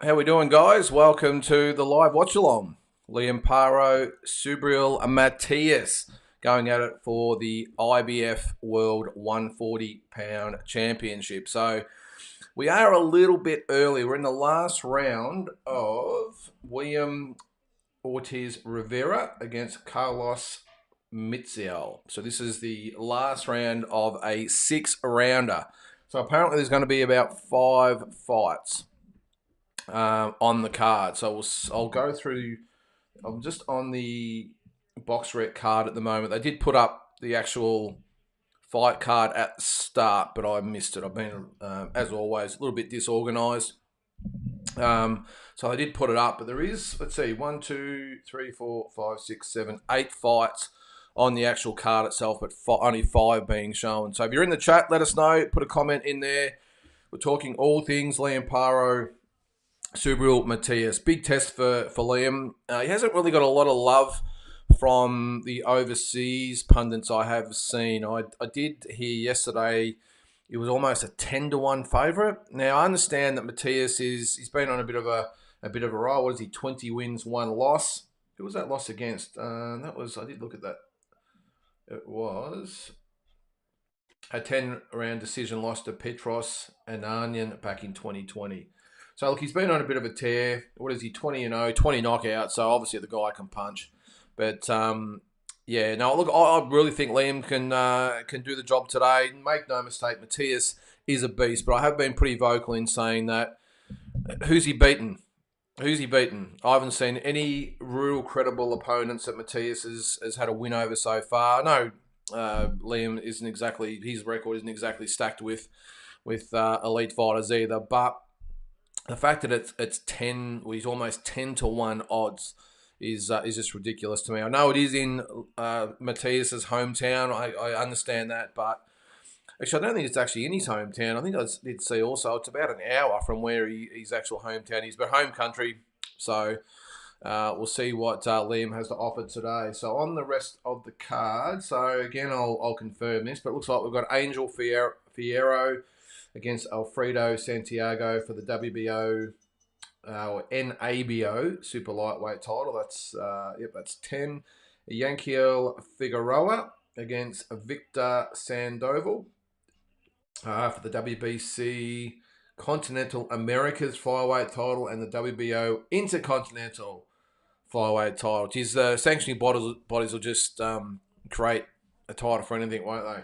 How we doing, guys? Welcome to the live watch along. Liam Paro, Subriel Matias going at it for the IBF World 140-pound Championship. So we are a little bit early. We're in the last round of William Ortiz Rivera against Carlos Mitziel. So this is the last round of a six-rounder. So apparently there's going to be about 5 fights on the card. So I'll go through. I'm just on the box rec card at the moment. They did put up the actual fight card at the start, but I missed it. I've been, as always, a little bit disorganised. So I did put it up, but there is, let's see, 1, 2, 3, 4, 5, 6, 7, 8 fights on the actual card itself, but only 5 being shown. So if you're in the chat, let us know. Put a comment in there. We're talking all things Liam Paro, Subriel Matias. Big test for Liam. He hasn't really got a lot of love from the overseas pundits I have seen. I did hear yesterday it was almost a 10-1 favourite. Now I understand that Matias he's been on a bit of a roll. What is he? 20 wins, 1 loss. Who was that loss against? That was, I did look at that. It was a 10-round decision loss to Petros Ananian back in 2020. So look, he's been on a bit of a tear. What is he? 20-0, 20 knockouts. So obviously the guy can punch. But yeah, no, look, I really think Liam can do the job today. Make no mistake, Matias is a beast. But I have been pretty vocal in saying that who's he beaten? Who's he beaten? I haven't seen any real credible opponents that Matias has had a win over so far. No, Liam isn't exactly, his record isn't exactly stacked with elite fighters either. But the fact that it's 10, well, he's almost 10-1 odds is just ridiculous to me. I know it is in Matias's hometown. I understand that, but actually I don't think it's actually in his hometown. I think I did see also it's about an hour from where his actual hometown is, but home country. So we'll see what Liam has to offer today. So on the rest of the card, so again I'll confirm this, but it looks like we've got Angel Fierro against Alfredo Santiago for the WBO or NABO super lightweight title. That's 10. Yankiel Figueroa against Victor Sandoval for the WBC Continental Americas flyweight title and the WBO Intercontinental flyweight title. Geez, sanctioning bodies will just create a title for anything, won't they?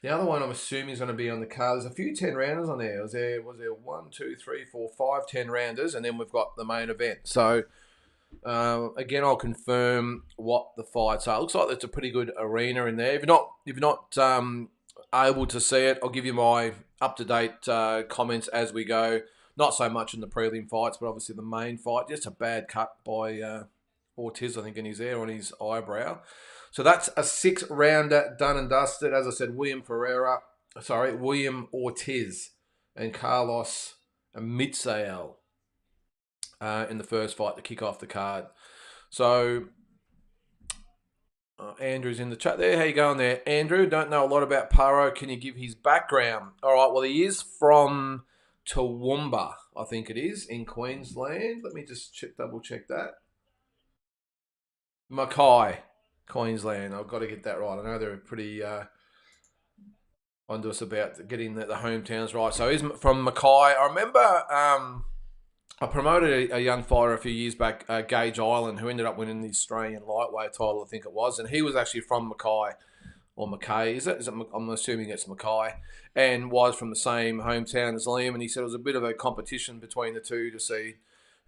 The other one I'm assuming is going to be on the card. There's a few 10-rounders on there. Was there 1, 2, 3, 4, 5 10-rounders, and then we've got the main event. So again, I'll confirm what the fights are. Looks like it's a pretty good arena in there. If you're not able to see it, I'll give you my up-to-date comments as we go. Not so much in the prelim fights, but obviously the main fight. Just a bad cut by Ortiz, I think, in his ear on his eyebrow. So that's a 6-rounder done and dusted. As I said, William Ortiz and Carlos Mitziel in the first fight to kick off the card. So Andrew's in the chat there. How you going there, Andrew? Don't know a lot about Paro. Can you give his background? All right. Well, he is from Toowoomba, I think it is, in Queensland. Let me just double check that. Mackay, Queensland. I've got to get that right. I know they're pretty onto us about getting the hometowns right. So he's from Mackay. I remember I promoted a young fighter a few years back, Gage Island, who ended up winning the Australian lightweight title, I think it was, and he was actually from Mackay. Or Mackay, is it? I'm assuming it's Mackay, and was from the same hometown as Liam. And he said it was a bit of a competition between the two to see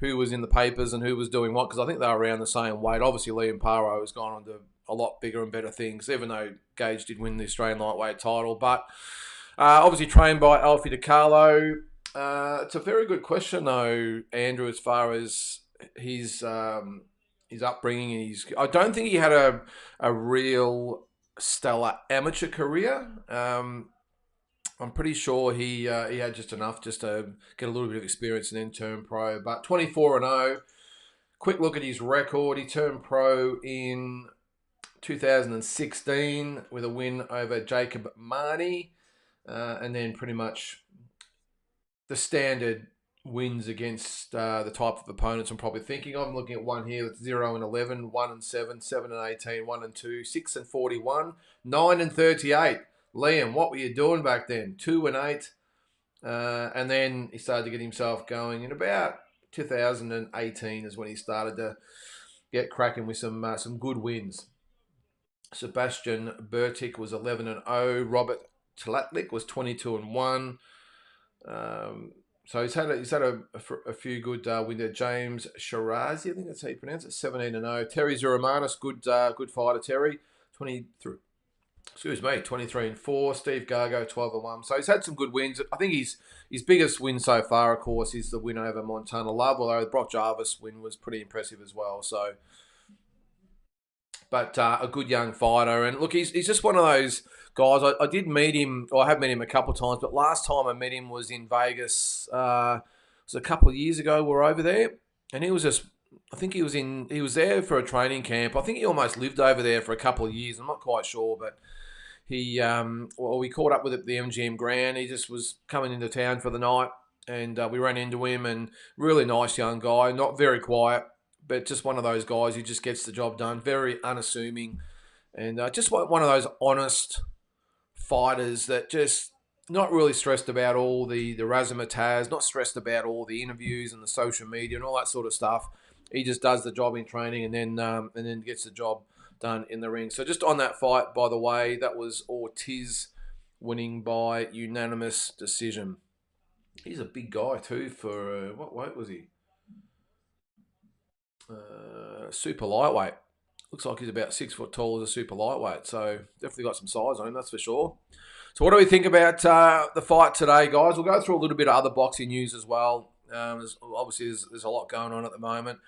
who was in the papers and who was doing what, because I think they were around the same weight. Obviously, Liam Paro has gone on to a lot bigger and better things, even though Gage did win the Australian lightweight title. But obviously trained by Alfie DiCarlo. It's a very good question, though, Andrew, as far as his upbringing. I don't think he had a real stellar amateur career. I'm pretty sure he had just enough just to get a little bit of experience and then turn pro. But 24-0. Quick look at his record. He turned pro in 2016 with a win over Jacob Marnie, and then pretty much the standard wins against the type of opponents I'm probably thinking of. I'm looking at one here that's 0-11, 1-7, 7-18, 1-2, 6-41, 9-38. Liam, what were you doing back then? 2-8. And then he started to get himself going in about 2018 is when he started to get cracking with some good wins. Sebastian Bertik was 11-0. Robert Tlatlik was 22-1. So he's had a few good wins there. James Shirazi, I think that's how you pronounce it, 17-0. Terry Zuramanis, good fighter. Terry, 23. 23-4. Steve Gargo, 12-1. So he's had some good wins. I think his biggest win so far, of course, is the win over Montana Love. Although the Brock Jarvis win was pretty impressive as well. So, but a good young fighter, and look, he's just one of those guys. I did meet him, or I have met him a couple of times, but last time I met him was in Vegas. It was a couple of years ago. We were over there, and he was just. I think he was there for a training camp. I think he almost lived over there for a couple of years. I'm not quite sure, but we caught up with him at the MGM Grand. He just was coming into town for the night, and we ran into him. And really nice young guy, not very quiet, but just one of those guys who just gets the job done. Very unassuming, and just one of those honest fighters that just not really stressed about all the razzmatazz, not stressed about all the interviews and the social media and all that sort of stuff. He just does the job in training and then gets the job done in the ring. So just on that fight, by the way, that was Ortiz winning by unanimous decision. He's a big guy too for, what weight was he? Super lightweight. Looks like he's about 6 foot tall as a super lightweight. So definitely got some size on him, that's for sure. So what do we think about the fight today, guys? We'll go through a little bit of other boxing news as well. There's a lot going on at the moment.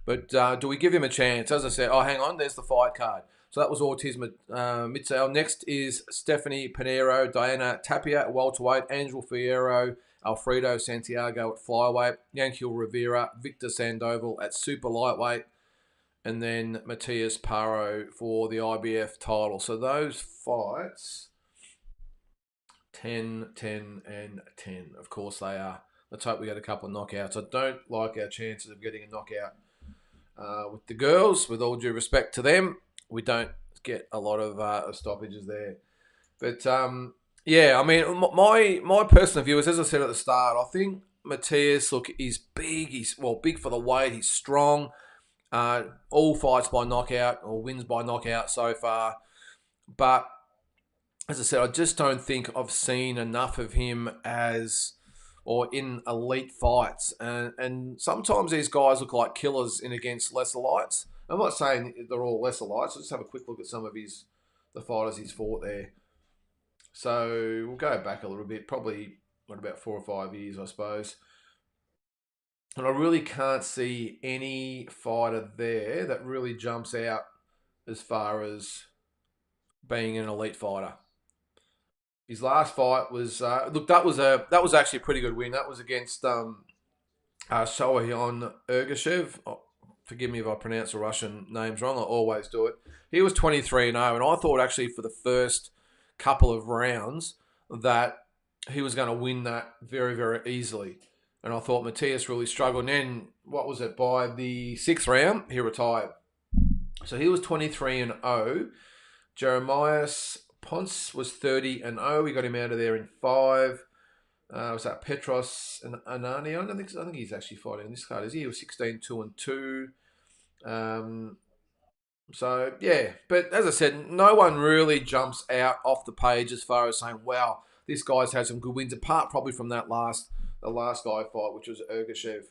But do we give him a chance? As I said, hang on, there's the fight card. So that was Ortiz Mitzel. Next is Stephanie Panero, Diana Tapia at welterweight, Angel Fierro, Alfredo Santiago at flyweight, Yankiel Rivera, Victor Sandoval at super lightweight, and then Matias Paro for the IBF title. So those fights, 10, 10, and 10. Of course they are. Let's hope we get a couple of knockouts. I don't like our chances of getting a knockout with the girls. With all due respect to them, we don't get a lot of stoppages there. But yeah, I mean, my personal view is, as I said at the start, I think Matias, look, he's big. He's big for the weight. He's strong. All fights by knockout or wins by knockout so far. But as I said, I just don't think I've seen enough of him or in elite fights. And sometimes these guys look like killers in against lesser lights. I'm not saying they're all lesser lights. Let's have a quick look at some of the fighters he's fought there. So we'll go back a little bit, probably about 4 or 5 years, I suppose. And I really can't see any fighter there that really jumps out as far as being an elite fighter. His last fight was that was actually a pretty good win. That was against Sohayon Ergashev. Oh, forgive me if I pronounce the Russian names wrong. I always do it. He was 23-0, and I thought actually for the first couple of rounds that he was going to win that very, very easily. And I thought Matias really struggled. And then, what was it, by the 6th round, he retired. So he was 23-0. Jeremias Ponce was 30-0. We got him out of there in 5. Was that Petros and Ananion? I think he's actually fighting in this card, is he? He was 16-2-2. So, yeah. But as I said, no one really jumps out off the page as far as saying, wow, this guy's had some good wins, apart probably from the last guy fight, which was Ergashev.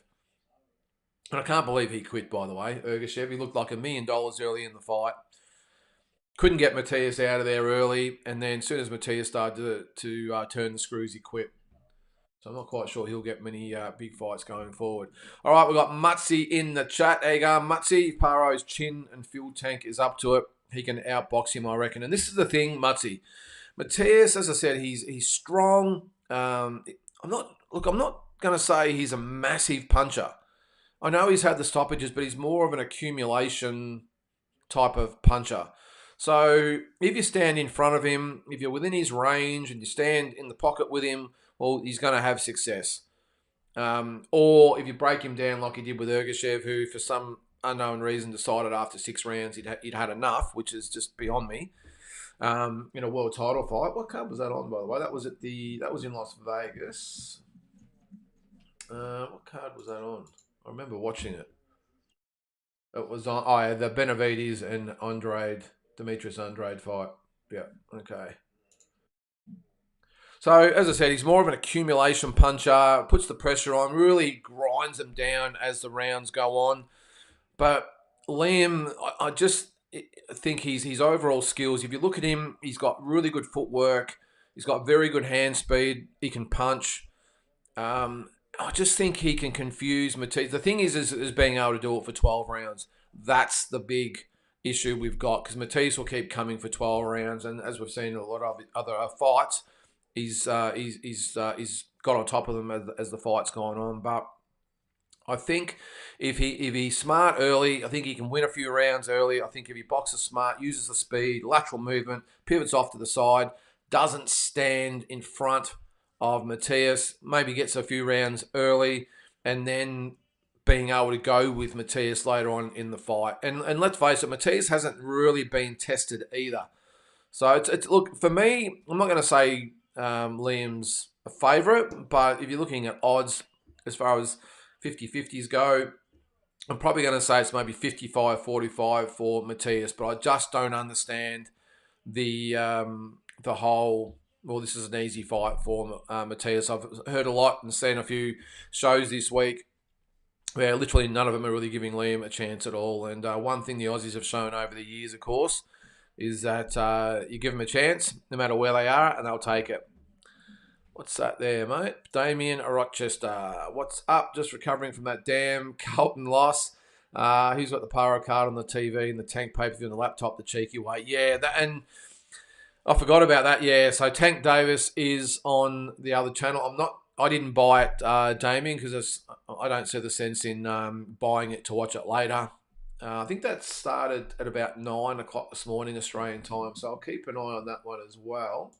And I can't believe he quit, by the way, Ergashev. He looked like $1 million early in the fight. Couldn't get Matias out of there early, and then as soon as Matias started to turn the screws, he quit. So I'm not quite sure he'll get many big fights going forward. All right, we've got Mutzi in the chat. There you go, Mutzi. Paro's chin and fuel tank is up to it. He can outbox him, I reckon. And this is the thing, Mutzi. Matias, as I said, he's strong. I'm not going to say he's a massive puncher. I know he's had the stoppages, but he's more of an accumulation type of puncher. So if you stand in front of him, if you're within his range and you stand in the pocket with him, well, he's going to have success. Or if you break him down like he did with Ergashev, who for some unknown reason decided after 6 rounds he'd had enough, which is just beyond me. In a world title fight. What card was that on, by the way? That was in Las Vegas. What card was that on? I remember watching it. It was on the Benavides and Demetrius Andrade fight. Yeah, okay. So, as I said, he's more of an accumulation puncher, puts the pressure on, really grinds them down as the rounds go on. But Liam, I just think his overall skills, if you look at him, he's got really good footwork. He's got very good hand speed. He can punch. I just think he can confuse Matias. The thing is being able to do it for 12 rounds. That's the big issue we've got, because Matias will keep coming for 12 rounds. And as we've seen in a lot of other fights, he's got on top of them as the fight's gone on. But I think if he's smart early, I think he can win a few rounds early. I think if he boxes smart, uses the speed, lateral movement, pivots off to the side, doesn't stand in front of Matias, maybe gets a few rounds early, and then being able to go with Matias later on in the fight. And let's face it, Matias hasn't really been tested either. So it's look, for me, I'm not going to say Liam's a favourite, but if you're looking at odds as far as 50-50s go, I'm probably going to say it's maybe 55-45 for Matias, but I just don't understand the whole, well, this is an easy fight for Matias. I've heard a lot and seen a few shows this week where literally none of them are really giving Liam a chance at all. And one thing the Aussies have shown over the years, of course, is that you give them a chance, no matter where they are, and they'll take it. What's that there, mate? Damien Rochester. What's up? Just recovering from that damn Carlton loss. He's got the Paro card on the TV and the Tank pay-per-view on the laptop, the cheeky way. Yeah, and I forgot about that. Yeah, so Tank Davis is on the other channel. I didn't buy it, Damien, because I don't see the sense in buying it to watch it later. I think that started at about 9 o'clock this morning, Australian time, so I'll keep an eye on that one as well.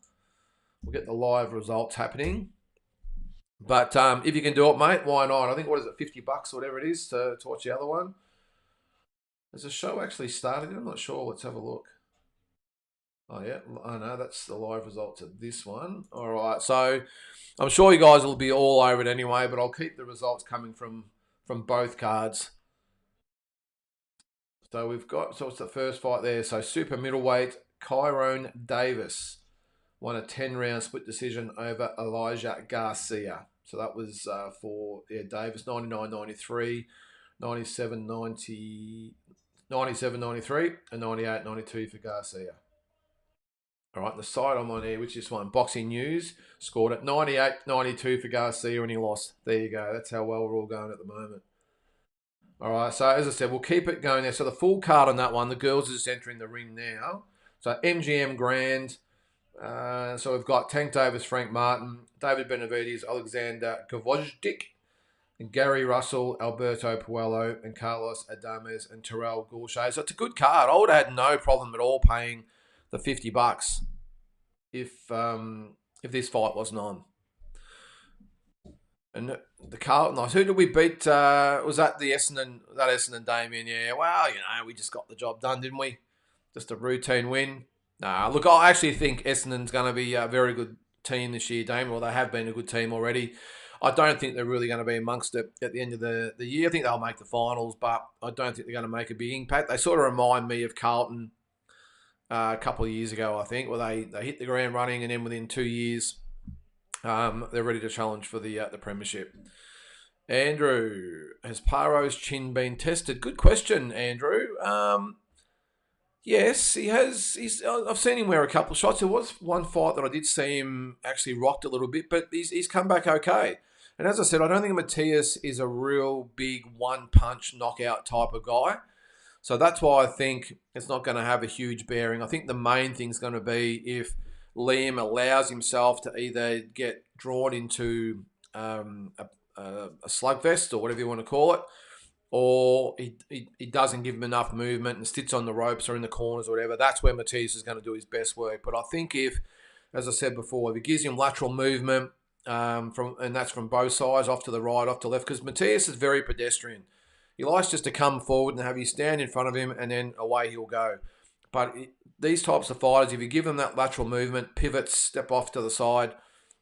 We'll get the live results happening. But if you can do it, mate, why not? I think, what is it, $50 or whatever it is to watch the other one? Has the show actually started? I'm not sure. Let's have a look. Oh, yeah. I know. That's the live results of this one. All right. So I'm sure you guys will be all over it anyway, but I'll keep the results coming from both cards. So it's the first fight there. So super middleweight, Kyrone Davis won a 10-round split decision over Elijah Garcia. So that was for Davis, 99-93, 97-93, and 98-92 for Garcia. All right, the side I'm on here, which is one, Boxing News, scored at 98-92 for Garcia, and he lost. There you go. That's how well we're all going at the moment. All right, so as I said, we'll keep it going there. So the full card on that one, the girls are just entering the ring now. So MGM Grand. So we've got Tank Davis, Frank Martin, David Benavides, Alexander Gvozdyk, and Gary Russell, Alberto Puello, and Carlos Adames, and Terrell Goulshay. So it's a good card. I would have had no problem at all paying the $50 if this fight wasn't on. And the Carlton, who did we beat? Was that Essendon Damien? Yeah, well, we just got the job done, didn't we? Just a routine win. Nah, look, I actually think Essendon's going to be a very good team this year, Damien. Well, they have been a good team already. I don't think they're really going to be amongst it at the end of the year. I think they'll make the finals, but I don't think they're going to make a big impact. They sort of remind me of Carlton a couple of years ago, I think, where they hit the ground running, and then within 2 years, they're ready to challenge for the premiership. Andrew, has Paro's chin been tested? Good question, Andrew. Yes, he has. I've seen him wear a couple of shots. There was one fight that I did see him actually rocked a little bit, but he's come back okay. And as I said, I don't think Matias is a real big one-punch knockout type of guy. So that's why I think it's not going to have a huge bearing. I think the main thing's going to be if Liam allows himself to either get drawn into a slugfest or whatever you want to call it, or he doesn't give him enough movement and sits on the ropes or in the corners or whatever. That's where Matias is going to do his best work. But I think if, as I said before, if he gives him lateral movement, and that's from both sides, off to the right, off to the left, because Matias is very pedestrian. He likes just to come forward and have you stand in front of him, and then away he'll go. But these types of fighters, if you give them that lateral movement, pivots, step off to the side,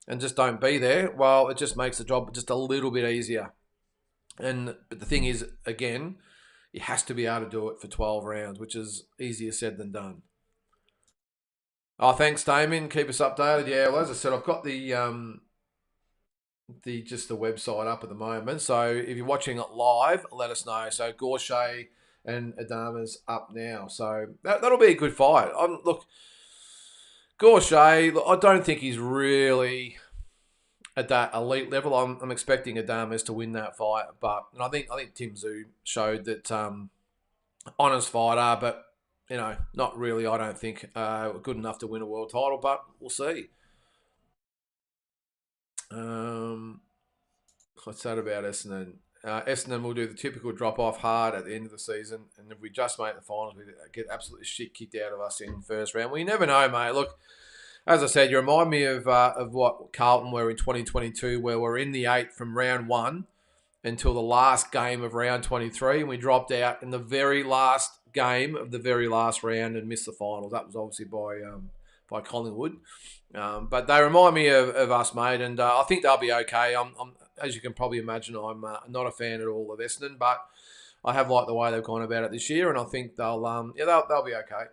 and just don't be there, well, it just makes the job just a little bit easier. But the thing is, again, he has to be able to do it for 12 rounds, which is easier said than done. Oh, thanks, Damien. Keep us updated. Yeah, well, as I said, I've got the website up at the moment. So if you're watching it live, let us know. So Gorche and Adama's up now. So that'll be a good fight. Look, Gorche, I don't think he's really at that elite level. I'm expecting Adamas to win that fight, but I think Tszyu showed that honest fighter, but not really. I don't think good enough to win a world title, but we'll see. What's that about Essendon? Essendon will do the typical drop-off hard at the end of the season, and if we just make the finals, we get absolutely shit kicked out of us in the first round. Well, you never know, mate. Look, as I said, you remind me of what Carlton were in 2022, where we're in the 8 from round 1 until the last game of round 23, and we dropped out in the very last game of the very last round and missed the finals. That was obviously by Collingwood. But they remind me of us, mate, and I think they'll be okay. I'm as you can probably imagine, I'm not a fan at all of Essendon, but I have liked the way they've gone about it this year, and I think they'll be okay.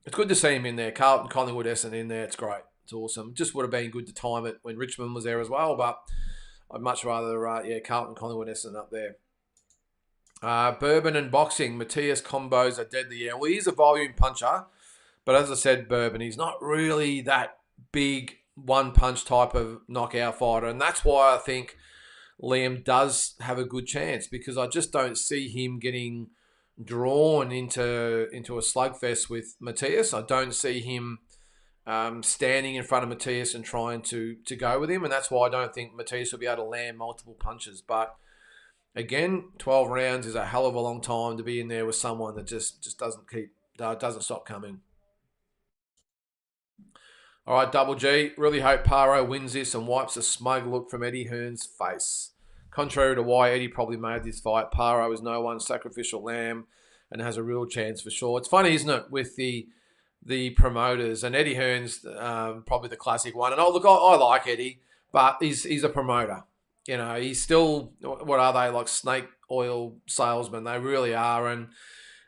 It's good to see him in there. Carlton, Collingwood, Essendon in there. It's great. It's awesome. Just would have been good to time it when Richmond was there as well, but I'd much rather, Carlton, Collingwood, Essendon up there. Bourbon and boxing. Matias combos are deadly. Yeah, well, he's a volume puncher, but as I said, Bourbon, he's not really that big one-punch type of knockout fighter, and that's why I think Liam does have a good chance, because I just don't see him getting drawn into a slugfest with Matias. I don't see him standing in front of Matias and trying to go with him, and that's why I don't think Matias will be able to land multiple punches. But again, 12 rounds is a hell of a long time to be in there with someone that just doesn't stop coming. All right, Double G. Really hope Paro wins this and wipes a smug look from Eddie Hearn's face. Contrary to why Eddie probably made this fight, Paro is no one's sacrificial lamb and has a real chance for sure. It's funny, isn't it, with the promoters, and Eddie Hearn's probably the classic one. And I like Eddie, but he's a promoter. He's still, what are they, like snake oil salesmen? They really are. And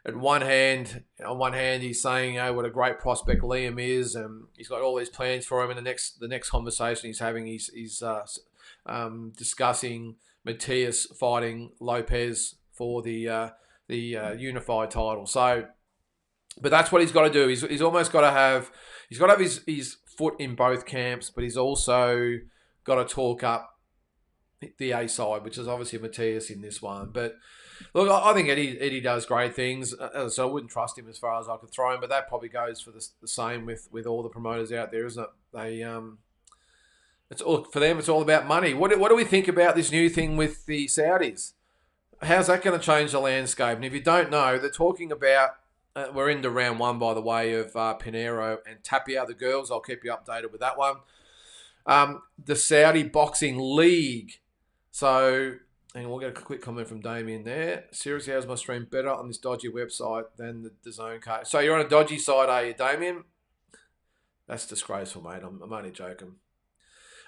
on one hand, he's saying, what a great prospect Liam is, and he's got all these plans for him. And the next conversation he's having, he's discussing Matias fighting Lopez for the unified title. So, but that's what he's got to do. He's almost got to have his foot in both camps, but he's also got to talk up the A side, which is obviously Matias in this one. But look, I think Eddie does great things, so I wouldn't trust him as far as I could throw him. But that probably goes for the same with all the promoters out there, isn't it? It's all for them. It's all about money. What do we think about this new thing with the Saudis? How's that going to change the landscape? And if you don't know, they're talking about. We're into round 1, by the way, of Panero and Tapia, the girls. I'll keep you updated with that one. The Saudi Boxing League. So, and we'll get a quick comment from Damien there. Seriously, how's my stream better on this dodgy website than the zone card? So you're on a dodgy side, are you, Damien? That's disgraceful, mate. I'm only joking.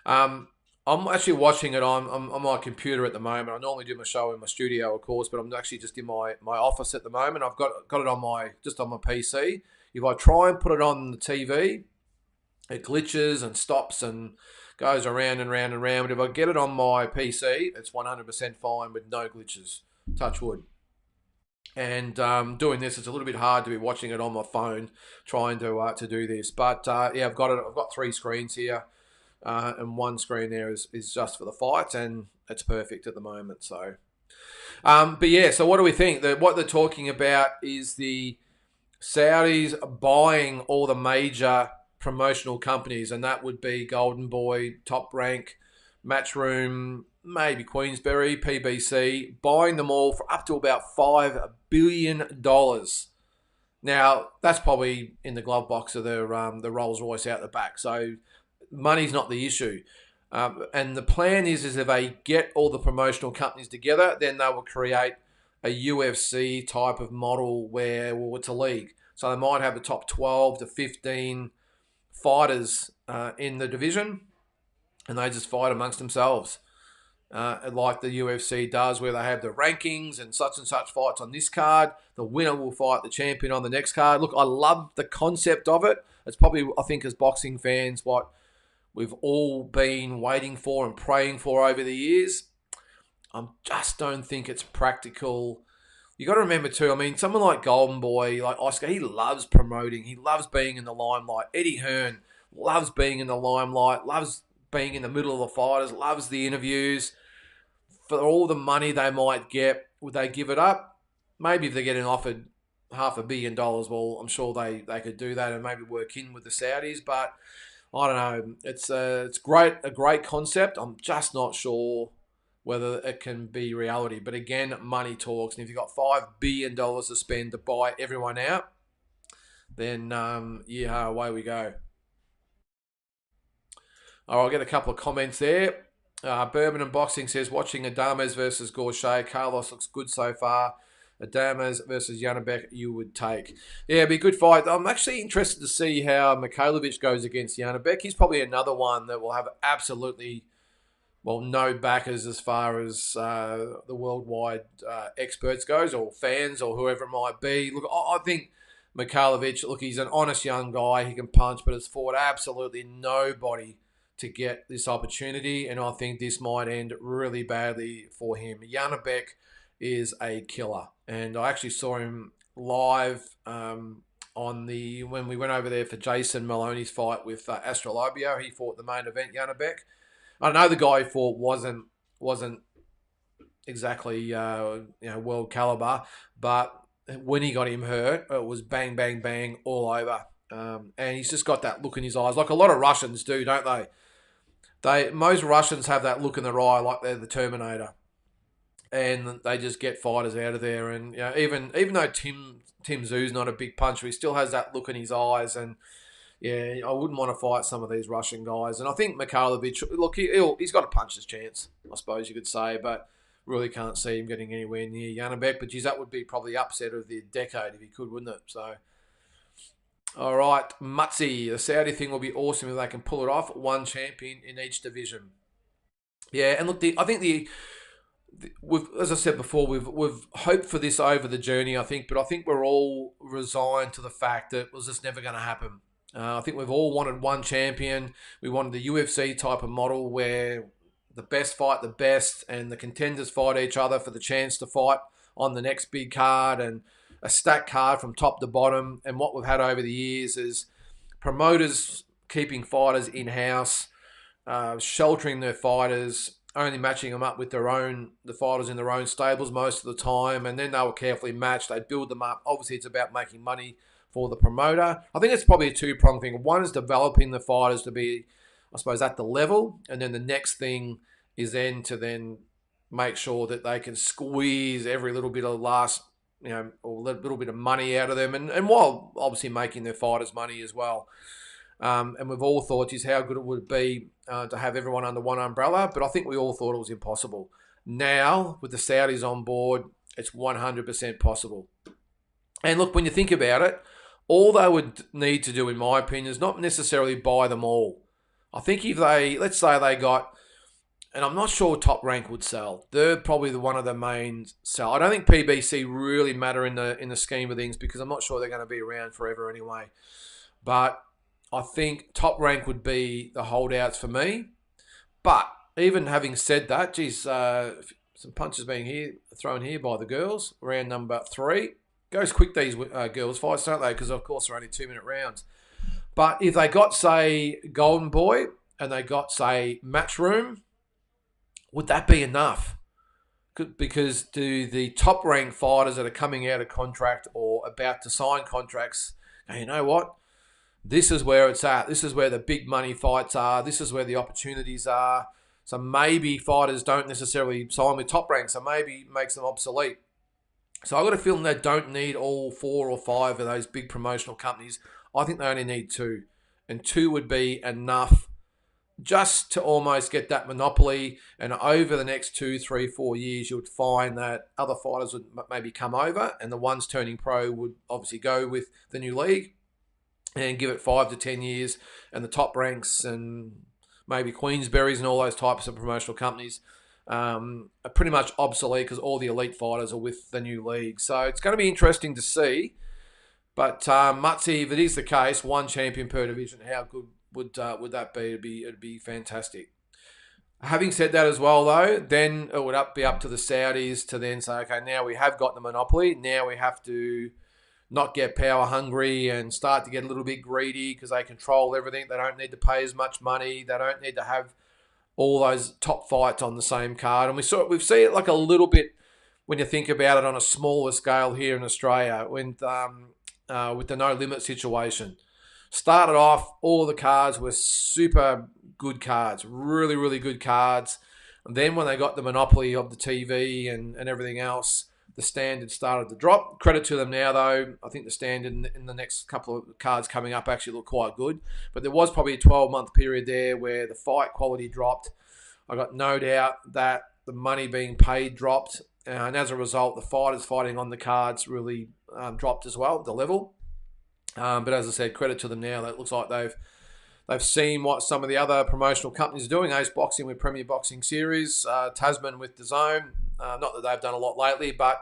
I'm actually watching it on my computer at the moment. I normally do my show in my studio, of course, but I'm actually just in my office at the moment. I've got it on my PC. If I try and put it on the TV, it glitches and stops and goes around and round and round. But if I get it on my PC, it's 100% fine with no glitches. Touch wood. And doing this, it's a little bit hard to be watching it on my phone, trying to do this. But I've got 3 screens here. And one screen there is just for the fights, and it's perfect at the moment. So, so what do we think? What they're talking about is the Saudis buying all the major promotional companies, and that would be Golden Boy, Top Rank, Matchroom, maybe Queensberry, PBC, buying them all for up to about $5 billion. Now, that's probably in the glove box of the Rolls Royce out the back. So money's not the issue. And the plan is if they get all the promotional companies together, then they will create a UFC type of model where, well, it's a league. So they might have the top 12 to 15 fighters in the division, and they just fight amongst themselves. Like the UFC does, where they have the rankings and such fights on this card. The winner will fight the champion on the next card. Look, I love the concept of it. It's probably, I think, as boxing fans, what we've all been waiting for and praying for over the years. I just don't think it's practical. You got to remember too, I mean, someone like Golden Boy, like Oscar, he loves promoting. He loves being in the limelight. Eddie Hearn loves being in the limelight, loves being in the middle of the fighters, loves the interviews. For all the money they might get, would they give it up? Maybe if they're getting offered $500 million, well, I'm sure they could do that and maybe work in with the Saudis. But I don't know. It's a great concept. I'm just not sure whether it can be reality. But again, money talks. And if you've got $5 billion to spend to buy everyone out, then yeah, away we go. All right, I'll get a couple of comments there. Bourbon and Boxing says, watching Adames versus Gorchet. Carlos looks good so far. Adames versus Janabek, you would take. Yeah, it'd be a good fight. I'm actually interested to see how Mikhailovic goes against Janabek. He's probably another one that will have absolutely, well, no backers as far as the worldwide experts goes, or fans, or whoever it might be. Look, I think Mikhailovic, look, he's an honest young guy. He can punch, but it's fought absolutely nobody to get this opportunity, and I think this might end really badly for him. Janabek is a killer, and I actually saw him live when we went over there for Jason Maloney's fight with Astrolabio. He fought the main event, Janabek. I know the guy he fought wasn't exactly world caliber, but when he got him hurt, it was bang, bang, bang all over. And he's just got that look in his eyes, like a lot of Russians do, don't they? Most Russians have that look in their eye, like they're the Terminator, and they just get fighters out of there. And even though Tim Tszyu's not a big puncher, he still has that look in his eyes. And yeah, I wouldn't want to fight some of these Russian guys. And I think Mikhailovic, look, he's got a puncher's chance, I suppose you could say, but really can't see him getting anywhere near Janabek. But geez, that would be probably upset of the decade if he could, wouldn't it? So. All right, Mutzi. The Saudi thing will be awesome if they can pull it off. One champion in each division. Yeah, and look, I think as I said before, we've hoped for this over the journey. I think, but I think we're all resigned to the fact that it was just never going to happen. I think we've all wanted one champion. We wanted the UFC type of model where the best fight the best, and the contenders fight each other for the chance to fight on the next big card, and a stacked card from top to bottom. And what we've had over the years is promoters keeping fighters in-house, sheltering their fighters, only matching them up with the fighters in their own stables most of the time, and then they were carefully matched. They build them up. Obviously, it's about making money for the promoter. I think it's probably a two-pronged thing. One is developing the fighters to be, I suppose, at the level, and then the next thing is then to make sure that they can squeeze every little bit of or a little bit of money out of them, and while obviously making their fighters money as well. And we've all thought, just how good it would be to have everyone under one umbrella, but I think we all thought it was impossible. Now, with the Saudis on board, it's 100% possible. And look, when you think about it, all they would need to do, in my opinion, is not necessarily buy them all. I think if let's say they got, and I'm not sure Top Rank would sell. They're probably one of the main sell. I don't think PBC really matter in the scheme of things, because I'm not sure they're going to be around forever anyway. But I think Top Rank would be the holdouts for me. But even having said that, geez, some punches being thrown here by the girls. Round number 3. Goes quick, these girls' fights, don't they? Because, of course, they're only 2-minute rounds. But if they got, say, Golden Boy and they got, say, Matchroom, would that be enough? Because do the top-ranked fighters that are coming out of contract or about to sign contracts go, you know what? This is where it's at. This is where the big money fights are. This is where the opportunities are. So maybe fighters don't necessarily sign with Top Rank, so maybe it makes them obsolete. So I've got a feeling they don't need all 4 or 5 of those big promotional companies. I think they only need 2. And 2 would be enough just to almost get that monopoly. And over the next 2, 3, 4 years, you would find that other fighters would maybe come over, and the ones turning pro would obviously go with the new league and give it 5 to 10 years, and the top ranks and maybe Queensberries and all those types of promotional companies are pretty much obsolete because all the elite fighters are with the new league. So it's going to be interesting to see. But Mutzi, if it is the case, one champion per division, how good would that be? It'd be fantastic. Having said that as well, though, then it would be up to the Saudis to then say, okay, now we have got the monopoly. Now we have to not get power hungry and start to get a little bit greedy because they control everything. They don't need to pay as much money. They don't need to have all those top fights on the same card. And we've seen it like a little bit when you think about it on a smaller scale here in Australia with the no limit situation. Started off, all the cards were super good cards, really, really good cards. And then when they got the monopoly of the TV and everything else, the standard started to drop. Credit to them now, though. I think the standard in the next couple of cards coming up actually look quite good. But there was probably a 12-month period there where the fight quality dropped. I got no doubt that the money being paid dropped. And as a result, the fighters fighting on the cards really dropped as well, the level. But as I said, credit to them now. That looks like they've seen what some of the other promotional companies are doing. Ace Boxing with Premier Boxing Series, Tasman with DAZN. Not that they've done a lot lately, but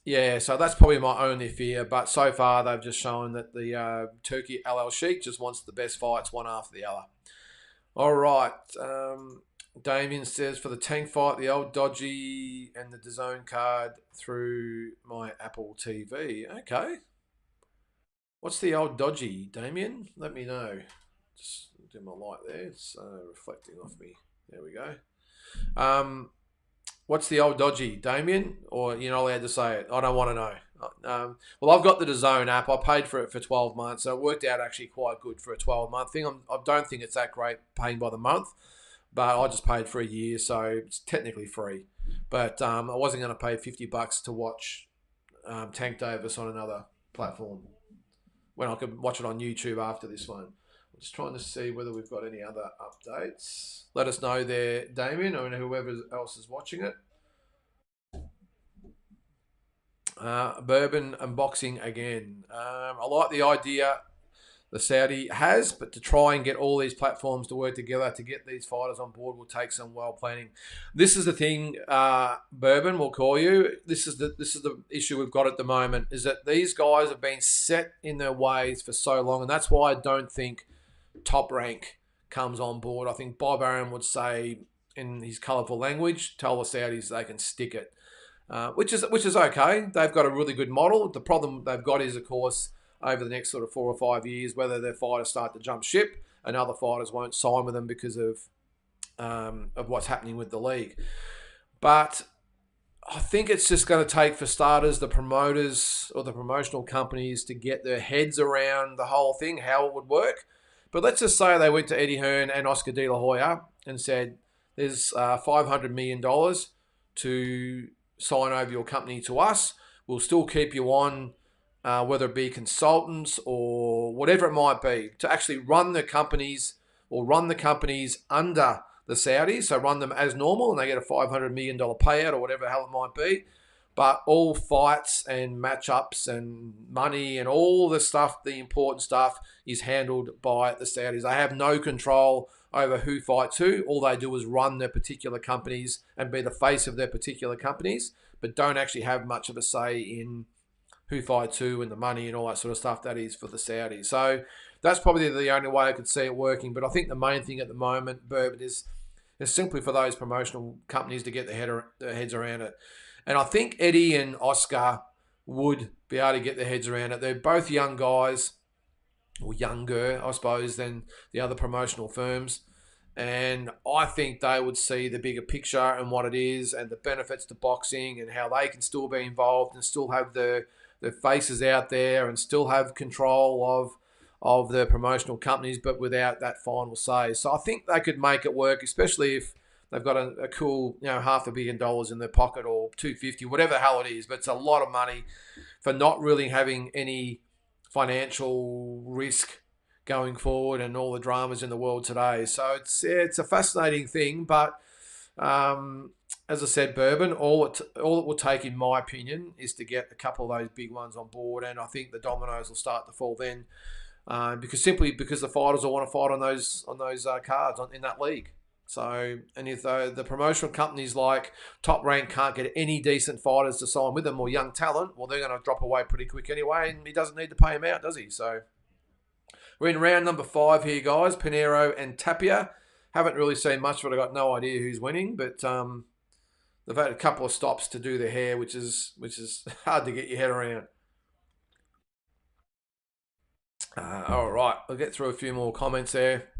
yeah, so that's probably my only fear. But so far, they've just shown that the Turkey LL Sheikh just wants the best fights one after the other. All right. Damien says, for the tank fight, the old dodgy and the DAZN card through my Apple TV. Okay. What's the old dodgy, Damien? Let me know. Just do my light there. It's reflecting off me. There we go. What's the old dodgy, Damien? Or you're not allowed to say it? I don't want to know. Well, I've got the DAZN app. I paid for it for 12 months, so it worked out actually quite good for a 12-month thing. I don't think it's that great paying by the month, but I just paid for a year, so it's technically free. But I wasn't going to pay $50 to watch Tank Davis on another platform when I could watch it on YouTube after this one. I'm just trying to see whether we've got any other updates. Let us know there, Damien, or whoever else is watching it. Bourbon unboxing again. I like the idea the Saudi has, but to try and get all these platforms to work together to get these fighters on board will take some well planning. This is the thing, Bourbon will call you. This is the issue we've got at the moment, is that these guys have been set in their ways for so long, and that's why I don't think Top Rank comes on board. I think Bob Arum would say in his colourful language, tell the Saudis they can stick it, which is okay. They've got a really good model. The problem they've got is, of course, over the next sort of 4 or 5 years, whether their fighters start to jump ship and other fighters won't sign with them because of what's happening with the league. But I think it's just going to take, for starters, the promoters or the promotional companies to get their heads around the whole thing, how it would work. But let's just say they went to Eddie Hearn and Oscar De La Hoya and said, there's $500 million to sign over your company to us. We'll still keep you on, whether it be consultants or whatever it might be, to actually run the companies under the Saudis, so run them as normal, and they get a $500 million payout or whatever the hell it might be. But all fights and matchups and money and all the stuff, the important stuff, is handled by the Saudis. They have no control over who fights who. All they do is run their particular companies and be the face of their particular companies, but don't actually have much of a say in who fights who and the money and all that sort of stuff. That is for the Saudis. So that's probably the only way I could see it working. But I think the main thing at the moment, Bourbon, is simply for those promotional companies to get their heads around it. And I think Eddie and Oscar would be able to get their heads around it. They're both young guys, or younger, I suppose, than the other promotional firms. And I think they would see the bigger picture and what it is and the benefits to boxing and how they can still be involved and still have their faces out there and still have control of the promotional companies, but without that final say. So I think they could make it work, especially if they've got a cool, $500 million in their pocket, or 250, whatever the hell it is. But it's a lot of money for not really having any financial risk going forward and all the dramas in the world today. So it's a fascinating thing, but as I said, Bourbon, all it will take, in my opinion, is to get a couple of those big ones on board, and I think the dominoes will start to fall then, because the fighters will want to fight on those cards in that league. So, and if the promotional companies like Top Rank can't get any decent fighters to sign with them or young talent, well, they're going to drop away pretty quick anyway, and he doesn't need to pay him out, does he? So, we're in round number 5 here, guys. Panero and Tapia. Haven't really seen much, but I've got no idea who's winning. But they've had a couple of stops to do their hair, which is hard to get your head around. All right, we'll get through a few more comments there.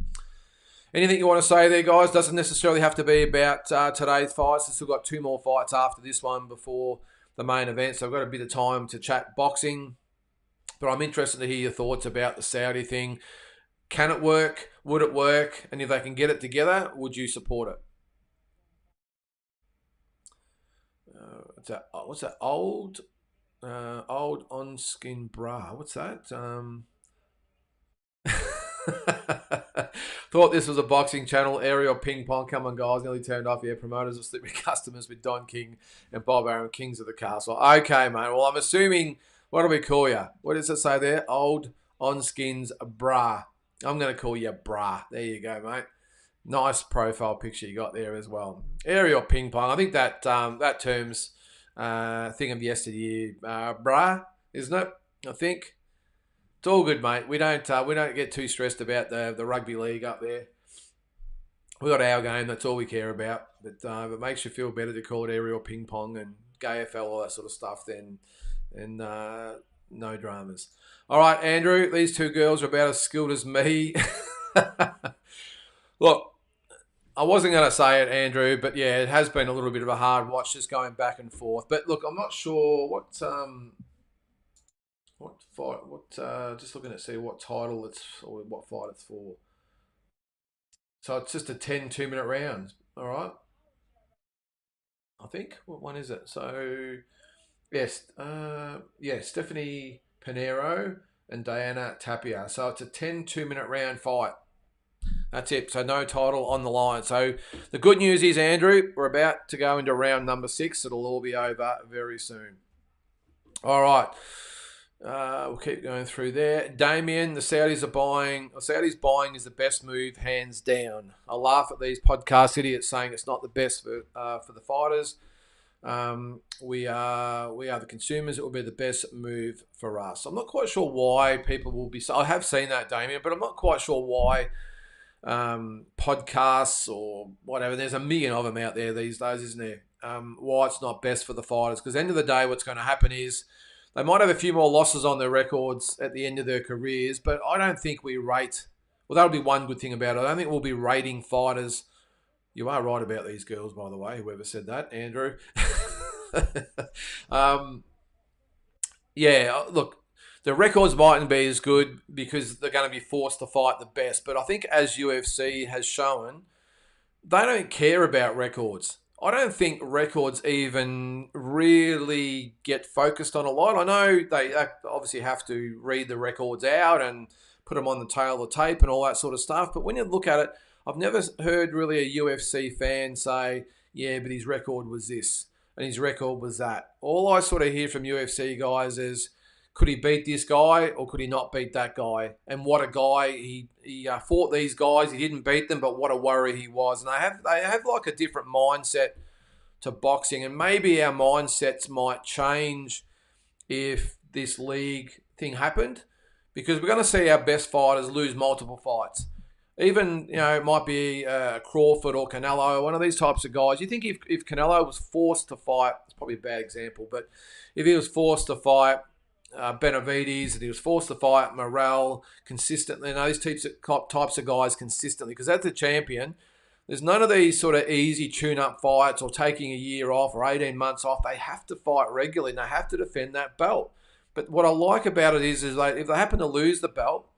Anything you want to say there, guys? Doesn't necessarily have to be about today's fights. We've still got 2 more fights after this one before the main event, so I've got a bit of time to chat boxing. But I'm interested to hear your thoughts about the Saudi thing. Can it work? Would it work? And if they can get it together, would you support it? What's that? Old on-skin bra. What's that? Thought this was a boxing channel. Aerial ping pong. Come on, guys. Nearly turned off. Yeah, promoters are slipping customers with Don King and Bob Aaron, Kings of the Castle. Okay, mate. Well, I'm assuming, what do we call you? What does it say there? Old on-skins bra. I'm going to call you bra. There you go, mate. Nice profile picture you got there as well. Aerial ping pong. I think that that term's thing of yesteryear. Bra, isn't it? I think. It's all good, mate. We don't get too stressed about the rugby league up there. We got our game. That's all we care about. But if it makes you feel better to call it aerial ping pong and GAFL, all that sort of stuff, then no dramas. All right, Andrew. These 2 girls are about as skilled as me. Look, I wasn't going to say it, Andrew, but yeah, it has been a little bit of a hard watch, just going back and forth. But look, I'm not sure what fight, just looking to see what title it's or what fight it's for. So it's just a 10 2-minute round. All right, I think. What one is it? So yes, Stephanie Panero and Diana Tapia. So it's a 10 2-minute round fight. That's it. So no title on the line. So the good news is, Andrew, we're about to go into round number 6. It'll all be over very soon. All right. We'll keep going through there. Damien, the Saudis are buying. Saudis buying is the best move, hands down. I laugh at these podcast idiots saying it's not the best for the fighters. We are the consumers. It will be the best move for us. I'm not quite sure why people will be. I have seen that, Damien, but I'm not quite sure why podcasts or whatever. There's a million of them out there these days, isn't there? Why it's not best for the fighters? Because at the end of the day, what's going to happen is they might have a few more losses on their records at the end of their careers, but I don't think we rate. Well, that'll be one good thing about it. I don't think we'll be rating fighters. You are right about these girls, by the way, whoever said that, Andrew. Yeah, look, the records mightn't be as good because they're going to be forced to fight the best. But I think as UFC has shown, they don't care about records. I don't think records even really get focused on a lot. I know they obviously have to read the records out and put them on the tail of the tape and all that sort of stuff. But when you look at it, I've never heard really a UFC fan say, yeah, but his record was this and his record was that. All I sort of hear from UFC guys is, could he beat this guy or could he not beat that guy? And what a guy. He fought these guys. He didn't beat them, but what a worry he was. And they have like a different mindset to boxing. And maybe our mindsets might change if this league thing happened, because we're going to see our best fighters lose multiple fights. Even, it might be Crawford or Canelo, one of these types of guys. You think if Canelo was forced to fight, it's probably a bad example, but if he was forced to fight Benavides, and he was forced to fight Morel consistently, and those types of guys consistently, because that's a champion. There's none of these sort of easy tune-up fights or taking a year off or 18 months off. They have to fight regularly and they have to defend that belt. But what I like about it is like, if they happen to lose the belt,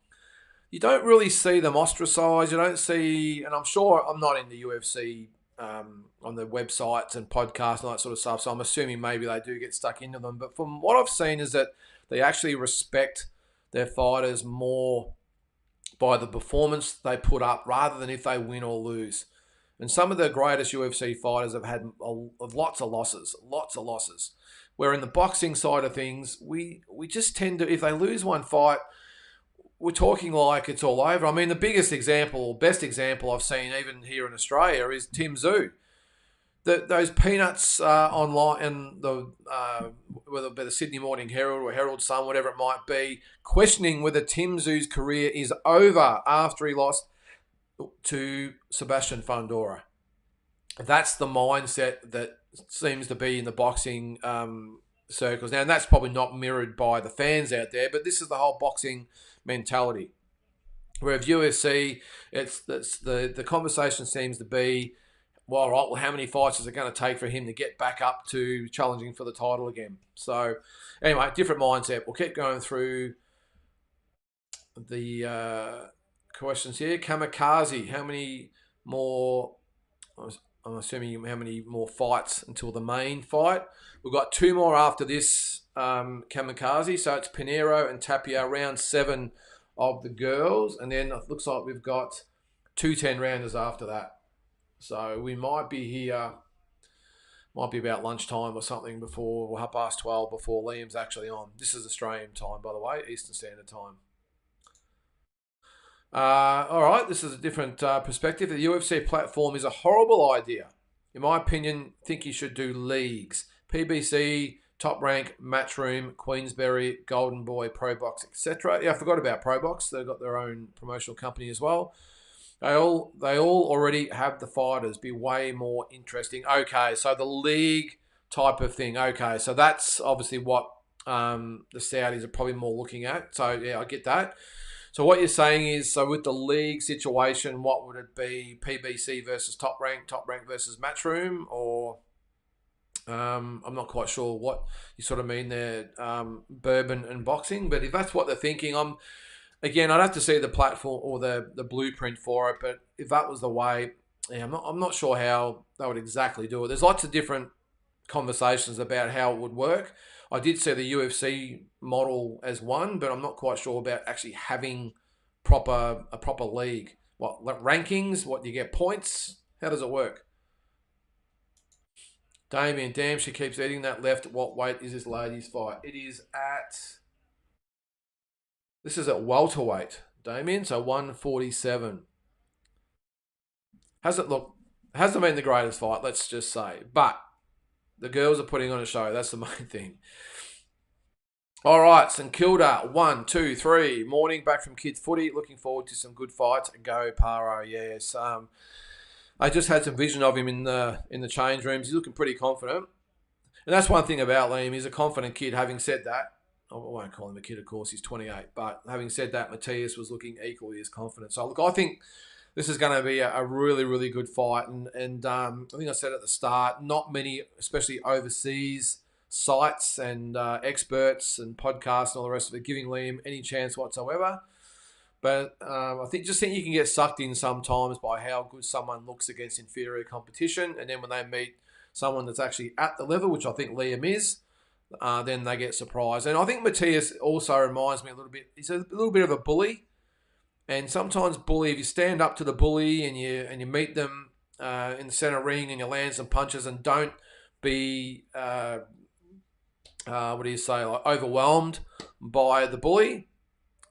you don't really see them ostracized. You don't see, and I'm sure I'm not in the UFC on the websites and podcasts and all that sort of stuff, so I'm assuming maybe they do get stuck into them. But from what I've seen is that they actually respect their fighters more by the performance they put up rather than if they win or lose. And some of the greatest UFC fighters have had lots of losses, Where in the boxing side of things, we just tend to, if they lose one fight, we're talking like it's all over. I mean, the biggest example, or best example I've seen even here in Australia is Tszyu. Those peanuts online and whether it be the Sydney Morning Herald or Herald Sun, whatever it might be, questioning whether Tszyu's career is over after he lost to Sebastian Fundora. That's the mindset that seems to be in the boxing circles now, and that's probably not mirrored by the fans out there. But this is the whole boxing mentality. Where with UFC, it's the conversation seems to be, well, all right, well, how many fights is it going to take for him to get back up to challenging for the title again? So, anyway, different mindset. We'll keep going through the questions here. Kamikaze, how many more? I'm assuming how many more fights until the main fight? We've got 2 more after this, Kamikaze. So it's Panero and Tapia, round 7 of the girls, and then it looks like we've got 2 10-rounders after that. So we might be here, might be about lunchtime or something before, or 12:30 before Liam's actually on. This is Australian time, by the way, Eastern Standard Time. All right, this is a different perspective. The UFC platform is a horrible idea. In my opinion, I think you should do leagues. PBC, Top Rank, Matchroom, Queensberry, Golden Boy, Probox, etc. Yeah, I forgot about Probox. They've got their own promotional company as well. They all already have the fighters. Be way more interesting. Okay, so the league type of thing. Okay, so that's obviously what the Saudis are probably more looking at. So yeah, I get that. So what you're saying is, so with the league situation, what would it be? PBC versus Top Rank versus Matchroom, or I'm not quite sure what you sort of mean there, bourbon and boxing. But if that's what they're thinking, I'd have to see the platform or the blueprint for it. But if that was the way, yeah, I'm not sure how they would exactly do it. There's lots of different conversations about how it would work. I did see the UFC model as one, but I'm not quite sure about actually having a proper league. What rankings? What do you get points? How does it work? Damien, damn, she keeps eating that left. What weight is this lady's fight? This is at welterweight, Damien, so 147. Hasn't been the greatest fight, let's just say. But the girls are putting on a show. That's the main thing. All right, St Kilda, 1, 2, 3. Morning, back from kids' footy. Looking forward to some good fights. Go, Paro, yes. I just had some vision of him in the change rooms. He's looking pretty confident. And that's one thing about Liam. He's a confident kid. Having said that, I won't call him a kid, of course. He's 28. But having said that, Matias was looking equally as confident. So, look, I think this is going to be a really, really good fight. And I think I said at the start, not many, especially overseas sites and experts and podcasts and all the rest of it, giving Liam any chance whatsoever. But I think you can get sucked in sometimes by how good someone looks against inferior competition. And then when they meet someone that's actually at the level, which I think Liam is, then they get surprised. And I think Matias also reminds me a little bit, he's a little bit of a bully. And sometimes bully, if you stand up to the bully and you meet them in the center ring and you land some punches and don't be, like overwhelmed by the bully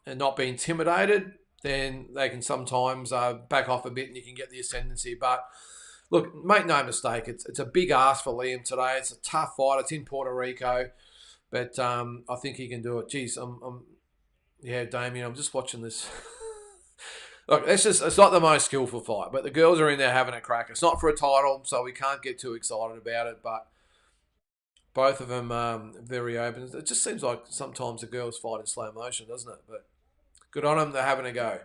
and not be intimidated, then they can sometimes back off a bit and you can get the ascendancy. But look, make no mistake, it's a big ask for Liam today. It's a tough fight. It's in Puerto Rico, but I think he can do it. Jeez, Damien, I'm just watching this. Look, it's not the most skillful fight, but the girls are in there having a crack. It's not for a title, so we can't get too excited about it, but both of them very open. It just seems like sometimes the girls fight in slow motion, doesn't it? But good on them. They're having a go.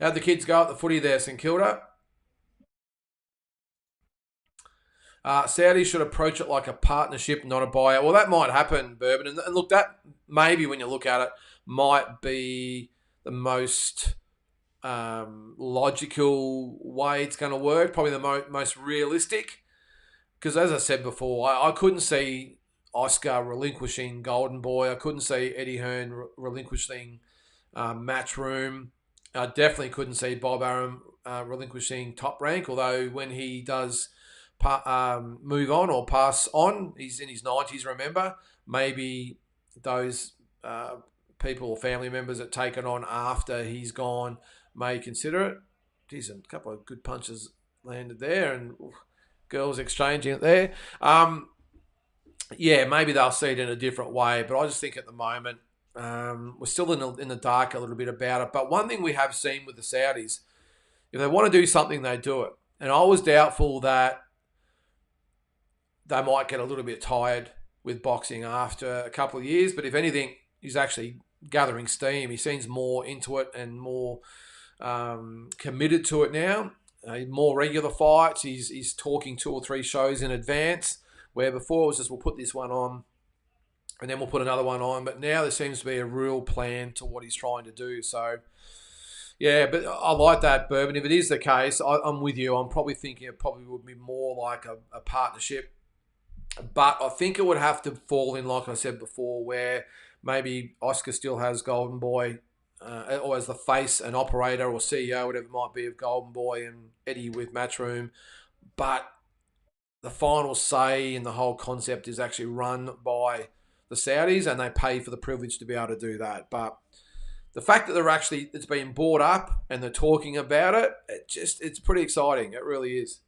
How'd the kids go at the footy there, St Kilda? Saudi should approach it like a partnership, not a buyout. Well, that might happen, Bourbon. And look, that maybe when you look at it, might be the most logical way it's going to work. Probably the most realistic. Because as I said before, I couldn't see Oscar relinquishing Golden Boy. I couldn't see Eddie Hearn relinquishing Matchroom. Definitely couldn't see Bob Arum relinquishing Top Rank, although when he does move on or pass on, he's in his 90s, remember, maybe those people or family members that take it on after he's gone may consider it. Geez, a couple of good punches landed there, and girls exchanging it there. Yeah, maybe they'll see it in a different way, but I just think at the moment we're still in the dark a little bit about it. But one thing we have seen with the Saudis, if they want to do something, they do it. And I was doubtful that they might get a little bit tired with boxing after a couple of years, but if anything, he's actually gathering steam. He seems more into it and more committed to it now. More regular fights. He's talking 2 or 3 shows in advance, where before it was just, we'll put this one on and then we'll put another one on. But now there seems to be a real plan to what he's trying to do. So, yeah, but I like that, Bourbon. If it is the case, I'm with you. I'm probably thinking it probably would be more like a partnership. But I think it would have to fall in, like I said before, where maybe Oscar still has Golden Boy or as the face and operator or CEO, whatever it might be, of Golden Boy, and Eddie with Matchroom. But the final say in the whole concept is actually run by the Saudis, and they pay for the privilege to be able to do that. But the fact that it's been brought up and they're talking about it, it's pretty exciting. It really is.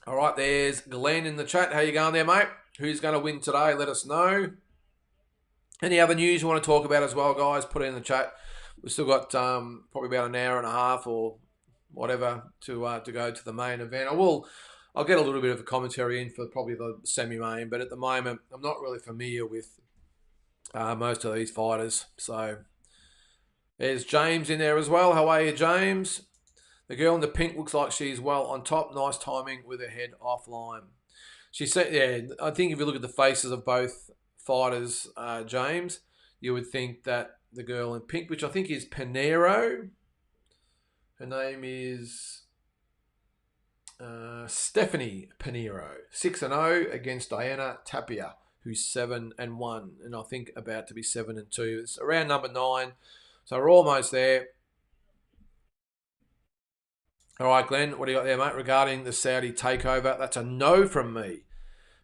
All right, there's Glenn in the chat. How you going there, mate? Who's going to win today? Let us know. Any other news you want to talk about as well, guys? Put it in the chat. We've still got probably about an hour and a half or whatever to go to the main event. I'll get a little bit of a commentary in for probably the semi-main, but at the moment I'm not really familiar with most of these fighters. So there's James in there as well. How are you, James? The girl in the pink looks like she's well on top. Nice timing with her head offline. She said, yeah, I think if you look at the faces of both fighters, James, you would think that the girl in pink, which I think is Panero, her name is Stephanie Panero, 6-0 against Diana Tapia, who's 7-1, and I think about to be 7-2. It's around number 9, so we're almost there. All right, Glenn, what do you got there, mate? Regarding the Saudi takeover, that's a no from me.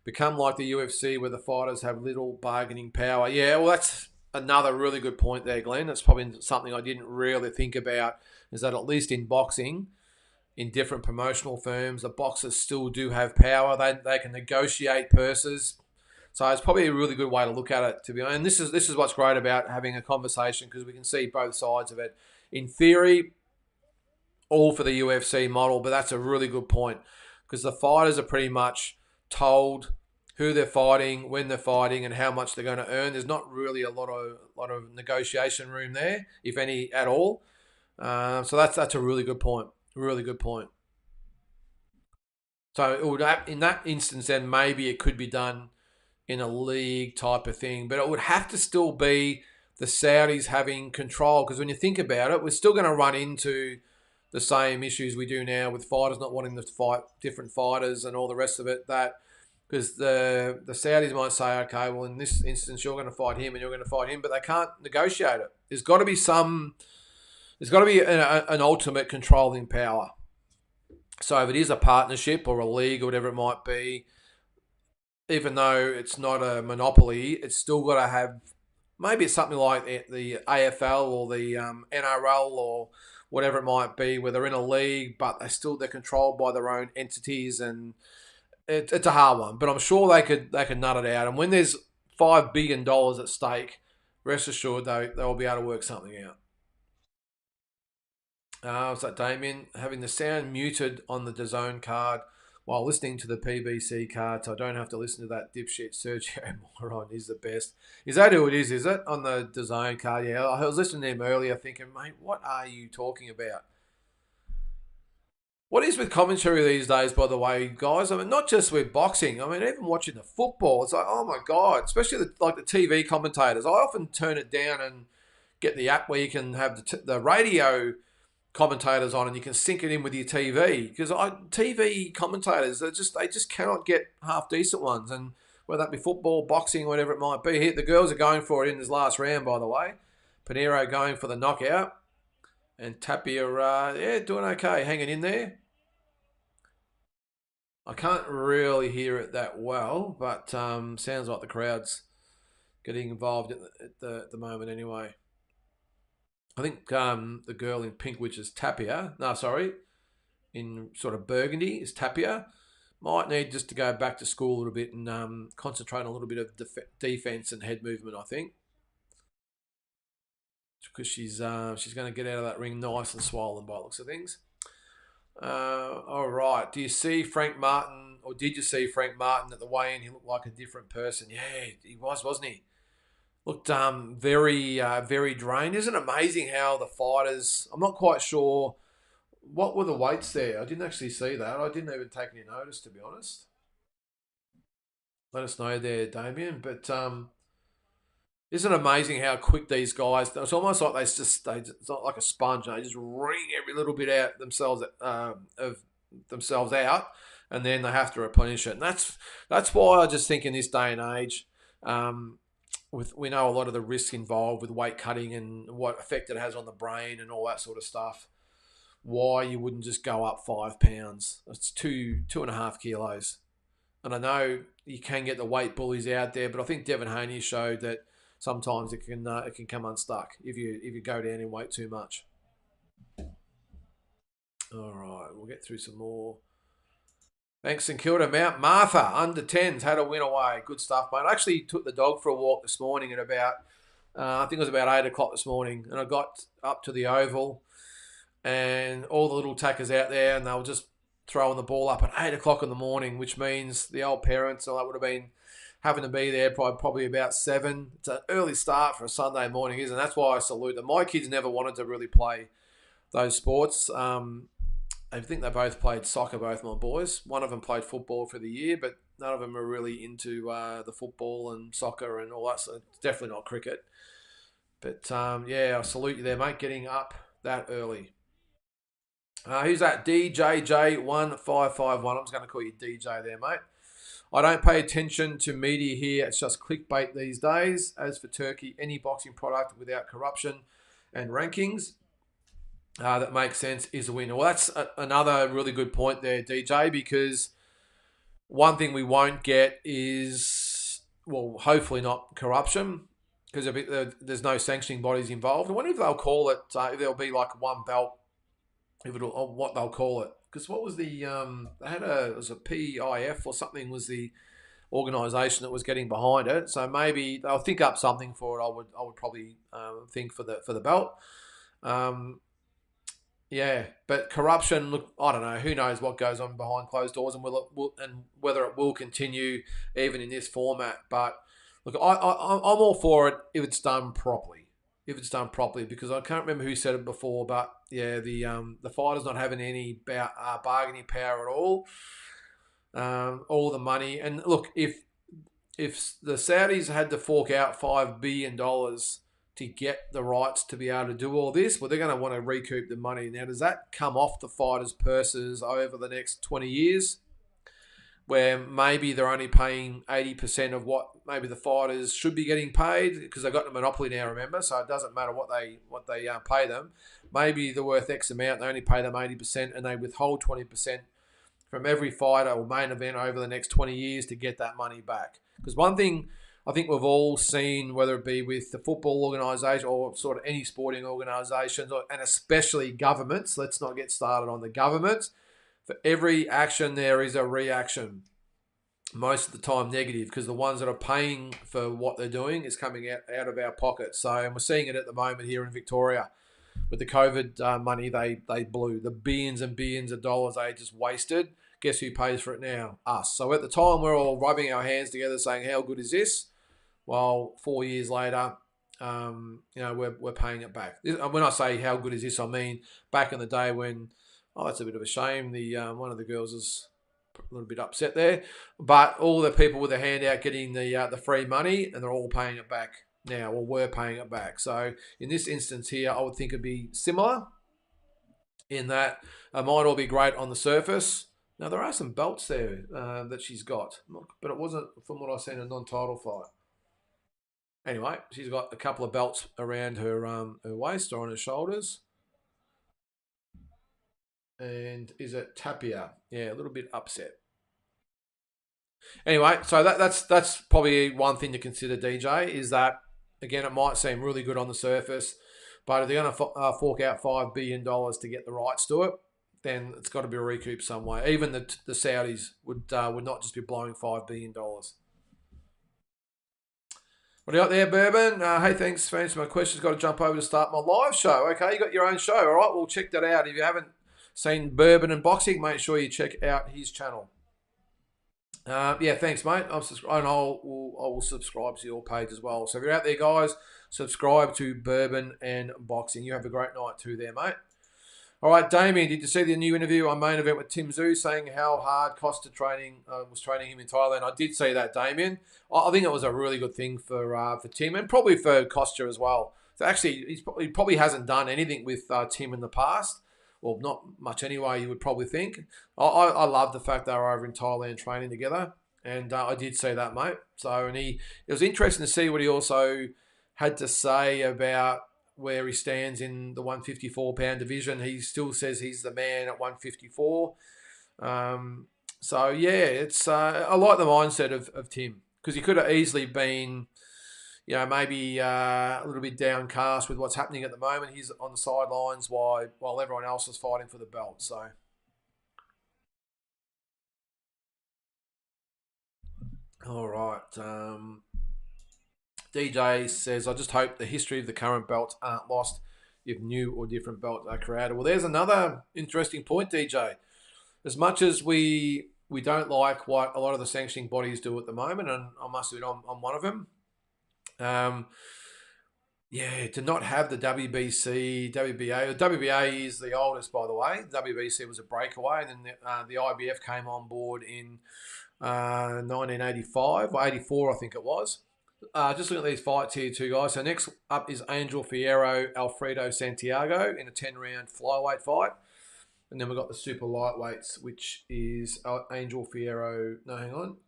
Become like the UFC where the fighters have little bargaining power. Yeah, well, that's another really good point there, Glenn. That's probably something I didn't really think about, is that at least in boxing, in different promotional firms, the boxers still do have power. They can negotiate purses. So it's probably a really good way to look at it, to be honest. And this is what's great about having a conversation, because we can see both sides of it. In theory, all for the UFC model, but that's a really good point, because the fighters are pretty much told who they're fighting, when they're fighting, and how much they're going to earn. There's not really a lot of negotiation room there, if any at all. So that's a really good point. Really good point. So it would, in that instance, then maybe it could be done in a league type of thing, but it would have to still be the Saudis having control, because when you think about it, we're still going to run into the same issues we do now with fighters not wanting to fight different fighters and all the rest of it. That because the Saudis might say, okay, well, in this instance, you're going to fight him and you're going to fight him, but they can't negotiate it. There's got to be an ultimate controlling power. So if it is a partnership or a league or whatever it might be, even though it's not a monopoly, it's still got to have, maybe it's something like the AFL or the NRL or whatever it might be, where they're in a league, but they're controlled by their own entities, and it's a hard one. But I'm sure they could nut it out. And when there's $5 billion at stake, rest assured they'll be able to work something out. What's that, Damien? Having the sound muted on the DAZN card while listening to the PBC card, so I don't have to listen to that dipshit Sergio Moron is the best. Is that who it is it? On the DAZN card? Yeah, I was listening to him earlier thinking, mate, what are you talking about? What is with commentary these days, by the way, guys? I mean, not just with boxing. I mean, even watching the football, it's like, oh my God, especially the TV commentators. I often turn it down and get the app where you can have the radio commentators on, and you can sync it in with your TV, because TV commentators, they just cannot get half decent ones. And whether that be football, boxing, whatever it might be. The girls are going for it in this last round, by the way. Panero going for the knockout. And Tapia, doing okay, hanging in there. I can't really hear it that well, but sounds like the crowd's getting involved at the moment anyway. I think the girl in pink, which is Tapia, in sort of burgundy is Tapia, might need just to go back to school a little bit and concentrate on a little bit of defense and head movement, I think. Because she's going to get out of that ring nice and swollen by the looks of things. All right. Do you see Frank Martin, or did you see Frank Martin at the weigh-in? He looked like a different person. Yeah, he was, wasn't he? Looked very drained. Isn't it amazing how the fighters? I'm not quite sure what were the weights there. I didn't actually see that. I didn't even take any notice, to be honest. Let us know there, Damien. But isn't it amazing how quick these guys? It's almost like it's not like a sponge. They just wring every little bit out themselves of themselves out, and then they have to replenish it. And that's why I just think in this day and age. We know a lot of the risks involved with weight cutting and what effect it has on the brain and all that sort of stuff. Why you wouldn't just go up 5 pounds? It's 2.5 kilos. And I know you can get the weight bullies out there, but I think Devin Haney showed that sometimes it can come unstuck if you go down in weight too much. All right, we'll get through some more. Thanks, St Kilda. Mount Martha, under 10s, had a win away. Good stuff, mate. I actually took the dog for a walk this morning at about, I think it was about 8 o'clock this morning. And I got up to the oval and all the little tackers out there, and they were just throwing the ball up at 8 o'clock in the morning, which means the old parents, so that would have been having to be there probably about 7. It's an early start for a Sunday morning, isn't it? That's why I salute them. My kids never wanted to really play those sports. I think they both played soccer, both my boys. One of them played football for the year, but none of them are really into the football and soccer and all that. So it's definitely not cricket. But I salute you there, mate, getting up that early. Who's that? DJJ1551. I'm just going to call you DJ there, mate. I don't pay attention to media here. It's just clickbait these days. As for Turkey, any boxing product without corruption and rankings that makes sense is a winner. Well, that's another really good point there, DJ, because one thing we won't get is, well, hopefully not corruption, because there's no sanctioning bodies involved. I wonder if they'll call it, if there'll be like one belt, or what they'll call it. Because what was it was a PIF or something was the organisation that was getting behind it. So maybe they'll think up something for it. I would probably think for the belt. Yeah, but corruption. Look, I don't know. Who knows what goes on behind closed doors, and whether it will continue even in this format. But look, I'm all for it if it's done properly. Because I can't remember who said it before, but yeah, the fighters not having any bargaining power at all. All the money, and look, if the Saudis had to fork out $5 billion to get the rights to be able to do all this, well, they're going to want to recoup the money. Now, does that come off the fighters' purses over the next 20 years, where maybe they're only paying 80% of what maybe the fighters should be getting paid, because they've got the monopoly now, remember, so it doesn't matter what they pay them. Maybe they're worth X amount, they only pay them 80%, and they withhold 20% from every fighter or main event over the next 20 years to get that money back. Because one thing I think we've all seen, whether it be with the football organisation or sort of any sporting organisations, and especially governments, let's not get started on the governments, for every action there is a reaction. Most of the time negative, because the ones that are paying for what they're doing is coming out of our pockets. So, and we're seeing it at the moment here in Victoria. With the COVID money they blew, the billions and billions of dollars they just wasted. Guess who pays for it now? Us. So at the time we're all rubbing our hands together saying, how good is this? Well, 4 years later, we're paying it back. When I say how good is this, I mean back in the day when, that's a bit of a shame. The one of the girls is a little bit upset there, but all the people with their hand out getting the free money, and they're all paying it back now, or were paying it back. So in this instance here, I would think it'd be similar in that it might all be great on the surface, Now, there are some belts there that she's got, but it wasn't, from what I seen, a non-title fight. Anyway, she's got a couple of belts around her waist or on her shoulders. And is it Tapia? Yeah, a little bit upset. Anyway, so that's probably one thing to consider, DJ, is that, again, it might seem really good on the surface, but if they're going to fork out $5 billion to get the rights to it, then it's got to be recouped some way. Even the Saudis would not just be blowing $5 billion. What do you got there, Bourbon? Hey, thanks for answering my questions. Got to jump over to start my live show. Okay, you got your own show. All right, well, check that out. If you haven't seen Bourbon and Boxing, make sure you check out his channel. Yeah, thanks, mate. I will subscribe to your page as well. So if you're out there, guys, subscribe to Bourbon and Boxing. You have a great night too there, mate. All right, Damien, did you see the new interview on Main Event with Tszyu saying how hard Costa was training him in Thailand? I did see that, Damien. I think it was a really good thing for Tim and probably for Costa as well. So actually, he probably hasn't done anything with Tim in the past. Well, not much anyway, you would probably think. I love the fact they were over in Thailand training together. And I did see that, mate. So, it was interesting to see what he also had to say about where he stands in the 154-pound division. He still says he's the man at 154. So, yeah, it's I like the mindset of Tim, because he could have easily been, maybe a little bit downcast with what's happening at the moment. He's on the sidelines while everyone else is fighting for the belt. So, all right. DJ says, I just hope the history of the current belts aren't lost if new or different belts are created. Well, there's another interesting point, DJ. As much as we don't like what a lot of the sanctioning bodies do at the moment, and I must admit I'm one of them, to not have the WBC, WBA. The WBA is the oldest, by the way. The WBC was a breakaway, and then the IBF came on board in 1985, or 84, I think it was. Just looking at these fights here too, guys. So next up is Angel Fierro, Alfredo Santiago in a 10-round flyweight fight. And then we've got the super lightweights, which is Angel Fierro,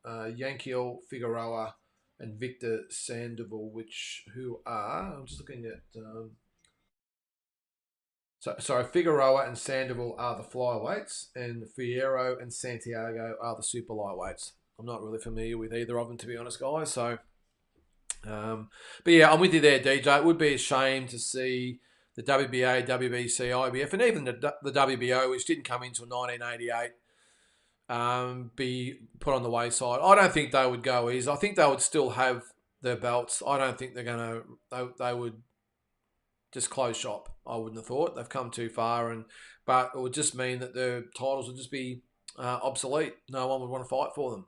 Yankiel Figueroa and Victor Sandoval, I'm just looking at... Figueroa and Sandoval are the flyweights, and Fierro and Santiago are the super lightweights. I'm not really familiar with either of them, to be honest, guys. So... but yeah, I'm with you there, DJ. It would be a shame to see the WBA, WBC, IBF, and even the WBO, which didn't come into 1988, be put on the wayside. I don't think they would go easy. I think they would still have their belts. I don't think they would just close shop. I wouldn't have thought. They've come too far, but it would just mean that their titles would just be obsolete. No one would want to fight for them.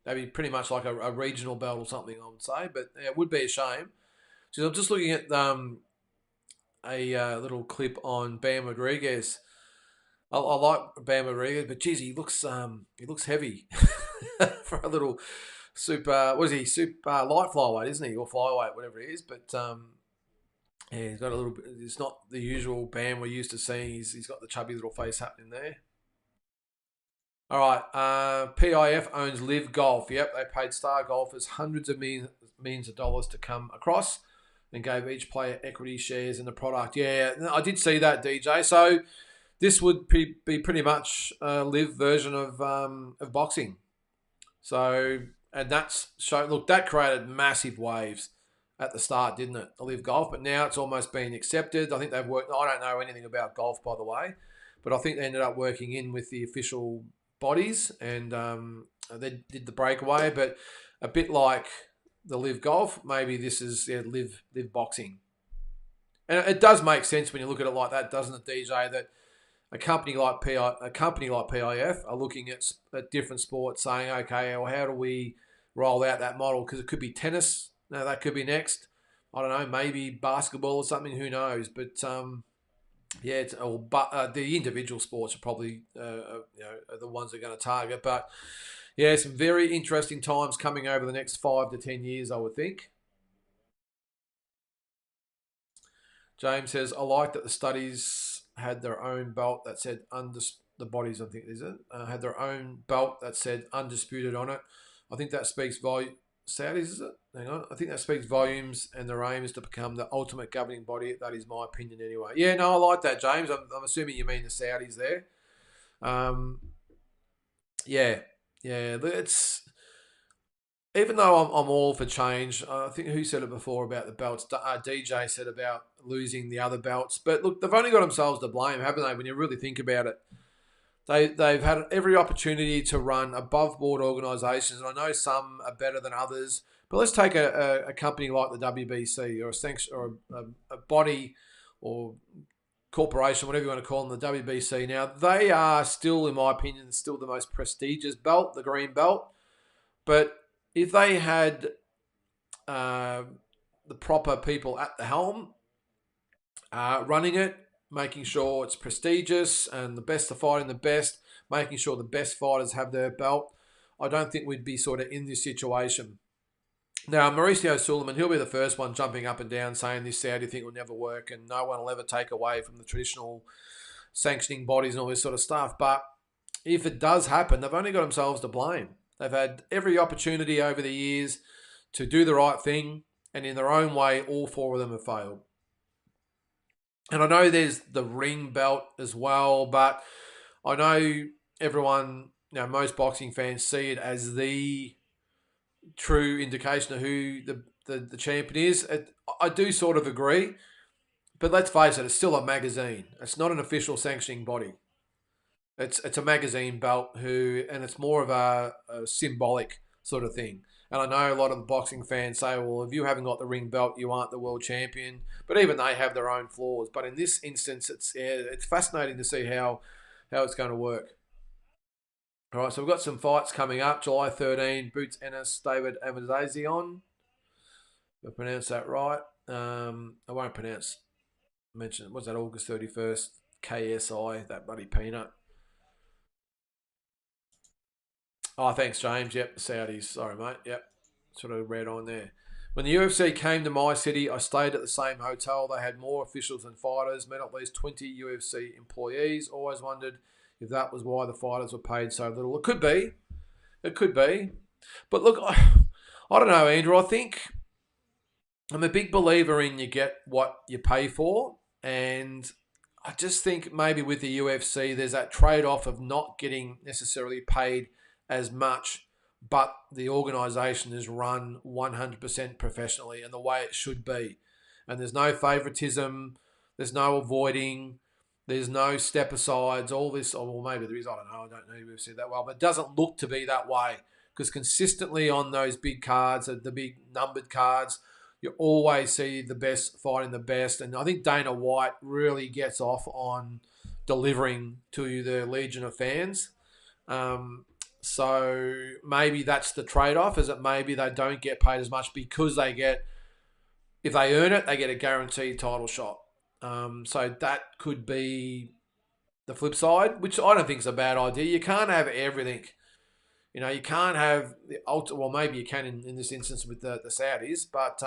They'd be pretty much like a regional belt or something, I would say. But it would be a shame. So I'm just looking at a little clip on Bam Rodriguez. I like Bam Rodriguez, but geez, he looks heavy for a little super. What is he? Super light flyweight, isn't he, or flyweight, whatever it is. But yeah, he's got a little bit. It's not the usual Bam we're used to seeing. He's got the chubby little face happening there. All right, PIF owns Live Golf. Yep, they paid star golfers hundreds of millions of dollars to come across and gave each player equity shares in the product. Yeah, I did see that, DJ. So this would be pretty much a Live version of boxing. So, and that created massive waves at the start, didn't it? The Live Golf, but now it's almost been accepted. I think they've worked. I don't know anything about golf, by the way, but I think they ended up working in with the official bodies, and they did the breakaway. But a bit like the Live Golf, maybe this is Live Boxing, and it does make sense when you look at it like that, doesn't it, DJ? That a company like PIF are looking at different sports, saying, okay, well, how do we roll out that model? Because it could be tennis, that could be next. I don't know, maybe basketball or something. Who knows? But yeah, the individual sports are probably are the ones they're going to target. But yeah, some very interesting times coming over the next 5 to 10 years, I would think. James says, I like that the studies had their own belt that said the bodies, I think, is it? Had their own belt that said undisputed on it. I think that speaks volume. Saudis, is it? Hang on. I think that speaks volumes, and their aim is to become the ultimate governing body. That is my opinion, anyway. Yeah, no, I like that, James. I'm assuming you mean the Saudis there. Um, yeah, yeah. It's even though I'm all for change. I think who said it before about the belts? DJ said about losing the other belts. But look, they've only got themselves to blame, haven't they? When you really think about it. They've had every opportunity to run above board organisations, and I know some are better than others. But let's take a company like the WBC or a sanction or a body or corporation, whatever you want to call them, the WBC. Now they are still, in my opinion, still the most prestigious belt, the green belt. But if they had uh, the proper people at the helm running it, making sure it's prestigious and the best are fighting the best, making sure the best fighters have their belt, I don't think we'd be sort of in this situation. Now, Mauricio Suleiman, he'll be the first one jumping up and down saying this Saudi thing will never work and no one will ever take away from the traditional sanctioning bodies and all this sort of stuff. But if it does happen, they've only got themselves to blame. They've had every opportunity over the years to do the right thing, and in their own way, all four of them have failed. And I know there's the ring belt as well, but I know everyone, most boxing fans see it as the true indication of who the champion is. I do sort of agree, but let's face it, it's still a magazine. It's not an official sanctioning body. It's a magazine belt and it's more of a symbolic sort of thing. And I know a lot of the boxing fans say, well, if you haven't got the ring belt, you aren't the world champion. But even they have their own flaws. But in this instance, it's fascinating to see how it's going to work. All right, so we've got some fights coming up. July 13, Boots Ennis, David Amazazion. If I pronounce that right. I won't mention it. What's that, August 31st? KSI, that bloody peanut. Oh, thanks, James. Yep, the Saudis. Sorry, mate. Yep, sort of read on there. When the UFC came to my city, I stayed at the same hotel. They had more officials than fighters, met at least 20 UFC employees. Always wondered if that was why the fighters were paid so little. It could be. It could be. But look, I don't know, Andrew. I think I'm a big believer in you get what you pay for. And I just think maybe with the UFC, there's that trade-off of not getting necessarily paid as much, but the organisation is run 100% professionally and the way it should be. And there's no favouritism, there's no avoiding, there's no step-asides, all this, or well, maybe there is, I don't know if we've said that well, but it doesn't look to be that way. Because consistently on those big cards, the big numbered cards, you always see the best fighting the best. And I think Dana White really gets off on delivering to the legion of fans. So maybe that's the trade-off, is that maybe they don't get paid as much because if they earn it, they get a guaranteed title shot. So that could be the flip side, which I don't think is a bad idea. You can't have everything. You can't have the ultimate. Well, maybe you can in this instance with the Saudis, but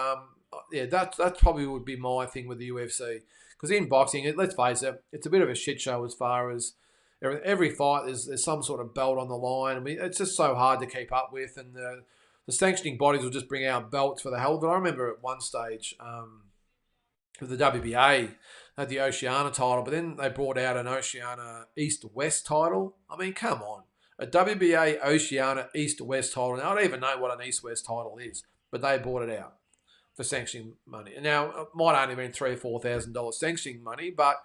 yeah, that probably would be my thing with the UFC. Because in boxing, let's face it, it's a bit of a shit show as far as every fight. There's some sort of belt on the line. I mean, it's just so hard to keep up with, and the sanctioning bodies will just bring out belts for the hell of it. I remember at one stage with the WBA had the Oceania title, but then they brought out an Oceania East-West title. I mean, come on. A WBA Oceania East-West title. Now, I don't even know what an East-West title is, but they bought it out for sanctioning money. And now, it might only been $3,000 or $4,000 sanctioning money, but,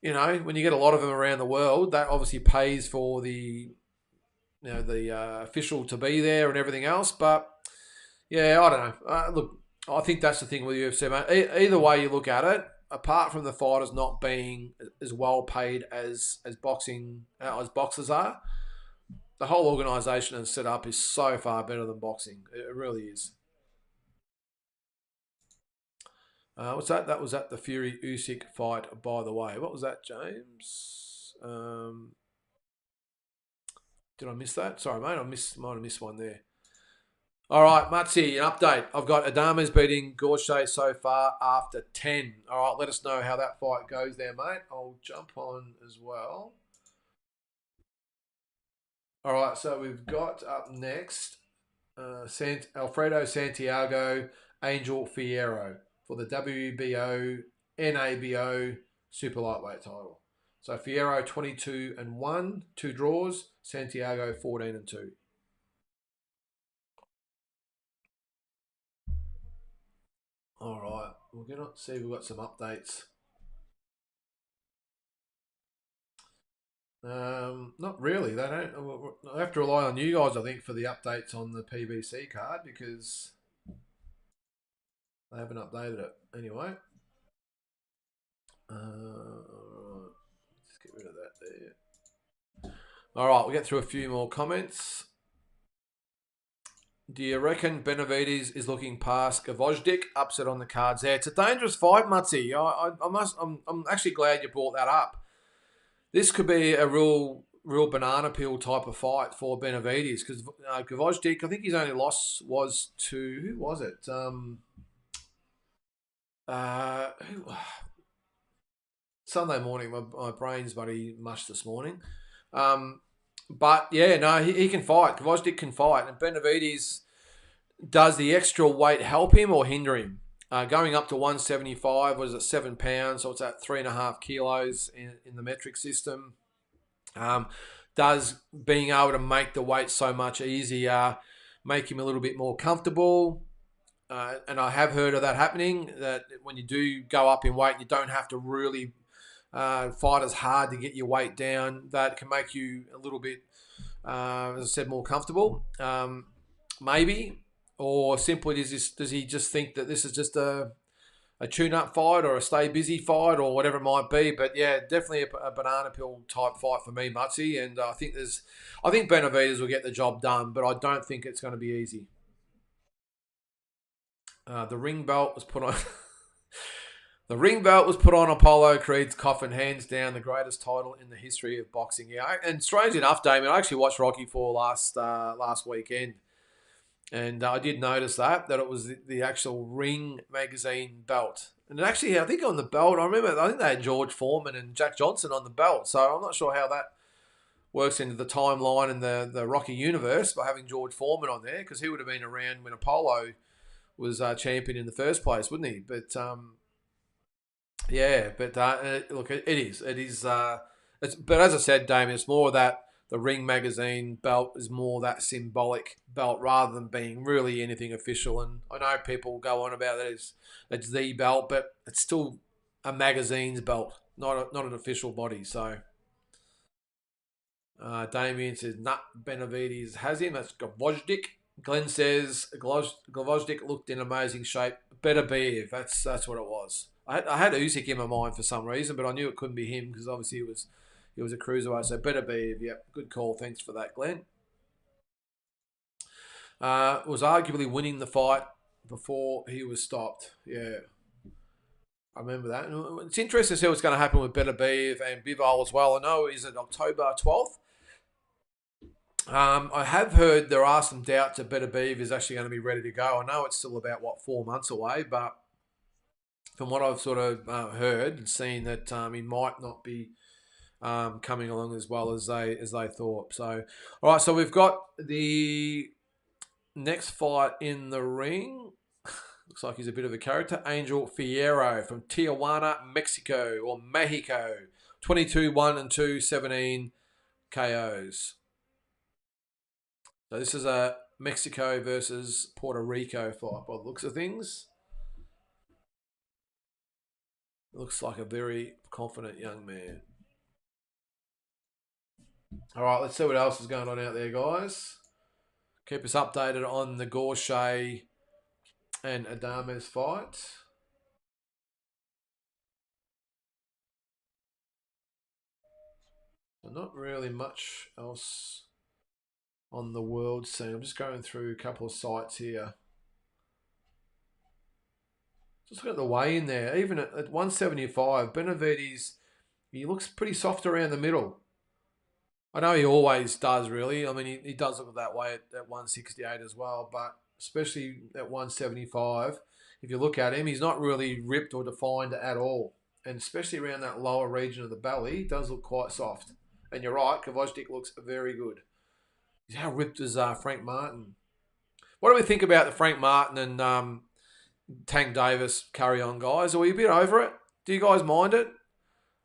when you get a lot of them around the world, that obviously pays for the official to be there and everything else. But, yeah, I don't know. Look, I think that's the thing with UFC, mate. Either way you look at it, apart from the fighters not being as well paid as boxers are, the whole organisation and setup is so far better than boxing. It really is. What's that? That was at the Fury Usyk fight, by the way. What was that, James? Did I miss that? Sorry, mate. Might have missed one there. All right, Matsi, an update. I've got Adama's beating Gorche so far after 10. All right, let us know how that fight goes there, mate. I'll jump on as well. All right, so we've got up next Alfredo Santiago, Angel Fierro for the WBO NABO super lightweight title. So Fierro 22-1, 2 draws. Santiago 14-2. All right, we're gonna see if we've got some updates. Not really. They don't. I have to rely on you guys, I think, for the updates on the PBC card because they haven't updated it anyway. Let's get rid of that there. All right, we'll get through a few more comments. Do you reckon Benavides is looking past Gvozdyk? Upset on the cards there. It's a dangerous fight, Mutsy. I'm actually glad you brought that up. This could be a real banana peel type of fight for Benavides because Gvozdyk, I think his only loss was to who was it? Sunday morning. My brain's buddy mushed this morning. But yeah, no, he can fight. Gvozdyk can fight, and Benavides, does the extra weight help him or hinder him? Going up to 175 was at 7 pounds, so it's at 3.5 kilos in the metric system. Does being able to make the weight so much easier make him a little bit more comfortable? And I have heard of that happening, that when you do go up in weight, you don't have to really fight as hard to get your weight down. That can make you a little bit, as I said, more comfortable. Maybe. Or simply does he just think that this is just a tune-up fight or a stay-busy fight or whatever it might be? But yeah, definitely a banana peel type fight for me, Mutsy. And I think Benavides will get the job done, but I don't think it's going to be easy. The ring belt was put on. The ring belt was put on Apollo Creed's coffin, hands down the greatest title in the history of boxing. Yeah, and strange enough, Damien, I actually watched Rocky IV last weekend. And I did notice that it was the actual Ring magazine belt. And actually, I think on the belt, I think they had George Foreman and Jack Johnson on the belt. So I'm not sure how that works into the timeline and the Rocky universe by having George Foreman on there, because he would have been around when Apollo was champion in the first place, wouldn't he? But yeah, but look, it is. But as I said, Damien, it's more that the Ring magazine belt is more that symbolic belt rather than being really anything official. And I know people go on about that it's the belt, but it's still a magazine's belt, not an official body. So Damien says, "Nut Benavides has him." That's Gvozdyk. Glenn says Gvozdyk looked in amazing shape. Better be if that's what it was. I had Usyk in my mind for some reason, but I knew it couldn't be him because obviously he was a cruiserweight. So better be. Yep, good call. Thanks for that, Glenn. Was arguably winning the fight before he was stopped. Yeah, I remember that. And it's interesting to see what's going to happen with Better Be and Bivol as well. I know, is it October 12th? I have heard there are some doubts that Better Beav is actually going to be ready to go. I know it's still about 4 months away, but from what I've sort of heard and seen, that he might not be coming along as well as they thought. So, all right, so we've got the next fight in the ring. Looks like he's a bit of a character. Angel Fierro from Tijuana, Mexico, or Mexico. 22-1-2, 17 KOs. So this is a Mexico versus Puerto Rico fight by the looks of things. Looks like a very confident young man. All right, let's see what else is going on out there, guys. Keep us updated on the Gorche and Adames fight. So not really much else on the world scene. I'm just going through a couple of sites here. Just look at the weigh in there. Even at 175, Benavides, he looks pretty soft around the middle. I know he always does, really. I mean, he does look that way at 168 as well, but especially at 175, if you look at him, he's not really ripped or defined at all. And especially around that lower region of the belly, he does look quite soft. And you're right, Gvozdyk looks very good. How ripped is Frank Martin? What do we think about the Frank Martin and Tank Davis carry on, guys? Are we a bit over it? Do you guys mind it?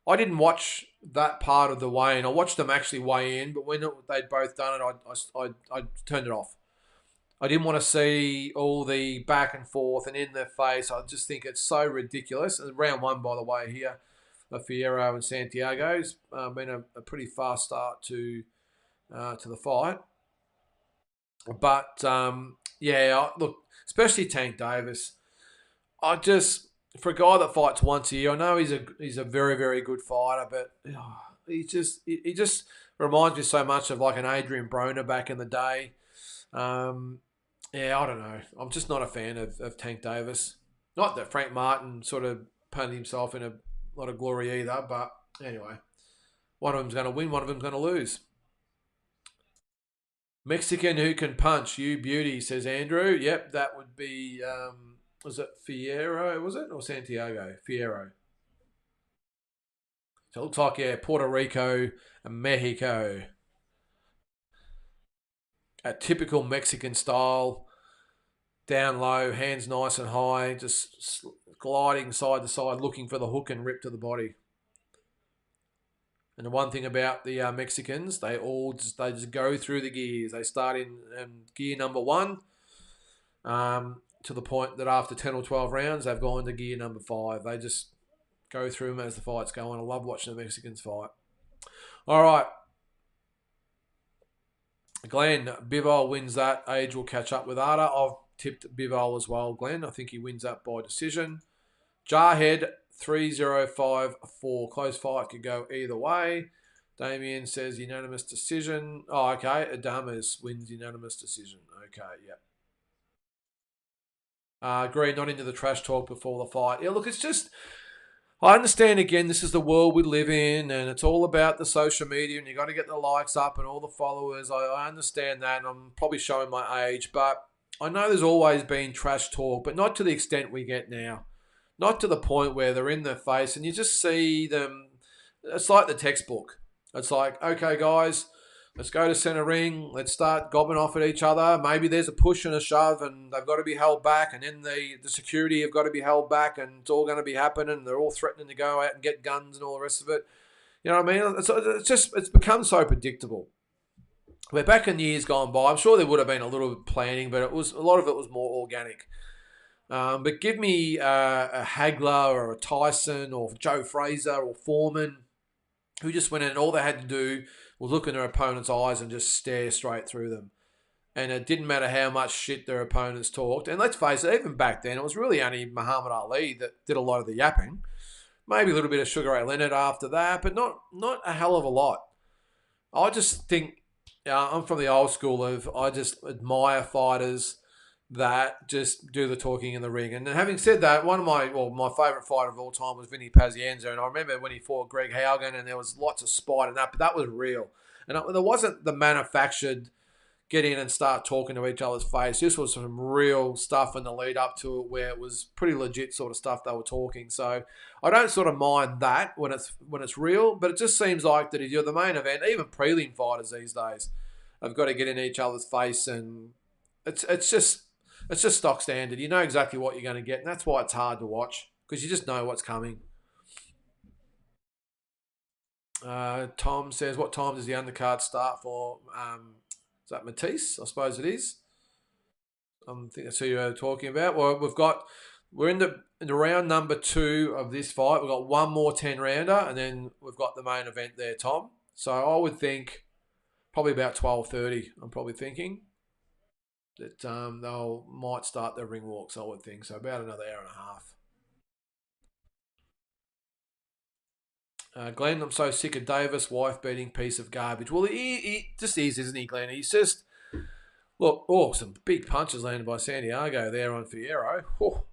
I didn't watch that part of the weigh-in. I watched them actually weigh in, but when they'd both done it, I turned it off. I didn't want to see all the back and forth and in their face. I just think it's so ridiculous. And round one, by the way, here, Fierro and Santiago's been a pretty fast start to the fight. But yeah, look, especially Tank Davis. I just, for a guy that fights once a year, I know he's a very, very good fighter, but he just reminds me so much of like an Adrian Broner back in the day. Yeah, I don't know. I'm just not a fan of Tank Davis. Not that Frank Martin sort of painted himself in a lot of glory either, but anyway, one of them's going to win, one of them's going to lose. Mexican who can punch, you beauty, says Andrew. Yep, that would be, was it Fierro, was it? Or Santiago? Fierro. So it looks like, yeah, Puerto Rico and Mexico. A typical Mexican style, down low, hands nice and high, just gliding side to side, looking for the hook and rip to the body. And the one thing about the Mexicans, they just go through the gears. They start in gear number 1 to the point that after 10 or 12 rounds, they've gone to gear number 5. They just go through them as the fight's going. I love watching the Mexicans fight. All right. Glenn, Bivol wins that. Age will catch up with Ada. I've tipped Bivol as well, Glenn. I think he wins that by decision. Jarhead, 3054. Close fight could go either way. Damien says unanimous decision. Oh, okay. Adamas wins unanimous decision. Okay, yeah. Green, not into the trash talk before the fight. Yeah, look, it's just, I understand, again, this is the world we live in, and it's all about the social media, and you got to get the likes up and all the followers. I understand that, and I'm probably showing my age, but I know there's always been trash talk, but not to the extent we get now. Not to the point where they're in their face and you just see them. It's like the textbook. It's like, okay, guys, let's go to centre ring. Let's start gobbing off at each other. Maybe there's a push and a shove and they've got to be held back. And then the security have got to be held back and it's all going to be happening. They're all threatening to go out and get guns and all the rest of it. You know what I mean? It's become so predictable. Where back in years gone by, I'm sure there would have been a little bit of planning, but a lot of it was more organic. But give me a Hagler or a Tyson or Joe Fraser or Foreman who just went in and all they had to do was look in their opponent's eyes and just stare straight through them. And it didn't matter how much shit their opponents talked. And let's face it, even back then, it was really only Muhammad Ali that did a lot of the yapping. Maybe a little bit of Sugar Ray Leonard after that, but not a hell of a lot. I just think, I'm from the old school of I just admire fighters that just do the talking in the ring. And having said that, one of my favourite fighter of all time was Vinny Pazienza. And I remember when he fought Greg Haugen and there was lots of spite and that, but that was real. And there wasn't the manufactured get in and start talking to each other's face. This was some real stuff in the lead up to it where it was pretty legit sort of stuff they were talking. So I don't sort of mind that when it's real, but it just seems like that if you're the main event, even prelim fighters these days have got to get in each other's face, and it's just stock standard. You know exactly what you're going to get, and that's why it's hard to watch because you just know what's coming. Tom says, what time does the undercard start for? Is that Matisse? I suppose it is. I think that's who you're talking about. Well, we're in the round number 2 of this fight. We've got one more 10-rounder, and then we've got the main event there, Tom. So I would think probably about 12:30. I'm probably thinking that they might start their ring walks. I would think so. About another hour and a half. Glenn, I'm so sick of Davis, wife-beating piece of garbage. Well, he just is, isn't he, Glenn? He's just... Look, some big punches landed by Santiago there on Fierro. Oh.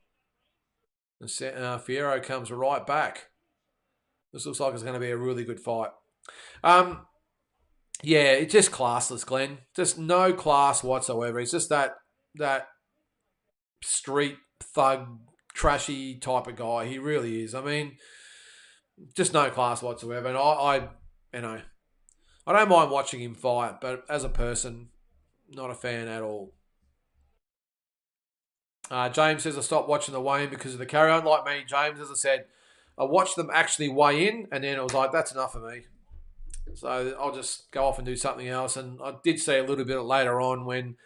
And Fierro comes right back. This looks like it's going to be a really good fight. Yeah, it's just classless, Glenn. Just no class whatsoever. It's just that street thug, trashy type of guy. He really is. I mean... just no class whatsoever. And I don't mind watching him fight, but as a person, Not a fan at all. James says I stopped watching the weigh-in because of the carry-on. Like me, James, as I said, I watched them actually weigh in, and then it was like, that's enough for me. So I'll just go off and do something else. And I did see a little bit later on when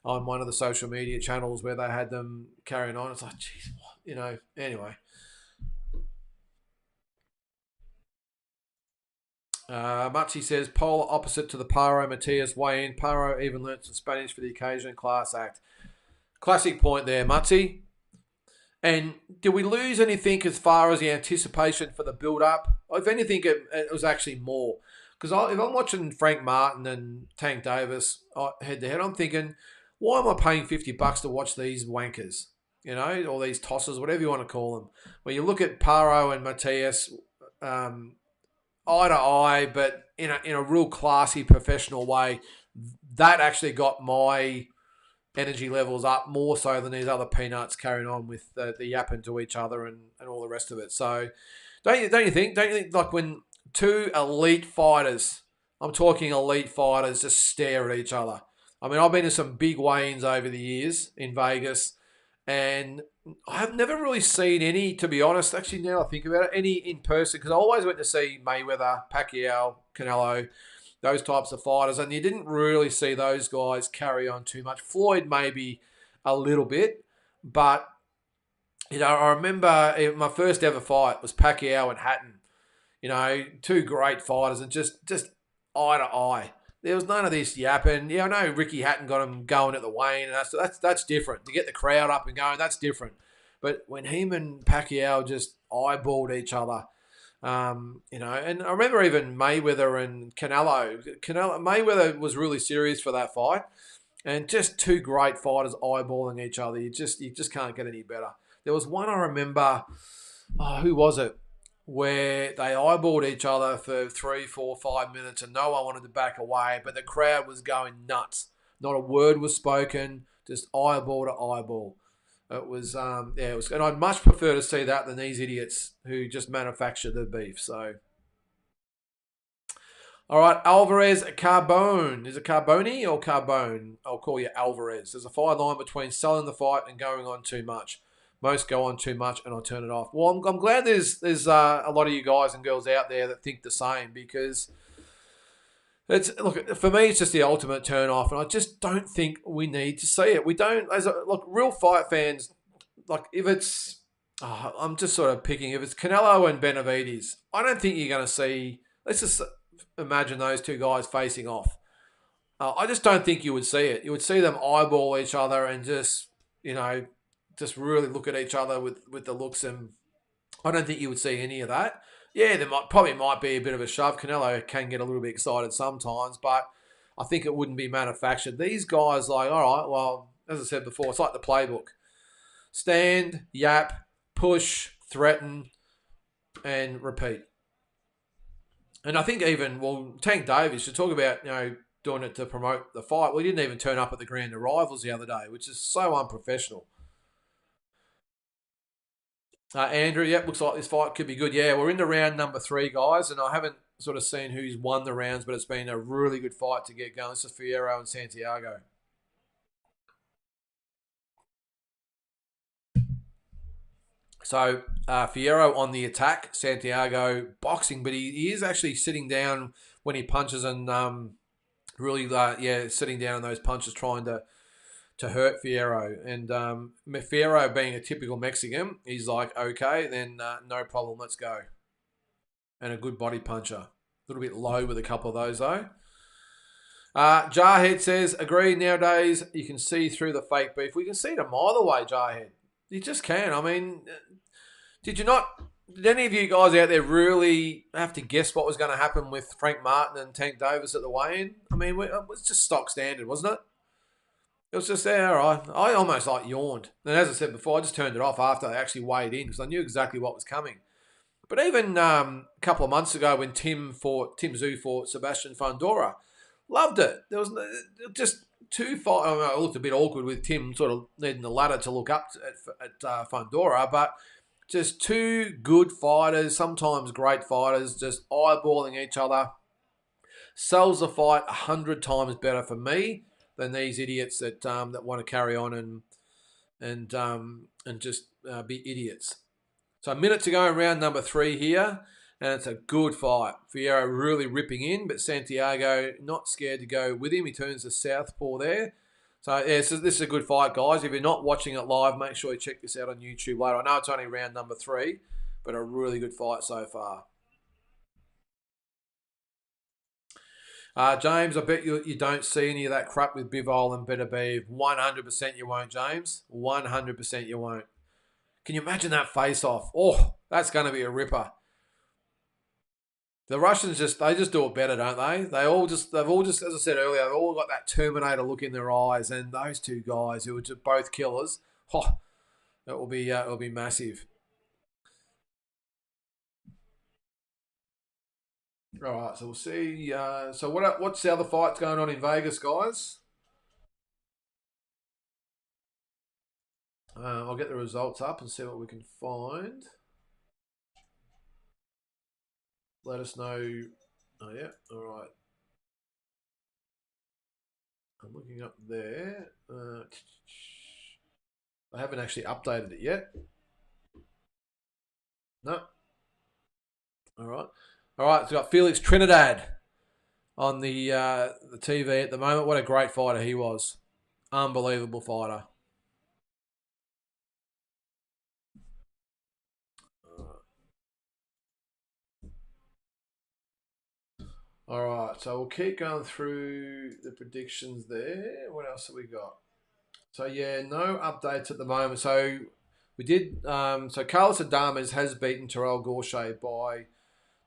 on one of the social media channels where they had them carrying on. It's like, geez, anyway. Mutzi says, polar opposite to the Paro Matias weigh-in. Paro even learnt some Spanish for the occasion. Class act. Classic point there, Mutzi. And did we lose anything as far as the anticipation for the build-up? If anything, it was actually more. Because if I'm watching Frank Martin and Tank Davis head-to-head, I'm thinking, why am I paying $50 to watch these wankers? Or these tossers, whatever you want to call them. When you look at Paro and Matias, eye to eye, but in a real classy, professional way, that actually got my energy levels up more so than these other peanuts carrying on with the yapping to each other and all the rest of it. So don't you think like when two elite fighters, I'm talking elite fighters, just stare at each other. I mean, I've been to some big weigh-ins over the years in Vegas, and I've never really seen any, to be honest, actually now I think about it, any in person, because I always went to see Mayweather, Pacquiao, Canelo, those types of fighters, and you didn't really see those guys carry on too much. Floyd maybe a little bit, but I remember my first ever fight was Pacquiao and Hatton. Two great fighters, and just eye to eye. There was none of this yapping. Yeah, I know Ricky Hatton got him going at the weigh-in, and that's different. To get the crowd up and going, that's different. But when him and Pacquiao just eyeballed each other, and I remember even Mayweather and Canelo. Mayweather was really serious for that fight, and just two great fighters eyeballing each other. You just can't get any better. There was one I remember. Who was it? Where they eyeballed each other for 3, 4, 5 minutes, and no one wanted to back away, but the crowd was going nuts. Not a word was spoken, just eyeball to eyeball. It was, it was, and I'd much prefer to see that than these idiots who just manufacture the beef. So, all right, Alvarez Carbone. Is it Carbone or Carbone? I'll call you Alvarez. There's a fine line between selling the fight and going on too much. Most go on too much, and I turn it off. Well, I'm glad there's a lot of you guys and girls out there that think the same, because for me, it's just the ultimate turn off, and I just don't think we need to see it. We don't, real fight fans, if it's, I'm just sort of picking, if it's Canelo and Benavides, I don't think you're going to see, let's just imagine those two guys facing off. I just don't think you would see it. You would see them eyeball each other and just really look at each other with the looks, and I don't think you would see any of that. Yeah, there might be a bit of a shove. Canelo can get a little bit excited sometimes, but I think it wouldn't be manufactured. These guys, all right, well, as I said before, it's like the playbook. Stand, yap, push, threaten, and repeat. And I think even, Tank Davis should talk about, doing it to promote the fight. Well, he didn't even turn up at the Grand Rivals the other day, which is so unprofessional. Andrew, looks like this fight could be good. Yeah, we're into round number 3, guys, and I haven't sort of seen who's won the rounds, but it's been a really good fight to get going. This is Fierro and Santiago. So Fierro on the attack, Santiago boxing, but he is actually sitting down when he punches, and sitting down on those punches, trying to hurt Fierro. And Fierro, being a typical Mexican, he's like, okay, then no problem, let's go. And a good body puncher. A little bit low with a couple of those, though. Jarhead says, agree, nowadays you can see through the fake beef. We can see it a mile away, Jarhead. You just can. I mean, did any of you guys out there really have to guess what was going to happen with Frank Martin and Tank Davis at the weigh-in? I mean, it was just stock standard, wasn't it? It was just there, all right. I almost yawned. And as I said before, I just turned it off after they actually weighed in, because I knew exactly what was coming. But even a couple of months ago when Tszyu fought Sebastian Fundora, loved it. There was just two fights. I mean, it looked a bit awkward with Tim sort of needing the ladder to look up at Fundora, but just two good fighters, sometimes great fighters, just eyeballing each other. Sells the fight 100 times better for me than these idiots that want to carry on and just be idiots. So a minute to go in round number 3 here, and it's a good fight. Fierro really ripping in, but Santiago not scared to go with him. He turns the southpaw there. So, yeah, so this is a good fight, guys. If you're not watching it live, make sure you check this out on YouTube later. I know it's only round number 3, but a really good fight so far. James, I bet you don't see any of that crap with Bivol and Benavides. 100% you won't, James. 100% you won't. Can you imagine that face-off? Oh, that's going to be a ripper. The Russians they just do it better, don't they? They've all just, as I said earlier, they've all got that Terminator look in their eyes, and those two guys who are just both killers, it'll be massive. All right, so we'll see. So what's the other fights going on in Vegas, guys? I'll get the results up and see what we can find. Let us know. Oh, yeah. All right. I'm looking up there. I haven't actually updated it yet. No. All right. All right. So we've got Felix Trinidad on the TV at the moment. What a great fighter he was. Unbelievable fighter. All right, so we'll keep going through the predictions there. What else have we got? So, yeah, no updates at the moment. So, we did... so, Carlos Adames has beaten Terrell Gorche by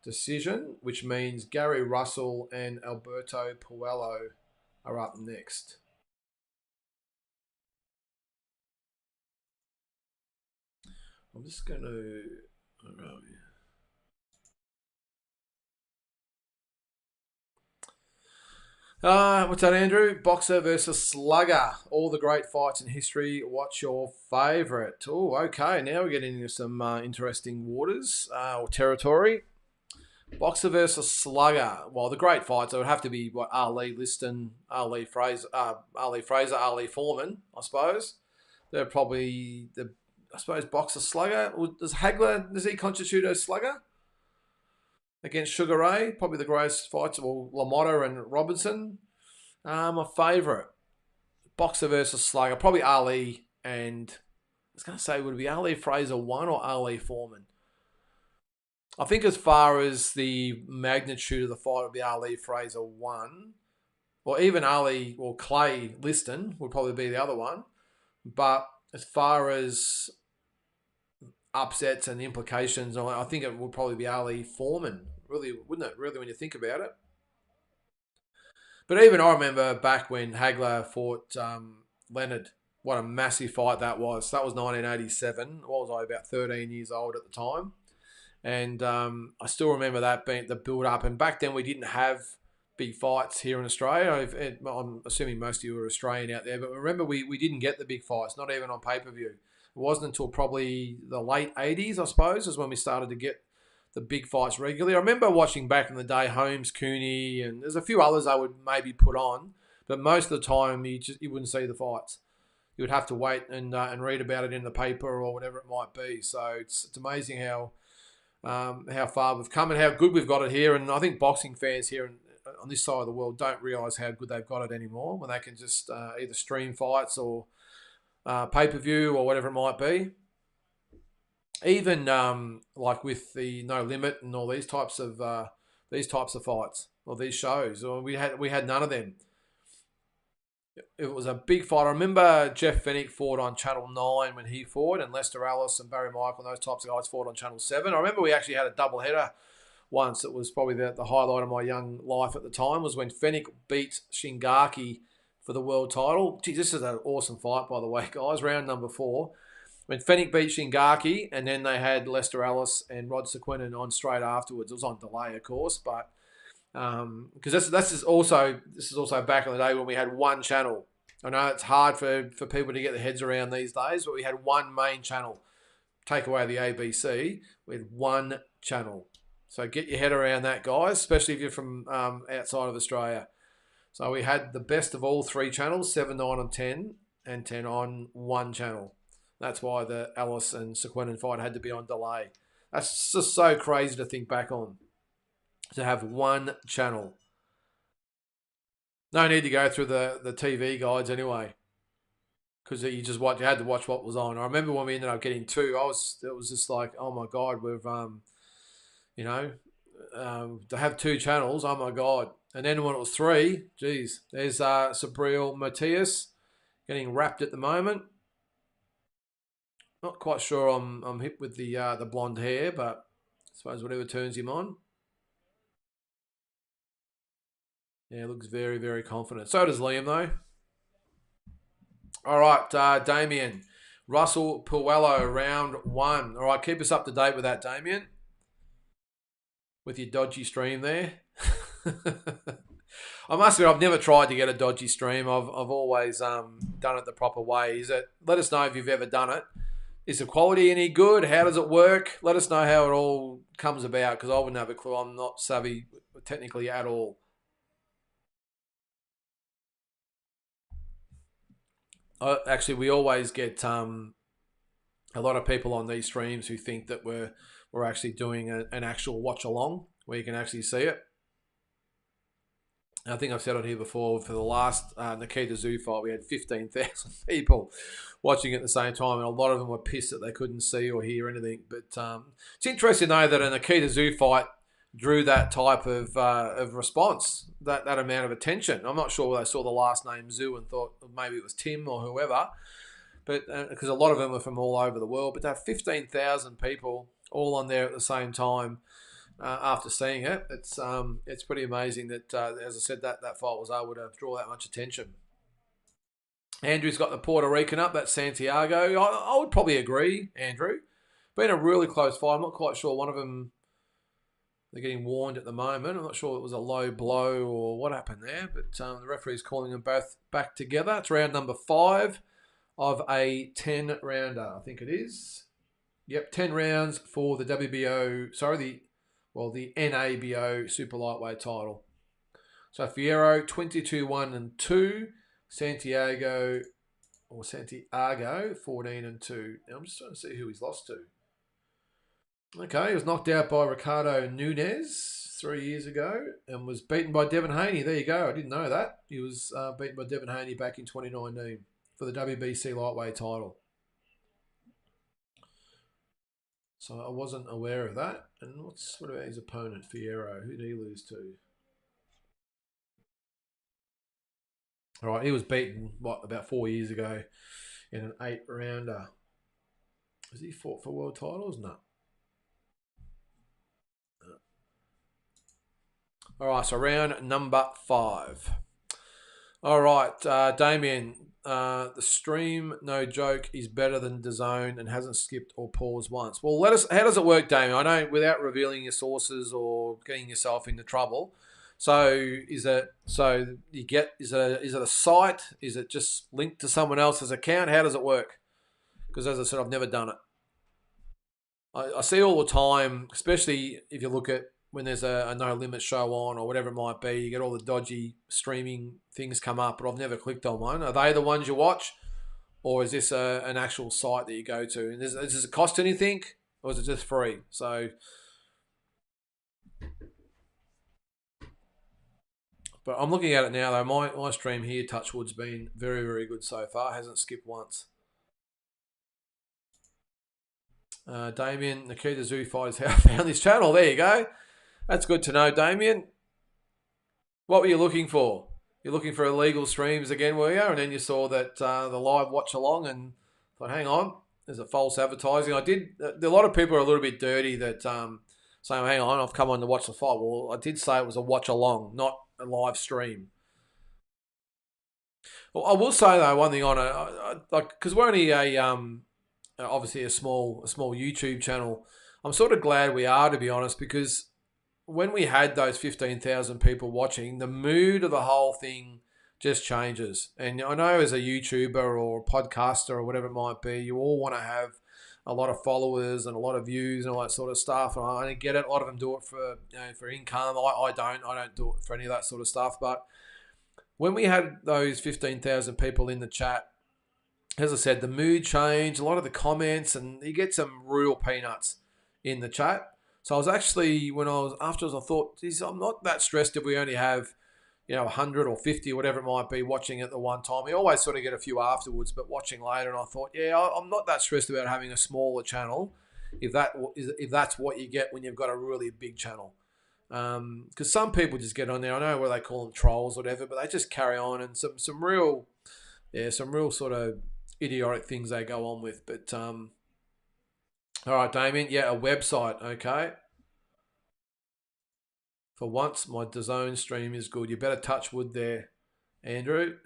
decision, which means Gary Russell and Alberto Puello are up next. I'm just going to... what's that, Andrew? Boxer versus slugger. All the great fights in history. What's your favourite? Oh, okay. Now we're getting into some interesting waters or territory. Boxer versus slugger. Well, the great fights, it would have to be what Ali Liston, Ali Fraser, Ali Foreman, I suppose. They're probably I suppose boxer slugger. Does Hagler, does he constitute a slugger? Against Sugar Ray, probably the greatest fights. Well, LaMotta and Robinson. My favourite. Boxer versus slugger. Probably Ali and... I was going to say, would it be Ali Fraser 1 or Ali Foreman? I think as far as the magnitude of the fight would be Ali Fraser 1. Or even Ali or Clay Liston would probably be the other one. But as far as upsets and implications, I think it would probably be Ali Foreman. Really, wouldn't it? Really, when you think about it. But even I remember back when Hagler fought Leonard. What a massive fight that was. That was 1987. What was I, about 13 years old at the time? And I still remember that being the build-up. And back then we didn't have big fights here in Australia. I'm assuming most of you are Australian out there. But remember, we didn't get the big fights, not even on pay-per-view. It wasn't until probably the late 80s, I suppose, is when we started to get the big fights regularly. I remember watching back in the day Holmes, Cooney, and there's a few others I would maybe put on, but most of the time you wouldn't see the fights. You would have to wait and read about it in the paper or whatever it might be. So it's amazing how far we've come and how good we've got it here. And I think boxing fans here on this side of the world don't realise how good they've got it anymore when they can just either stream fights or pay-per-view or whatever it might be. Even like with the No Limit and all these types of fights or these shows, or we had none of them. It was a big fight. I remember Jeff Fennick fought on Channel 9 when he fought, and Lester Ellis and Barry Michael and those types of guys fought on Channel 7. I remember we actually had a double header once. It was probably the highlight of my young life at the time, was when Fennick beat Shingaki for the world title. Geez, this is an awesome fight, by the way, guys. Round number 4. When Fennick beat Shingaki, and then they had Lester Ellis and Rod Sequinin on straight afterwards. It was on delay, of course, but because this is also back in the day when we had one channel. I know it's hard for people to get their heads around these days, but we had one main channel. Take away the ABC, we had one channel. So get your head around that, guys, especially if you're from outside of Australia. So we had the best of all three channels, 7, 9 and 10, and 10 on one channel. That's why the Alice and Sequenin fight had to be on delay. That's just so crazy to think back on, to have one channel. No need to go through the TV guides anyway, because you had to watch what was on. I remember when we ended up getting two, it was just like, oh my god, we've to have two channels, oh my god. And then when it was three, geez, there's Subriel Matias getting wrapped at the moment. Not quite sure I'm hip with the blonde hair, but I suppose whatever turns him on. Yeah, looks very, very confident. So does Liam, though. All right, Damien. Russell Puello, round 1. All right, keep us up to date with that, Damien. With your dodgy stream there. I must admit, I've never tried to get a dodgy stream. I've always done it the proper way. Let us know if you've ever done it. Is the quality any good? How does it work? Let us know how it all comes about, because I wouldn't have a clue. I'm not savvy technically at all. Actually, we always get a lot of people on these streams who think that we're actually doing an actual watch along where you can actually see it. I think I've said it here before, for the last Nikita Tszyu fight, we had 15,000 people watching at the same time, and a lot of them were pissed that they couldn't see or hear anything. But it's interesting to know that a Nikita Tszyu fight drew that type of response, that amount of attention. I'm not sure whether they saw the last name Tszyu and thought maybe it was Tim or whoever, but because a lot of them were from all over the world. But to have 15,000 people all on there at the same time, after seeing it, it's pretty amazing that, as I said, that fight was able to draw that much attention. Andrew's got the Puerto Rican up. That's Santiago. I would probably agree, Andrew. Been a really close fight. I'm not quite sure. One of them, they're getting warned at the moment. I'm not sure it was a low blow or what happened there, but the referee's calling them both back together. It's round number 5 of a 10-rounder, I think it is. Yep, 10 rounds for the the NABO super lightweight title. So Fierro 22-1-2, Santiago 14-2. Now I'm just trying to see who he's lost to. Okay, he was knocked out by Ricardo Nunes 3 years ago and was beaten by Devin Haney. There you go. I didn't know that. He was beaten by Devin Haney back in 2019 for the WBC lightweight title. So I wasn't aware of that. And what about his opponent, Fierro? Who did he lose to? All right, he was beaten, about 4 years ago in an 8-rounder. Has he fought for world titles? No. All right, so round number 5. All right, Damien. The stream, no joke, is better than DAZN and hasn't skipped or paused once. Well, how does it work, Damien? I know without revealing your sources or getting yourself into trouble. So is it a site? Is it just linked to someone else's account? How does it work? Because as I said, I've never done it. I see all the time, especially if you look at when there's a no limit show on or whatever it might be, you get all the dodgy streaming things come up, but I've never clicked on one. Are they the ones you watch, or is this an actual site that you go to? And does it cost anything, or is it just free? So, but I'm looking at it now though. My stream here, Touchwood's been very, very good so far. Hasn't skipped once. Damien, Nikita Tszyu fighters, how I found this channel. There you go. That's good to know, Damien. What were you looking for? You're looking for illegal streams again, were you? And then you saw that the live watch along and thought, hang on, there's a false advertising. A lot of people are a little bit dirty that say, hang on, I've come on to watch the fight. Well, I did say it was a watch along, not a live stream. Well, I will say though, one thing on it, because we're only obviously a small YouTube channel. I'm sort of glad we are, to be honest, because when we had those 15,000 people watching, the mood of the whole thing just changes. And I know as a YouTuber or a podcaster or whatever it might be, you all want to have a lot of followers and a lot of views and all that sort of stuff. And I get it. A lot of them do it for income. I don't do it for any of that sort of stuff. But when we had those 15,000 people in the chat, as I said, the mood changed, a lot of the comments, and you get some real peanuts in the chat. So I was actually, when I was afterwards, I thought, geez, I'm not that stressed if we only have, 100 or 50, whatever it might be, watching at the one time. We always sort of get a few afterwards, but watching later, and I thought, I'm not that stressed about having a smaller channel if that's what you get when you've got a really big channel. Because some people just get on there. I know where they call them trolls, or whatever, but they just carry on, and some real sort of idiotic things they go on with. But all right, Damien. Yeah, a website. Okay. For once, my DAZN stream is good. You better touch wood there, Andrew.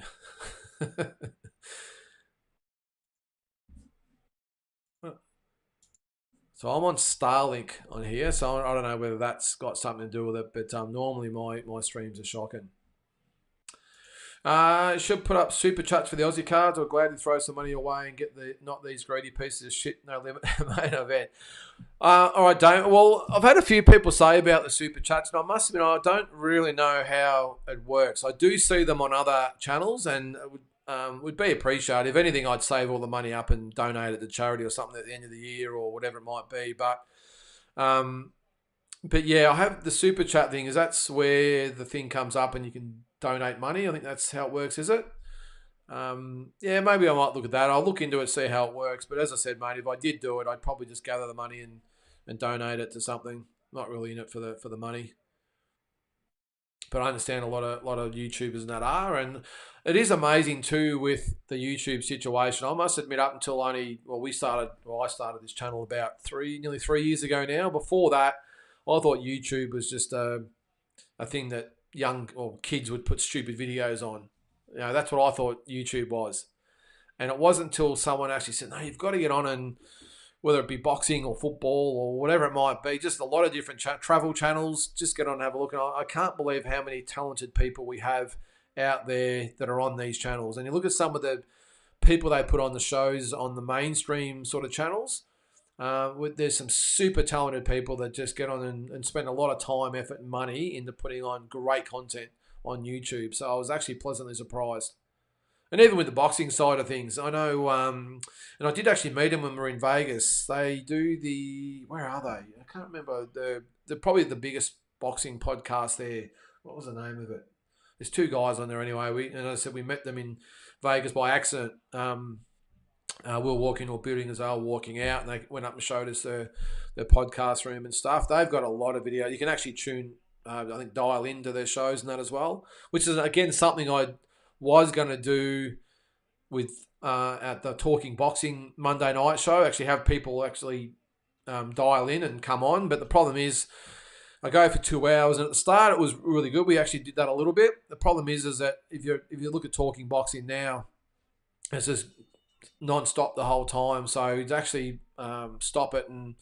So I'm on Starlink on here, so I don't know whether that's got something to do with it, but normally my streams are shocking. Should put up super chats for the Aussie cards. We're glad to throw some money away and get not these greedy pieces of shit, no limit main event. All right, Dave. Well, I've had a few people say about the super chats, and I must admit I don't really know how it works. I do see them on other channels, and it would be appreciated. If anything, I'd save all the money up and donate it to charity or something at the end of the year or whatever it might be. But yeah, I have the super chat thing. That's where the thing comes up and you can donate money. I think that's how it works, is it? Yeah, maybe I might look at that. I'll look into it, see how it works. But as I said, mate, if I did do it, I'd probably just gather the money and donate it to something. Not really in it for the money. But I understand a lot of YouTubers and that are, and it is amazing too with the YouTube situation. I must admit, up until I started this channel about nearly 3 years ago now. Before that, I thought YouTube was just a thing that young or kids would put stupid videos on. That's what I thought YouTube was. And it wasn't until someone actually said, no, you've got to get on, and whether it be boxing or football or whatever it might be, just a lot of different travel channels, just get on and have a look. And I can't believe how many talented people we have out there that are on these channels. And you look at some of the people they put on the shows on the mainstream sort of channels, there's some super talented people that just get on and spend a lot of time, effort, and money into putting on great content on YouTube. So I was actually pleasantly surprised. And even with the boxing side of things, I know, and I did actually meet them when we were in Vegas. They do where are they? I can't remember. They're probably the biggest boxing podcast there. What was the name of it? There's two guys on there anyway. And I said we met them in Vegas by accident. We were walking to a building as they were walking out, and they went up and showed us their podcast room and stuff. They've got a lot of video. You can actually dial into their shows and that as well, which is, again, something I was going to do with at the Talking Boxing Monday night show, actually have people actually dial in and come on. But the problem is I go for 2 hours, and at the start it was really good. We actually did that a little bit. The problem is that if you look at Talking Boxing now, it's just non-stop the whole time. So to actually stop it and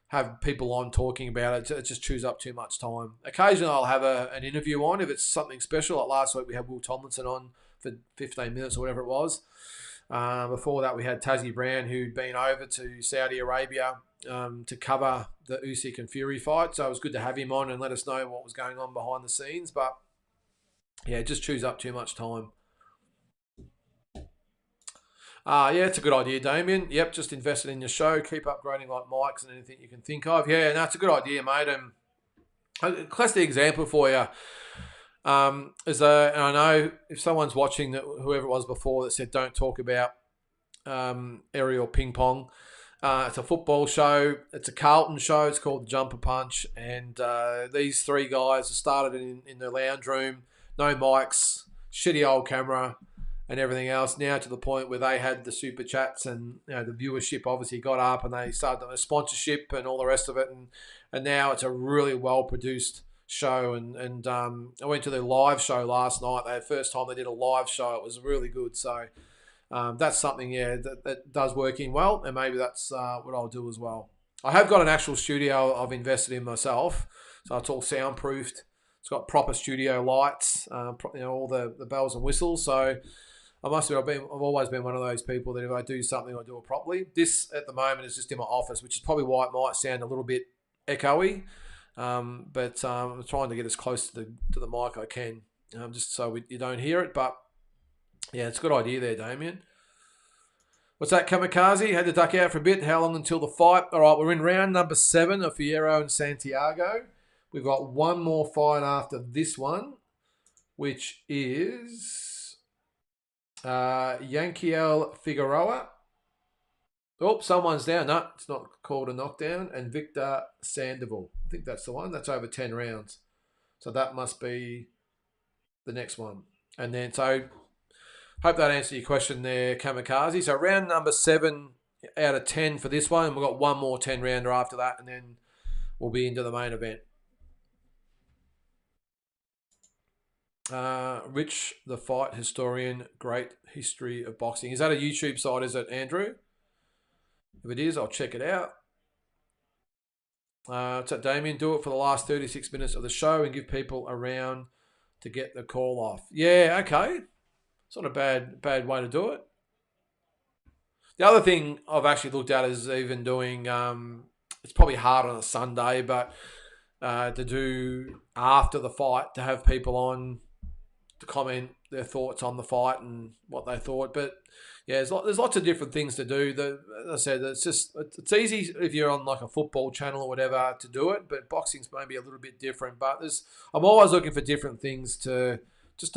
have people on talking about it, it just chews up too much time. Occasionally I'll have an interview on if it's something special. Like last week we had Will Tomlinson on for 15 minutes or whatever it was. Before that we had Tszyu Brown, who'd been over to Saudi Arabia to cover the Usyk and Fury fight. So it was good to have him on and let us know what was going on behind the scenes. But yeah, it just chews up too much time. Yeah, it's a good idea, Damien. Yep, just invested in your show. Keep upgrading like mics and anything you can think of. Yeah, that's a good idea, mate. And a classic example for you and I know if someone's watching, that whoever it was before that said don't talk about aerial ping pong. It's a football show. It's a Carlton show. It's called the Jumper Punch. And these three guys started in the lounge room. No mics, shitty old camera and everything else. Now to the point where they had the super chats, and the viewership obviously got up, and they started a sponsorship and all the rest of it. And now it's a really well produced show. And I went to their live show last night. The first time they did a live show, it was really good. So that's something, that does work in well, and maybe that's what I'll do as well. I have got an actual studio I've invested in myself, so it's all soundproofed. It's got proper studio lights, all the bells and whistles. So I must admit, I've always been one of those people that if I do something, I do it properly. This at the moment is just in my office, which is probably why it might sound a little bit echoey. But I'm trying to get as close to the mic I can. just so you don't hear it. But yeah, it's a good idea there, Damien. What's that, Kamikaze? Had to duck out for a bit. How long until the fight? All right, we're in round number 7 of Fierro and Santiago. We've got one more fight after this one, which is Yankiel Figueroa. Oh, someone's down. No, it's not called a knockdown. And Victor Sandoval. I think that's the one. That's over 10 rounds. So that must be the next one. And then, so hope that answered your question there, Kamikaze. So round number 7 out of 10 for this one. And we've got one more 10-rounder after that. And then we'll be into the main event. Rich, the fight historian, great history of boxing. Is that a YouTube site, is it, Andrew? If it is, I'll check it out. So Damien, do it for the last 36 minutes of the show and give people a round to get the call off. Yeah, okay. It's not a bad way to do it. The other thing I've actually looked at is even doing, it's probably hard on a Sunday, but to do after the fight, to have people on to comment their thoughts on the fight and what they thought. But yeah, there's lots of different things to do. As I said, it's easy if you're on like a football channel or whatever to do it, but boxing's maybe a little bit different. But I'm always looking for different things to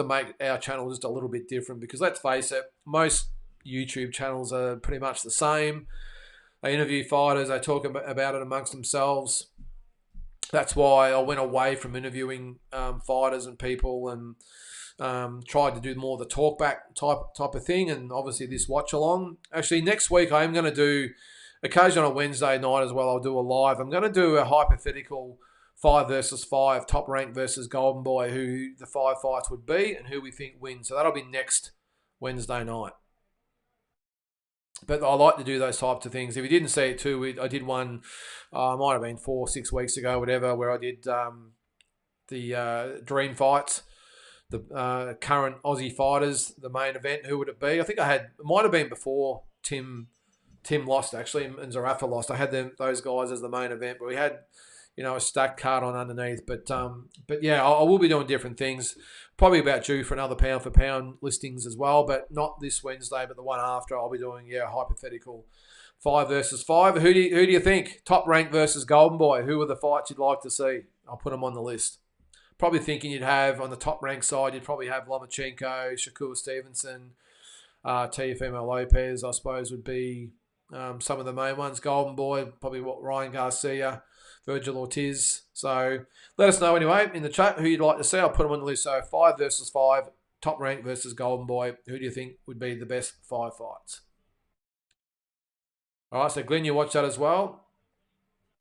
make our channel just a little bit different, because let's face it, most YouTube channels are pretty much the same. They interview fighters, they talk about it amongst themselves. That's why I went away from interviewing fighters and people and tried to do more the talk back type of thing, and obviously this watch along. Actually, next week I am going to do, occasionally on a Wednesday night as well, I'll do a live. I'm going to do a hypothetical 5 versus 5, top rank versus Golden Boy, who the 5 fights would be and who we think wins. So that'll be next Wednesday night. But I like to do those types of things. If you didn't see it too, I did one, might have been 4 or 6 weeks ago, whatever, where I did the dream fights, the current Aussie fighters, the main event. Who would it be? I think it might have been before Tim lost, actually, and Zarafa lost. I had those guys as the main event, but we had, a stacked card on underneath. But yeah, I will be doing different things. Probably about due for another pound for pound listings as well, but not this Wednesday, but the one after. I'll be doing hypothetical 5 versus 5. Who do you think? Top rank versus Golden Boy. Who are the fights you'd like to see? I'll put them on the list. Probably thinking you'd have on the top rank side, you'd probably have Lomachenko, Shakur Stevenson, Teofimo Lopez, I suppose, would be some of the main ones. Golden Boy, probably Ryan Garcia, Virgil Ortiz. So let us know anyway in the chat who you'd like to see. I'll put them on the list. So 5 versus 5, top rank versus Golden Boy. Who do you think would be the best 5 fights? All right, so Glenn, you watch that as well.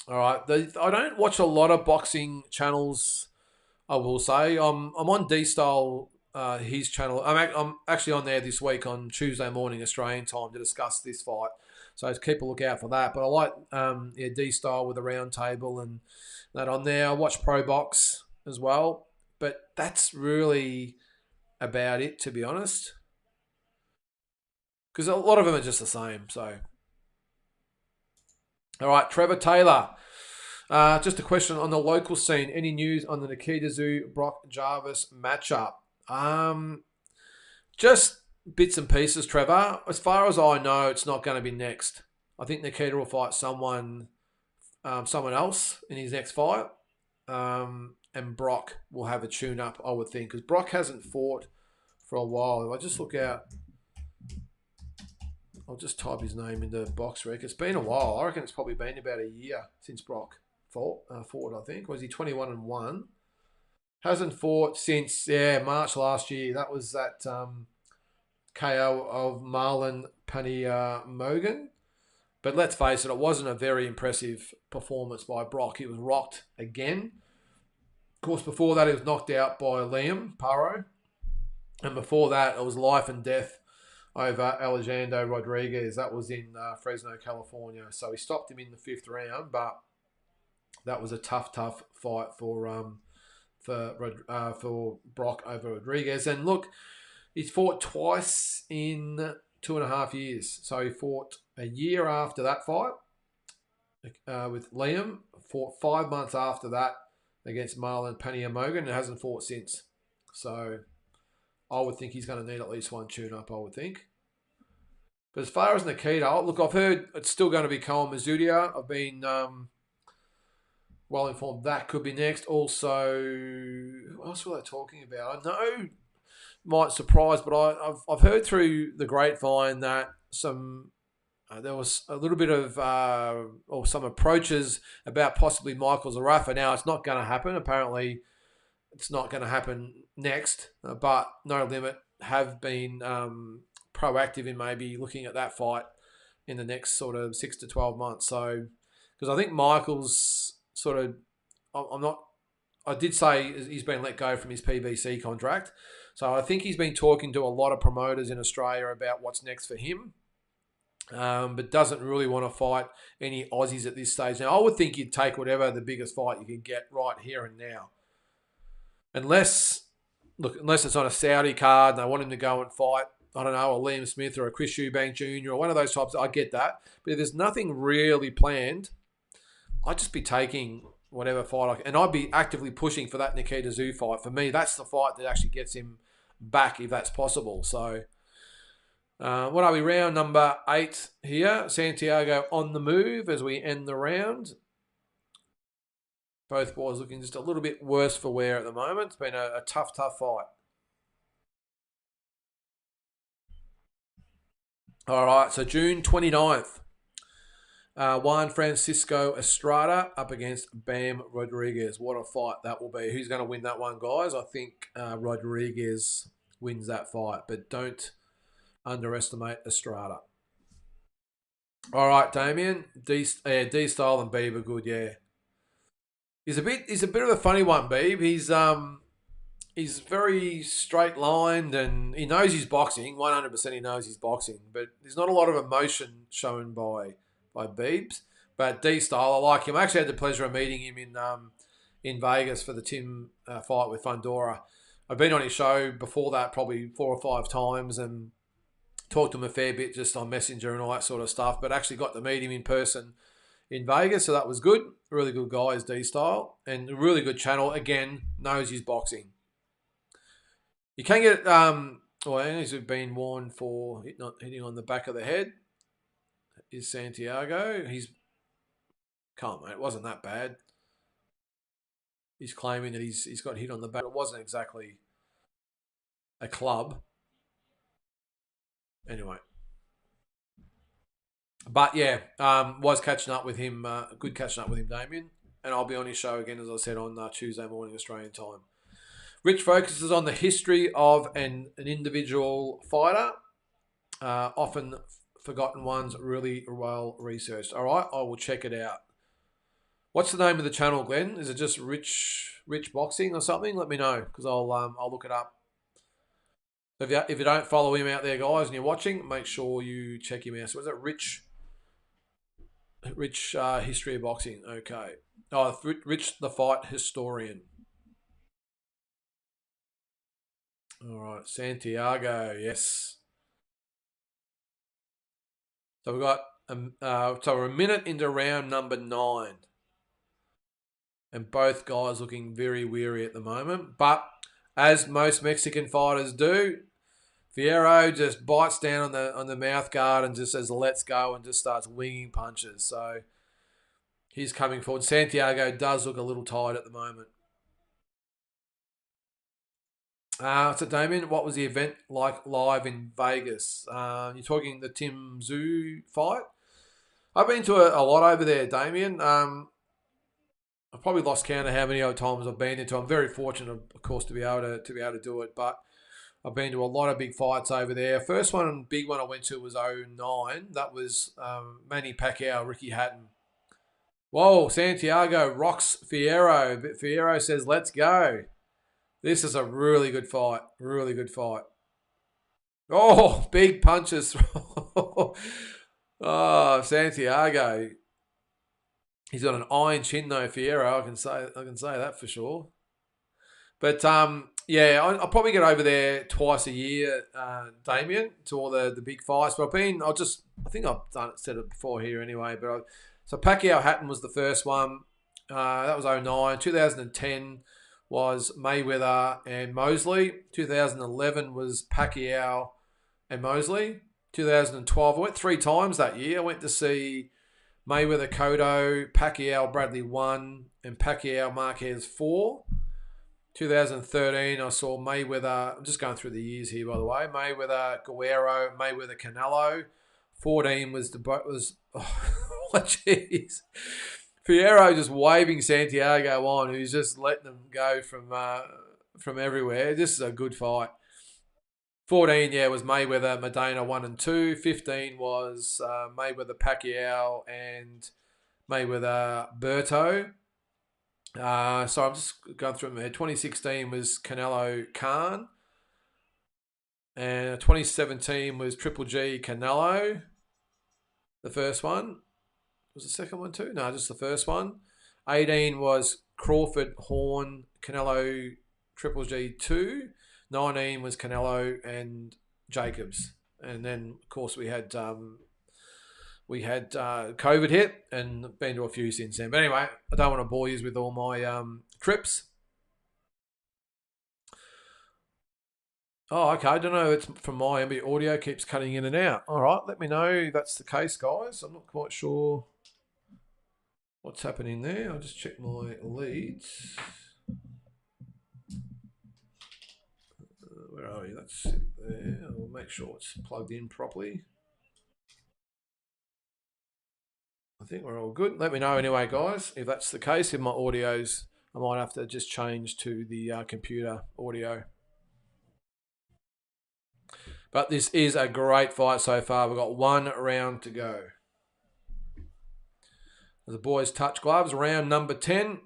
All right, I don't watch a lot of boxing channels, I will say. I'm on D-Style, his channel. I'm actually on there this week on Tuesday morning Australian time to discuss this fight. So keep a look out for that. But I like D-Style with a round table and that on there. I watch Pro Box as well. But that's really about it, to be honest. Because a lot of them are just the same. So, all right, Trevor Taylor. Just a question on the local scene. Any news on the Nikita Tszyu, Brock Jarvis matchup? Just bits and pieces, Trevor. As far as I know, it's not going to be next. I think Nikita will fight someone else in his next fight. And Brock will have a tune-up, I would think, because Brock hasn't fought for a while. If I just look out, I'll just type his name into box rec. It's been a while. I reckon it's probably been about a year since Brock fought, I think. Was he 21-1? Hasn't fought since, March last year. That was that KO of Marlon Panero. But let's face it wasn't a very impressive performance by Brock. He was rocked again. Of course, before that, he was knocked out by Liam Paro. And before that, it was life and death over Alejandro Rodriguez. That was in Fresno, California. So he stopped him in the 5th round, but that was a tough fight for Brock over Rodriguez. And look, he's fought twice in 2.5 years. So he fought a year after that fight with Liam, fought 5 months after that against Marlon Panero, and hasn't fought since. So I would think he's going to need at least one tune-up, I would think. But as far as Nikita, look, I've heard it's still going to be Koa Mizudia. I've been well informed that could be next. Also, who else were they talking about? I know, might surprise, but I've heard through the grapevine that there was a little bit of or some approaches about possibly Michael Zarafa. Now, it's not going to happen. Apparently, it's not going to happen next, but No Limit have been proactive in maybe looking at that fight in the next sort of 6 to 12 months. So, because I think Michael's sort of, I did say he's been let go from his PBC contract. So I think he's been talking to a lot of promoters in Australia about what's next for him. But doesn't really want to fight any Aussies at this stage. Now, I would think you'd take whatever the biggest fight you can get right here and now. Unless it's on a Saudi card and they want him to go and fight, I don't know, a Liam Smith or a Chris Eubank Jr. or one of those types, I get that. But if there's nothing really planned, I'd just be taking whatever fight and I'd be actively pushing for that Nikita Tszyu fight. For me, that's the fight that actually gets him back if that's possible. So, what are we? Round number 8 here. Santiago on the move as we end the round. Both boys looking just a little bit worse for wear at the moment. It's been a tough fight. All right, so June 29th. Juan Francisco Estrada up against Bam Rodriguez. What a fight that will be. Who's going to win that one, guys? I think Rodriguez wins that fight, but don't underestimate Estrada. All right, Damien. D-Style and Beeb are good, yeah. He's a bit of a funny one, Beeb. He's very straight-lined and he knows he's boxing. 100% he knows he's boxing, but there's not a lot of emotion shown by Beebs. But D-Style, I like him. I actually had the pleasure of meeting him in Vegas for the Tim fight with Fundora. I've been on his show before that probably 4 or 5 times and talked to him a fair bit just on Messenger and all that sort of stuff, but actually got to meet him in person in Vegas, so that was good. Really good guy is D-Style, and a really good channel. Again, knows his boxing. You can get he's been warned for not hitting on the back of the head. Is Santiago? Come on, mate, it wasn't that bad. He's claiming that he's got hit on the back. It wasn't exactly a club. Anyway. But yeah, was catching up with him, good catching up with him, Damien. And I'll be on his show again, as I said, on Tuesday morning Australian time. Rich focuses on the history of an individual fighter, often forgotten ones, really well researched. All right, I will check it out. What's the name of the channel, Glenn? Is it just Rich Boxing or something? Let me know, because I'll look it up. If you don't follow him out there, guys, and you're watching, make sure you check him out. So is it Rich History of Boxing? Okay. Oh, Rich the Fight Historian. All right, Santiago, yes. So we've got so we're a minute into round number 9, and both guys looking very weary at the moment. But as most Mexican fighters do, Fierro just bites down on the mouth guard and just says, "Let's go," and just starts winging punches. So he's coming forward. Santiago does look a little tired at the moment. So Damien, what was the event like live in Vegas? You're talking the Tim Tszyu fight? I've been to a lot over there, Damien. I've probably lost count of how many other times I've been into. I'm very fortunate, of course, to be able to do it. But I've been to a lot of big fights over there. First one, big one I went to was 2009. That was Manny Pacquiao, Ricky Hatton. Whoa, Santiago rocks Fierro. But Fierro says, "Let's go." This is a really good fight. Really good fight. Oh, big punches. Oh, Santiago. He's got an iron chin though, Fierro. I can say that for sure. But yeah, I'll probably get over there twice a year, Damien, to all the big fights. But I think I've said it before here anyway. But so Pacquiao Hatton was the first one. That was 2009. 2010 was Mayweather and Mosley. 2011 was Pacquiao and Mosley. 2012, I went 3 times that year. I went to see Mayweather Cotto, Pacquiao Bradley 1, and Pacquiao Marquez 4. 2013, I saw Mayweather. I'm just going through the years here, by the way. Mayweather Guerrero, Mayweather Canelo. 14 was oh jeez. Fierro just waving Santiago on, who's just letting them go from everywhere. This is a good fight. 14, yeah, was Mayweather Medina 1 and 2. 15 was Mayweather Pacquiao and Mayweather Berto. So I'm just going through them here. 2016 was Canelo Khan. And 2017 was Triple G Canelo. The first one. Was the second one too? No, just the first one. 18 was Crawford Horn Canelo Triple G 2. 19 was Canelo and Jacobs. And then, of course, we had COVID hit and been to a few since then. But anyway, I don't want to bore you with all my trips. Oh, okay. I don't know. It's from my end, but audio keeps cutting in and out. All right. Let me know if that's the case, guys. I'm not quite sure what's happening there. I'll just check my leads. Where are we? That's it there. I'll make sure it's plugged in properly. I think we're all good. Let me know anyway, guys, if that's the case. If my audio's, I might have to just change to the computer audio. But this is a great fight so far. We've got 1 round to go. The boys touch gloves. Round number 10.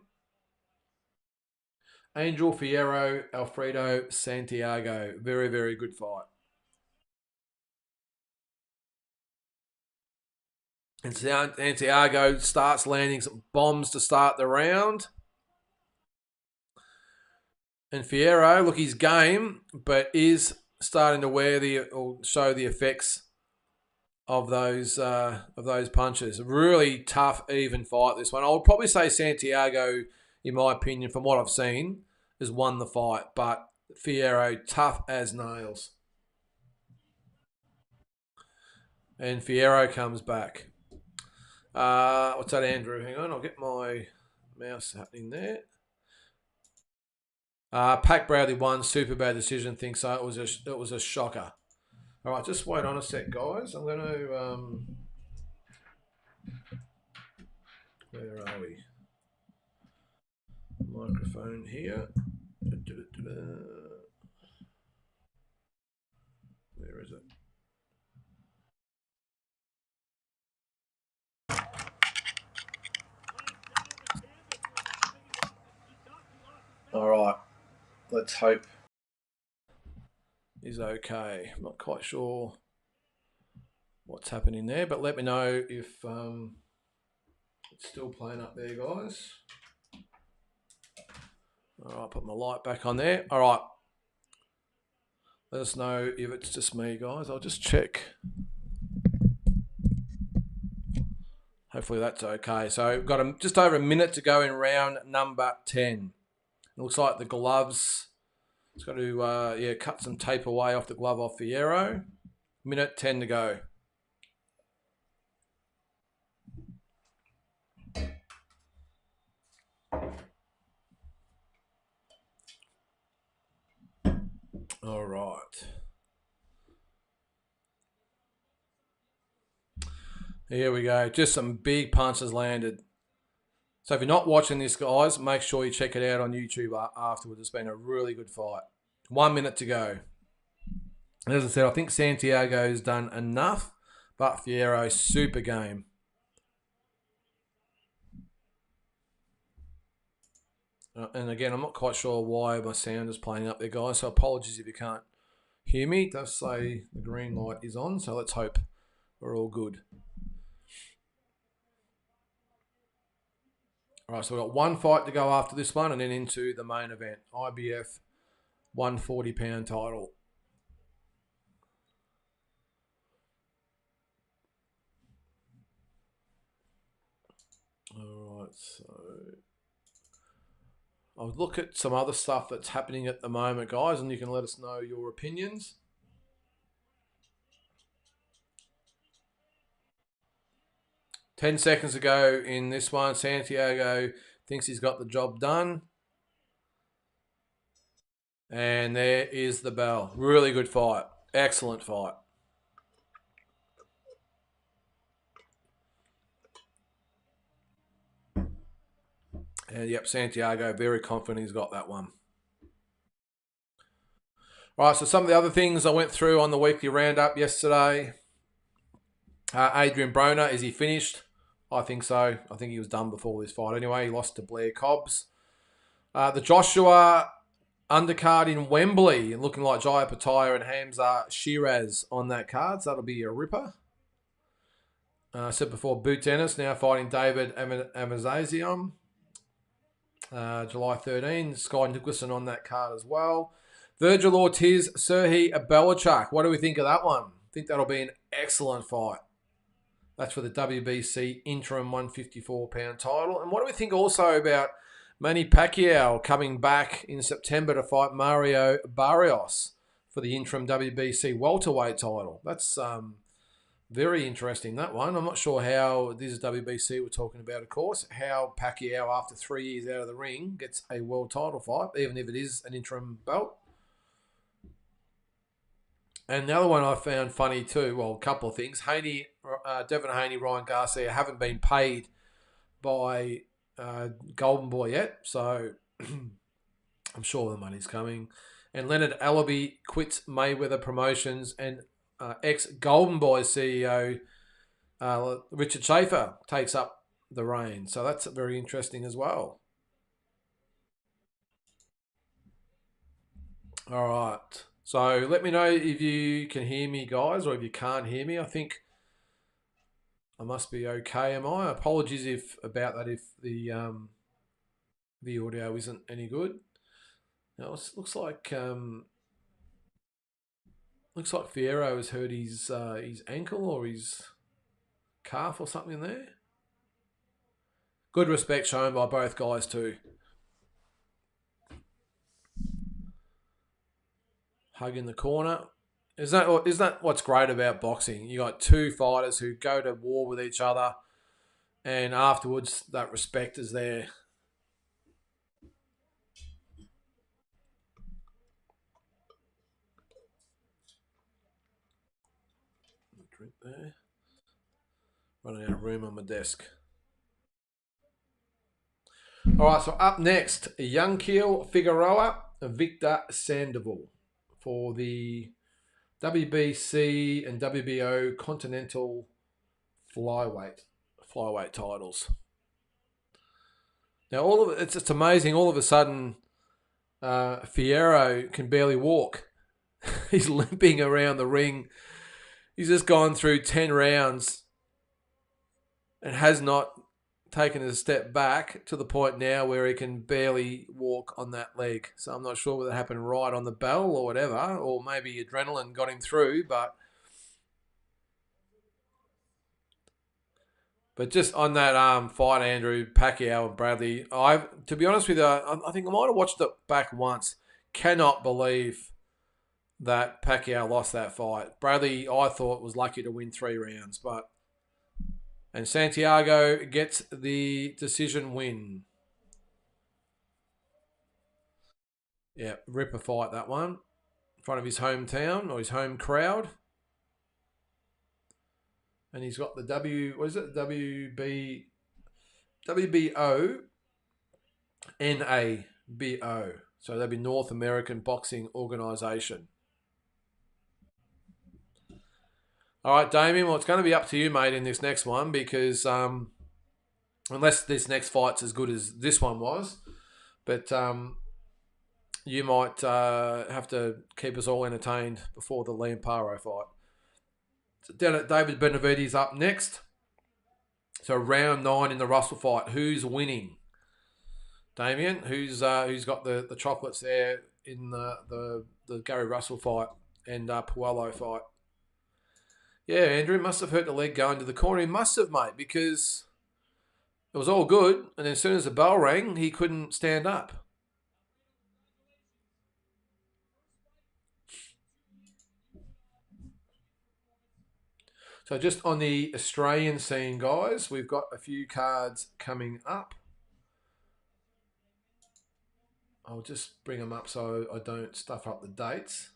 Angel Fierro, Alfredo Santiago. Very, very good fight. And Santiago starts landing some bombs to start the round. And Fierro, look, he's game, but is starting to show the effects of those punches. Really tough, even fight, this one. I would probably say Santiago, in my opinion, from what I've seen, has won the fight. But Fierro, tough as nails. And Fierro comes back. What's that, Andrew? Hang on, I'll get my mouse happening there. Pac Bradley won, super bad decision. Think so. It was a shocker. All right, just wait on a sec, guys. I'm going to where are we? Microphone here. Where is it? All right, let's hope he's okay. I'm not quite sure what's happening there, but let me know if it's still playing up there, guys. All right, put my light back on there. All right, let us know if it's just me, guys. I'll just check. Hopefully that's okay. So we've got just over a minute to go in round number 10. It looks like the gloves, it's got to cut some tape away off the glove off Fierro. Minute 10 to go. All right. Here we go. Just some big punches landed. So if you're not watching this, guys, make sure you check it out on YouTube afterwards. It's been a really good fight. 1 minute to go. And as I said, I think Santiago's done enough, but Fierro's super game. And again, I'm not quite sure why my sound is playing up there, guys, so apologies if you can't hear me. It does say the green light is on, so let's hope we're all good. All right, so we've got 1 fight to go after this one and then into the main event, IBF 140-pound title. All right, so I'll look at some other stuff that's happening at the moment, guys, and you can let us know your opinions. Ten seconds ago in this one, Santiago thinks he's got the job done. And there is the bell. Really good fight. Excellent fight. And yep, Santiago, very confident he's got that one. All right, so some of the other things I went through on the weekly roundup yesterday. Adrian Broner, is he finished? I think so. I think he was done before this fight anyway. He lost to Blair Cobbs. The Joshua undercard in Wembley, looking like Jaya Pataya and Hamza Shiraz on that card. So that'll be a ripper. I said before, Boot Dennis now fighting David Amazazian. July 13. Sky Nicholson on that card as well. Virgil Ortiz, Serhii Abelachak. What do we think of that one? I think that'll be an excellent fight. That's for the WBC interim 154-pound title. And what do we think also about Manny Pacquiao coming back in September to fight Mario Barrios for the interim WBC welterweight title? That's very interesting, that one. I'm not sure how, this is WBC we're talking about, of course, how Pacquiao, after 3 years out of the ring, gets a world title fight, even if it is an interim belt. And the other one I found funny too, well, a couple of things. Devin Haney, Ryan Garcia haven't been paid by Golden Boy yet, so I'm sure the money's coming. And Leonard Allaby quits Mayweather Promotions, and ex-Golden Boy CEO Richard Schaefer takes up the reins. So that's very interesting as well. All right. So let me know if you can hear me, guys, or if you can't hear me. I think I must be okay, am I? Apologies if the audio isn't any good. Now it looks like Fierro has hurt his ankle or his calf or something there. Good respect shown by both guys too. Hug in the corner. Is that what's great about boxing? You got two fighters who go to war with each other, and afterwards that respect is there. Drink there. Running out of room on my desk. All right, so up next, Yankiel Figueroa and Victor Sandoval for the WBC and WBO Continental flyweight titles. Now, it's amazing. All of a sudden, Fierro can barely walk. He's limping around the ring. He's just gone through 10 rounds and has not taken a step back to the point now where he can barely walk on that leg. So I'm not sure whether it happened right on the bell or whatever, or maybe adrenaline got him through, but just on that fight, Andrew, Pacquiao and Bradley, to be honest with you, I think I might have watched it back once. Cannot believe that Pacquiao lost that fight. Bradley, I thought, was lucky to win 3 rounds, and Santiago gets the decision win. Yeah, ripper fight, that one. In front of his hometown or his home crowd. And he's got the WBO NABO. So that'd be North American Boxing Organization. All right, Damien, well, it's going to be up to you, mate, in this next one because unless this next fight's as good as this one was, but you might have to keep us all entertained before the Liam Paro fight. So David Benavides up next. So round 9 in the Russell fight. Who's winning? Damien, who's got the chocolates there in the Gary Russell fight and Puello fight? Yeah, Andrew, must have hurt the leg going to the corner. He must have, mate, because it was all good. And as soon as the bell rang, he couldn't stand up. So just on the Australian scene, guys, we've got a few cards coming up. I'll just bring them up so I don't stuff up the dates.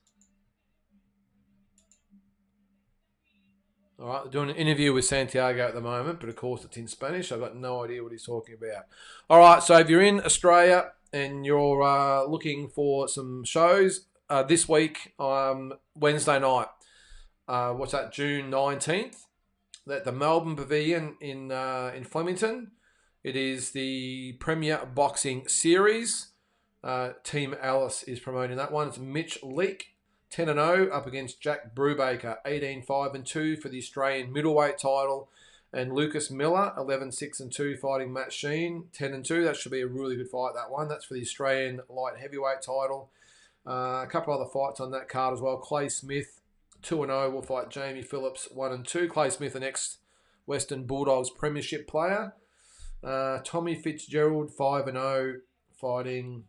All right, doing an interview with Santiago at the moment, but of course it's in Spanish. I've got no idea what he's talking about. All right, so if you're in Australia and you're looking for some shows this week, Wednesday night, what's that, June 19th, at the Melbourne Pavilion in Flemington. It is the Premier Boxing Series. Team Alice is promoting that one. It's Mitch Leake, 10-0, up against Jack Brubaker, 18-5-2 for the Australian middleweight title. And Lucas Miller, 11-6-2, fighting Matt Sheen, 10-2. That should be a really good fight, that one. That's for the Australian light heavyweight title. A couple other fights on that card as well. Clay Smith, 2-0, will fight Jamie Phillips, 1-2. Clay Smith, the next Western Bulldogs premiership player. Tommy Fitzgerald, 5-0, fighting...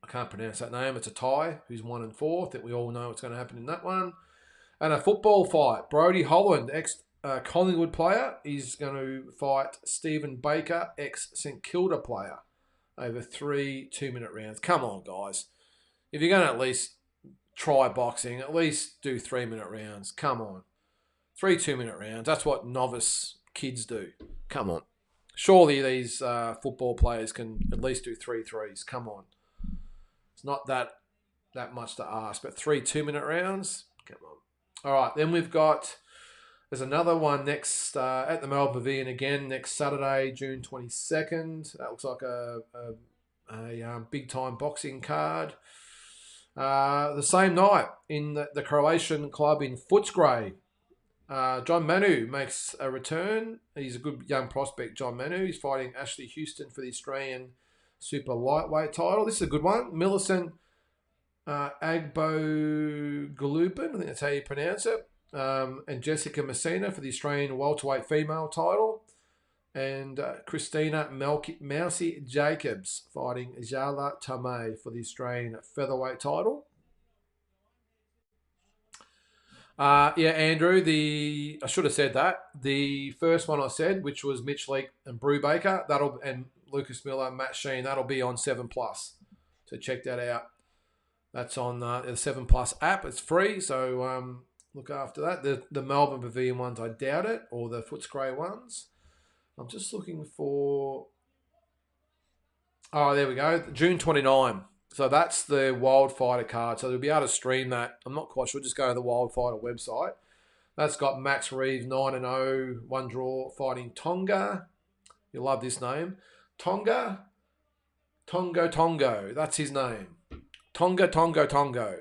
I can't pronounce that name. It's a Thai who's 1-4. I think we all know what's going to happen in that one. And a football fight. Brody Holland, ex-Collingwood player, is going to fight Stephen Baker, ex-St Kilda player, over 3 2-minute rounds. Come on, guys. If you're going to at least try boxing, at least do 3-minute rounds. Come on. 3 2-minute rounds. That's what novice kids do. Come on. Surely these football players can at least do 3 3s. Come on. It's not that much to ask, but 3 2-minute rounds. Come on. All right, then there's another one next at the Melbourne Pavilion again next Saturday, June 22nd. That looks like a big time boxing card. The same night in the Croatian club in Footscray, John Manu makes a return. He's a good young prospect, John Manu. He's fighting Ashley Houston for the Australian super lightweight title. This is a good one. Millicent Agbo-Galupin, I think that's how you pronounce it. And Jessica Messina for the Australian welterweight female title. And Christina Mousy Jacobs fighting Jala Tamay for the Australian featherweight title. Andrew, I should have said that. The first one I said, which was Mitch Leake and Brubaker, and Lucas Miller, Matt Sheen, that'll be on 7+. So check that out. That's on the 7+ app. It's free, so look after that. The Melbourne Pavilion ones, I doubt it, or the Footscray ones. I'm just looking for... Oh, there we go. June 29. So that's the Wildfighter card. So they'll be able to stream that. I'm not quite sure. Just go to the Wildfighter website. That's got Max Reeves, 9-0, 1 draw, fighting Tonga. You'll love this name. Tongo. That's his name. Tongo.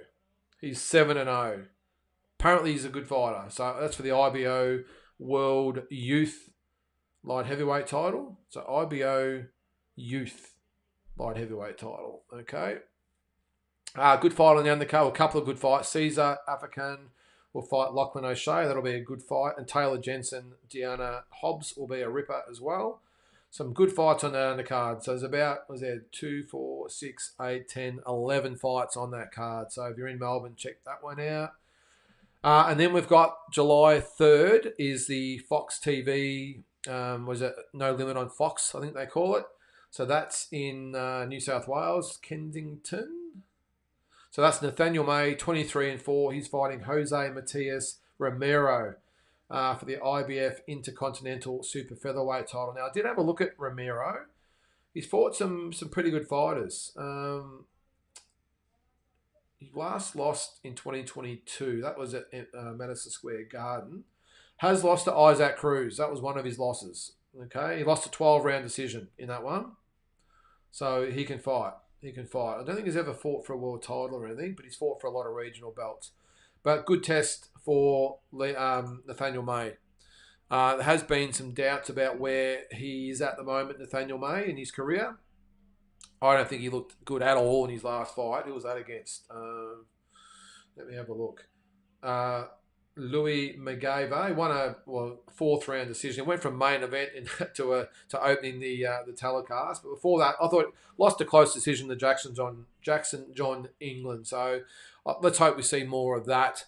He's 7-0. Apparently he's a good fighter. So that's for the IBO World Youth Light Heavyweight title. So IBO Youth Light Heavyweight title. Okay. Good fight on the undercard. A couple of good fights. Caesar African will fight Lachlan O'Shea. That'll be a good fight. And Taylor Jensen, Deanna Hobbs will be a ripper as well. Some good fights on that undercard. So there's about, 2, 4, 6, 8, 10, 11 fights on that card. So if you're in Melbourne, check that one out. And then we've got July 3rd is the Fox TV, No Limit on Fox, I think they call it. So that's in New South Wales, Kensington. So that's Nathaniel May, 23-4. He's fighting Jose Matias Romero for the IBF Intercontinental Super Featherweight title. Now, I did have a look at Romero. He's fought some pretty good fighters. He last lost in 2022. That was at Madison Square Garden. Has lost to Isaac Cruz. That was one of his losses. Okay, he lost a 12-round decision in that one. So he can fight. I don't think he's ever fought for a world title or anything, but he's fought for a lot of regional belts. But good test for Nathaniel May. There has been some doubts about where he is at the moment, Nathaniel May, in his career. I don't think he looked good at all in his last fight. Who was that against? Let me have a look. Louis Magava. He won a 4th-round decision. He went from main event to opening the telecast. But before that, I thought lost a close decision to Jackson John England. So let's hope we see more of that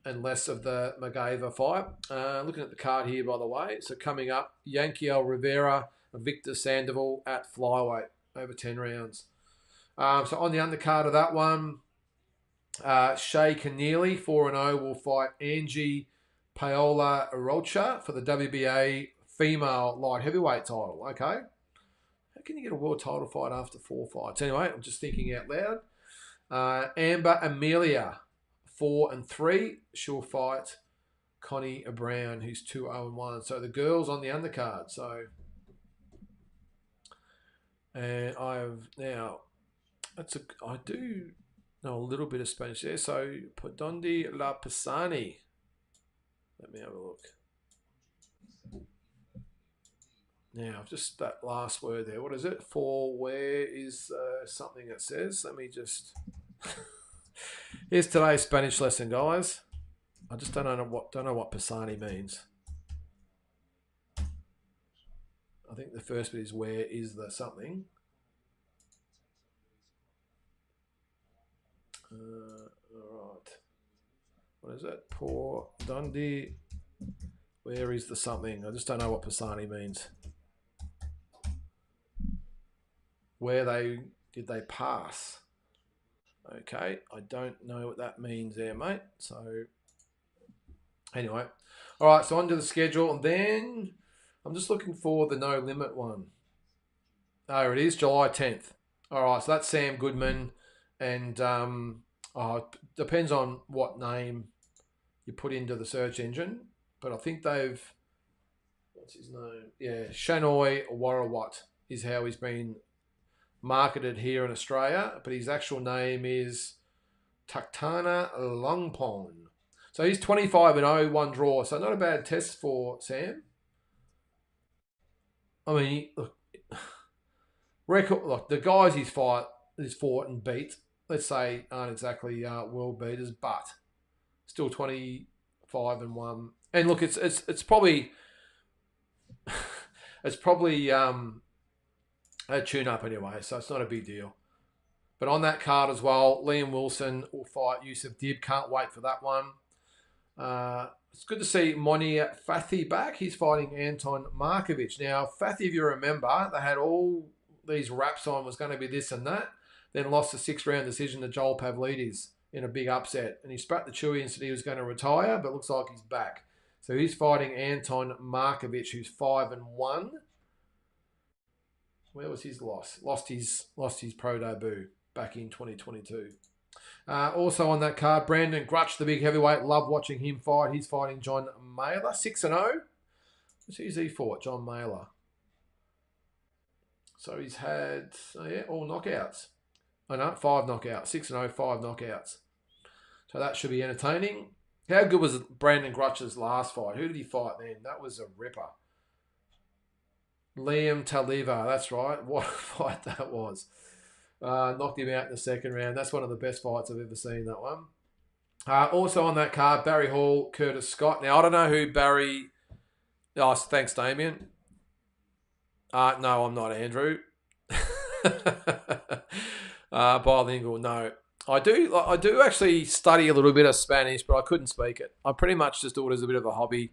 and less of the Magava fight. Looking at the card here, by the way. So coming up, Yankiel Rivera and Victor Sandoval at flyweight over 10 rounds. So on the undercard of that one, Shay Keneally, 4-0, will fight Angie Paola Rocha for the WBA female light heavyweight title. Okay. How can you get a world title fight after 4 fights? Anyway, I'm just thinking out loud. Amber Amelia, 4-3. She'll fight Connie Brown, who's 2-1. So the girls on the undercard. So, and I do know a little bit of Spanish there. So, Podondi La Pisani. Let me have a look. Now, just that last word there. What is it? For where is something that says? Let me just... Here's today's Spanish lesson, guys. I just don't know what Pisani means. I think the first bit is where is the something. All right. What is it? Por Dundee. Where is the something? I just don't know what Pisani means. Where did they pass? Okay, I don't know what that means there, mate. So, anyway. All right, so on to the schedule. And then I'm just looking for the no limit one. Oh, it is July 10th. All right, so that's Sam Goodman. And depends on what name you put into the search engine. But I think they've... What's his name? Yeah, Shanoy Warawat is how he's been marketed here in Australia, but his actual name is Taktana Longpon. So he's 25-0, 1 draw. So not a bad test for Sam. I mean, look, the guys he's fought and beat, let's say, aren't exactly world beaters, but still 25-1. And look, it's probably a tune-up anyway, so it's not a big deal. But on that card as well, Liam Wilson will fight Yusuf Dib. Can't wait for that one. It's good to see Moni Fathi back. He's fighting Anton Markovic. Now, Fathi, if you remember, they had all these raps on was going to be this and that. Then lost a 6-round decision to Joel Pavlidis in a big upset. And he spat the Tszyu and said he was going to retire, but looks like he's back. So he's fighting Anton Markovic, who's 5-1. Where was his loss? Lost his pro debut back in 2022. Also on that card, Brandon Grutch, the big heavyweight. Love watching him fight. He's fighting John Mailer, 6-0. Who's he fought? John Mailer. So he's had, all knockouts. Oh no, 5 knockouts. 6-0, 5 knockouts. So that should be entertaining. How good was Brandon Grutch's last fight? Who did he fight then? That was a ripper. Liam Taliva, that's right. What a fight that was. Knocked him out in the second round. That's one of the best fights I've ever seen, that one. Also on that card, Barry Hall, Curtis Scott. Now, I don't know who Barry... Oh, thanks, Damien. No, I'm not Andrew. Bilingual, no. I do actually study a little bit of Spanish, but I couldn't speak it. I pretty much just do it as a bit of a hobby.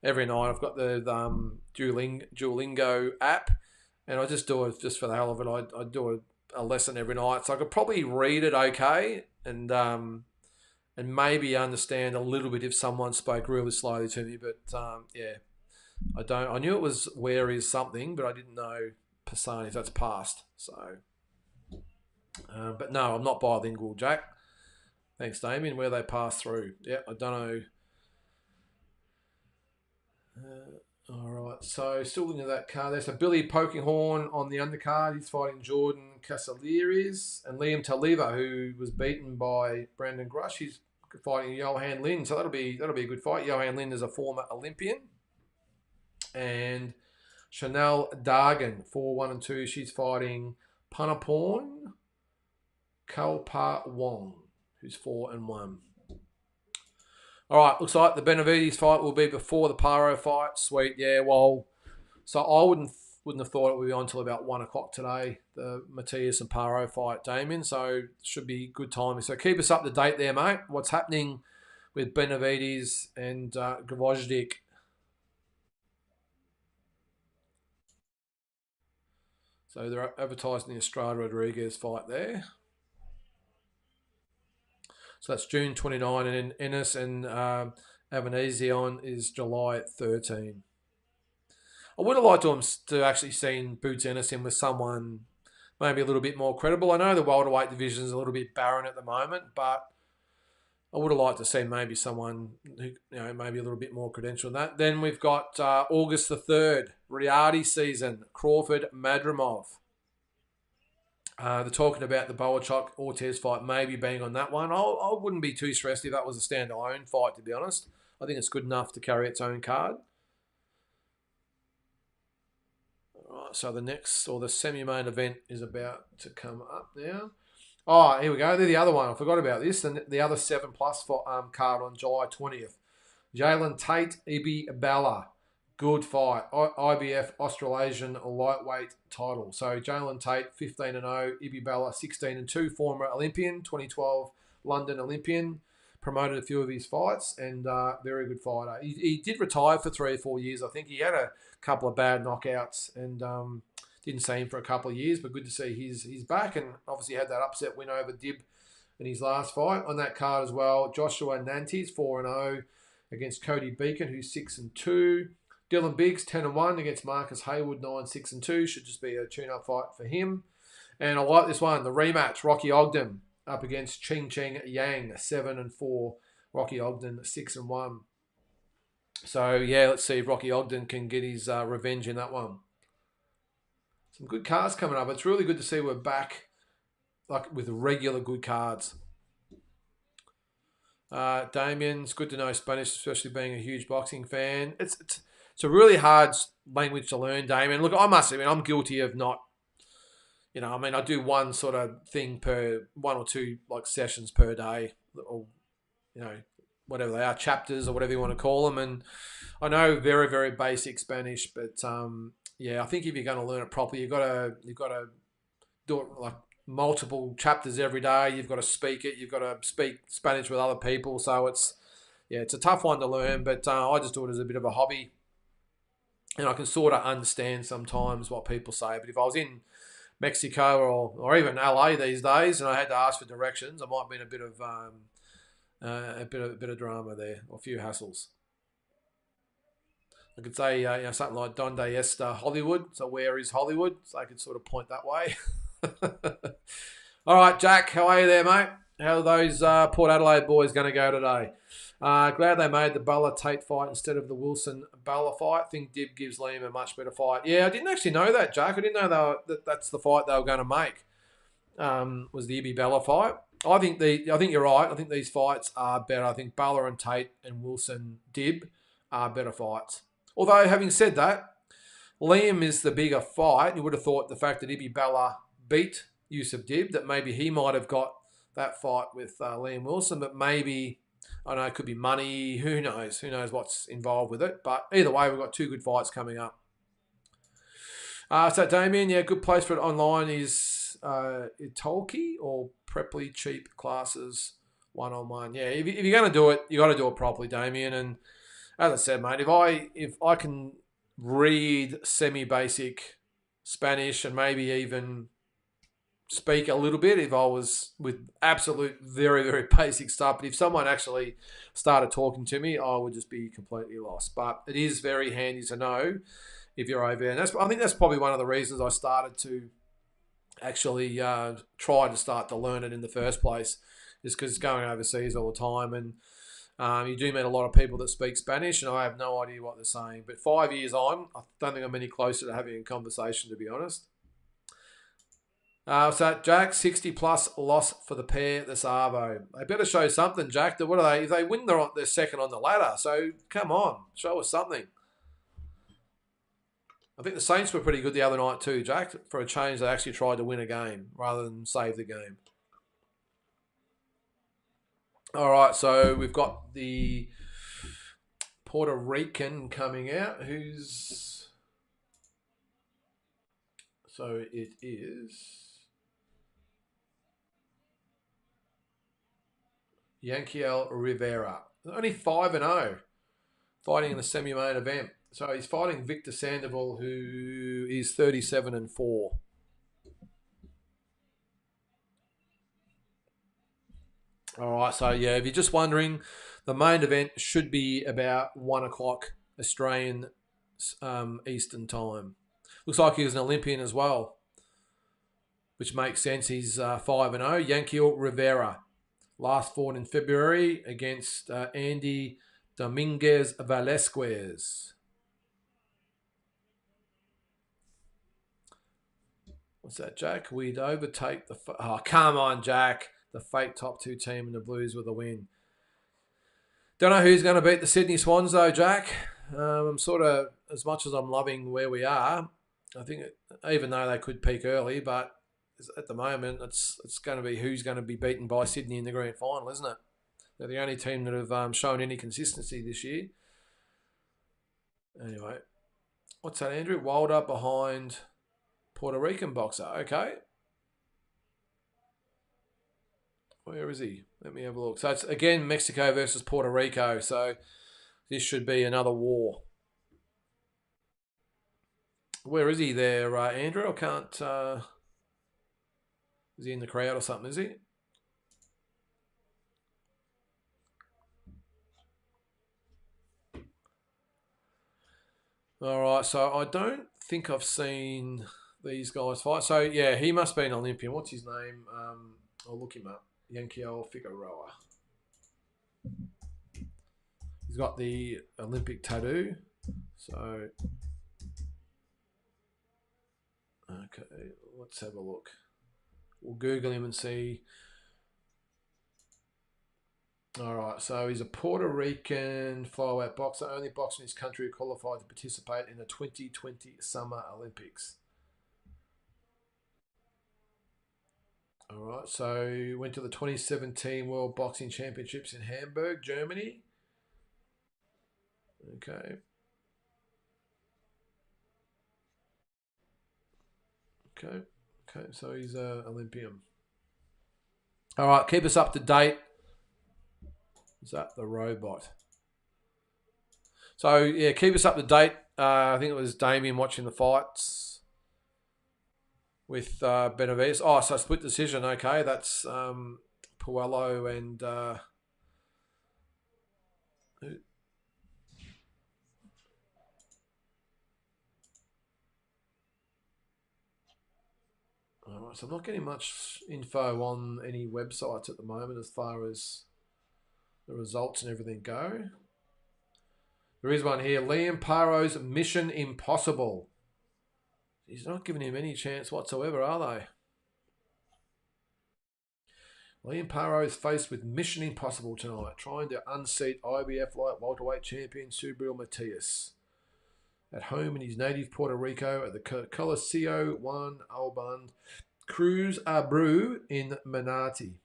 Every night I've got the Duolingo app, and I just do it just for the hell of it. I do a lesson every night, so I could probably read it okay, and maybe understand a little bit if someone spoke really slowly to me. But yeah, I don't. I knew it was where is something, but I didn't know Pisani if that's past. So, but no, I'm not bilingual, Jack. Thanks, Damien. Where they pass through? Yeah, I don't know. All right, so still looking at that card. There's a Billy Pokinghorn on the undercard. He's fighting Jordan Casaliris and Liam Taliva, who was beaten by Brandon Grush. He's fighting Johan Lin, so that'll be a good fight. Johan Lin is a former Olympian, and Chanel Dargan, 4-1-2. She's fighting Panaporn Kalpa Wong, who's 4-1. All right, looks like the Benavides fight will be before the Paro fight. Sweet, yeah. Well, so I wouldn't have thought it would be on until about 1 o'clock today, the Matias and Paro fight, Damien. So it should be good timing. So keep us up to date there, mate. What's happening with Benavides and Gvozdik. So they're advertising the Estrada Rodriguez fight there. So that's June 29, and then Ennis and Avanesian is July 13. I would have liked to actually seen Boots Ennis in with someone maybe a little bit more credible. I know the welterweight division is a little bit barren at the moment, but I would have liked to see maybe someone who, maybe a little bit more credential than that. Then we've got August the 3rd, Riyadi season, Crawford Madrimov. They're talking about the Boachuk Ortiz fight maybe being on that one. I wouldn't be too stressed if that was a standalone fight, to be honest. I think it's good enough to carry its own card. All right, so the next, or the semi-main event is about to come up now. Oh, here we go. They're the other one. I forgot about this. And the other 7+ card on July 20th. Jalen Tate, Ibi Bala. Good fight. IBF Australasian lightweight title. So Jalen Tate, 15-0. Ibi Bala, 16-2. Former Olympian, 2012 London Olympian. Promoted a few of his fights and very good fighter. He did retire for 3 or 4 years. I think he had a couple of bad knockouts and didn't see him for a couple of years, but good to see he's back, and obviously had that upset win over Dib in his last fight. On that card as well, Joshua Nantes, 4-0 against Cody Beacon, who's 6-2. Dylan Biggs, 10-1 against Marcus Haywood, 9-6-2. Should just be a tune-up fight for him. And I like this one, the rematch, Rocky Ogden up against Ching Cheng Yang, 7-4. Rocky Ogden, 6-1. So, yeah, let's see if Rocky Ogden can get his revenge in that one. Some good cards coming up. It's really good to see we're back with regular good cards. Damien, it's good to know Spanish, especially being a huge boxing fan. It's a really hard language to learn, Damien. Look, I must admit, I'm guilty of not, I do one sort of thing per 1 or 2 sessions per day, or, whatever they are, chapters or whatever you want to call them. And I know very, very basic Spanish, but I think if you're going to learn it properly, you've got to do it multiple chapters every day. You've got to speak it. You've got to speak Spanish with other people. So it's a tough one to learn, but I just do it as a bit of a hobby. And I can sort of understand sometimes what people say. But if I was in Mexico or even LA these days and I had to ask for directions, I might be in a bit of drama there, or a few hassles. I could say something like Donde Está Hollywood, so where is Hollywood? So I could sort of point that way. All right, Jack, how are you there, mate? How are those Port Adelaide boys going to go today? Glad they made the Bala Tate fight instead of the Wilson Bala fight. I think Dib gives Liam a much better fight. Yeah, I didn't actually know that, Jack. I didn't know that's the fight they were going to make. Was the Ibi Bala fight? I think you're right. I think these fights are better. I think Bala and Tate and Wilson Dib are better fights. Although, having said that, Liam is the bigger fight. You would have thought the fact that Ibi Bala beat Yusuf Dib, that maybe he might have got that fight with Liam Wilson, but maybe, I don't know, it could be money. Who knows? Who knows what's involved with it? But either way, we've got 2 good fights coming up. So, Damien, good place for it online is Italki or Preply Cheap Classes 1-on-1. Yeah, if you're going to do it, you got to do it properly, Damien. And as I said, mate, if I can read semi-basic Spanish and maybe even speak a little bit, if I was with absolute very, very basic stuff, but if someone actually started talking to me, I would just be completely lost. But it is very handy to know if you're over there. And I think that's probably one of the reasons I started to actually try to start to learn it in the first place, is because going overseas all the time, and you do meet a lot of people that speak Spanish, and I have no idea what they're saying. But 5 years on, I don't think I'm any closer to having a conversation, to be honest. So, Jack, 60+ loss for the pair this Arvo. They better show something, Jack. What are they? If they win, they're second on the ladder. So, come on, show us something. I think the Saints were pretty good the other night too, Jack. For a change, they actually tried to win a game rather than save the game. All right, so we've got the Puerto Rican coming out, so it is Yanquiel Rivera. only 5-0, fighting in the semi-main event. So he's fighting Victor Sandoval, who is 37-4. All right, so yeah, if you're just wondering, the main event should be about 1 o'clock Australian Eastern time. Looks like he was an Olympian as well, which makes sense. He's 5-0. Yankiel Rivera last fought in February against Andy Dominguez Velasquez. What's that, Jack? We'd overtake the... Oh, come on, Jack. The fake top 2 team in the Blues with a win. Don't know who's going to beat the Sydney Swans, though, Jack. I'm sort of, as much as I'm loving where we are, I think, even though they could peak early, but at the moment, it's going to be who's going to be beaten by Sydney in the grand final, isn't it? They're the only team that have shown any consistency this year. Anyway, what's that, Andrew? Wilder behind Puerto Rican boxer. Okay. Where is he? Let me have a look. So it's, again, Mexico versus Puerto Rico. So this should be another war. Where is he there, Andrew? I can't... is he in the crowd or something, is he? All right, so I don't think I've seen these guys fight. So, yeah, he must be an Olympian. What's his name? I'll look him up. Yankiel Figueroa. He's got the Olympic tattoo. So, okay, let's have a look. We'll Google him and see. All right, so he's a Puerto Rican flyweight boxer, only boxer in his country who qualified to participate in the 2020 Summer Olympics. All right, so he went to the 2017 World Boxing Championships in Hamburg, Germany. Okay. Okay, so he's an Olympian. All right, keep us up to date. Is that the robot? So, yeah, keep us up to date. I think it was Damien watching the fights with Benavides. Oh, so split decision. Okay, that's Puello and... All right, so I'm not getting much info on any websites at the moment as far as the results and everything go. There is one here. Liam Paro's Mission Impossible. He's not giving him any chance whatsoever, are they? Liam Paro is faced with Mission Impossible tonight, trying to unseat IBF light welterweight champion Subriel Matias at home in his native Puerto Rico at the Coliseo Juan Alban Cruz Abreu in Manatee.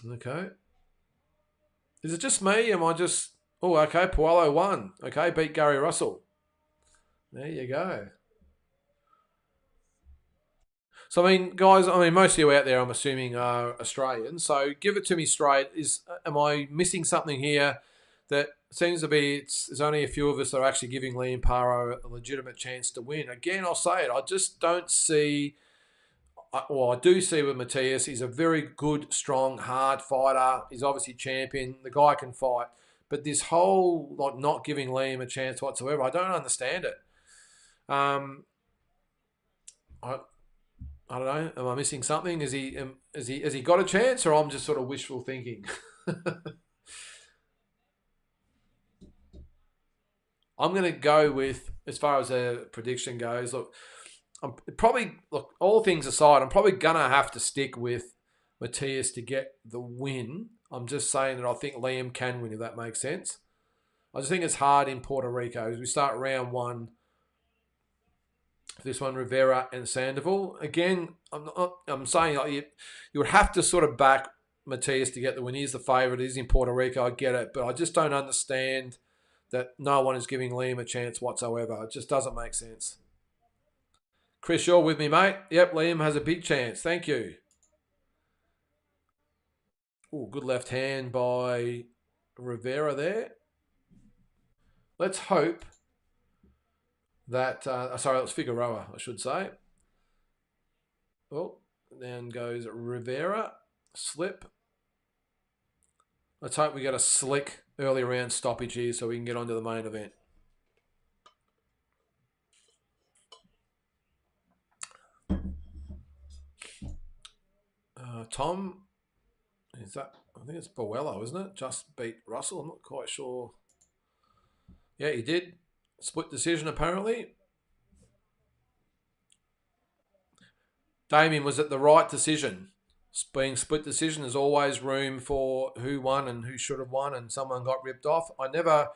Okay. Is it just me? Am I just... Oh, okay, Puello won. Okay, beat Gary Russell. There you go. So, I mean, guys, most of you out there, I'm assuming, are Australian. So, give it to me straight. Am I missing something here that seems to be... There's only a few of us that are actually giving Liam Paro a legitimate chance to win. Again, I'll say it. I just don't see... Well, I do see with Matias, he's a very good, strong, hard fighter. He's obviously champion. The guy can fight. But this whole not giving Liam a chance whatsoever, I don't understand it. I don't know. Am I missing something? Has he got a chance, or I'm just sort of wishful thinking? I'm going to go with, as far as a prediction goes, all things aside, I'm probably going to have to stick with Matias to get the win. I'm just saying that I think Liam can win, if that makes sense. I just think it's hard in Puerto Rico as we start round one. This one, Rivera and Sandoval. Again, I'm saying you would have to sort of back Matias to get the win. He's the favourite. He's in Puerto Rico. I get it. But I just don't understand that no one is giving Liam a chance whatsoever. It just doesn't make sense. Chris, you're with me, mate. Yep, Liam has a big chance. Thank you. Oh, good left hand by Rivera there. Let's hope that, sorry, it was Figueroa, I should say. Oh, then goes Rivera, slip. Let's hope we get a slick early round stoppage here so we can get on to the main event. Tom, is that, I think it's Boello, isn't it? Just beat Russell, I'm not quite sure. Yeah, he did. Split decision, apparently. Damien, was it the right decision? Being split decision, there's always room for who won and who should have won, and someone got ripped off. I never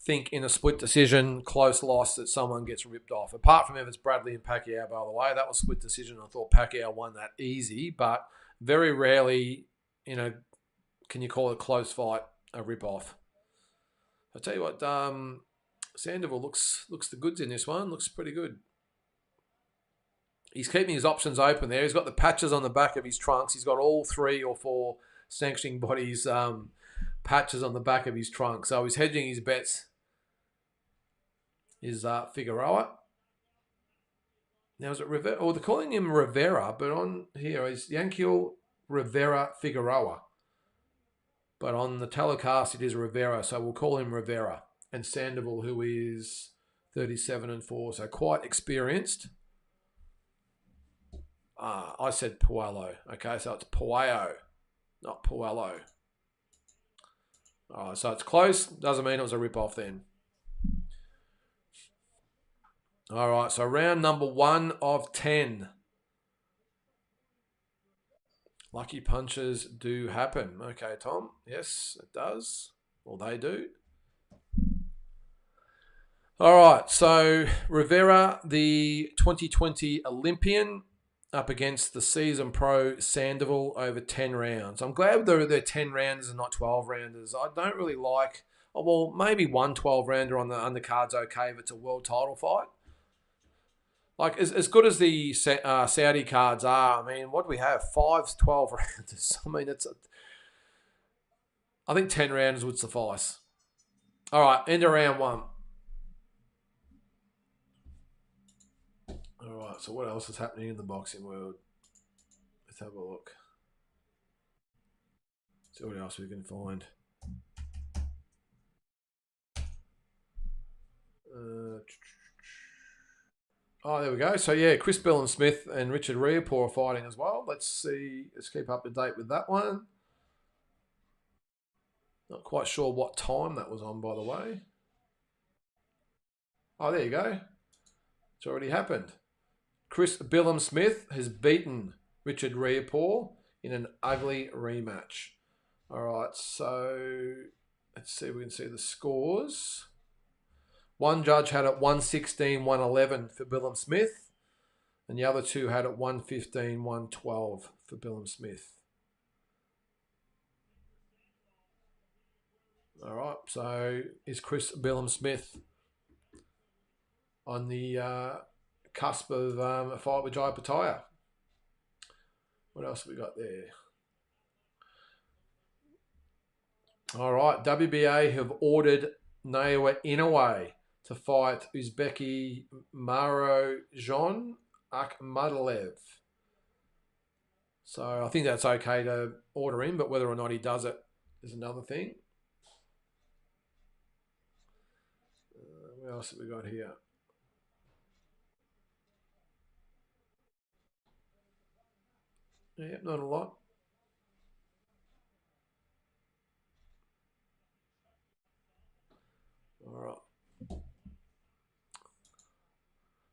think in a split decision, close loss, that someone gets ripped off. Apart from if it's Bradley and Pacquiao, by the way. That was split decision. I thought Pacquiao won that easy, but very rarely, can you call it a close fight a rip-off? I'll tell you what, Sandoval looks the goods in this one. Looks pretty good. He's keeping his options open there. He's got the patches on the back of his trunks. He's got all 3 or 4 sanctioning bodies patches on the back of his trunk. So he's hedging his bets. Is Figueroa. Now is it Rivera? Oh, they're calling him Rivera, but on here is Yankiel Rivera Figueroa. But on the telecast it is Rivera, so we'll call him Rivera. And Sandoval, who is 37-4, so quite experienced. I said Puello. Okay, so it's Puello, not Puello. All right, so it's close. Doesn't mean it was a rip-off then. All right, so round number 1 of 10. Lucky punches do happen. Okay, Tom. Yes, it does. Well, they do. All right, so Rivera, the 2020 Olympian, up against the season pro Sandoval over 10 rounds. I'm glad they're 10 rounders and not 12 rounders. I don't really like, well, maybe one 12-rounder on the undercard's okay if it's a world title fight. Like, as good as the Saudi cards are, I mean, what do we have? 5 12 rounders. I mean, I think 10 rounders would suffice. All right, end of round 1. All right, so what else is happening in the boxing world? Let's have a look. See what else we can find. Oh, there we go. So, yeah, Chris Billon-Smith and Richard Riapor are fighting as well. Let's see. Let's keep up to date with that one. Not quite sure what time that was on, by the way. Oh, there you go. It's already happened. Chris Billon-Smith has beaten Richard Riapor in an ugly rematch. All right, so let's see if we can see the scores. One judge had it 116, 111 for Billon-Smith, and the other 2 had it 115, 112 for Billon-Smith. All right, so is Chris Billon-Smith on the cusp of a fight with Jai Pataya? What else have we got there? All right, WBA have ordered Naoya Inoue to fight Uzbeki Marojan Akhmadalev. So I think that's okay to order him, but whether or not he does it is another thing. What else have we got here? Yeah, not a lot. All right.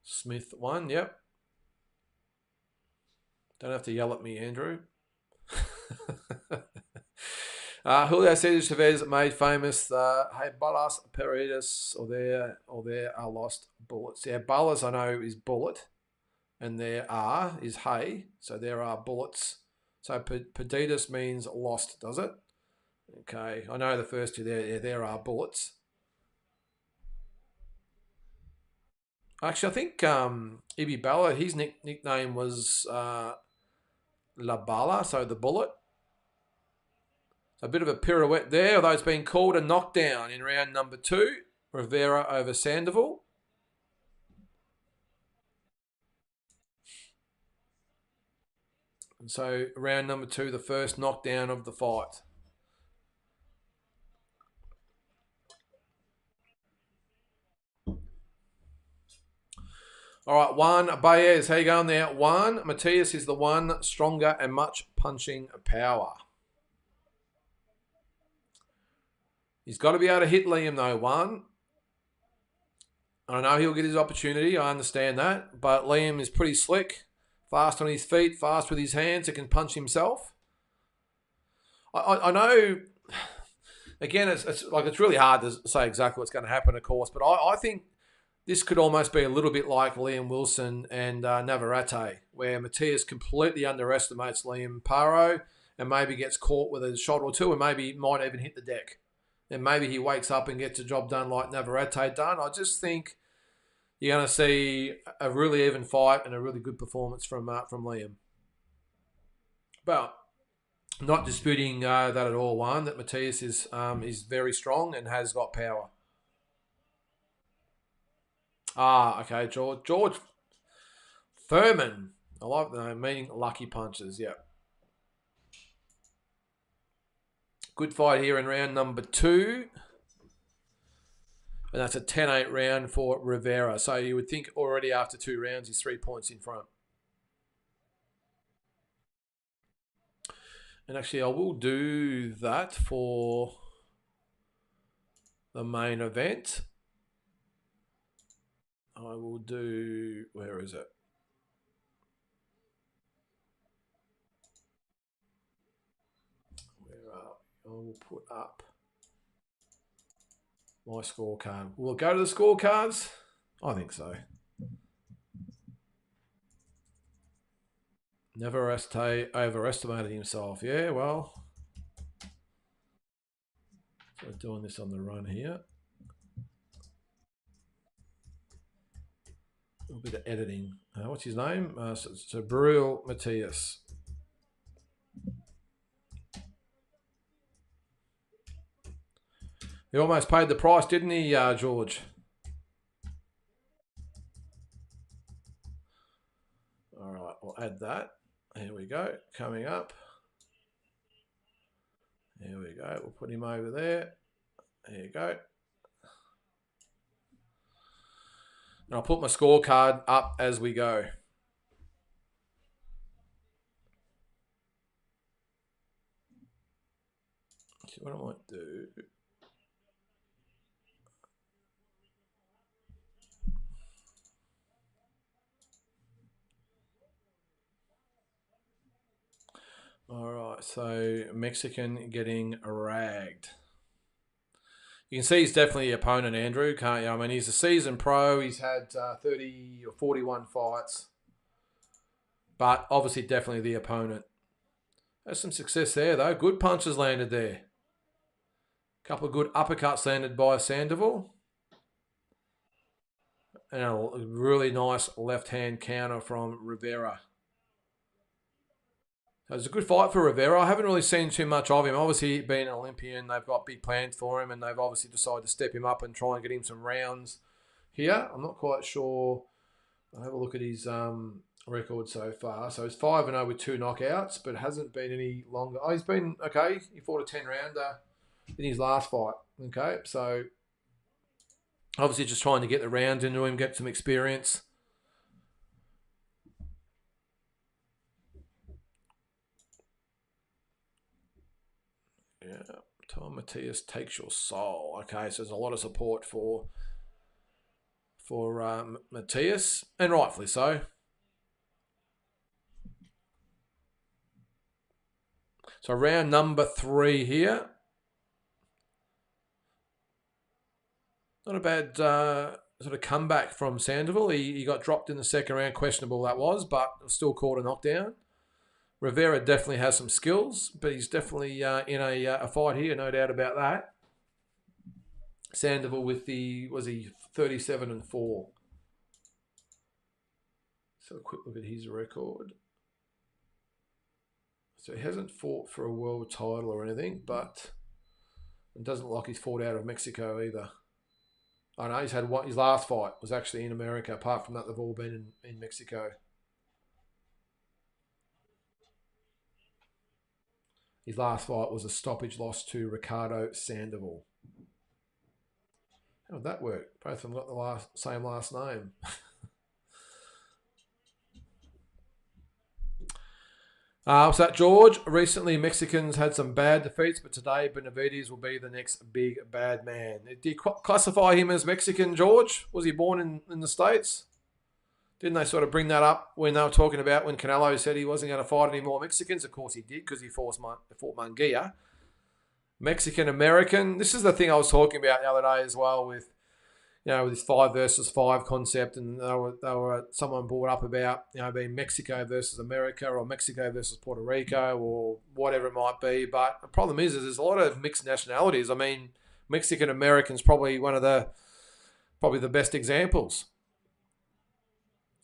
Smith won, yep. Don't have to yell at me, Andrew. Julio Cesar Chavez made famous hey balas Paredes or there are lost bullets. Yeah, balas I know is bullet, and there are is hey, so there are bullets. So perdidas means lost, does it? Okay, I know the first 2 there. Yeah, there are bullets. Actually, I think Ibi Bala, his nickname was La Bala, so the bullet. A bit of a pirouette there, although it's been called a knockdown in round number 2. Rivera over Sandoval. And so round number 2, the first knockdown of the fight. All right, Juan Baez, how you going there? Juan Matias is the one stronger and much punching power. He's got to be able to hit Liam though, Juan. I know he'll get his opportunity. I understand that. But Liam is pretty slick. Fast on his feet, fast with his hands. He can punch himself. I know, again, it's really hard to say exactly what's going to happen, of course. But I think this could almost be a little bit like Liam Wilson and Navarrete, where Matias completely underestimates Liam Paro and maybe gets caught with a shot or two and maybe might even hit the deck. And maybe he wakes up and gets a job done like Navarrete done. I just think you're going to see a really even fight and a really good performance from Liam. But not disputing that at all, Juan, that Matias is very strong and has got power. Okay, George Furman. I like the name, meaning lucky punches, yeah. Good fight here in round number 2. And that's a 10-8 round for Rivera. So you would think already after 2 rounds, he's 3 points in front. And actually, I will do that for the main event. I will do, where is it? I will put up my scorecard. Will it go to the scorecards? I think so. Never overestimated himself. Yeah, well. So we're doing this on the run here. A little bit of editing. What's his name? Subriel Matias. He almost paid the price, didn't he, George? All right, we'll add that. Here we go. Coming up. Here we go. We'll put him over there. There you go. And I'll put my scorecard up as we go. See what I might do. All right, so Mexican getting ragged. You can see he's definitely the opponent, Andrew, can't you? I mean, he's a seasoned pro. He's had 30 or 41 fights. But obviously definitely the opponent. Has some success there, though. Good punches landed there. A couple of good uppercuts landed by Sandoval. And a really nice left-hand counter from Rivera. It was a good fight for Rivera. I haven't really seen too much of him. Obviously, being an Olympian, they've got big plans for him, and they've obviously decided to step him up and try and get him some rounds here. I'm not quite sure. I'll have a look at his record so far. So he's 5-0 with 2 knockouts, but hasn't been any longer. Oh, he's been, okay, he fought a 10-rounder in his last fight. Okay, so obviously just trying to get the rounds into him, get some experience. Yeah, Tom Matias takes your soul. Okay, so there's a lot of support for Matias, and rightfully so. So round number 3 here. Not a bad sort of comeback from Sandoval. He got dropped in the second round, questionable that was, but still called a knockdown. Rivera definitely has some skills, but he's definitely in a fight here, no doubt about that. Sandoval with was he 37-4? So a quick look at his record. So he hasn't fought for a world title or anything, but it doesn't look like he's fought out of Mexico either. I know he's had one. His last fight was actually in America. Apart from that, they've all been in Mexico. His last fight was a stoppage loss to Ricardo Sandoval. How would that work? Both of them got the same last name. What's that, George? Recently, Mexicans had some bad defeats, but today Benavides will be the next big bad man. Do you classify him as Mexican, George? Was he born in the States? Didn't they sort of bring that up when they were talking about when Canelo said he wasn't going to fight any more Mexicans? Of course he did, because he fought Munguia. Mexican-American. This is the thing I was talking about the other day as well with, with this 5 versus 5 concept, and someone brought up about, being Mexico versus America or Mexico versus Puerto Rico or whatever it might be. But the problem is there's a lot of mixed nationalities. I mean, Mexican-American's probably the best examples.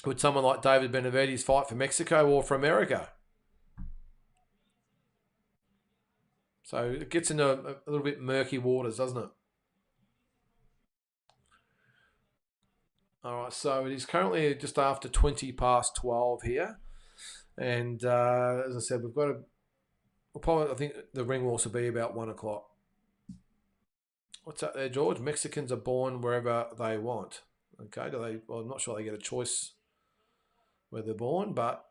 Would someone like David Benavides fight for Mexico or for America? So it gets into a little bit murky waters, doesn't it? All right, so it is currently just after 20 past 12 here. And as I said, I think the ring will also be about 1 o'clock. What's up there, George? Mexicans are born wherever they want. Okay, I'm not sure they get a choice where they're born, but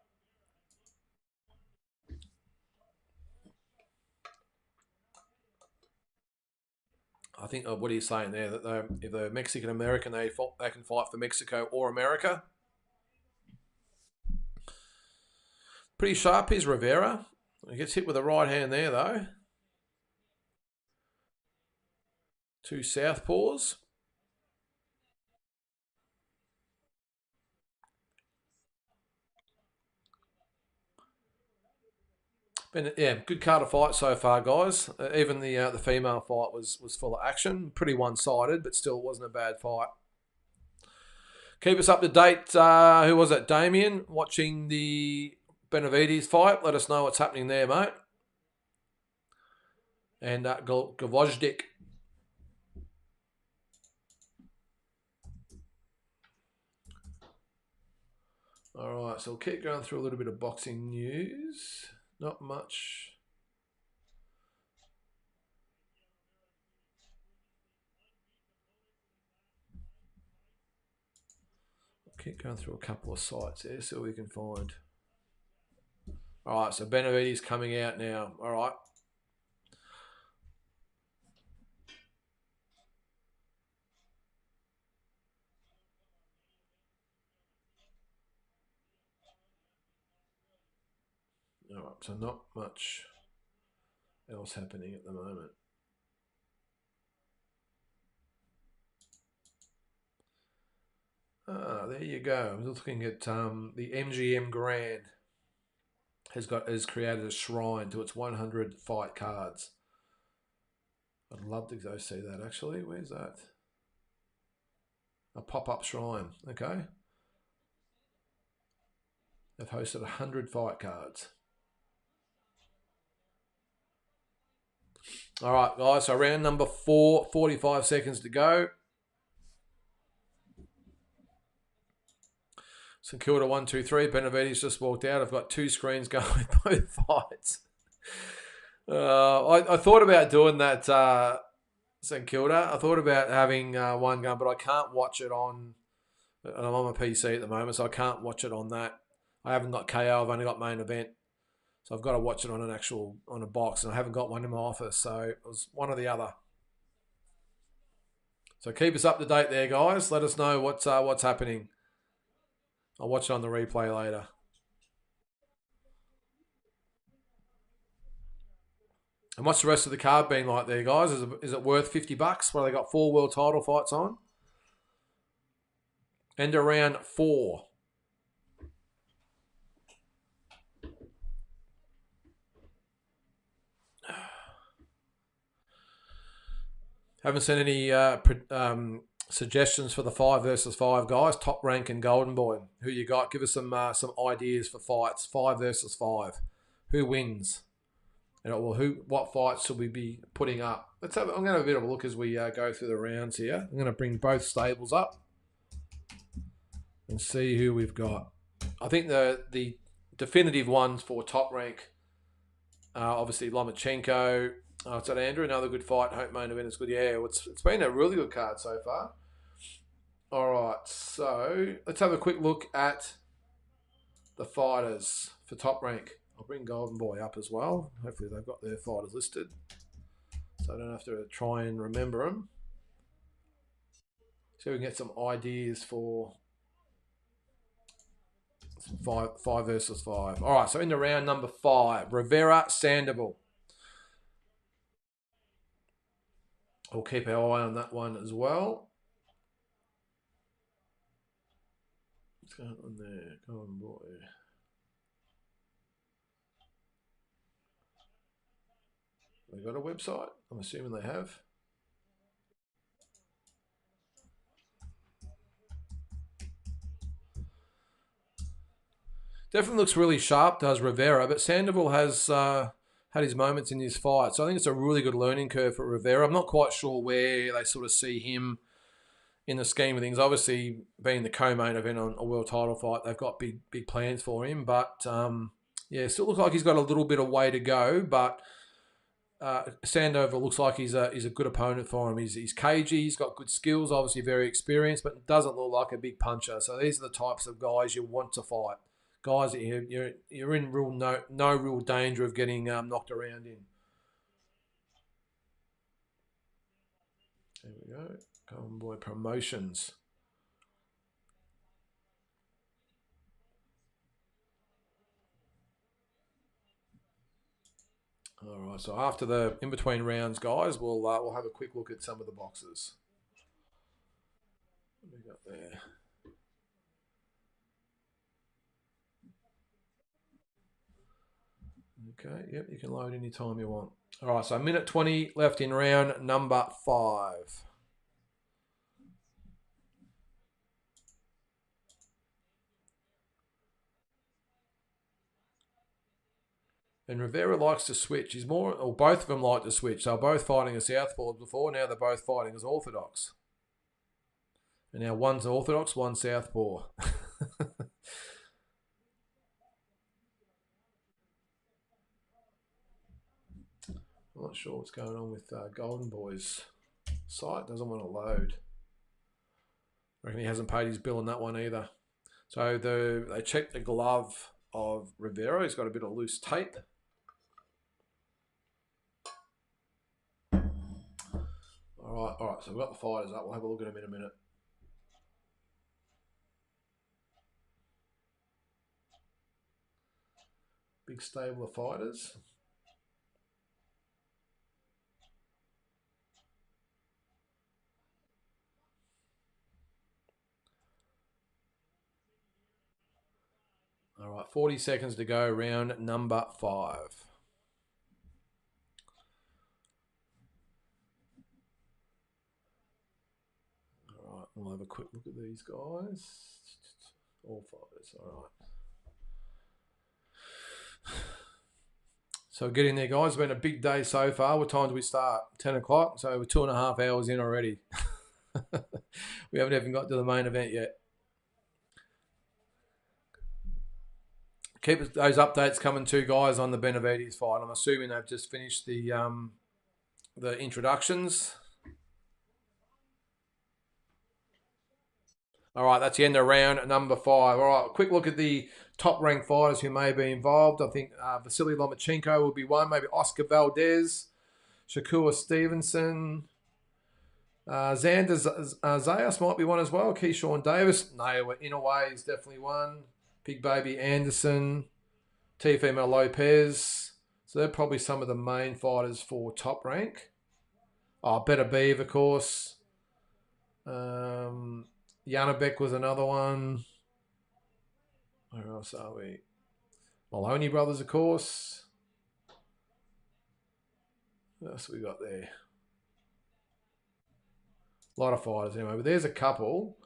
I think what he's saying there, that if they're Mexican American, they can fight for Mexico or America. Pretty sharp is Rivera. He gets hit with the right hand there, though. 2 southpaws. Good card of fight so far, guys. Even the female fight was full of action. Pretty one-sided, but still wasn't a bad fight. Keep us up to date. Who was it? Damien, watching the Benavides fight. Let us know what's happening there, mate. And Gvozdik. All right, so we'll keep going through a little bit of boxing news. Not much. I'll keep going through a couple of sites here so we can find. All right, so Benavides coming out now. All right. All right, so not much else happening at the moment. There you go. I'm looking at the MGM Grand has created a shrine to its 100 fight cards. I'd love to go see that, actually. Where's that? A pop-up shrine. Okay. They've hosted 100 fight cards. All right, guys. So round number 4, 45 seconds to go. St Kilda 1, 2, 3. Benavides just walked out. I've got 2 screens going with both fights. I thought about doing that, St Kilda. I thought about having one gun, but I can't watch it on. I'm on my PC at the moment, so I can't watch it on that. I haven't got KO. I've only got main event, so I've got to watch it on on a box, and I haven't got one in my office, so it was one or the other. So keep us up to date there, guys. Let us know what's happening. I'll watch it on the replay later. And what's the rest of the card been like there, guys? Is it worth $50? Well, they got 4 world title fights on. End of round 4. Haven't seen any suggestions for the 5 versus 5 guys. Top Rank and Golden Boy. Who you got? Give us some ideas for fights. 5 versus 5. who wins? And what fights should we be putting up? I'm going to have a bit of a look as we go through the rounds here. I'm going to bring both stables up and see who we've got. I think the definitive ones for top rank are obviously Lomachenko. It's at Andrew, another good fight. Hope main event is good. Yeah, it's been a really good card so far. All right, so let's have a quick look at the fighters for top rank. I'll bring Golden Boy up as well. Hopefully they've got their fighters listed, so I don't have to try and remember them. So we can get some ideas for five versus five. All right, so in the round number 5, Rivera, Sandoval. We'll keep our eye on that one as well. What's going on there? Golden Boy. They got a website? I'm assuming they have. Definitely looks really sharp, does Rivera, but Sandoval has had his moments in his fight. So I think it's a really good learning curve for Rivera. I'm not quite sure where they sort of see him in the scheme of things. Obviously, being the co-main event on a world title fight, they've got big plans for him. But, yeah, still looks like he's got a little bit of way to go, but Sandoval looks like he's a good opponent for him. He's cagey, he's got good skills, obviously very experienced, but doesn't look like a big puncher. So these are the types of guys you want to fight. Guys that you're in no real danger of getting knocked around in. There we go. Golden Boy Promotions. All right, so after the in-between rounds, guys, we'll have a quick look at some of the boxes. What do we got there? Okay, yep, you can load any time you want. All right, so a minute 20 left in round number 5. And Rivera likes to switch. He's more, or both of them like to switch. They were both fighting as southpaws before. Now they're both fighting as orthodox. And now one's orthodox, one's southpaw. I'm not sure what's going on with Golden Boy's site. Doesn't want to load. I reckon he hasn't paid his bill on that one either. So they checked the glove of Rivera. He's got a bit of loose tape. All right. So we've got the fighters up. We'll have a look at them in a minute. Big stable of fighters. All right, 40 seconds to go, round number 5. All right, we'll have a quick look at these guys. All fighters, all right. So get in there, guys. It's been a big day so far. What time do we start? 10 o'clock. So we're 2.5 hours in already. We haven't even got to the main event yet. Keep those updates coming too, guys, on the Benavides fight. I'm assuming they've just finished the introductions. All right, that's the end of round number 5. All right, quick look at the top-ranked fighters who may be involved. I think Vasily Lomachenko will be one. Maybe Oscar Valdez, Shakur Stevenson, Xander Zayas might be one as well. Keyshawn Davis, no, in a way, is definitely one. Big Baby Anderson, Teofimo Lopez. So they're probably some of the main fighters for top rank. Oh, Better Beav, of course. Janabek was another one. Where else are we? Maloney brothers, of course. What else we got there? A lot of fighters anyway, but there's a couple.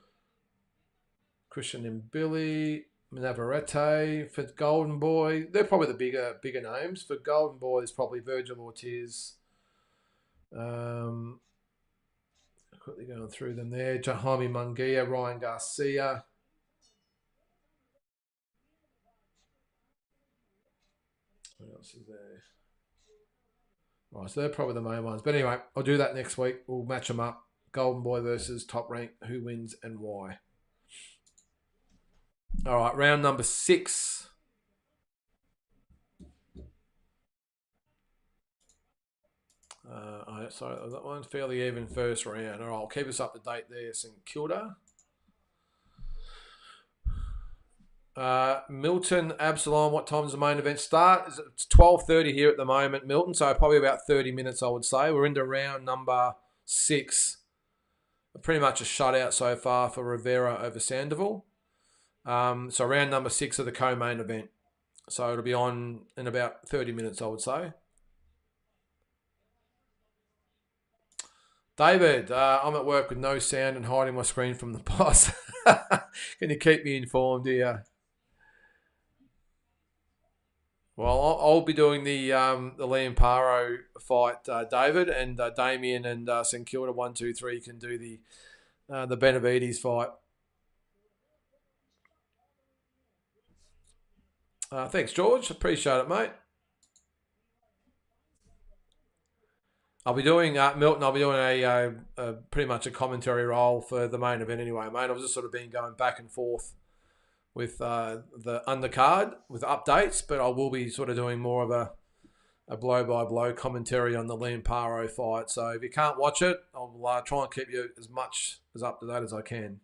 Christian and Billy. Navarrete. For Golden Boy, they're probably the bigger names. For Golden Boy, there's probably Virgil Ortiz. Quickly going through them there. Jaime Munguia, Ryan Garcia. What else is there? Right, so they're probably the main ones. But anyway, I'll do that next week. We'll match them up. Golden Boy versus Top Rank. Who wins and why? All right, round number 6. Sorry, that one's fairly even first round. All right, I'll keep us up to date there. St Kilda. Milton, Absalom. What time does the main event start? It's 12:30 here at the moment, Milton. So probably about 30 minutes, I would say. We're into round number 6. Pretty much a shutout so far for Rivera over Sandoval. So round number 6 of the co-main event. So it'll be on in about 30 minutes, I would say. David, I'm at work with no sound and hiding my screen from the boss. Can you keep me informed here? Well, I'll be doing the Liam Paro fight, David, and Damien and St Kilda 1, 2, 3 can do the Benavides fight. Thanks, George. Appreciate it, mate. I'll be doing Milton. I'll be doing a pretty much a commentary role for the main event anyway, mate. I've just sort of been going back and forth with the undercard with updates, but I will be sort of doing more of a blow-by-blow commentary on the Liam Paro fight. So if you can't watch it, I'll try and keep you as much as up to date as I can.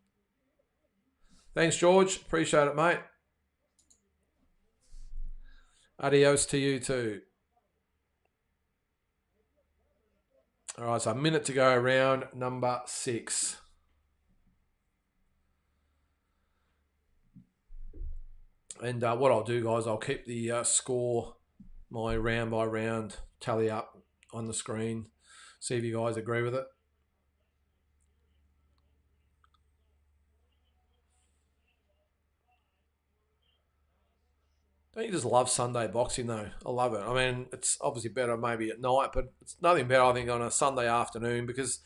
Thanks, George. Appreciate it, mate. Adios to you too. All right, so a minute to go, round number 6. And what I'll do, guys, I'll keep the score, my round by round tally up on the screen. See if you guys agree with it. Don't you just love Sunday boxing, though? I love it. I mean, it's obviously better maybe at night, but it's nothing better, I think, on a Sunday afternoon, because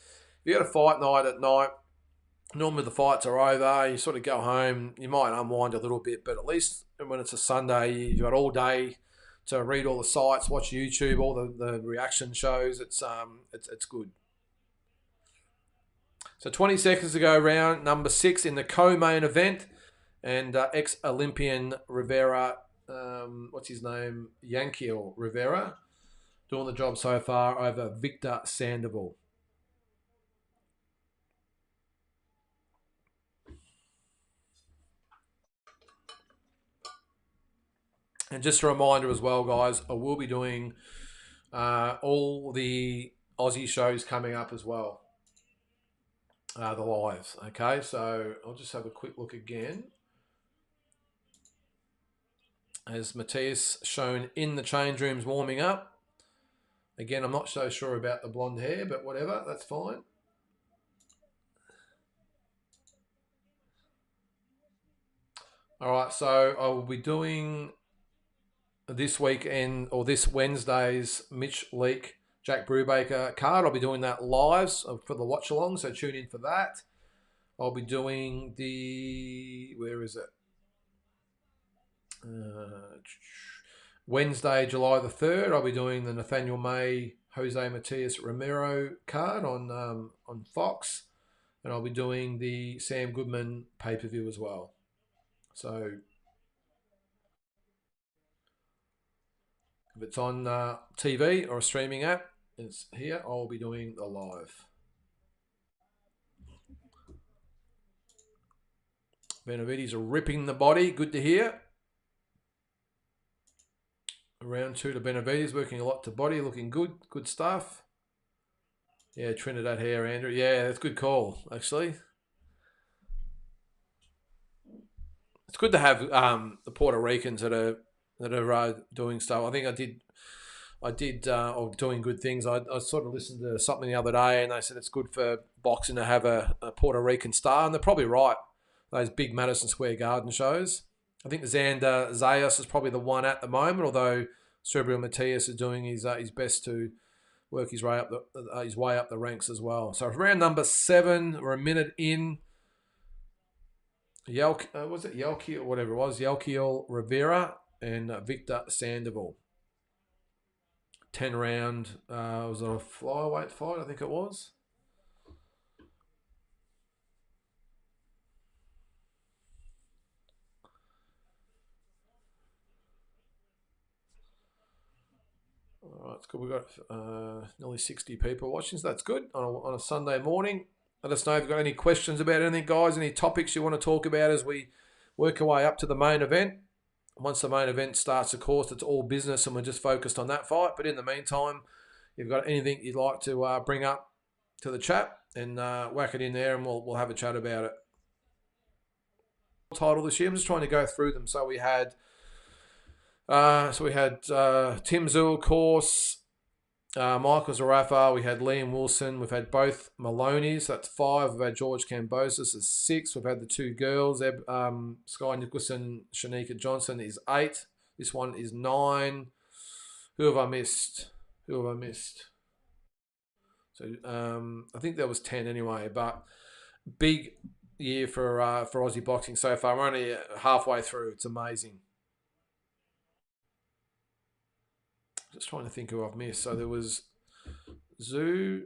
if you got a fight night at night, normally the fights are over, you sort of go home, you might unwind a little bit, but at least when it's a Sunday, you've got all day to read all the sites, watch YouTube, all the reaction shows. It's good. So 20 seconds to go, round number 6 in the co-main event, and ex-Olympian Rivera, what's his name? Yankiel Rivera, doing the job so far over Victor Sandoval. And just a reminder as well, guys, I will be doing all the Aussie shows coming up as well, the lives. Okay, so I'll just have a quick look again. As Matias shown in the change rooms warming up. Again, I'm not so sure about the blonde hair, but whatever, that's fine. All right, so I will be doing this weekend or this Wednesday's Mitch Leake, Jack Brubaker card. I'll be doing that live for the watch along, so tune in for that. I'll be doing the, where is it? Wednesday, July the 3rd, I'll be doing the Nathaniel May, Jose Matias Romero card on Fox, and I'll be doing the Sam Goodman pay-per-view as well. So if it's on TV or a streaming app, it's here. I'll be doing the live. Benavides are ripping the body. Good to hear. Round 2 to Benavides, working a lot to body, looking good. Good stuff. Yeah, Trinidad hair, Andrew. Yeah, that's a good call, actually. It's good to have the Puerto Ricans that are doing stuff. I think I did or doing good things. I sort of listened to something the other day, and they said it's good for boxing to have a Puerto Rican star, and they're probably right. Those big Madison Square Garden shows. I think Xander Zayas is probably the one at the moment, although Subriel Matias is doing his best to work his way up the ranks as well. So round number 7, we're a minute in. Was it Yelki or whatever it was? Yelkiel Rivera and Victor Sandoval. 10 round. Was it a flyweight fight? I think it was. All right, it's good. We've got nearly 60 people watching, so that's good on a Sunday morning. Let us know if you've got any questions about anything, guys, any topics you want to talk about as we work our way up to the main event. Once the main event starts, of course, it's all business and we're just focused on that fight. But in the meantime, if you've got anything you'd like to bring up to the chat, and whack it in there and we'll have a chat about it. Title this year, I'm just trying to go through them. So we had Tszyu, of course, Michael Zarafa, we had Liam Wilson, we've had both Maloney's, that's 5, we've had George Kambosos is 6, we've had the 2 girls, Sky Nicholson, Shanika Johnson is 8, this one is 9. Who have I missed? So I think there was 10 anyway, but big year for Aussie boxing so far. We're only halfway through. It's amazing. Just trying to think who I've missed. So there was Tszyu,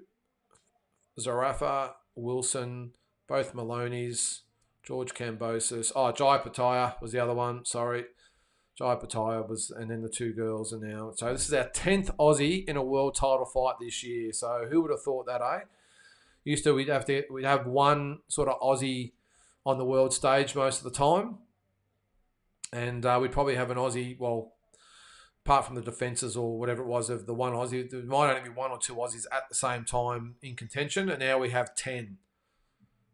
Zarafa, Wilson, both Maloney's, George Kambosos. Oh, Jai Pataya was the other one. Sorry. Jai Pataya was, and then the 2 girls are now. So this is our 10th Aussie in a world title fight this year. So who would have thought that, eh? Used to we'd have one sort of Aussie on the world stage most of the time, and we'd probably have an Aussie. Well, apart from the defences or whatever it was of the one Aussie, there might only be 1 or 2 Aussies at the same time in contention, and now we have 10.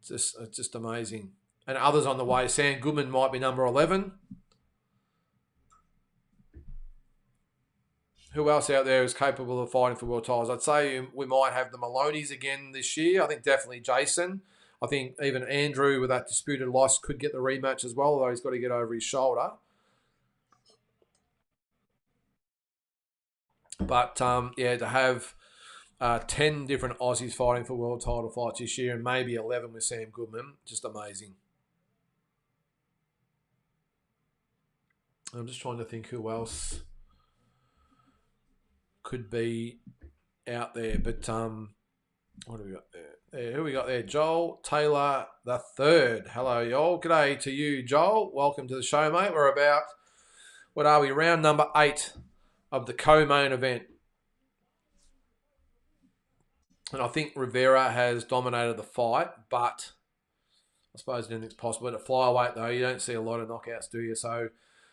It's just amazing. And others on the way. Sam Goodman might be number 11. Who else out there is capable of fighting for world titles? I'd say we might have the Maloney's again this year. I think definitely Jason. I think even Andrew with that disputed loss could get the rematch as well, although he's got to get over his shoulder. But, to have 10 different Aussies fighting for world title fights this year and maybe 11 with Sam Goodman, just amazing. I'm just trying to think who else could be out there, but what do we got there? Who we got there? Joel Taylor the third. Hello, y'all. G'day to you, Joel. Welcome to the show, mate. We're about, what are we? Round number 8 of the co-main event, and I think Rivera has dominated the fight, but I suppose anything's possible. At flyweight, though, you don't see a lot of knockouts, do you? So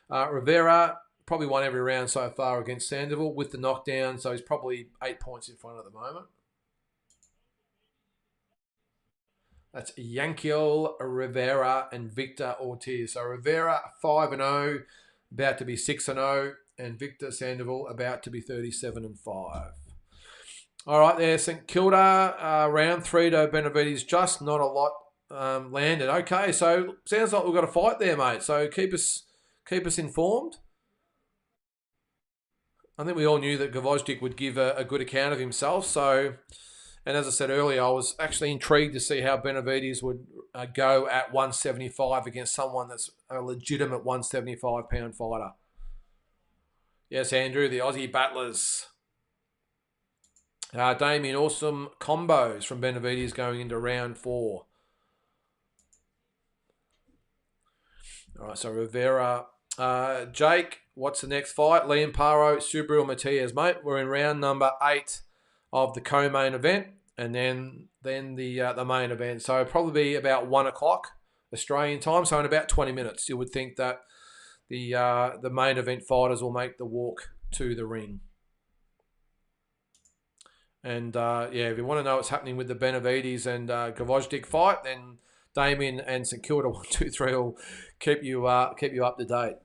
Rivera probably won every round so far against Sandoval with the knockdown, so he's probably 8 points in front at the moment. That's Yankiel Rivera and Victor Ortiz. So Rivera 5-0, about to be 6-0, and Victor Sandoval about to be 37-5. All right, there, St Kilda, round 3 to Benavides, just not a lot landed. Okay, so sounds like we've got a fight there, mate. So keep us informed. I think we all knew that Gvozdyk would give a good account of himself. So, and as I said earlier, I was actually intrigued to see how Benavides would go at 175 against someone that's a legitimate 175-pound fighter. Yes, Andrew, the Aussie battlers. Damien, awesome combos from Benavides going into round 4. All right, so Rivera. Jake, what's the next fight? Liam Paro, Subriel Matias, mate. We're in round number 8 of the co-main event, and then the main event. So probably about 1 o'clock Australian time. So in about 20 minutes, you would think that the main event fighters will make the walk to the ring. And if you want to know what's happening with the Benavides and Gvozdyk fight, then Damien and St Kilda 123 will keep you up to date.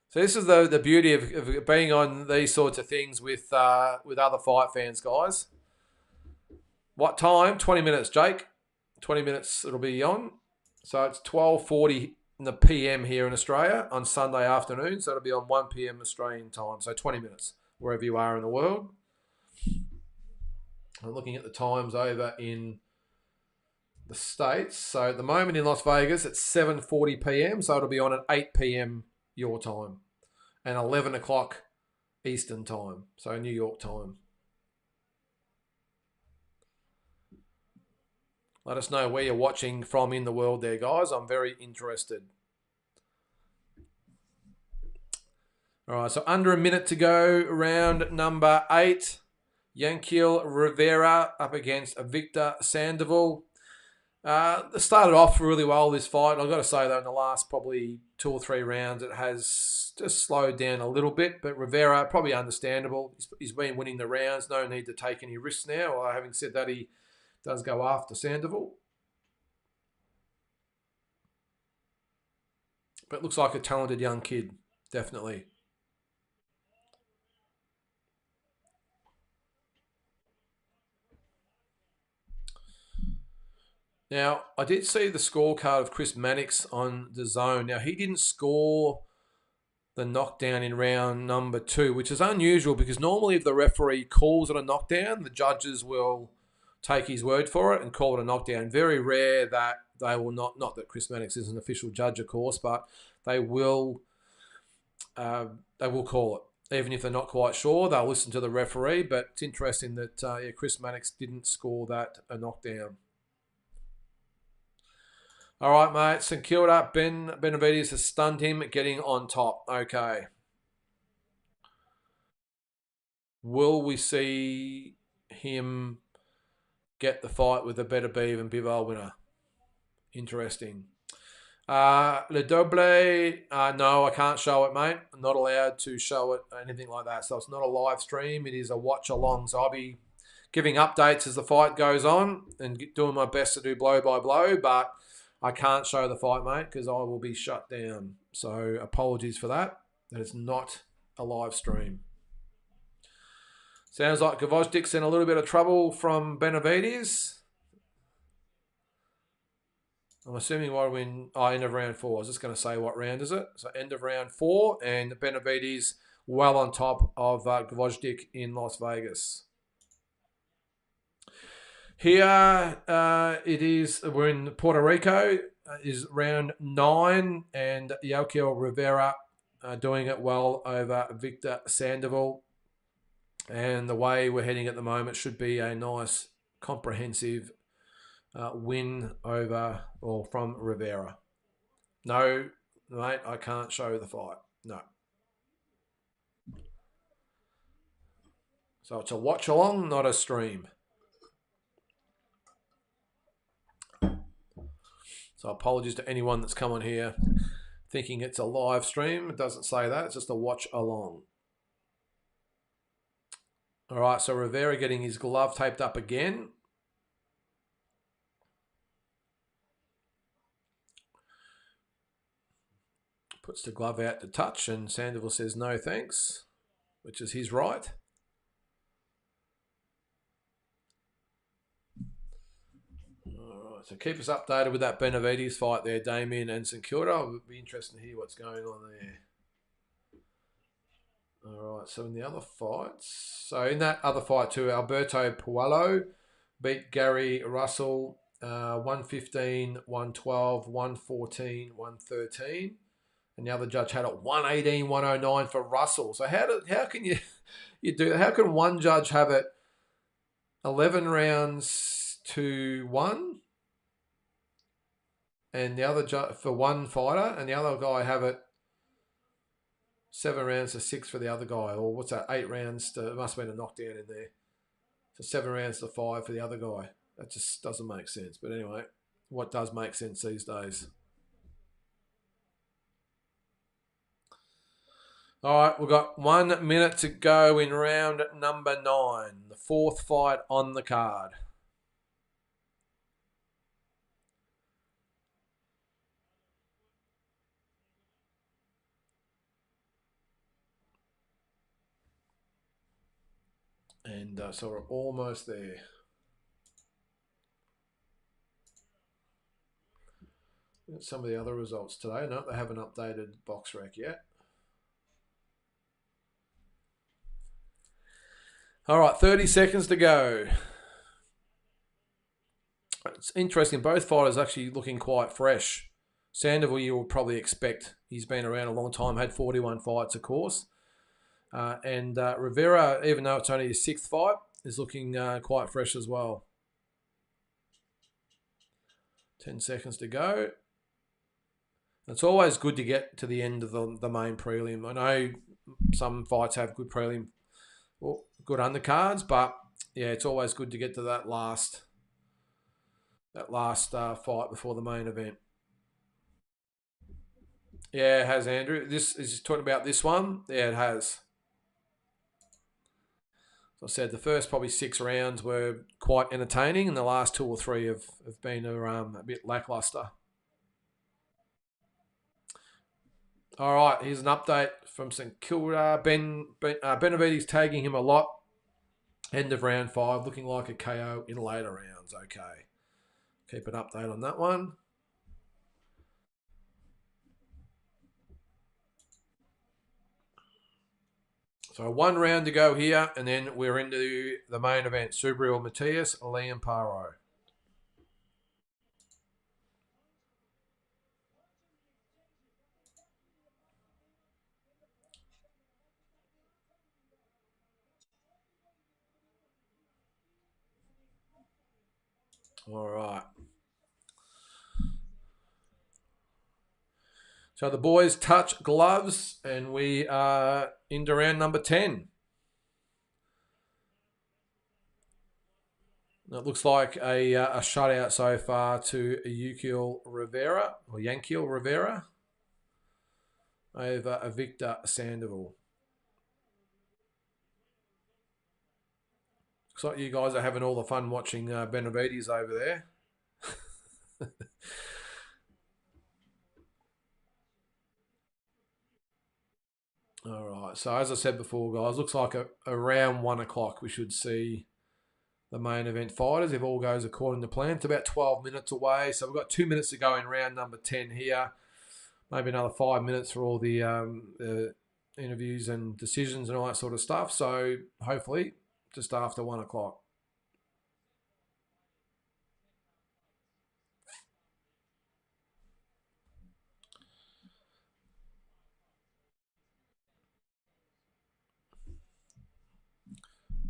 So this is the beauty of being on these sorts of things with other fight fans, guys. What time? 20 minutes, Jake. 20 minutes it'll be on. So it's 12:40 in the PM here in Australia on Sunday afternoon. So it'll be on 1 PM Australian time. So 20 minutes wherever you are in the world. I'm looking at the times over in the States. So at the moment in Las Vegas, it's 7:40 PM. So it'll be on at 8 PM your time and 11 o'clock Eastern time. So New York time. Let us know where you're watching from in the world there, guys. I'm very interested. All right, so under a minute to go, round number 8. Yanquiel Rivera up against Victor Sandoval. It started off really well, this fight. I've got to say, though, in the last probably 2 or 3 rounds, it has just slowed down a little bit. But Rivera, probably understandable. He's been winning the rounds. No need to take any risks now. Having said that, he does go after Sandoval. But looks like a talented young kid, definitely. Now, I did see the scorecard of Chris Mannix on the Zone. Now, he didn't score the knockdown in round number 2, which is unusual because normally if the referee calls it a knockdown, the judges will take his word for it and call it a knockdown. Very rare that they will not that Chris Mannix is an official judge, of course, but they will call it. Even if they're not quite sure, they'll listen to the referee. But it's interesting that Chris Mannix didn't score that a knockdown. All right, mate. St Kilda, Benavides has stunned him, getting on top. Okay. Will we see him get the fight with a better Beav and Bivol winner? Interesting. Le Double, no, I can't show it, mate. I'm not allowed to show it, anything like that. So it's not a live stream. It is a watch along. So I'll be giving updates as the fight goes on and doing my best to do blow by blow, but I can't show the fight, mate, because I will be shut down. So apologies for that. That is not a live stream. Sounds like Gvozdik's in a little bit of trouble from Benavides. I'm assuming what we're in end of round 4. I was just going to say what round is it. So end of round 4 and Benavides well on top of Gvozdik in Las Vegas. Here it is, we're in Puerto Rico, is round 9 and Yanquiel Rivera doing it well over Victor Sandoval. And the way we're heading at the moment should be a nice comprehensive win over or from Rivera. No, mate, I can't show the fight. No. So it's a watch along, not a stream. So apologies to anyone that's come on here thinking it's a live stream. It doesn't say that. It's just a watch along. All right, so Rivera getting his glove taped up again. Puts the glove out to touch, and Sandoval says no thanks, which is his right. All right, so keep us updated with that Benavides fight there, Damien and St Kilda. It would be interesting to hear what's going on there. All right, so in the other fights, so in that other fight too, Alberto Puello beat Gary Russell 115, 112, 114, 113. And the other judge had it 118, 109 for Russell. So how can you do that? How can one judge have it 11 rounds to 1 and the other judge for one fighter, and the other guy have it 7 rounds to 6 for the other guy, or what's that? 8 rounds to, it must have been a knockdown in there. So 7 rounds to 5 for the other guy. That just doesn't make sense. But anyway, what does make sense these days? All right, we've got 1 minute to go in round number 9, the 4th fight on the card. And so we're almost there. Some of the other results today. No, they haven't updated box rec yet. All right, 30 seconds to go. It's interesting. Both fighters actually looking quite fresh. Sandoval, you will probably expect. He's been around a long time, had 41 fights, of course. And Rivera, even though it's only his 6th fight, is looking quite fresh as well. 10 seconds to go. It's always good to get to the end of the main prelim. I know some fights have good prelim, or good undercards, but yeah, it's always good to get to that last fight before the main event. Yeah, it has, Andrew. This is talking about this one. Yeah, it has. As I said, the first probably 6 rounds were quite entertaining, and the last 2 or 3 have been a bit lackluster. All right, here's an update from St Kilda. Benavides tagging him a lot. End of round 5, looking like a KO in later rounds. Okay. Keep an update on that one. So 1 round to go here, and then we're into the main event. Subriel Matias, Paro. All right. So the boys touch gloves, and we are into round number 10. It looks like a shutout so far to Yankiel Rivera over Victor Sandoval. Looks like you guys are having all the fun watching Benavides over there. All right. So as I said before, guys, looks like around 1 o'clock we should see the main event fighters if all goes according to plan. It's about 12 minutes away. So we've got 2 minutes to go in round number 10 here. Maybe another 5 minutes for all the interviews and decisions and all that sort of stuff. So hopefully just after 1 o'clock.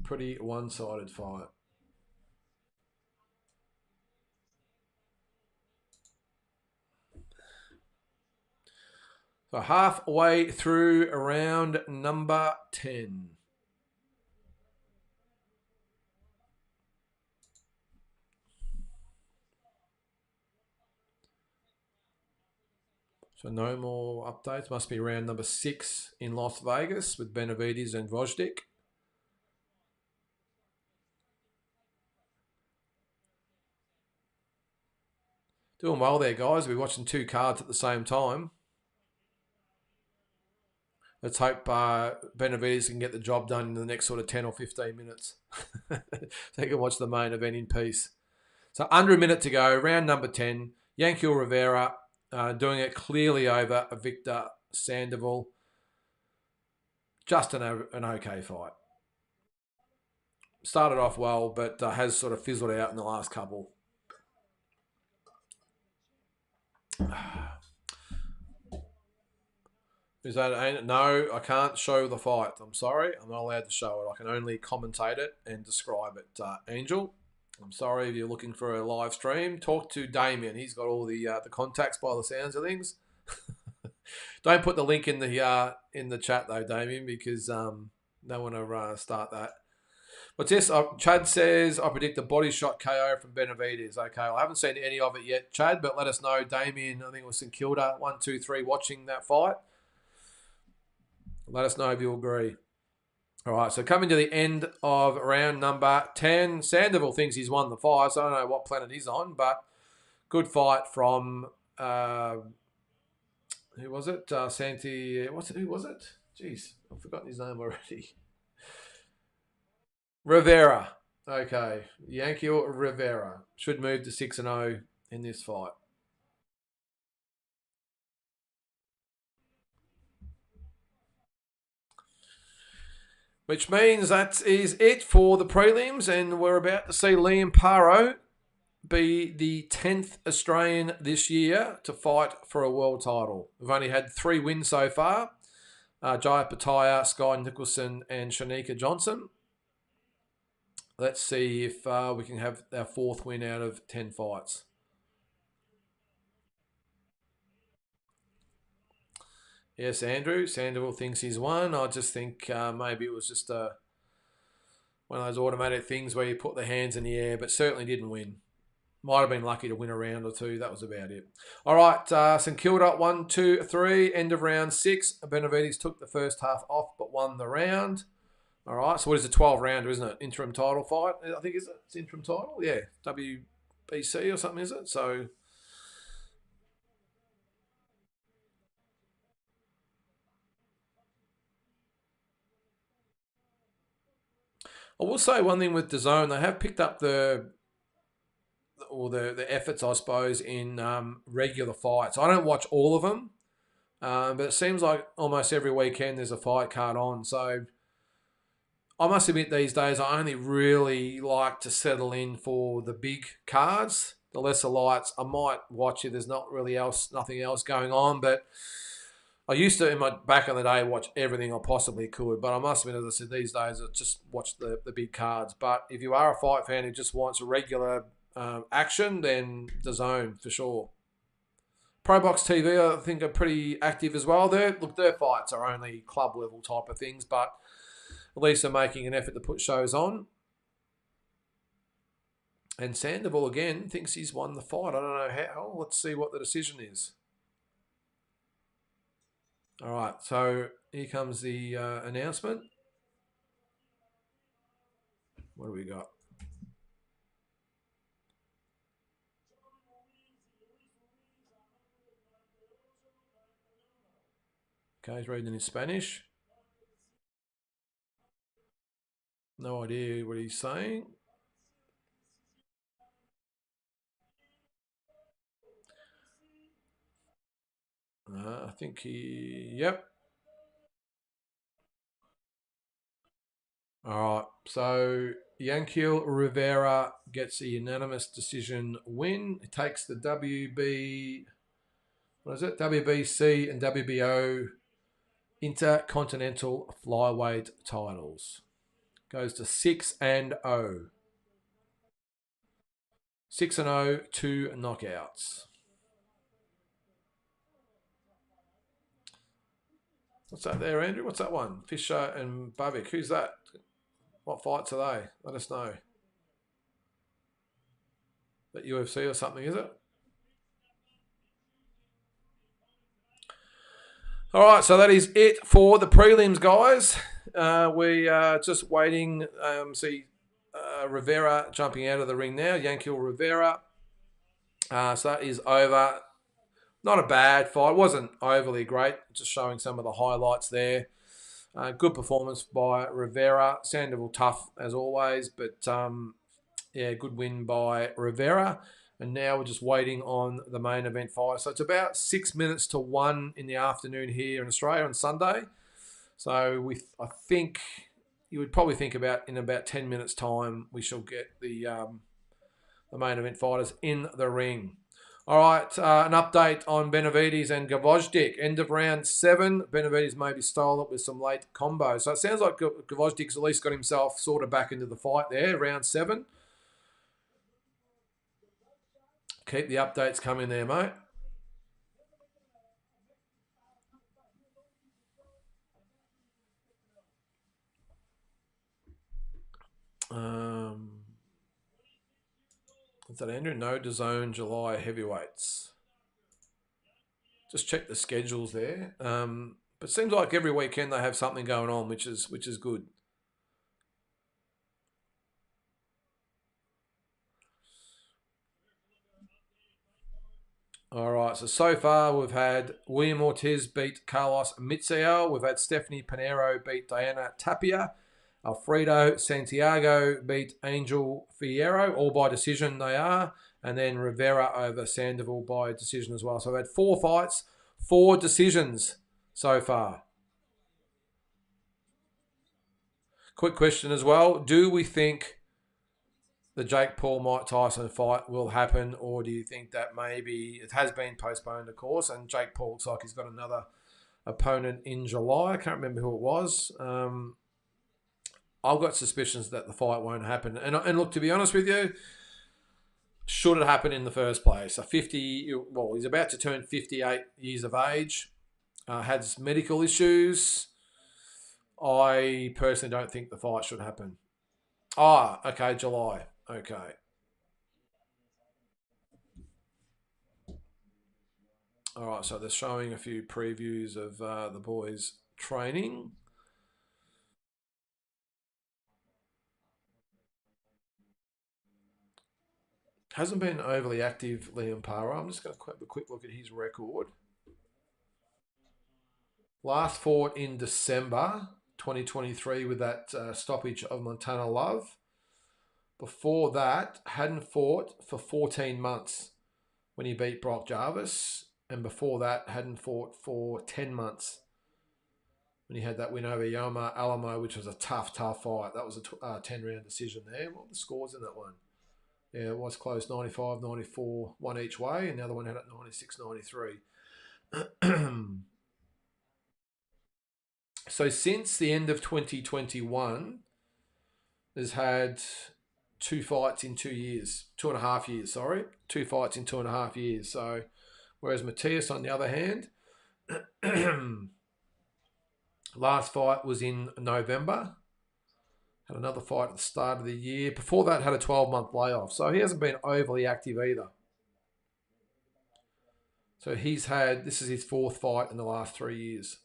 Pretty one-sided fight. So halfway through round number 10. So no more updates. Must be round number 6 in Las Vegas with Benavides and Vojdik. Doing well there, guys. We're watching 2 cards at the same time. Let's hope Benavides can get the job done in the next sort of 10 or 15 minutes. So you can watch the main event in peace. So under a minute to go, round number 10. Yankiel Rivera doing it clearly over Victor Sandoval. Just an okay fight. Started off well, but has sort of fizzled out in the last couple. Is that no? I can't show the fight. I'm sorry. I'm not allowed to show it. I can only commentate it and describe it. Angel, I'm sorry if you're looking for a live stream. Talk to Damien. He's got all the contacts by the sounds of things. Don't put the link in the chat though, Damien, because no one will start that. What's this? Chad says, I predict a body shot KO from Benavides. Okay, I haven't seen any of it yet, Chad, but let us know. Damien, I think it was St Kilda, 1, 2, 3, watching that fight. Let us know if you agree. All right, so coming to the end of round number 10. Sandoval thinks he's won the fight, so I don't know what planet he's on, but good fight from, who was it? Who was it? Jeez, I've forgotten his name already. Rivera. Okay, Yankiel Rivera should move to 6-0 in this fight. Which means that is it for the prelims, and we're about to see Liam Paro be the 10th Australian this year to fight for a world title. We've only had 3 wins so far. Jaya Pataya, Sky Nicholson, and Shanika Johnson. Let's see if we can have our 4th win out of 10 fights. Yes, Andrew. Sandoval thinks he's won. I just think maybe it was just one of those automatic things where you put the hands in the air, but certainly didn't win. Might have been lucky to win a round or 2. That was about it. All right, St Kilda, 1, 2, 3. End of round 6. Benavides took the first half off, but won the round. All right, so what is a 12-rounder, isn't it? Interim title fight, I think, is it? It's interim title? Yeah, WBC or something, is it? So... I will say one thing with DAZN, they have picked up the efforts, I suppose, in regular fights. I don't watch all of them, but it seems like almost every weekend there's a fight card on. So I must admit these days I only really like to settle in for the big cards. The lesser lights, I might watch it. There's nothing else going on, but I used to, in my back in the day, watch everything I possibly could. But I must admit, as I said, these days I just watch the big cards. But if you are a fight fan who just wants a regular action, then DAZN for sure. Pro Box TV, I think, are pretty active as well. Their fights are only club level type of things, but at least they're making an effort to put shows on. And Sandoval again thinks he's won the fight. I don't know how. Let's see what the decision is. All right, so here comes the announcement. What do we got? Okay, he's reading in Spanish. No idea what he's saying. I think yep. All right, so Yankiel Rivera gets a unanimous decision win. He takes the WBC and WBO Intercontinental Flyweight titles. Goes to 6-0. 6-0, 2 knockouts. What's that there, Andrew? What's that one? Fisher and Bavik. Who's that? What fights are they? Let us know. That UFC or something, is it? All right, so that is it for the prelims, guys. We are just waiting. See Rivera jumping out of the ring now. Yankiel Rivera. So that is over. Not a bad fight. It wasn't overly great. Just showing some of the highlights there. Good performance by Rivera. Sandoval tough as always, but yeah, good win by Rivera. And now we're just waiting on the main event fight. So it's about 6 minutes to 1 in the afternoon here in Australia on Sunday. So I think you would probably think in about 10 minutes time we shall get the main event fighters in the ring. All right, an update on Benavides and Gvozdyk. End of round 7. Benavides maybe stole it with some late combos. So it sounds like Gvozdyk's at least got himself sort of back into the fight there, round 7. Keep the updates coming there, mate. What's that, Andrew? No DAZN July heavyweights. Just check the schedules there. But it seems like every weekend they have something going on, which is good. All right, so far we've had William Ortiz beat Carlos Mitzeo. We've had Stephanie Panero beat Diana Tapia. Alfredo Santiago beat Angel Fierro, all by decision they are. And then Rivera over Sandoval by decision as well. So we've had 4 fights, 4 decisions so far. Quick question as well. Do we think the Jake Paul-Mike Tyson fight will happen, or do you think that maybe it has been postponed, of course, and Jake Paul looks like he's got another opponent in July? I can't remember who it was. I've got suspicions that the fight won't happen. And look, to be honest with you, should it happen in the first place? He's about to turn 58 years of age, has medical issues. I personally don't think the fight should happen. Okay, July. Okay. All right, so they're showing a few previews of the boys training. Hasn't been overly active, Liam Paro. I'm just going to have a quick look at his record. Last fought in December 2023 with that stoppage of Montana Love. Before that, hadn't fought for 14 months when he beat Brock Jarvis. And before that, hadn't fought for 10 months when he had that win over Yoma Alamo, which was a tough fight. That was a 10-round decision there. What were the scores in that one? Yeah, it was close, 95, 94, one each way, and the other one had it 96, 93. So since the end of 2021, has had 2 fights in 2 years, 2.5 years, sorry. 2 fights in 2.5 years. So, whereas Matias, on the other hand, last fight was in November. Had another fight at the start of the year. Before that, had a 12-month layoff. So he hasn't been overly active either. So this is his 4th fight in the last 3 years.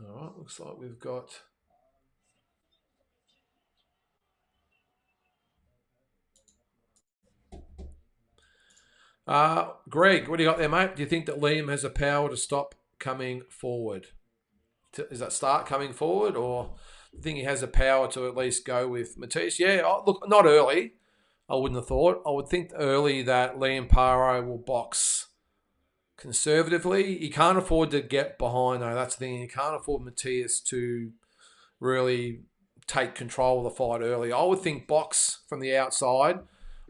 All right, looks like we've got... Greg, what do you got there, mate? Do you think that Liam has the power to stop coming forward? Is that start coming forward, or do you think he has the power to at least go with Matias? Yeah, look, not early. I wouldn't have thought. I would think early that Liam Paro will box conservatively. He can't afford to get behind, though. That's the thing. He can't afford Matias to really take control of the fight early. I would think box from the outside,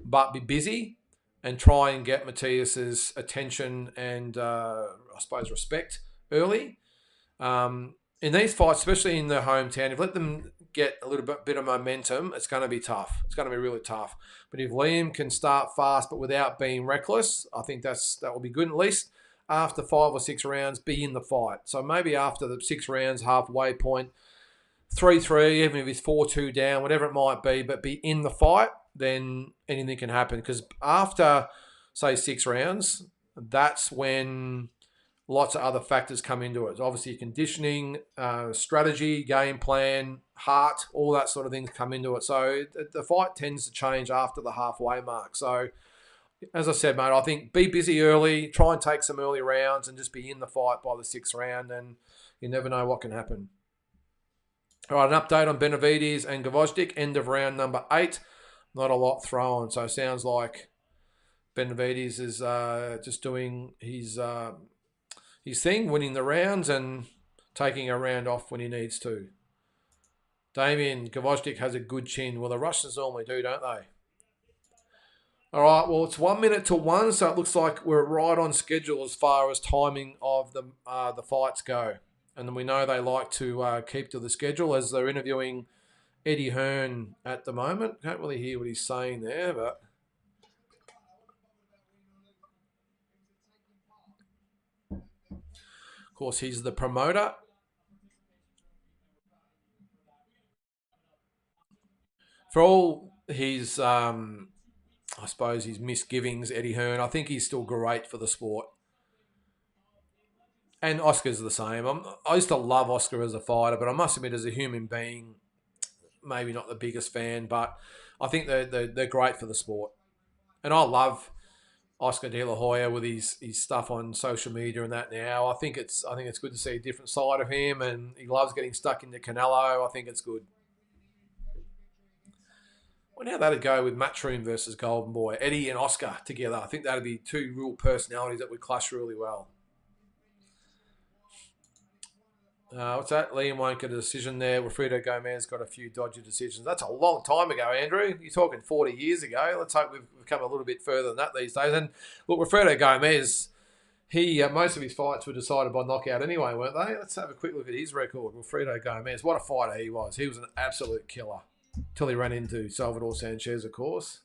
but be busy and try and get Matias's attention and, I suppose, respect early. In these fights, especially in their hometown, if you let them get a little bit of momentum, it's going to be tough. It's going to be really tough. But if Liam can start fast but without being reckless, I think that will be good. At least after 5 or 6 rounds, be in the fight. So maybe after the 6 rounds, halfway point, 3-3, even if he's 4-2 down, whatever it might be, but be in the fight, then anything can happen. Because after, say, 6 rounds, that's when lots of other factors come into it. Obviously, conditioning, strategy, game plan, heart, all that sort of things come into it. So the fight tends to change after the halfway mark. So, as I said, mate, I think be busy early, try and take some early rounds and just be in the fight by the 6th round, and you never know what can happen. All right, an update on Benavides and Gvozdyk, end of round number 8. Not a lot thrown, so it sounds like Benavides is just doing his thing, winning the rounds and taking a round off when he needs to. Damien Gvozdyk has a good chin. Well, the Russians normally do, don't they? All right, well, it's 1 minute to 1, so it looks like we're right on schedule as far as timing of the fights go. And then we know they like to keep to the schedule as they're interviewing Eddie Hearn at the moment. Can't really hear what he's saying there, but... Of course, he's the promoter. For all his, I suppose, his misgivings, Eddie Hearn, I think he's still great for the sport. And Oscar's the same. I used to love Oscar as a fighter, but I must admit, as a human being, maybe not the biggest fan, but I think they're great for the sport. And I love Oscar De La Hoya with his stuff on social media and that now. I think it's good to see a different side of him, and he loves getting stuck into Canelo. I think it's good. wonder how that'd go with Matchroom versus Golden Boy. Eddie and Oscar together. I think that'd be two real personalities that would clash really well. What's that? Liam won't get a decision there. Wilfredo Gomez got a few dodgy decisions. That's a long time ago, Andrew. You're talking 40 years ago. Let's hope we've come a little bit further than that these days. And look, Wilfredo Gomez, most of his fights were decided by knockout anyway, weren't they? Let's have a quick look at his record. Wilfredo Gomez, what a fighter he was. He was an absolute killer until he ran into Salvador Sanchez, of course.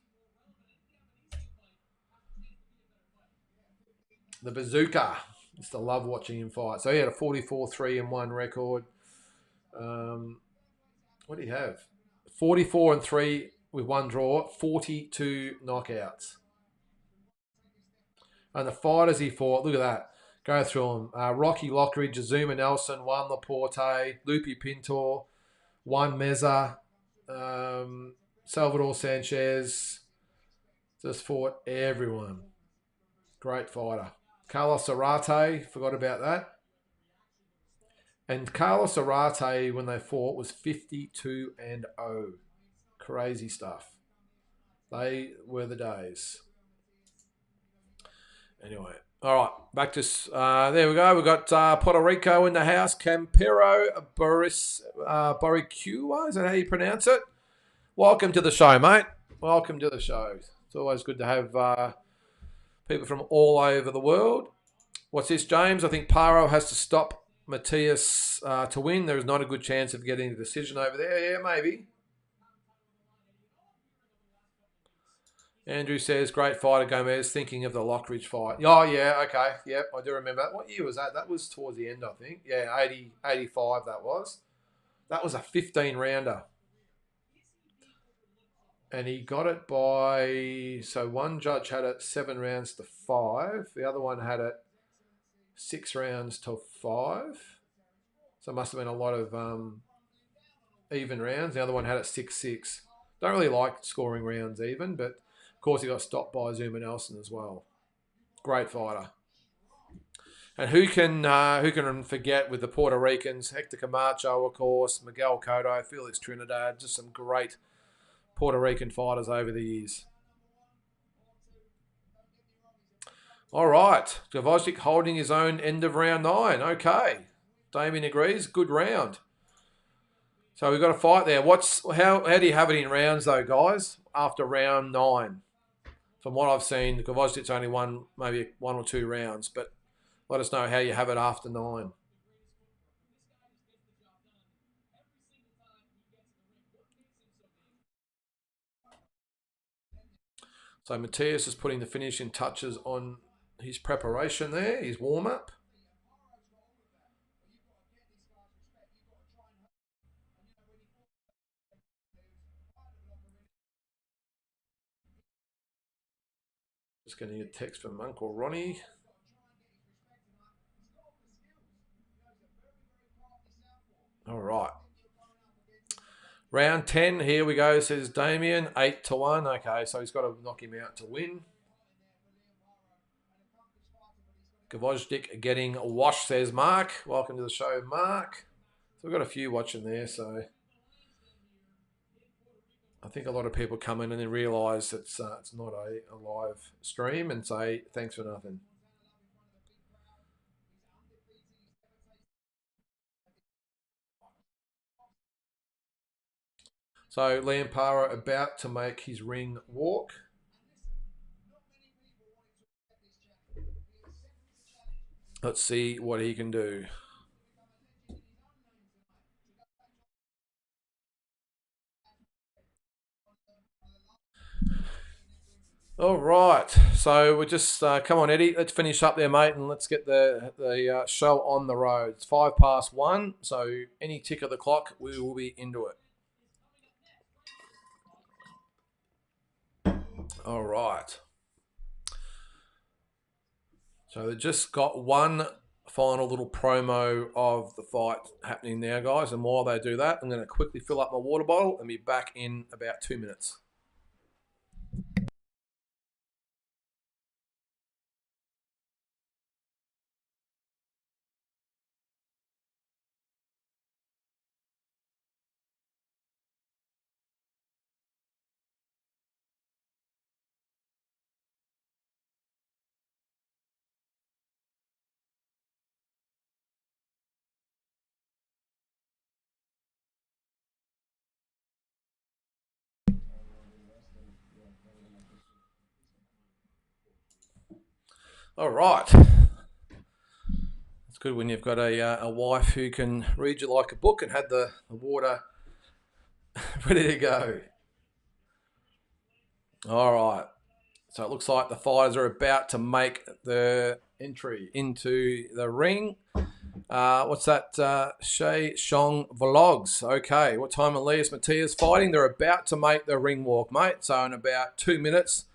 The Bazooka. Used to love watching him fight. So he had a 44-3-1 record. What do you have? 44-3 with one draw, 42 knockouts. And the fighters he fought, look at that. Go through them. Rocky Lockridge, Azuma Nelson, Juan Laporte, Lupi Pintor, Juan Meza, Salvador Sanchez. Just fought everyone. Great fighter. Carlos Arate, forgot about that. And Carlos Arate, when they fought, was 52-0. Crazy stuff. They were the days. Anyway, all right, back to there we go. We've got Puerto Rico in the house. Campero Boricua, is that how you pronounce it? Welcome to the show, mate. Welcome to the show. It's always good to have people from all over the world. What's this, James? I think Paro has to stop Matias to win. There is not a good chance of getting a decision over there. Yeah, maybe. Andrew says, great fighter, Gomez. Thinking of the Lockridge fight. Oh, yeah, okay. Yep, I do remember that. What year was that? That was towards the end, I think. Yeah, 85 that was. That was a 15-rounder. And he got it by... So one judge had it 7 rounds to 5. The other one had it 6 rounds to 5. So it must have been a lot of even rounds. The other one had it 6-6. Don't really like scoring rounds even, but of course he got stopped by Azuma Nelson as well. Great fighter. And who can forget with the Puerto Ricans? Hector Camacho, of course, Miguel Cotto, Felix Trinidad, just some great Puerto Rican fighters over the years. All right, Gvozdyk holding his own end of round 9. Okay, Damien agrees. Good round. So we've got a fight there. How do you have it in rounds though, guys? After round 9, from what I've seen, Gvozdyk's only won maybe 1 or 2 rounds, but let us know how you have it after 9. So Matias is putting the finishing touches on his preparation there, his warm-up. Just getting a text from Uncle Ronnie. All right. Round 10, here we go, says Damien. 8-1. Okay, so he's got to knock him out to win. Gvozdyk getting washed, says Mark. Welcome to the show, Mark. So we've got a few watching there, so I think a lot of people come in and then realise it's not a live stream and say thanks for nothing. So Liam Paro about to make his ring walk. Let's see what he can do. All right, so we'll just come on, Eddie. Let's finish up there, mate, and let's get the show on the road. It's 1:05, so any tick of the clock, we will be into it. All right. So they just got one final little promo of the fight happening now, guys. And while they do that, I'm going to quickly fill up my water bottle and be back in about 2 minutes. All right. It's good when you've got a wife who can read you like a book and had the water ready to go. All right. So it looks like the fighters are about to make the entry into the ring. What's that? Shay Shong Vlogs. Okay. What time Elias Matias fighting? They're about to make the ring walk, mate. So in about 2 minutes,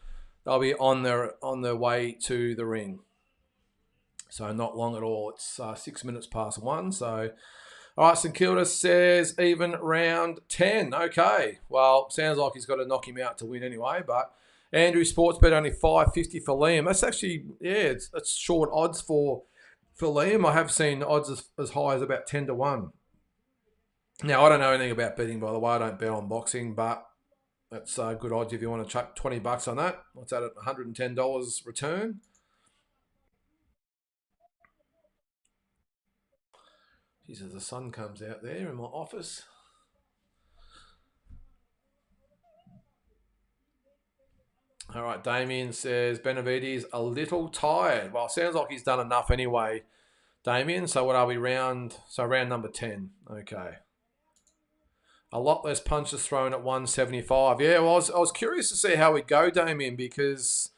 they'll be on their way to the ring. So not long at all. It's 6 minutes past 1. So, all right, St Kilda says even round 10. Okay. Well, sounds like he's got to knock him out to win anyway. But Andrew Sportsbet only $5.50 for Liam. That's actually, yeah, it's short odds for Liam. I have seen odds as high as about 10 to 1. Now, I don't know anything about betting, by the way. I don't bet on boxing, but that's good odds if you want to chuck $20 on that. What's that at $110 return? Jesus, the sun comes out there in my office. All right, Damien says Benavides a little tired. Well, sounds like he's done enough anyway, Damien. So what are we round? So round number 10. Okay. A lot less punches thrown at 175. Yeah, well, I was curious to see how we'd go, Damien, because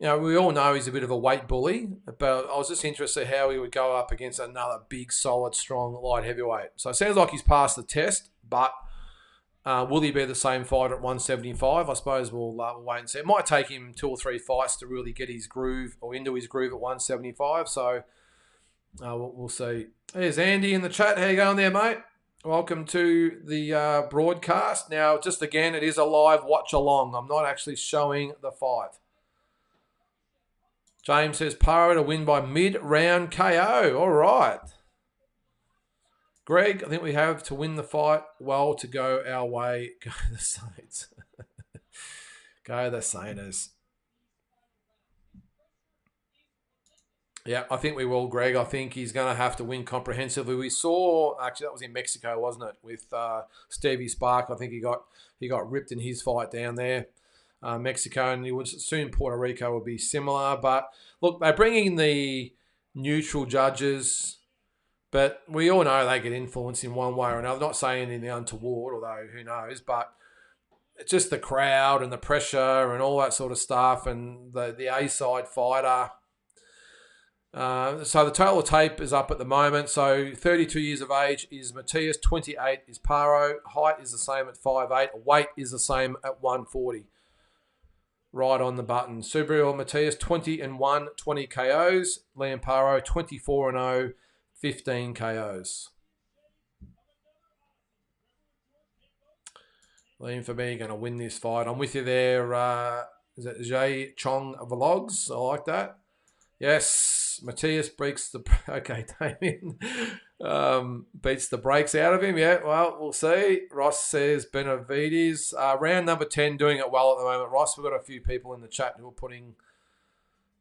we all know he's a bit of a weight bully, but I was just interested how he would go up against another big, solid, strong light heavyweight. So it sounds like he's passed the test, but will he be the same fight at 175? I suppose we'll wait and see. It might take him 2 or 3 fights to really get his groove or into his groove at 175. So we'll see. There's Andy in the chat. How you going there, mate? Welcome to the broadcast. Now, just again, it is a live watch along. I'm not actually showing the fight. James says Paro to win by mid-round KO. All right. Greg, I think we have to win the fight well to go our way. Go the Saints. Go the Saints. Yeah, I think we will, Greg. I think he's going to have to win comprehensively. We saw, actually, that was in Mexico, wasn't it? With Stevie Spark. I think he got ripped in his fight down there. Mexico, and he would assume Puerto Rico would be similar. But look, they're bringing the neutral judges, but we all know they get influenced in one way or another. I'm not saying anything untoward, although who knows, but it's just the crowd and the pressure and all that sort of stuff, and the A-side fighter. So the total tape is up at the moment. So 32 years of age is Matias, 28 is Paro, height is the same at 5'8", weight is the same at 140. Right on the button. Subriel Matias, 20-1, 20 KOs. Liam Paro, 24-0, 15 KOs. Liam, for me, going to win this fight. I'm with you there. Is it Jay Chong Vlogs? I like that. Yes, Matias breaks the... Okay, Damien beats the brakes out of him. Yeah, well, we'll see. Ross says Benavides. Round number 10 doing it well at the moment. Ross, we've got a few people in the chat who are putting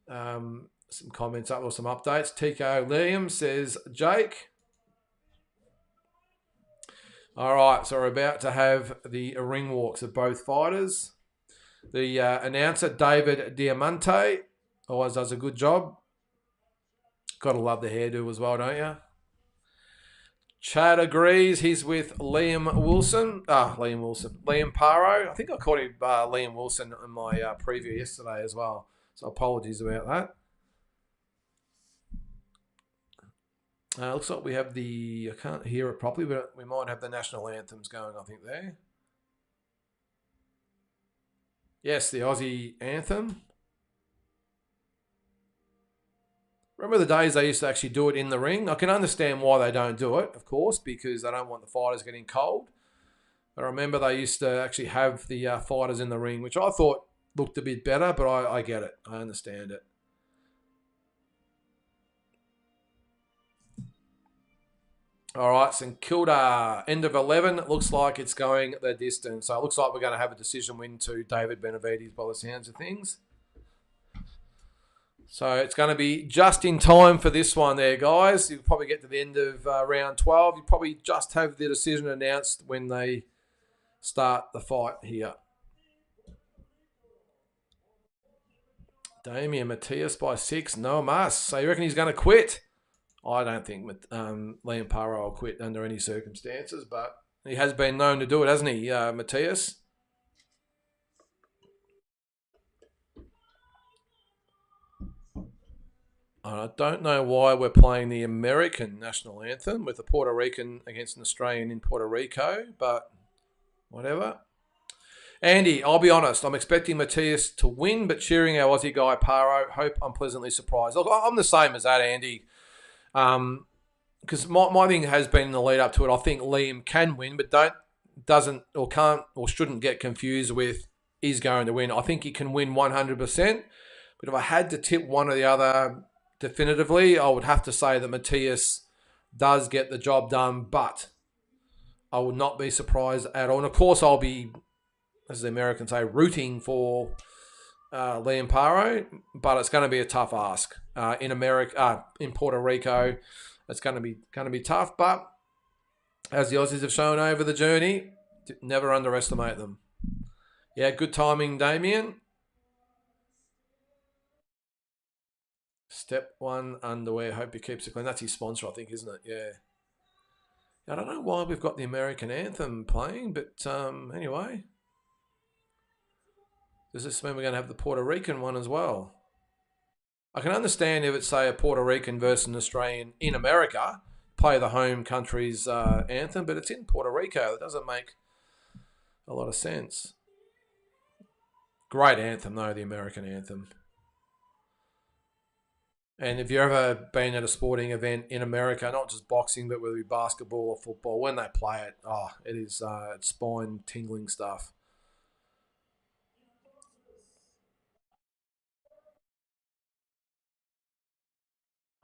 some comments up or some updates. Tico Liam says Jake. All right, so we're about to have the ring walks of both fighters. The announcer, David Diamante, always does a good job. Got to love the hairdo as well, don't you? Chad agrees. He's with Liam Wilson. Liam Paro. I think I called him Liam Wilson in my preview yesterday as well. So apologies about that. Looks like we have I can't hear it properly, but we might have the national anthems going, I think, there. Yes, the Aussie anthem. Remember the days they used to actually do it in the ring? I can understand why they don't do it, of course, because they don't want the fighters getting cold. I remember they used to actually have the fighters in the ring, which I thought looked a bit better, but I get it. I understand it. All right, St Kilda, end of 11. It looks like it's going the distance. So it looks like we're going to have a decision win to David Benavides by the sounds of things. So it's going to be just in time for this one there, guys. You'll probably get to the end of round 12. You probably just have the decision announced when they start the fight here. Damian Matias by 6. No mas. So you reckon he's going to quit? I don't think Liam Parro will quit under any circumstances, but he has been known to do it, hasn't he, Matias? I don't know why we're playing the American national anthem with a Puerto Rican against an Australian in Puerto Rico, but whatever. Andy, I'll be honest, I'm expecting Matias to win, but cheering our Aussie guy Paro. Hope I'm pleasantly surprised. Look, I'm the same as that, Andy. Because my thing has been in the lead up to it. I think Liam can win, but can't or shouldn't get confused with is going to win. I think he can win 100%. But if I had to tip one or the other definitively, I would have to say that Matias does get the job done, but I would not be surprised at all. And of course, I'll be, as the Americans say, rooting for Liam Paro, but it's going to be a tough ask in Puerto Rico. It's going to be tough, but as the Aussies have shown over the journey, never underestimate them. Yeah, good timing, Damien. Step 1 underwear. Hope he keeps it clean. That's his sponsor, I think, isn't it? Yeah. I don't know why we've got the American anthem playing, but anyway. Does this mean we're going to have the Puerto Rican one as well? I can understand if it's, say, a Puerto Rican versus an Australian in America, play the home country's anthem, but it's in Puerto Rico. It doesn't make a lot of sense. Great anthem, though, the American anthem. And if you've ever been at a sporting event in America, not just boxing, but whether it be basketball or football, when they play it, it is it's spine-tingling stuff.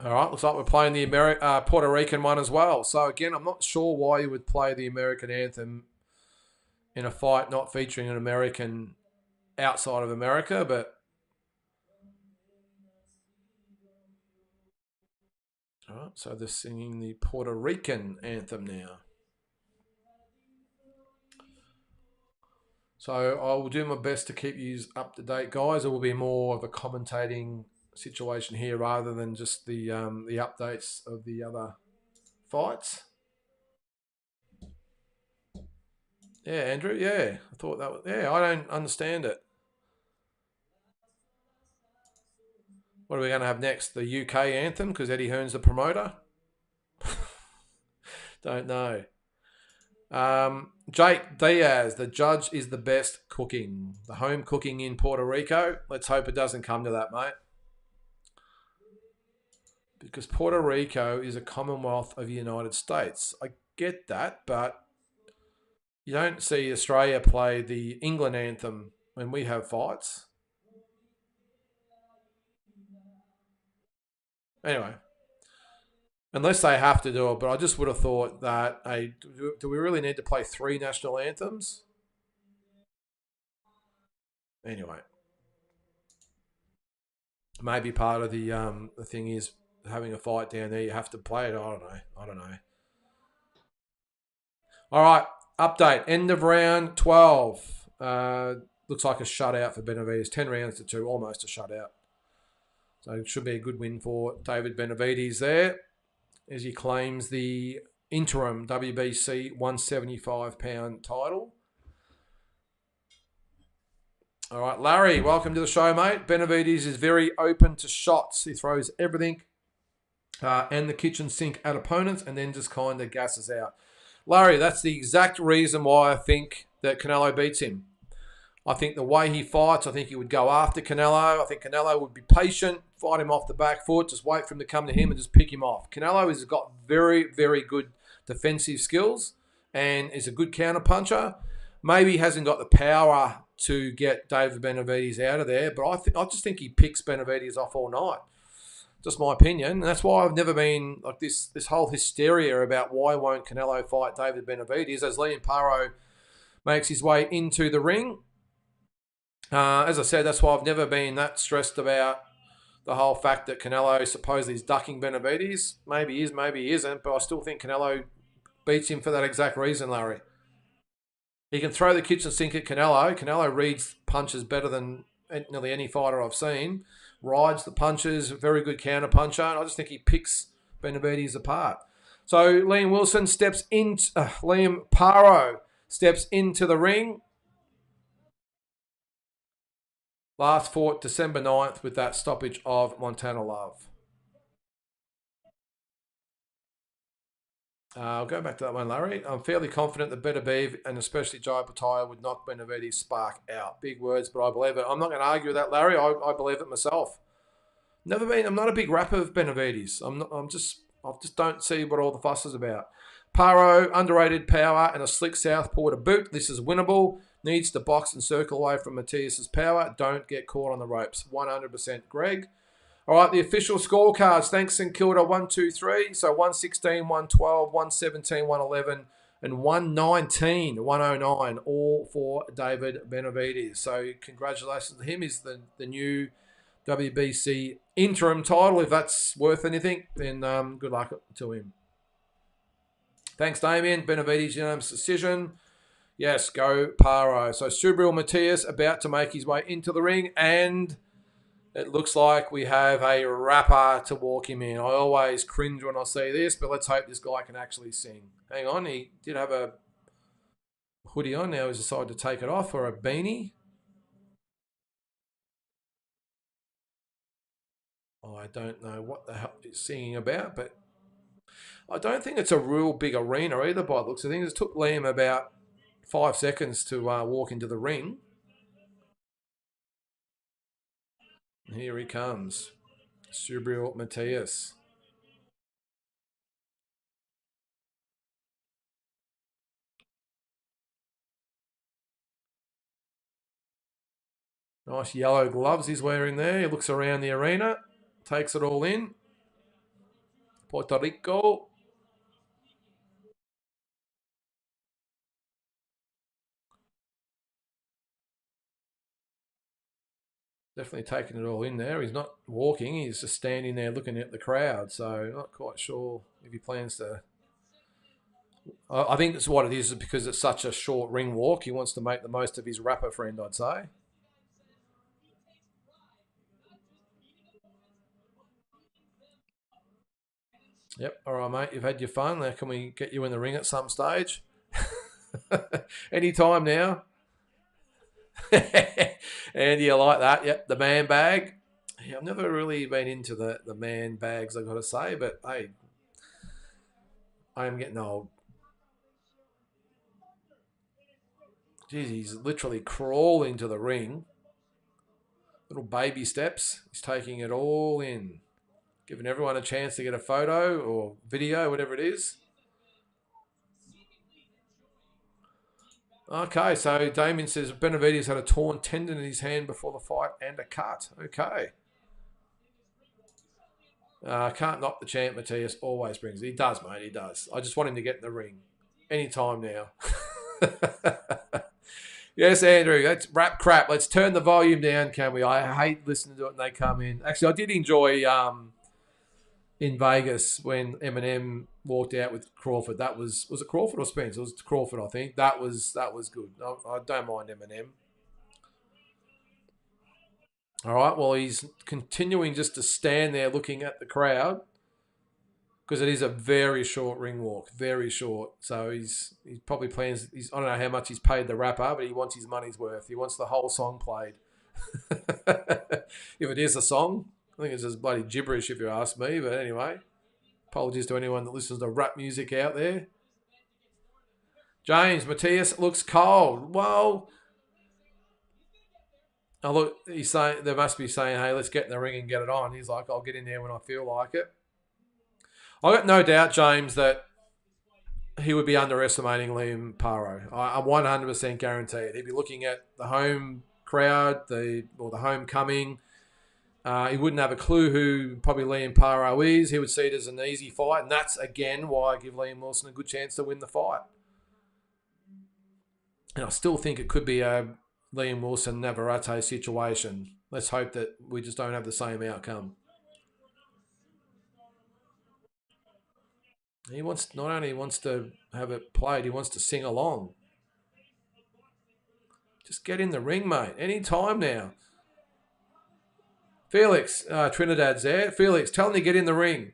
All right, looks like we're playing the Puerto Rican one as well. So again, I'm not sure why you would play the American anthem in a fight not featuring an American outside of America, but all right, so they're singing the Puerto Rican anthem now. So I will do my best to keep you up to date, guys. It will be more of a commentating situation here rather than just the updates of the other fights. Yeah, Andrew. Yeah, I thought that was. Yeah, I don't understand it. What are we going to have next? The UK anthem because Eddie Hearn's the promoter? Don't know. Jake Diaz, the judge is the best cooking. The home cooking in Puerto Rico. Let's hope it doesn't come to that, mate. Because Puerto Rico is a Commonwealth of the United States. I get that, but you don't see Australia play the England anthem when we have fights. Anyway, unless they have to do it, but I just would have thought that, do we really need to play 3 national anthems? Anyway, maybe part of the thing is having a fight down there. You have to play it. I don't know. All right, update. End of round 12. Looks like a shutout for Benavides. 10 rounds to 2, almost a shutout. So it should be a good win for David Benavides there as he claims the interim WBC 175-pound title. All right, Larry, welcome to the show, mate. Benavides is very open to shots. He throws everything and the kitchen sink at opponents and then just kind of gasses out. Larry, that's the exact reason why I think that Canelo beats him. I think the way he fights, I think he would go after Canelo. I think Canelo would be patient, fight him off the back foot, just wait for him to come to him and just pick him off. Canelo has got very, very good defensive skills and is a good counter puncher. Maybe he hasn't got the power to get David Benavides out of there, but I just think he picks Benavides off all night. Just my opinion. And that's why I've never been like this whole hysteria about why won't Canelo fight David Benavides as Liam Paro makes his way into the ring. As I said, that's why I've never been that stressed about the whole fact that Canelo supposedly is ducking Benavides. Maybe he is, maybe he isn't, but I still think Canelo beats him for that exact reason, Larry. He can throw the kitchen sink at Canelo. Canelo reads punches better than nearly any fighter I've seen. rides the punches, very good counter puncher. And I just think he picks Benavides apart. So Liam Paro steps into the ring. Last fought December 9th with that stoppage of Montana Love. I'll go back to that one, Larry. I'm fairly confident that Benavides and especially Jai Pataya would knock Benavides' spark out. Big words, but I believe it. I'm not going to argue with that, Larry. I believe it myself. I'm not a big rapper of Benavides. I just don't see what all the fuss is about. Paro, underrated power and a slick southpaw to boot. This is winnable. Needs to box and circle away from Matias' power. Don't get caught on the ropes. 100% Greg. All right, the official scorecards. Thanks, St Kilda. 1, 2, 3. So 116, 112, 117, 111, and 119, 109, all for David Benavides. So congratulations to him. He's the new WBC interim title. If that's worth anything, then good luck to him. Thanks, Damien. Benavides, unanimous decision. Yes, go Paro. So Subriel Matias about to make his way into the ring, and it looks like we have a rapper to walk him in. I always cringe when I see this, but let's hope this guy can actually sing. Hang on, he did have a hoodie on. Now he's decided to take it off, or a beanie. I don't know what the hell he's singing about, but I don't think it's a real big arena either by the looks of things. It took Liam about 5 seconds to walk into the ring. Here he comes, Subriel Matias. Nice yellow gloves he's wearing there. He looks around the arena, takes it all in. Puerto Rico. Definitely taking it all in there. He's not walking. He's just standing there looking at the crowd. So not quite sure if he plans to. I think that's what it is because it's such a short ring walk. He wants to make the most of his rapper friend, I'd say. Yep. All right, mate. You've had your fun. Now, can we get you in the ring at some stage? Anytime now. And you like that? Yep. The man bag. Yeah, I've never really been into the man bags, I've got to say. But, hey, I am getting old. Jeez, he's literally crawling to the ring. Little baby steps. He's taking it all in. Giving everyone a chance to get a photo or video, whatever it is. Okay, so Damien says Benavides had a torn tendon in his hand before the fight and a cut. Okay. Can't knock the champ. Matias always brings it. He does, mate. He does. I just want him to get in the ring. Anytime now. Yes, Andrew. That's rap crap. Let's turn the volume down, can we? I hate listening to it when they come in. Actually, I did enjoy in Vegas when Eminem walked out with Crawford. That was it Crawford or Spence? It was Crawford, I think. That was good. I don't mind Eminem. All right, well, he's continuing just to stand there looking at the crowd because it is a very short ring walk, very short. So he's probably plans. I don't know how much he's paid the rapper, but he wants his money's worth. He wants the whole song played. If it is a song, I think it's just bloody gibberish if you ask me. But anyway, apologies to anyone that listens to rap music out there. James Matias looks cold. Well. Oh, look, he's saying they must be saying, "Hey, let's get in the ring and get it on." He's like, "I'll get in there when I feel like it." I got no doubt, James, that he would be underestimating Liam Paro. I'm 100% guaranteed. He'd be looking at the home crowd, the homecoming. He wouldn't have a clue who probably Liam Paro is. He would see it as an easy fight, and that's again why I give Liam Wilson a good chance to win the fight. And I still think it could be a Liam Wilson Navarrete situation. Let's hope that we just don't have the same outcome. He not only wants to have it played, he wants to sing along. Just get in the ring, mate. Any time now. Felix, Trinidad's there. Felix, tell him to get in the ring.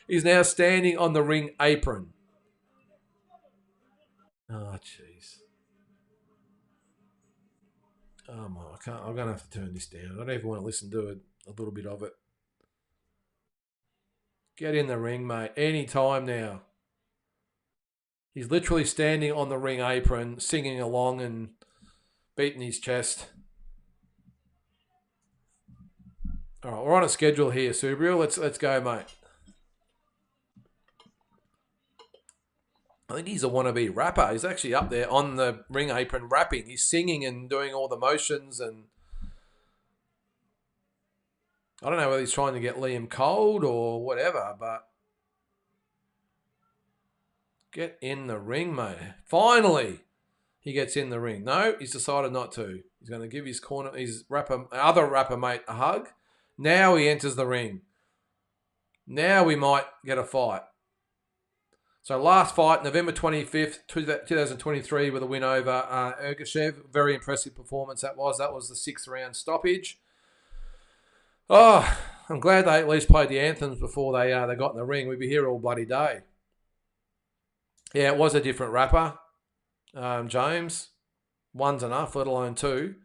He's now standing on the ring apron. Oh, jeez. Oh, my, I can't. I'm going to have to turn this down. I don't even want to listen to it, a little bit of it. Get in the ring, mate. Any time now. He's literally standing on the ring apron, singing along and beating his chest. All right, we're on a schedule here, Subriel. Let's go, mate. I think he's a wannabe rapper. He's actually up there on the ring apron rapping. He's singing and doing all the motions, and I don't know whether he's trying to get Liam cold or whatever, but get in the ring, mate. Finally, he gets in the ring. No, he's decided not to. He's going to give his other rapper mate a hug. Now he enters the ring. Now we might get a fight. So last fight, November 25th, 2023, with a win over Ergashev. Very impressive performance that was. That was the 6th round stoppage. Oh, I'm glad they at least played the anthems before they got in the ring. We'd be here all bloody day. Yeah, it was a different rapper, James. One's enough, let alone two.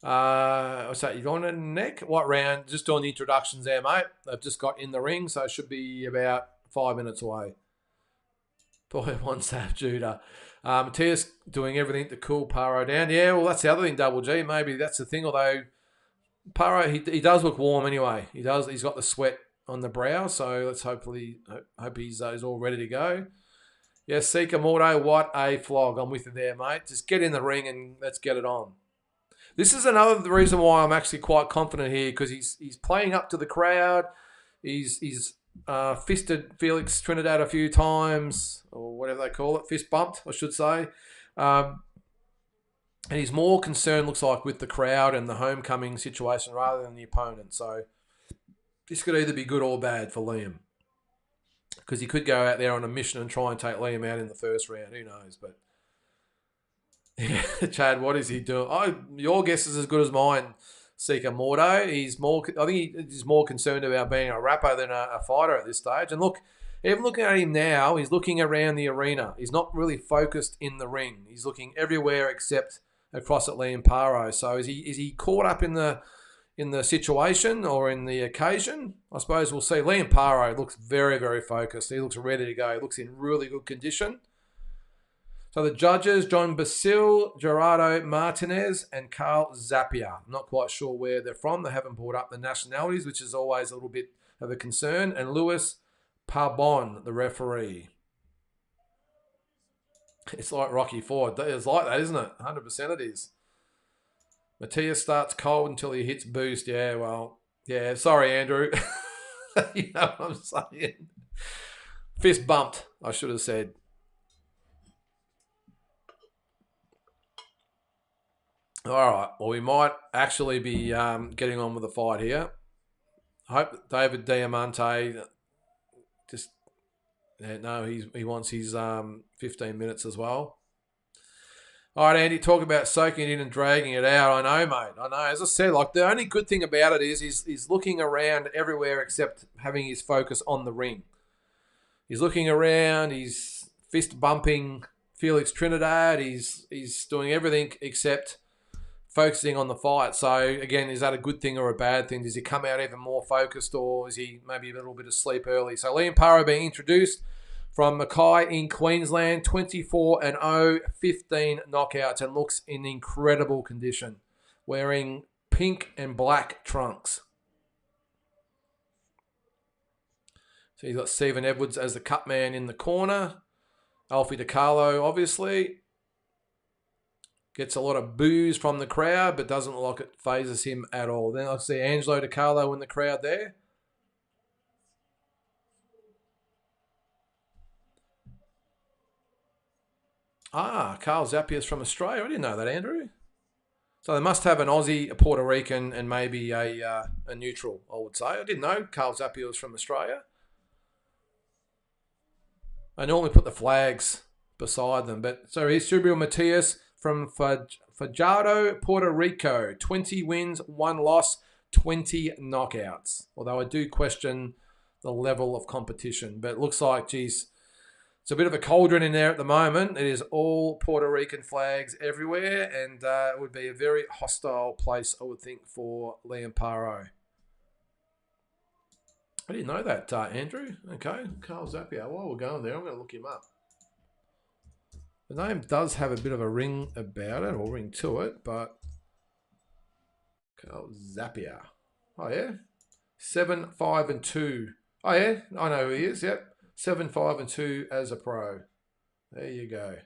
What's that? You going in the neck? What round? Just doing the introductions there, mate. They've just got in the ring, so it should be about 5 minutes away. Boy, wants to have Judah. Matias doing everything to cool Paro down. Yeah, well, that's the other thing, Double G. Maybe that's the thing, although Paro, he does look warm anyway. He does. He's got the sweat on the brow, so let's hope he's all ready to go. Yes, Sika Mordo, what a flog. I'm with you there, mate. Just get in the ring and let's get it on. This is another reason why I'm actually quite confident here, because he's playing up to the crowd. He's fisted Felix Trinidad a few times, or whatever they call it, fist bumped, I should say. And he's more concerned, looks like, with the crowd and the homecoming situation rather than the opponent. So this could either be good or bad for Liam, because he could go out there on a mission and try and take Liam out in the first round. Who knows? But yeah, Chad, what is he doing? Oh, your guess is as good as mine, Sika Mordo. I think he's more concerned about being a rapper than a fighter at this stage. And look, even looking at him now, he's looking around the arena. He's not really focused in the ring. He's looking everywhere except across at Liam Paro. So is he caught up in the situation or in the occasion? I suppose we'll see. Liam Paro looks very, very focused. He looks ready to go. He looks in really good condition. So the judges, John Basil, Gerardo Martinez, and Carl Zapia. I'm not quite sure where they're from. They haven't brought up the nationalities, which is always a little bit of a concern. And Luis Parbon, the referee. It's like Rocky Ford. It's like that, isn't it? 100% it is. Matias starts cold until he hits boost. Yeah, well, yeah, sorry, Andrew. You know what I'm saying? Fist bumped, I should have said. All right, well, we might actually be getting on with the fight here. I hope David Diamante just... Yeah, no, he wants his 15 minutes as well. All right, Andy, talk about soaking it in and dragging it out. I know, mate. I know. As I said, like, the only good thing about it is he's looking around everywhere except having his focus on the ring. He's looking around. He's fist bumping Felix Trinidad. He's doing everything except focusing on the fight. So, again, is that a good thing or a bad thing? Does he come out even more focused, or is he maybe a little bit of sleep early? So, Liam Paro being introduced from Mackay in Queensland, 24-0, 15 knockouts, and looks in incredible condition, wearing pink and black trunks. So he's got Stephen Edwards as the cut man in the corner. Alfie DiCarlo, obviously. Gets a lot of boos from the crowd, but doesn't look like it phases him at all. Then I see Angelo DiCarlo in the crowd there. Ah, Carl Zapia's from Australia. I didn't know that, Andrew. So they must have an Aussie, a Puerto Rican, and maybe a neutral, I would say. I didn't know Carl Zapia was from Australia. I normally put the flags beside them. But so here's Subriel Matias from Fajardo, Puerto Rico. 20 wins, 1 loss, 20 knockouts. Although I do question the level of competition. But it looks like, geez, it's a bit of a cauldron in there at the moment. It is all Puerto Rican flags everywhere. And it would be a very hostile place, I would think, for Liam Paro. I didn't know that, Andrew. Okay, Carl Zapia. While we're going there, I'm going to look him up. The name does have a bit of a ring about it, or ring to it, but Carl Zapia. Oh, yeah? 7-5-2. Oh, yeah? I know who he is, yep. 7-5-2 as a pro. There you go.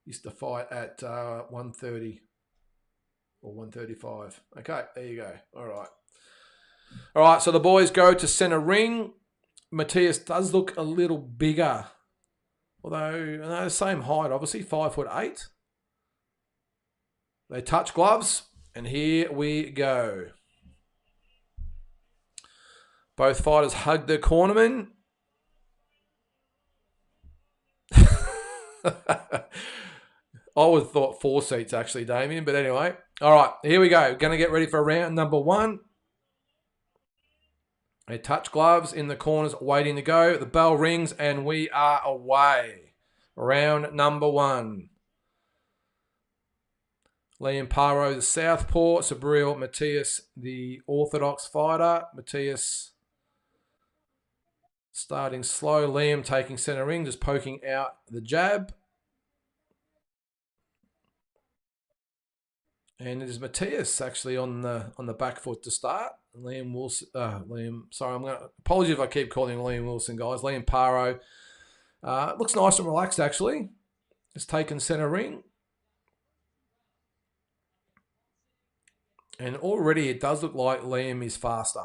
Used to fight at 130 or 135. Okay, there you go. All right. All right, so the boys go to centre ring. Matias does look a little bigger. Although, the same height, obviously, 5'8". They touch gloves, and here we go. Both fighters hug their cornerman. I would have thought 4 seats, actually, Damien. But anyway, all right, here we go. Going to get ready for round number 1. They touch gloves in the corners, waiting to go. The bell rings, and we are away. Round number 1. Liam Paro, the southpaw. Subriel Matias, the orthodox fighter. Matias starting slow. Liam taking centre ring, just poking out the jab. And it is Matias actually on the back foot to start. Liam Wilson. Apologies if I keep calling him Liam Wilson, guys. Liam Paro. Looks nice and relaxed, actually. Just taken centre ring. And already it does look like Liam is faster.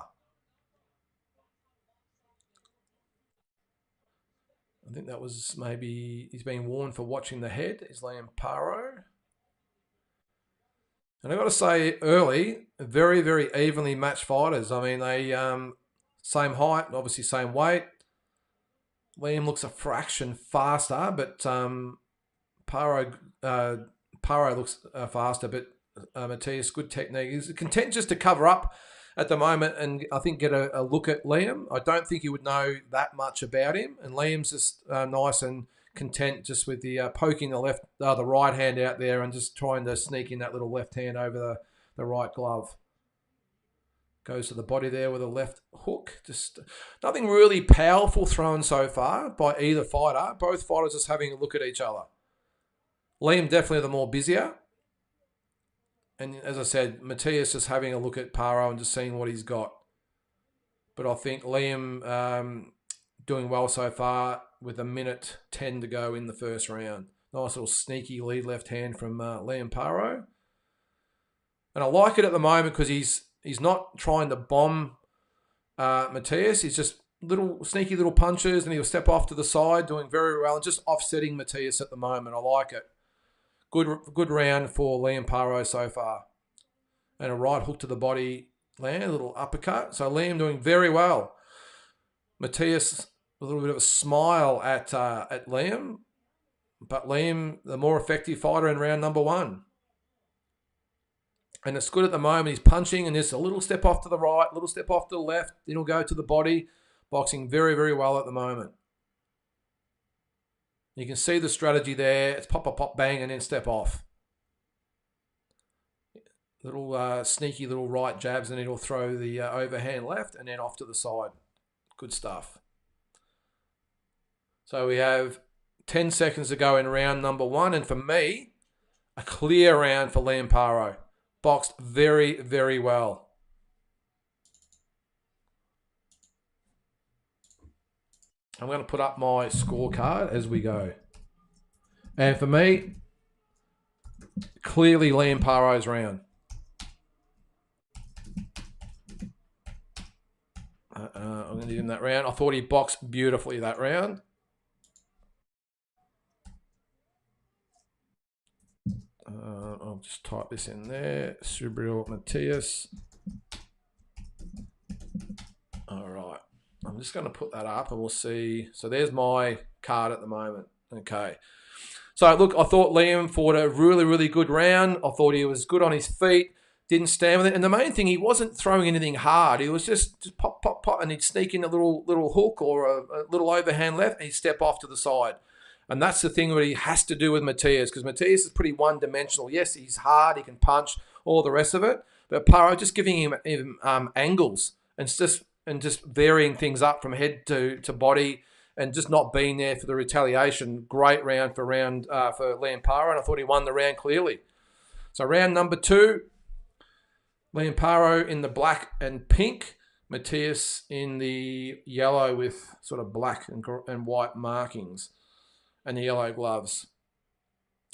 I think that was maybe he's being warned for watching the head, is Liam Paro. And I've got to say, early, very, very evenly matched fighters. I mean, they same height, obviously same weight. Liam looks a fraction faster, but Paro looks faster, but Matias, good technique. He's content just to cover up at the moment and I think get a look at Liam. I don't think he would know that much about him, and Liam's just nice and content just with the poking the right hand out there and just trying to sneak in that little left hand over the right glove. Goes to the body there with a left hook. Just nothing really powerful thrown so far by either fighter. Both fighters just having a look at each other. Liam definitely the more busier. And as I said, Matias just having a look at Paro and just seeing what he's got. But I think Liam doing well so far with 1:10 to go in the first round. Nice little sneaky lead left hand from Liam Paro. And I like it at the moment because he's not trying to bomb Matias. He's just little sneaky little punches and he'll step off to the side doing very well and just offsetting Matias at the moment. I like it. Good round for Liam Paro so far. And a right hook to the body land, a little uppercut. So Liam doing very well. Matias, a little bit of a smile at Liam. But Liam, the more effective fighter in round number 1. And it's good at the moment. He's punching and there's a little step off to the right, a little step off to the left. Then he'll go to the body. Boxing very, very well at the moment. You can see the strategy there. It's pop, pop, pop, bang, and then step off. Little sneaky little right jabs, and then he'll throw the overhand left and then off to the side. Good stuff. So we have 10 seconds to go in round number 1. And for me, a clear round for Liam Paro. Boxed very, very well. I'm going to put up my scorecard as we go. And for me, clearly Liam Paro's round. I'm going to give him that round. I thought he boxed beautifully that round. I'll just type this in there. Subriel Matias. All right. I'm just going to put that up and we'll see. So there's my card at the moment. Okay. So, look, I thought Liam fought a really, really good round. I thought he was good on his feet, didn't stand with it. And the main thing, he wasn't throwing anything hard. He was just pop, pop, pop, and he'd sneak in a little hook or a little overhand left, and he'd step off to the side. And that's the thing that he has to do with Matias, because Matias is pretty one-dimensional. Yes, he's hard, he can punch, all the rest of it. But Paro just giving him angles and just varying things up from head to body and just not being there for the retaliation. Great round for Liam Paro, and I thought he won the round clearly. So round number 2, Liam Paro in the black and pink, Matias in the yellow with sort of black and white markings and the yellow gloves.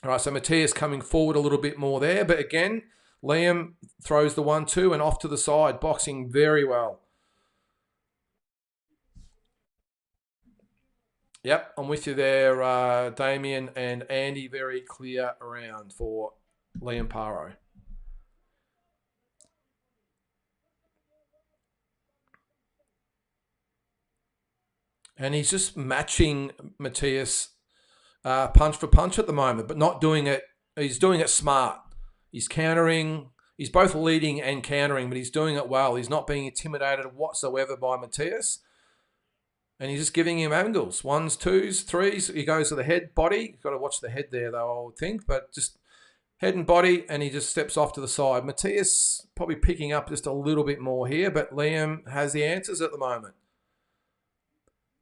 All right, so Matias coming forward a little bit more there, but again, Liam throws the 1-2 and off to the side, boxing very well. Yep, I'm with you there, Damien and Andy. Very clear round for Liam Paro. And he's just matching Matias punch for punch at the moment, but not doing it. He's doing it smart. He's countering. He's both leading and countering, but he's doing it well. He's not being intimidated whatsoever by Matias. And he's just giving him angles. 1s, 2s, 3s. He goes to the head, body. You've got to watch the head there, though, I would think. But just head and body, and he just steps off to the side. Matias probably picking up just a little bit more here, but Liam has the answers at the moment.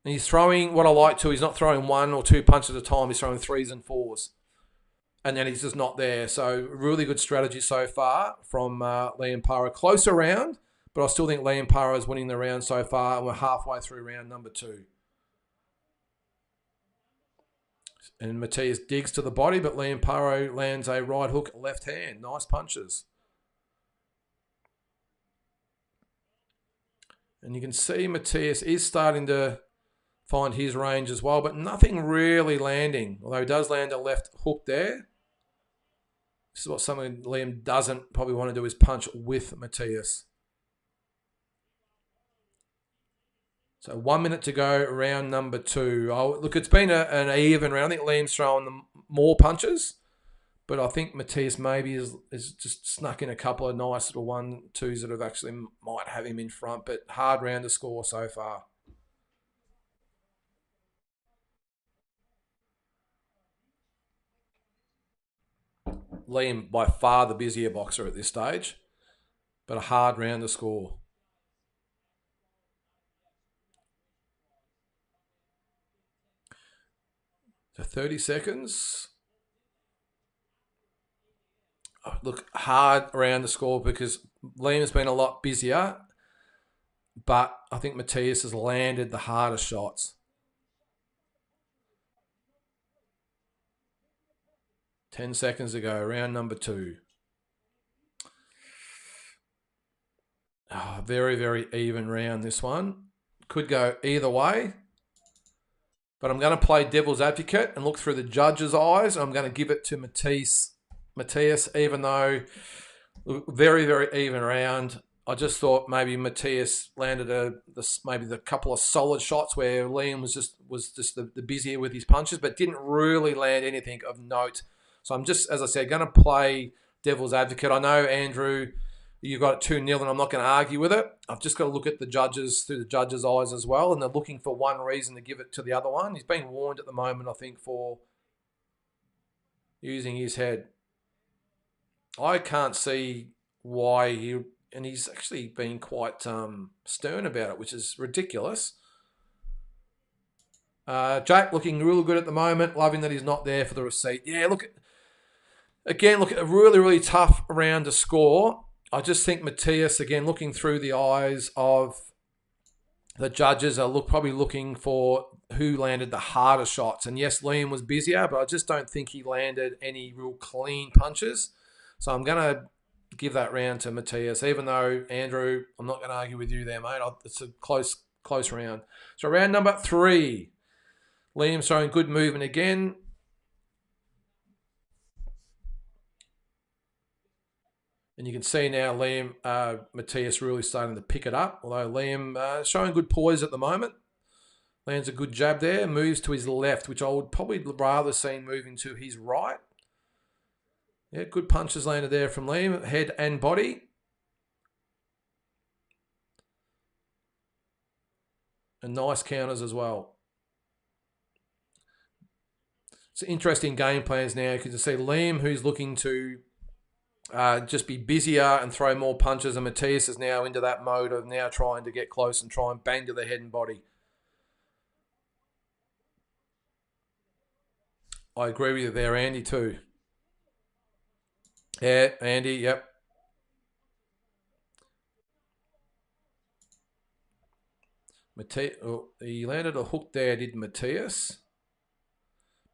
And he's throwing what I like to. He's not throwing 1 or 2 punches at a time. He's throwing 3s and 4s. And then he's just not there. So really good strategy so far from Liam Paro. Closer round, but I still think Liam Paro is winning the round so far. And we're halfway through round number 2. And Matias digs to the body, but Liam Paro lands a right hook, left hand. Nice punches. And you can see Matias is starting to find his range as well, but nothing really landing. Although he does land a left hook there. This is what something Liam doesn't probably want to do, is punch with Matias. So 1 minute to go, round number 2. Oh, look, it's been an even round. I think Liam's throwing them more punches, but I think Matias maybe is just snuck in a couple of nice little 1-2s that have actually might have him in front, but hard round to score so far. Liam, by far the busier boxer at this stage, but a hard round to score. So 30 seconds. Oh, look, hard round to score because Liam's been a lot busier, but I think Matias has landed the hardest shots. 10 seconds to go, round number 2. Oh, very, very even round, this one. Could go either way. But I'm going to play devil's advocate and look through the judge's eyes. I'm going to give it to Matias, even though very, very even round. I just thought maybe Matias landed maybe the couple of solid shots where Liam was just the busier with his punches, but didn't really land anything of note. So I'm just, as I said, going to play devil's advocate. I know, Andrew, you got it 2-0, and I'm not going to argue with it. I've just got to look at the judges through the judges' eyes as well, and they're looking for one reason to give it to the other one. He's being warned at the moment, I think, for using his head. I can't see why and he's actually been quite stern about it, which is ridiculous. Jack looking real good at the moment, loving that he's not there for the receipt. Yeah, look at a really, really tough round to score. I just think Matias, again, looking through the eyes of the judges, are probably looking for who landed the hardest shots. And yes, Liam was busier, but I just don't think he landed any real clean punches. So I'm going to give that round to Matias, even though, Andrew, I'm not going to argue with you there, mate. It's a close round. So round number 3. Liam showing good movement again. And you can see now Matias really starting to pick it up, although Liam showing good poise at the moment. Lands a good jab there. Moves to his left, which I would probably rather see moving to his right. Yeah, good punches landed there from Liam, head and body. And nice counters as well. It's interesting game plans now because you see Liam, who's looking to just be busier and throw more punches, and Matias is now into that mode of now trying to get close and try and bang to the head and body. I agree with you there, Andy, too. Yeah, Andy, yep. He landed a hook there, did Matias.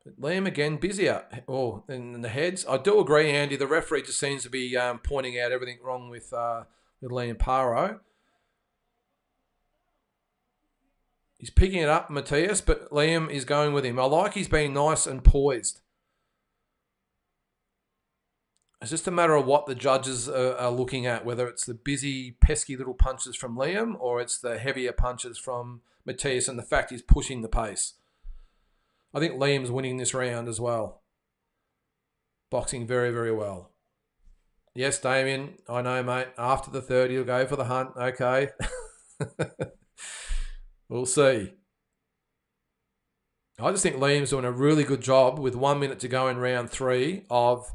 But Liam again, busier. Oh, in the heads. I do agree, Andy. The referee just seems to be pointing out everything wrong with Liam Paro. He's picking it up, Matias, but Liam is going with him. I like he's being nice and poised. It's just a matter of what the judges are looking at, whether it's the busy, pesky little punches from Liam or it's the heavier punches from Matias and the fact he's pushing the pace. I think Liam's winning this round as well. Boxing very, very well. Yes, Damien, I know, mate. After the third, he'll go for the hunt. Okay. We'll see. I just think Liam's doing a really good job with 1 minute to go in round 3 of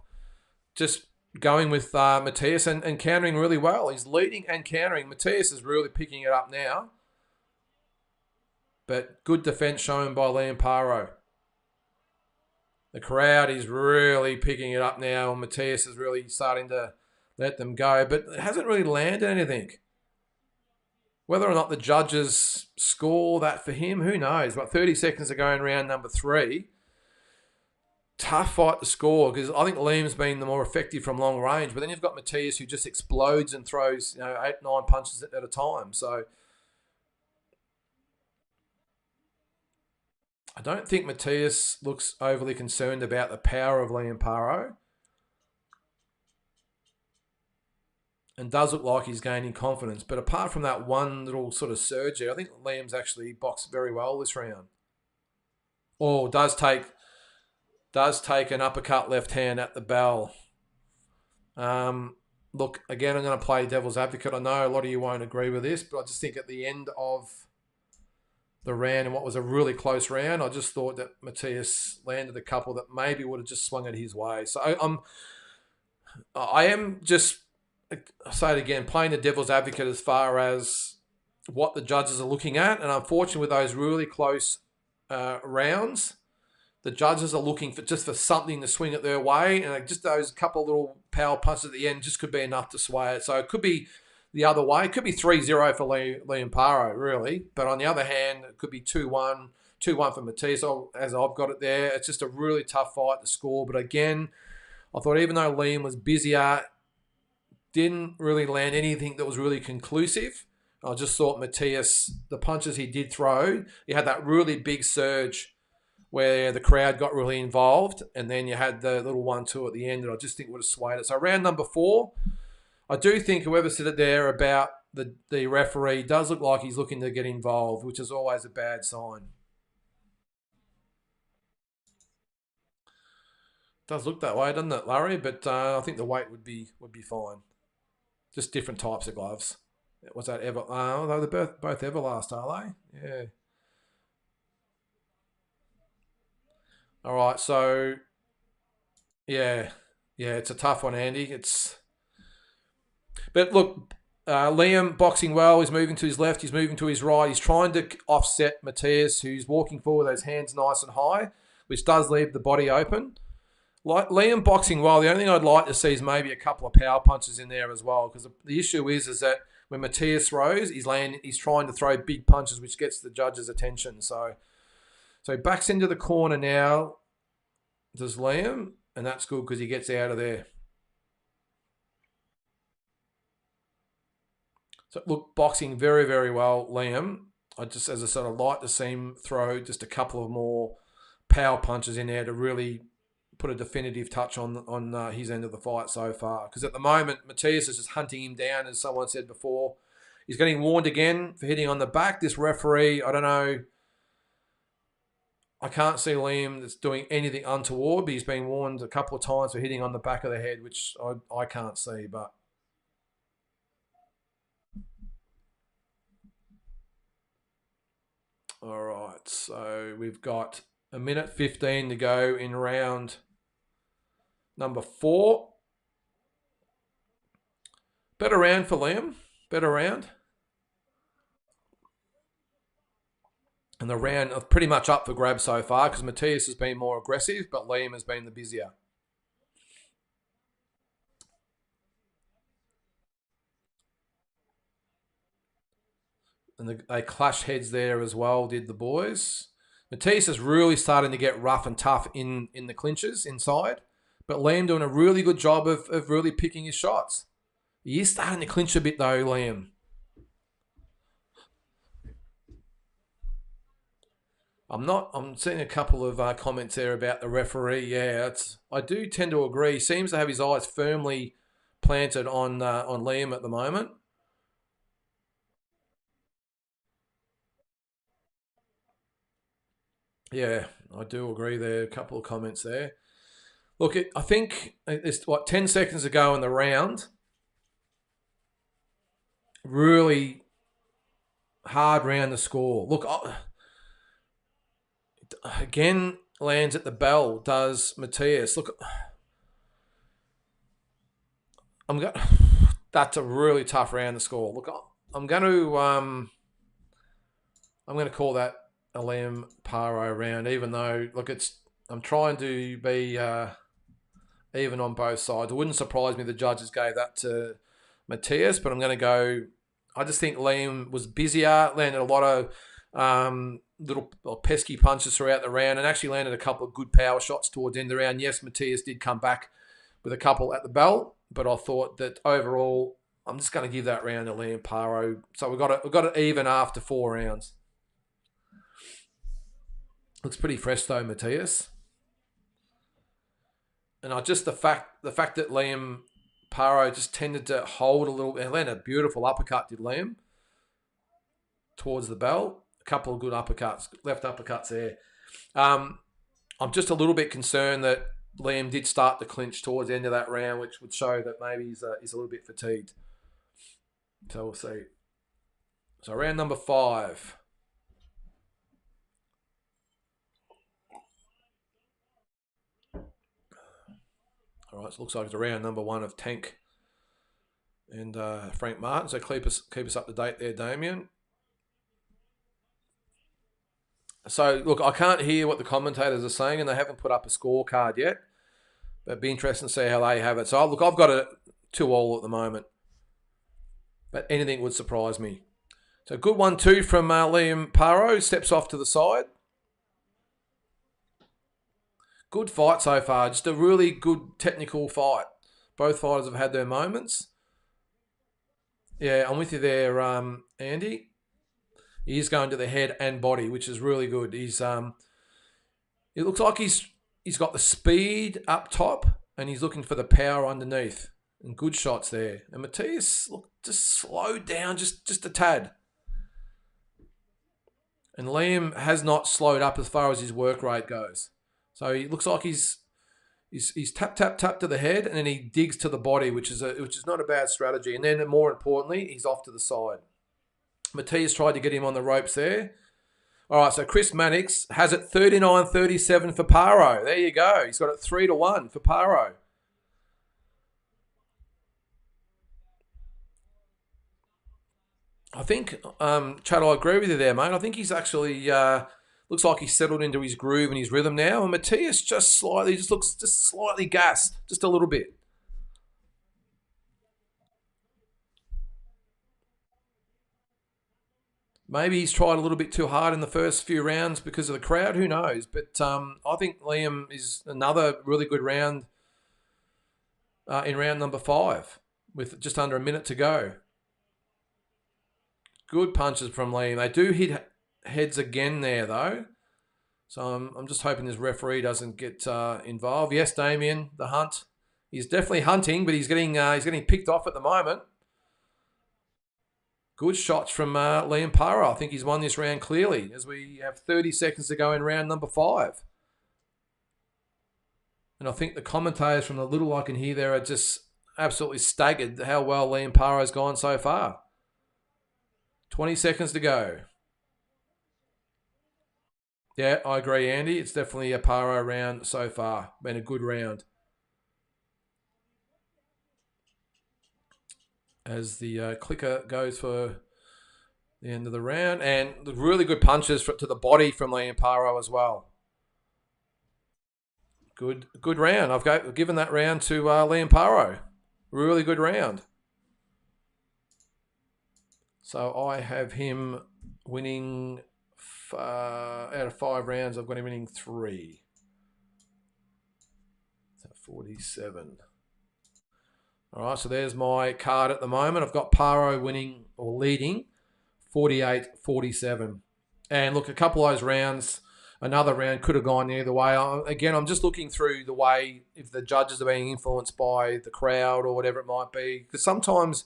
just going with Matias and countering really well. He's leading and countering. Matias is really picking it up now. But good defence shown by Liam Paro. The crowd is really picking it up now, and Matias is really starting to let them go. But it hasn't really landed anything. Whether or not the judges score that for him, who knows? But 30 seconds to go in round number 3. Tough fight to score because I think Liam's been the more effective from long range. But then you've got Matias who just explodes and throws 8, 9 punches at a time. So I don't think Matias looks overly concerned about the power of Liam Paro. And does look like he's gaining confidence. But apart from that one little sort of surge there, I think Liam's actually boxed very well this round. Oh, does take an uppercut left hand at the bell. Look, again, I'm going to play devil's advocate. I know a lot of you won't agree with this, but I just think at the end of the round and what was a really close round, I just thought that Matias landed a couple that maybe would have just swung it his way. So I am just, I'll say it again, playing the devil's advocate as far as what the judges are looking at. And unfortunately, with those really close rounds, the judges are looking for something to swing it their way. And just those couple of little power punches at the end just could be enough to sway it. So it could be the other way. It could be 3-0 for Liam Paro, really. But on the other hand, it could be 2-1 for Matias, as I've got it there. It's just a really tough fight to score. But again, I thought even though Liam was busier, didn't really land anything that was really conclusive. I just thought Matias, the punches he did throw, he had that really big surge where the crowd got really involved, and then you had the little 1-2 at the end that I just think would have swayed it. So round number 4, I do think whoever said it there about the referee does look like he's looking to get involved, which is always a bad sign. Does look that way, doesn't it, Larry? But I think the weight would be fine. Just different types of gloves. What's that? They're both Everlast, are they? Yeah. All right, so yeah, it's a tough one, Andy. But look, Liam boxing well. He's moving to his left. He's moving to his right. He's trying to offset Matias, who's walking forward with those hands nice and high, which does leave the body open. Like Liam boxing well, the only thing I'd like to see is maybe a couple of power punches in there as well, because the issue is that when Matias throws, he's trying to throw big punches, which gets the judge's attention. So he backs into the corner now, does Liam, and that's good because he gets out of there. So look, boxing very, very well, Liam. As I said, I'd like to see him throw just a couple of more power punches in there to really put a definitive touch on his end of the fight so far. Because at the moment, Matias is just hunting him down, as someone said before. He's getting warned again for hitting on the back. This referee, I don't know I can't see Liam that's doing anything untoward, but he's been warned a couple of times for hitting on the back of the head, which I can't see. But all right, so we've got a minute 15 to go in round number 4. Better round for Liam. Better round. And the round are pretty much up for grabs so far because Matias has been more aggressive, but Liam has been the busier. And they clashed heads there as well, did the boys. Matias is really starting to get rough and tough in the clinches inside, but Liam doing a really good job of really picking his shots. He is starting to clinch a bit though, Liam. I'm seeing a couple of comments there about the referee. Yeah, I do tend to agree. He seems to have his eyes firmly planted on Liam at the moment. Yeah, I do agree there. A couple of comments there. Look, I think it's 10 seconds to go in the round. Really hard round to score. Look, again, lands at the bell, does Matias. Look, that's a really tough round to score. Look, I'm going to call that a Liam Paro round, even though, look, I'm trying to be even on both sides. It wouldn't surprise me the judges gave that to Matias, but I'm going to go. I just think Liam was busier, landed a lot of little pesky punches throughout the round, and actually landed a couple of good power shots towards the end of the round. Yes, Matias did come back with a couple at the bell, but I thought that overall, I'm just going to give that round to Liam Paro. So we've got it even after 4 rounds. Looks pretty fresh though, Matias. And the fact that Liam Paro just tended to hold a little, and landed a beautiful uppercut, did Liam, towards the bell. A couple of good uppercuts, left uppercuts there. I'm just a little bit concerned that Liam did start to clinch towards the end of that round, which would show that maybe he's a little bit fatigued. So we'll see. So round number 5. All right, so it looks like it's round number 1 of Tank and Frank Martin. So keep us up to date there, Damien. So, look, I can't hear what the commentators are saying, and they haven't put up a scorecard yet. But it'd be interesting to see how they have it. So, look, I've got a 2-2 at the moment. But anything would surprise me. So, good 1-2 from Liam Paro. Steps off to the side. Good fight so far. Just a really good technical fight. Both fighters have had their moments. Yeah, I'm with you there, Andy. He is going to the head and body, which is really good. It looks like he's got the speed up top, and he's looking for the power underneath. And good shots there. And Matias, look, just slowed down just a tad. And Liam has not slowed up as far as his work rate goes. So he looks like he's tap to the head, and then he digs to the body, which is not a bad strategy. And then more importantly, he's off to the side. Matias tried to get him on the ropes there. All right, so Chris Mannix has it 39-37 for Paro. There you go. He's got it 3-1 for Paro. I think, Chad, I agree with you there, mate. I think he's actually looks like he's settled into his groove and his rhythm now. And Matias looks slightly gassed, just a little bit. Maybe he's tried a little bit too hard in the first few rounds because of the crowd. Who knows? But I think Liam is another really good round in round number 5 with just under a minute to go. Good punches from Liam. They do hit heads again there, though. So I'm just hoping this referee doesn't get involved. Yes, Damien, the hunt. He's definitely hunting, but he's getting picked off at the moment. Good shots from Liam Paro. I think he's won this round clearly as we have 30 seconds to go in round number 5. And I think the commentators from the little I can hear there are just absolutely staggered how well Liam Paro's gone so far. 20 seconds to go. Yeah, I agree, Andy. It's definitely a Paro round so far. Been a good round. As the clicker goes for the end of the round. And the really good punches to the body from Liam Paro as well. Good round. I've given that round to Liam Paro. Really good round. So I have him winning out of 5 rounds. I've got him winning 3. So 47. All right, so there's my card at the moment. I've got Paro winning or leading 48-47. And look, a couple of those rounds, another round could have gone either way. Again, I'm just looking through the way if the judges are being influenced by the crowd or whatever it might be. Because sometimes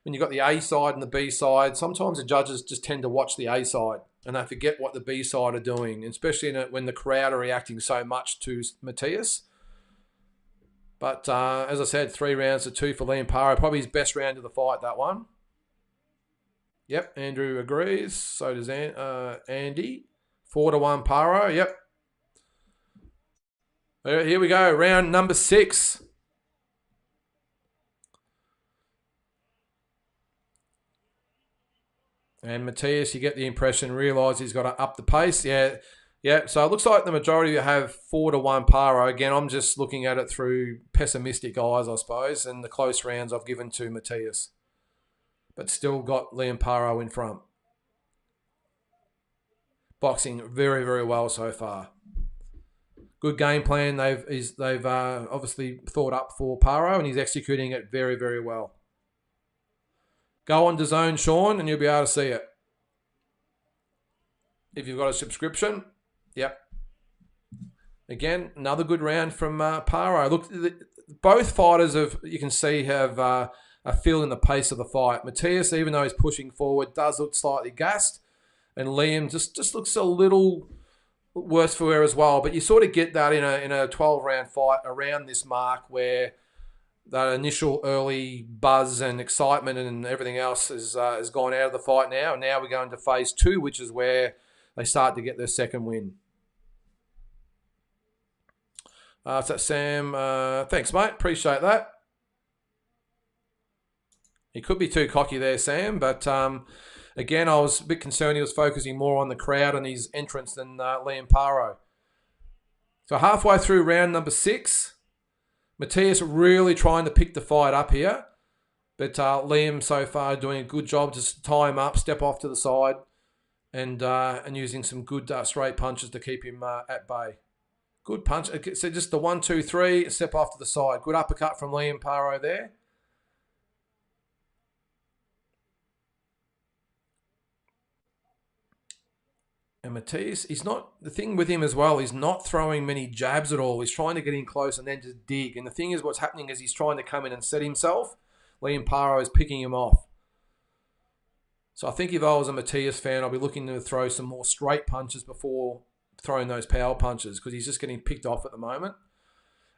when you've got the A side and the B side, sometimes the judges just tend to watch the A side and they forget what the B side are doing, especially when the crowd are reacting so much to Matias. But as I said, 3 rounds to 2 for Liam Paro. Probably his best round of the fight, that one. Yep, Andrew agrees. So does Andy. 4-1 Paro. Yep. Here we go. Round number 6. And Matias, you get the impression, realise he's got to up the pace. Yeah, so it looks like the majority have 4-1 Paro. Again, I'm just looking at it through pessimistic eyes, I suppose, and the close rounds I've given to Matias. But still got Liam Paro in front. Boxing very, very well so far. Good game plan. They've obviously thought up for Paro, and he's executing it very, very well. Go on to Zone, Sean, and you'll be able to see it. If you've got a subscription. Yep. Again, another good round from Paro. Look, both fighters you can see have a feel in the pace of the fight. Matias, even though he's pushing forward, does look slightly gassed, and Liam just looks a little worse for wear as well. But you sort of get that in a 12-round fight around this mark where that initial early buzz and excitement and everything else has gone out of the fight now. And now we go into phase 2, which is where they start to get their second win. So Sam, thanks, mate. Appreciate that. He could be too cocky there, Sam, but again, I was a bit concerned he was focusing more on the crowd and his entrance than Liam Paro. So halfway through round number 6, Matias really trying to pick the fight up here, but Liam so far doing a good job to tie him up, step off to the side, and using some good straight punches to keep him at bay. Good punch. So just the 1, 2, 3, step off to the side. Good uppercut from Liam Paro there. And Matias, the thing with him as well, he's not throwing many jabs at all. He's trying to get in close and then just dig. And the thing is, what's happening is he's trying to come in and set himself. Liam Paro is picking him off. So I think if I was a Matias fan, I'd be looking to throw some more straight punches before throwing those power punches because he's just getting picked off at the moment.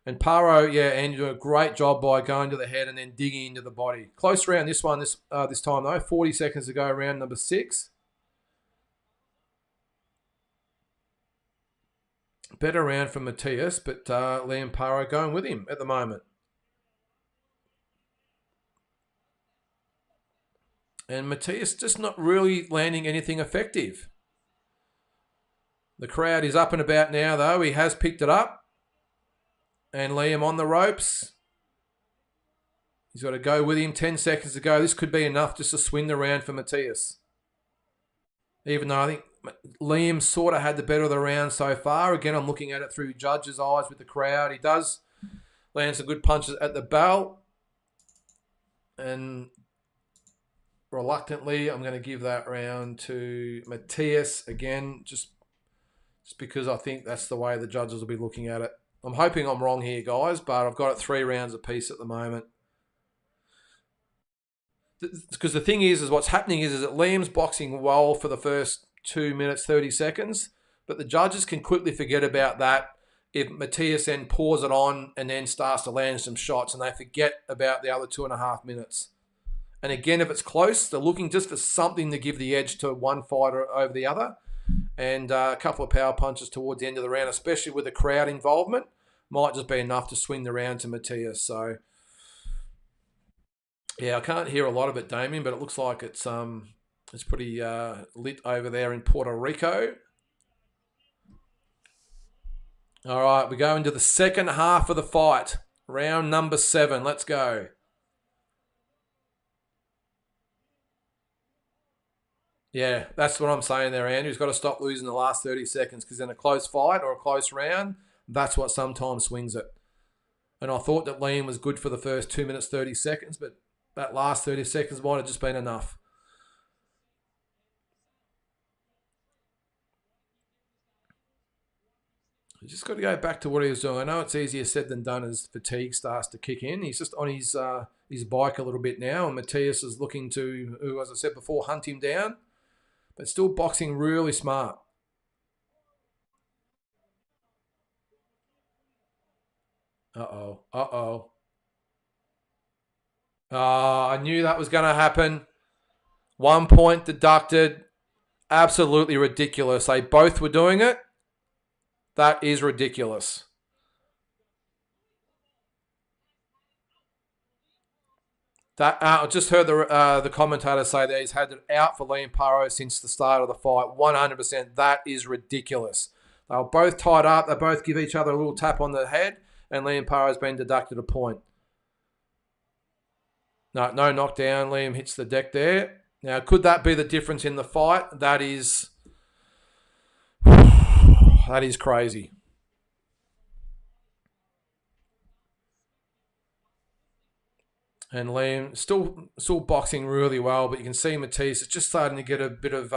And Paro, and doing a great job by going to the head and then digging into the body. Close round this one this time though. 40 seconds to go, round number 6. Better round for Matias, but Liam Paro going with him at the moment. And Matias just not really landing anything effective. The crowd is up and about now, though. He has picked it up. And Liam on the ropes. He's got to go with him. 10 seconds to go. This could be enough just to swing the round for Matias. Even though I think Liam sort of had the better of the round so far. Again, I'm looking at it through judges' eyes with the crowd. He does land some good punches at the bell. And reluctantly, I'm going to give that round to Matias again, just because I think that's the way the judges will be looking at it. I'm hoping I'm wrong here, guys, but I've got it 3 rounds apiece at the moment. because the thing is what's happening is that Liam's boxing well for the first 2 minutes 30 seconds, but the judges can quickly forget about that if Matias then pours it on and then starts to land some shots, and they forget about the other 2.5 minutes. And again, if it's close, they're looking just for something to give the edge to one fighter over the other. And a couple of power punches towards the end of the round, especially with the crowd involvement, might just be enough to swing the round to Matias. So, yeah, I can't hear a lot of it, Damien, but it looks like it's pretty lit over there in Puerto Rico. All right, we go into the second half of the fight. Round number 7. Let's go. Yeah, that's what I'm saying there, Andrew. He's got to stop losing the last 30 seconds because in a close fight or a close round, that's what sometimes swings it. And I thought that Liam was good for the first 2 minutes, 30 seconds, but that last 30 seconds might have just been enough. You just got to go back to what he was doing. I know it's easier said than done as fatigue starts to kick in. He's just on his bike a little bit now, and Matias is looking to, as I said before, hunt him down. But still boxing really smart. Uh-oh. Uh-oh. I knew that was going to happen. 1 point deducted. Absolutely ridiculous. They both were doing it. That is ridiculous. That I just heard the commentator say that he's had it out for Liam Parro since the start of the fight. 100%. That is ridiculous. They were both tied up. They both give each other a little tap on the head, and Liam Parro's been deducted a point. No knockdown. Liam hits the deck there. Now, could that be the difference in the fight? That is crazy. And Liam still boxing really well, but you can see Matias is just starting to get a bit of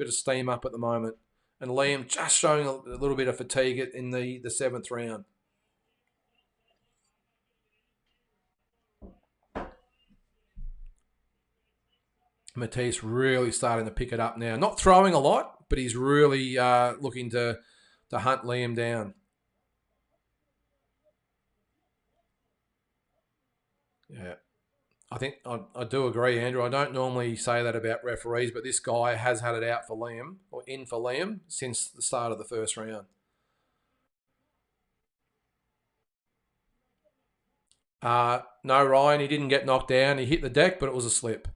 steam up at the moment. And Liam just showing a little bit of fatigue in the 7th round. Matias really starting to pick it up now. Not throwing a lot, but he's really looking to hunt Liam down. Yeah. I think I do agree, Andrew. I don't normally say that about referees, but this guy has had it out for Liam, or in for Liam, since the start of the first round. No, Ryan, he didn't get knocked down. He hit the deck, but it was a slip.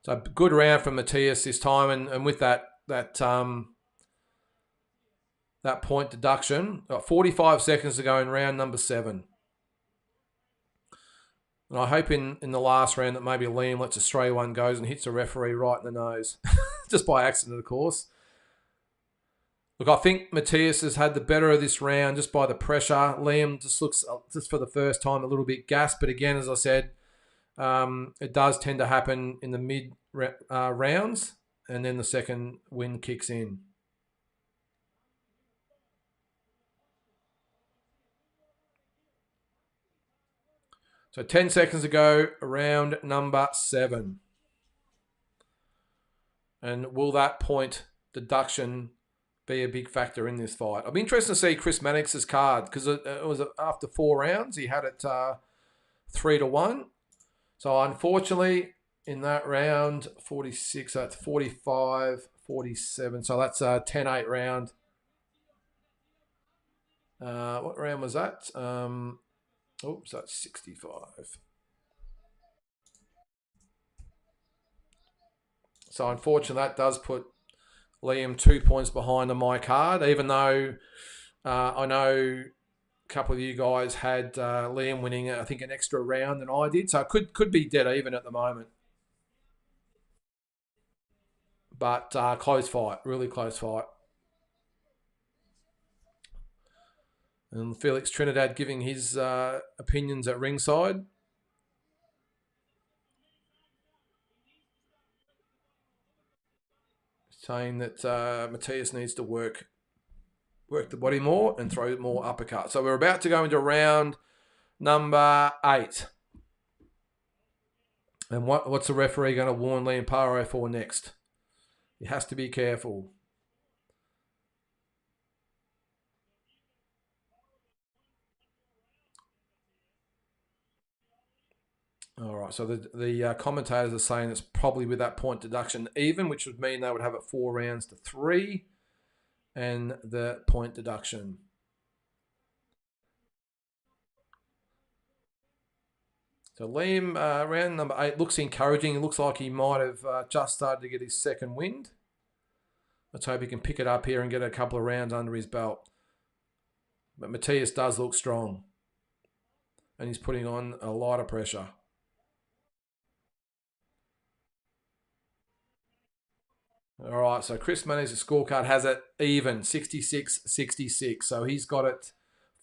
So good round from Matias this time, and with that point deduction, got 45 seconds to go in round number 7. And I hope in the last round that maybe Liam lets a stray one goes and hits a referee right in the nose. Just by accident, of course. Look, I think Matias has had the better of this round just by the pressure. Liam just looks, just for the first time, a little bit gassed. But again, as I said, it does tend to happen in the mid rounds. And then the second wind kicks in. So 10 seconds to go, round number 7. And will that point deduction be a big factor in this fight? I'll be interested to see Chris Mannix's card because it was after 4 rounds. He had it 3-1. So unfortunately, in that round, 46, that's 45, 47. So that's a 10-8 round. What round was that? Oops, that's 65. So unfortunately, that does put Liam 2 points behind on my card, even though I know a couple of you guys had Liam winning, I think, an extra round than I did. So it could be dead even at the moment. But close fight, really close fight. And Felix Trinidad giving his opinions at ringside. Saying that Matias needs to work the body more and throw more uppercut. So we're about to go into round number 8. And what's the referee going to warn Liam Paro for next? He has to be careful. All right, so the commentators are saying it's probably with that point deduction even, which would mean they would have it 4 rounds to 3 and the point deduction. So Liam, round number 8 looks encouraging. It looks like he might have just started to get his second wind. Let's hope he can pick it up here and get a couple of rounds under his belt. But Matias does look strong. And he's putting on a lot of pressure. All right, so Chris Manny's scorecard has it even, 66-66. So he's got it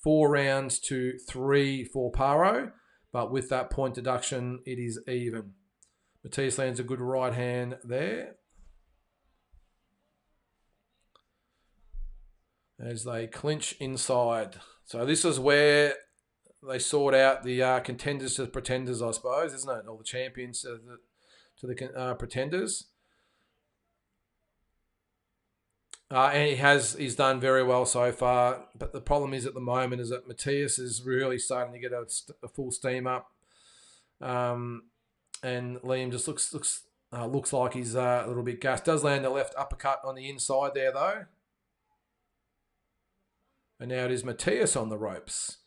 4 rounds to 3 for Paro. But with that point deduction, it is even. Matias lands a good right hand there. As they clinch inside. So this is where they sort out the contenders to the pretenders, I suppose, isn't it? Or the champions to the pretenders. And he's done very well so far. But the problem is at the moment is that Matias is really starting to get a full steam up. And Liam just looks like he's a little bit gassed. Does land a left uppercut on the inside there, though. And now it is Matias on the ropes.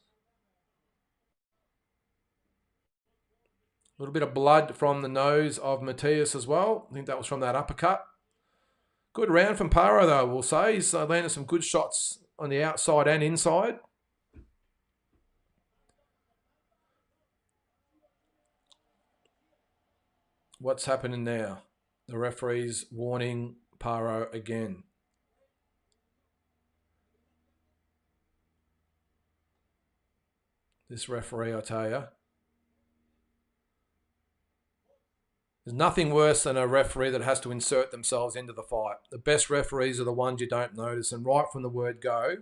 A little bit of blood from the nose of Matias as well. I think that was from that uppercut. Good round from Parro, though, we'll say. He's landed some good shots on the outside and inside. What's happening now? The referee's warning Parro again. This referee, I tell you. There's nothing worse than a referee that has to insert themselves into the fight. The best referees are the ones you don't notice. And right from the word go,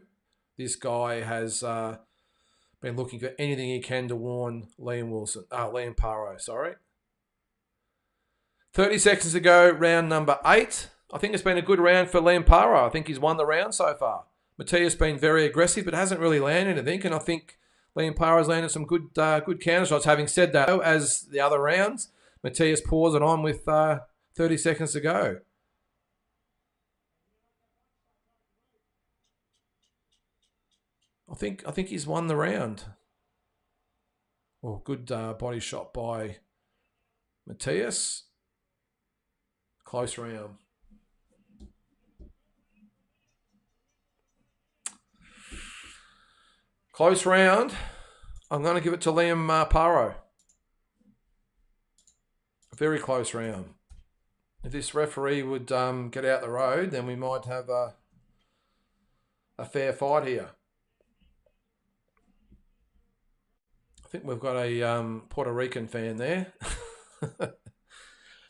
this guy has been looking for anything he can to warn Liam Paro, sorry. 30 seconds to go, round number 8. I think it's been a good round for Liam Paro. I think he's won the round so far. Matias been very aggressive, but hasn't really landed anything. And I think Liam Paro's landed some good counter shots. Having said that, as the other rounds, Matias pours it on with 30 seconds to go. I think he's won the round. Oh, good body shot by Matias. Close round. Close round. I'm going to give it to Liam Paro. A very close round. If this referee would get out the road, then we might have a fair fight here. I think we've got a Puerto Rican fan there.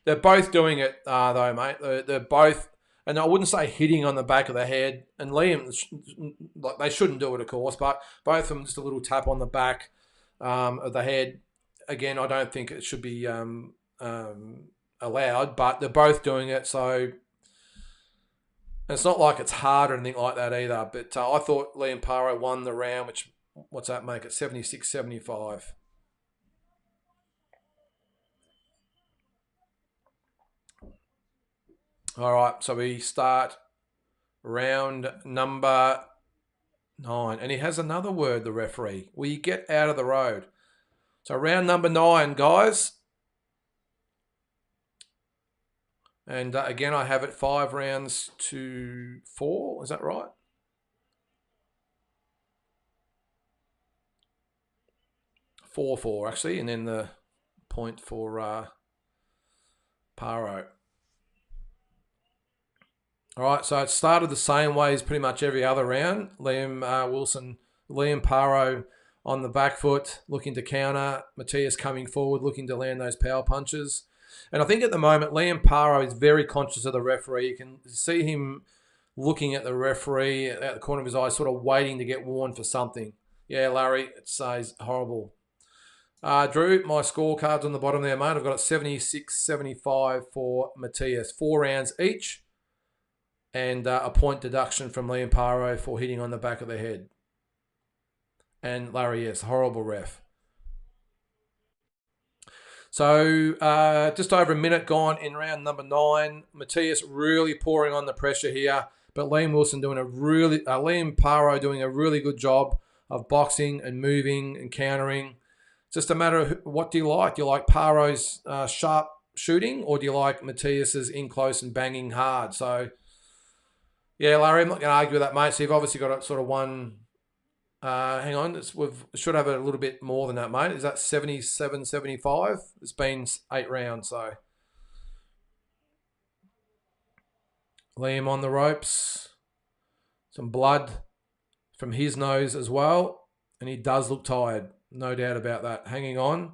They're both doing it, though, mate. They're both, and I wouldn't say hitting on the back of the head. And Liam, like they shouldn't do it, of course, but both of them just a little tap on the back of the head. Again, I don't think it should be allowed, but they're both doing it, so it's not like it's hard or anything like that either. But I thought Liam Paro won the round, which, what's that make it, 76-75. All right, so we start round number 9. And he has another word, the referee. Will you get out of the road? So round number 9, guys. And again, I have it 5 rounds to 4. Is that right? Four, actually. And then the point for Paro. All right, so it started the same way as pretty much every other round. Liam Paro on the back foot, looking to counter. Matias coming forward, looking to land those power punches. And I think at the moment, Liam Paro is very conscious of the referee. You can see him looking at the referee at the corner of his eye, sort of waiting to get warned for something. Yeah, Larry, it's horrible. Drew, my scorecard's on the bottom there, mate. I've got it 76-75 for Matias. 4 rounds each. And a point deduction from Liam Paro for hitting on the back of the head. And Larry, yes, horrible ref. So just over a minute gone in round number 9. Matias really pouring on the pressure here. But Liam Paro doing a really good job of boxing and moving and countering. Just a matter of what do you like? Do you like Paro's sharp shooting, or do you like Matias's in close and banging hard? So, yeah, Larry, I'm not going to argue with that, mate. So you've obviously got a sort of one. Hang on, we should have a little bit more than that, mate. Is that 77-75? It's been 8 rounds, so. Liam on the ropes. Some blood from his nose as well. And he does look tired. No doubt about that. Hanging on.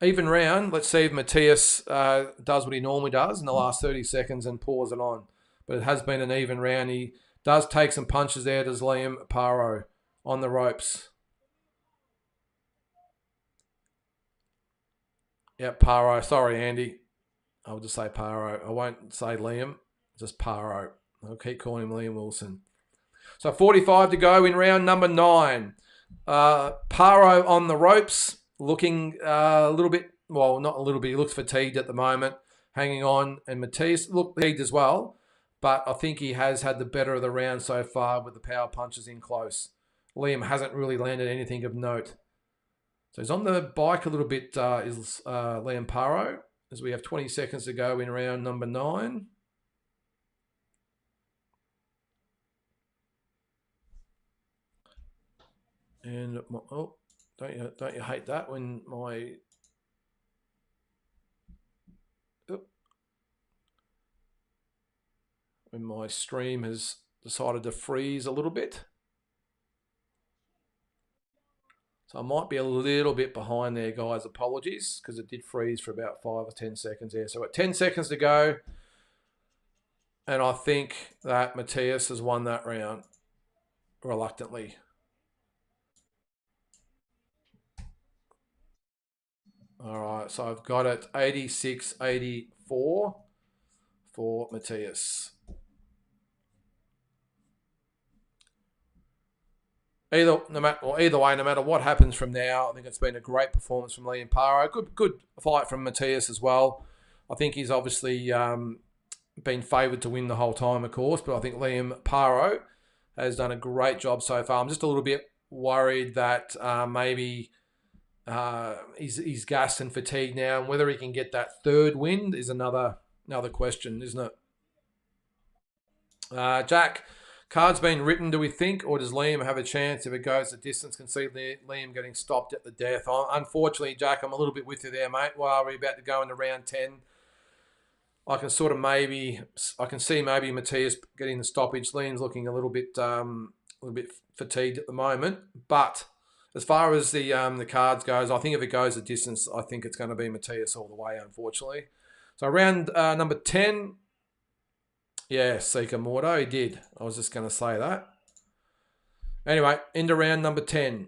Even round. Let's see if Matias does what he normally does in the last 30 seconds and pours it on. But it has been an even round. He does take some punches there, does Liam Paro on the ropes. Yep, Paro. Sorry, Andy. I'll just say Paro. I won't say Liam. Just Paro. I'll keep calling him Liam Wilson. So 45 to go in round number 9. Paro on the ropes, looking a little bit, well, not a little bit, he looks fatigued at the moment, hanging on. And Matias looked fatigued as well, but I think he has had the better of the round so far with the power punches in close. Liam hasn't really landed anything of note. So he's on the bike a little bit, is Liam Paro, as we have 20 seconds to go in round number 9. And oh, don't you hate that when my stream has decided to freeze a little bit. So I might be a little bit behind there, guys. Apologies, because it did freeze for about 5 or 10 seconds there. So at 10 seconds to go, and I think that Matias has won that round reluctantly. All right, so I've got it 86-84 for Matias. Either way, no matter what happens from now, I think it's been a great performance from Liam Paro. Good fight from Matias as well. I think he's obviously been favoured to win the whole time, of course, but I think Liam Paro has done a great job so far. I'm just a little bit worried that maybe he's gassed and fatigued now, and whether he can get that third win is another question, isn't it? Jack, card's been written, do we think, or does Liam have a chance if it goes the distance? Can see Liam getting stopped at the death. Unfortunately, Jack, I'm a little bit with you there, mate. While we're about to go into round 10, I can see maybe Matias getting the stoppage. Liam's looking a little bit fatigued at the moment, but as far as the cards goes, I think if it goes the distance, I think it's going to be Matias all the way, unfortunately. So round number 10, yeah, Sika Mordo, he did. I was just going to say that. Anyway, into round number 10.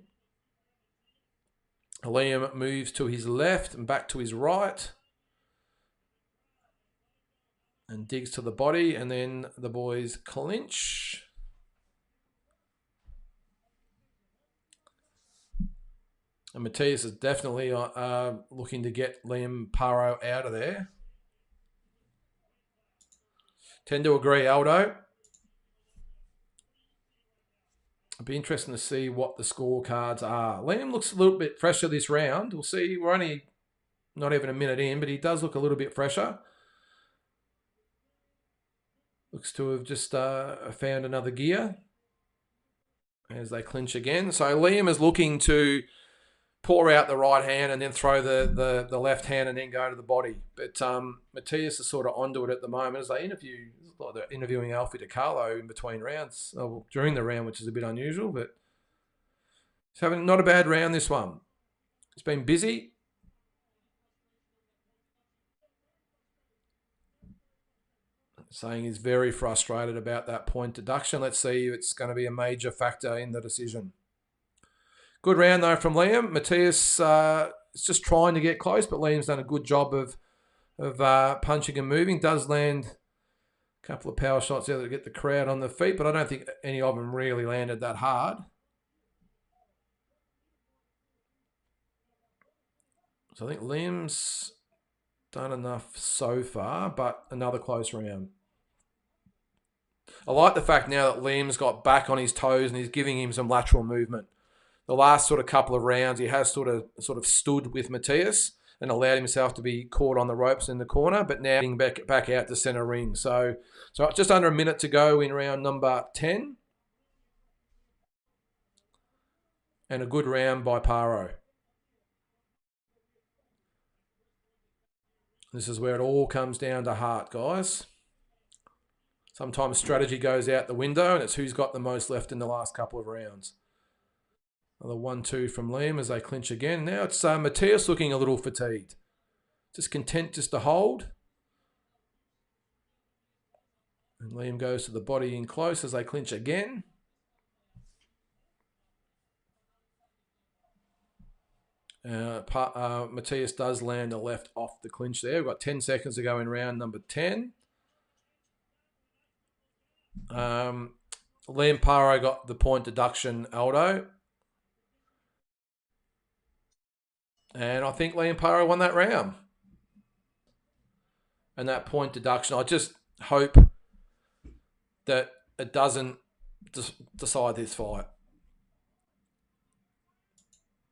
Liam moves to his left and back to his right. And digs to the body, and then the boys clinch. And Matias is definitely looking to get Liam Paro out of there. Tend to agree, Aldo. It'd be interesting to see what the scorecards are. Liam looks a little bit fresher this round. We'll see. We're only not even a minute in, but he does look a little bit fresher. Looks to have just found another gear as they clinch again. So Liam is looking to pour out the right hand and then throw the left hand and then go to the body. But Matias is sort of onto it at the moment as they interview. Like they're interviewing Alfie DiCarlo in between rounds, during the round, which is a bit unusual. But he's having not a bad round, this one. It's been busy. Saying he's very frustrated about that point deduction. Let's see if it's going to be a major factor in the decision. Good round, though, from Liam. Matias is just trying to get close, but Liam's done a good job of punching and moving. Does land a couple of power shots there to get the crowd on the feet, but I don't think any of them really landed that hard. So I think Liam's done enough so far, but another close round. I like the fact now that Liam's got back on his toes and he's giving him some lateral movement. The last sort of couple of rounds, he has sort of stood with Matias and allowed himself to be caught on the ropes in the corner, but now getting back out to centre ring. So just under a minute to go in round number 10. And a good round by Paro. This is where it all comes down to heart, guys. Sometimes strategy goes out the window, and it's who's got the most left in the last couple of rounds. Another 1-2 from Liam as they clinch again. Now it's Matias looking a little fatigued. Just content just to hold. And Liam goes to the body in close as they clinch again. Matias does land a left off the clinch there. We've got 10 seconds to go in round number 10. Liam Paro got the point deduction, Aldo. And I think Liam Paro won that round. And that point deduction, I just hope that it doesn't decide this fight.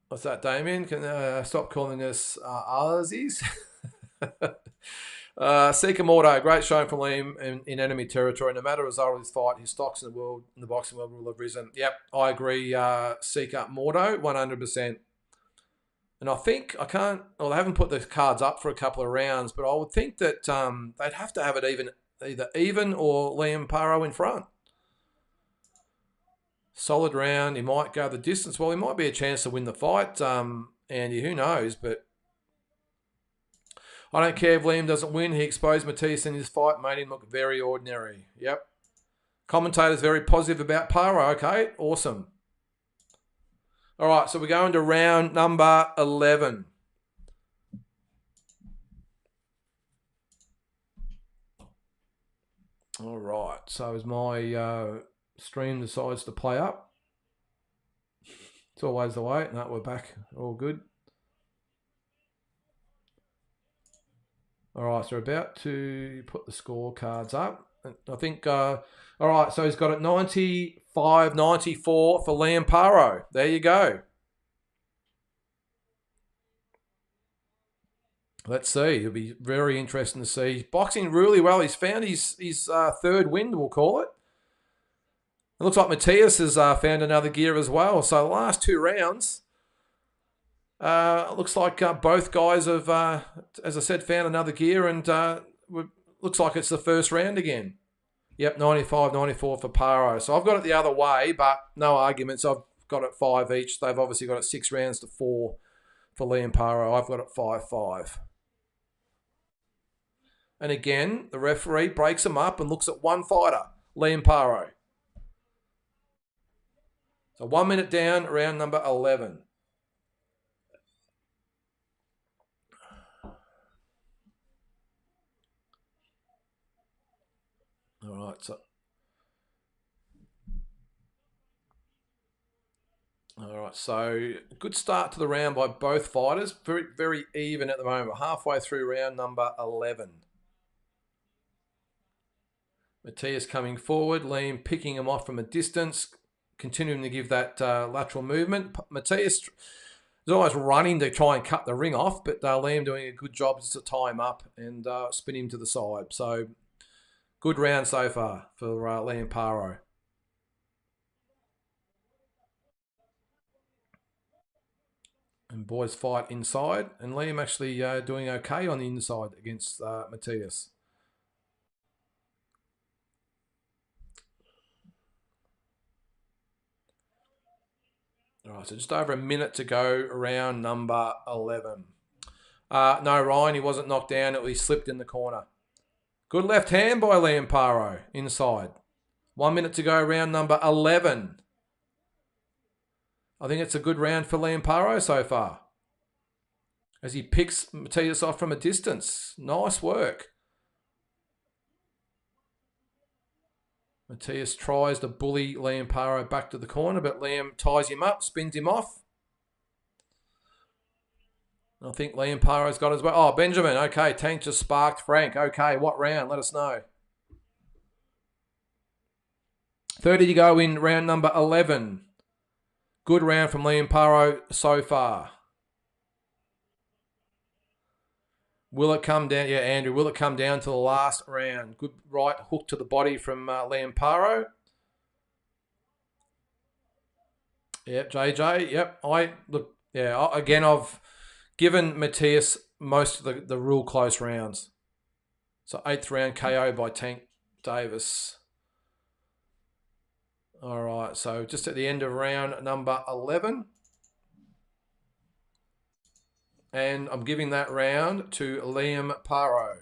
What's that, Damien? Can stop calling us Aussies? Sikamoto, great showing from Liam in enemy territory. No matter the result of this fight, his stocks in the boxing world will have risen. Yep, I agree. Sikamoto, 100%. And I think they haven't put the cards up for a couple of rounds, but I would think that they'd have to have it either even or Liam Paro in front. Solid round. He might go the distance. Well, he might be a chance to win the fight, Andy. Who knows? But I don't care if Liam doesn't win. He exposed Matias in his fight, made him look very ordinary. Yep. Commentator's very positive about Paro. Okay, awesome. All right, so we're going to round number 11. All right, so as my stream decides to play up, it's always the way. No, we're back. All good. All right, so we're about to put the scorecards up. I think, all right, so he's got it 95-94 for Liam Paro. There you go. Let's see. It'll be very interesting to see. He's boxing really well. He's found his third win, we'll call it. It looks like Matias has found another gear as well. So the last two rounds, looks like both guys have, as I said, found another gear, and looks like it's the first round again. Yep, 95-94 for Paro. So I've got it the other way, but no arguments. I've got it 5 each. They've obviously got it 6 rounds to 4 for Liam Paro. I've got it 5-5. And again, the referee breaks them up and looks at one fighter, Liam Paro. So 1 minute down, round number 11. All right, so good start to the round by both fighters. Very, very even at the moment. Halfway through round number 11. Matias coming forward, Liam picking him off from a distance, continuing to give that lateral movement. Matias is always running to try and cut the ring off, but Liam doing a good job just to tie him up and spin him to the side. So good round so far for Liam Paro. And boys fight inside, and Liam actually doing okay on the inside against Matias. All right, so just over a minute to go around number 11. No, Ryan, he wasn't knocked down. He slipped in the corner. Good left hand by Liam Paro inside. 1 minute to go around number 11. I think it's a good round for Liam Paro so far, as he picks Matias off from a distance. Nice work. Matias tries to bully Liam Paro back to the corner, but Liam ties him up, spins him off. I think Liam Paro's got as well. Oh, Benjamin. Okay, Tank just sparked Frank. Okay, what round? Let us know. 30 to go in round number 11. Good round from Liam Paro so far. Will it come down? Yeah, Andrew. Will it come down to the last round? Good right hook to the body from Liam Paro. Yep, JJ. Yep. I've given Matias most of the real close rounds. So 8th round KO by Tank Davis. All right, so just at the end of round number 11. And I'm giving that round to Liam Paro,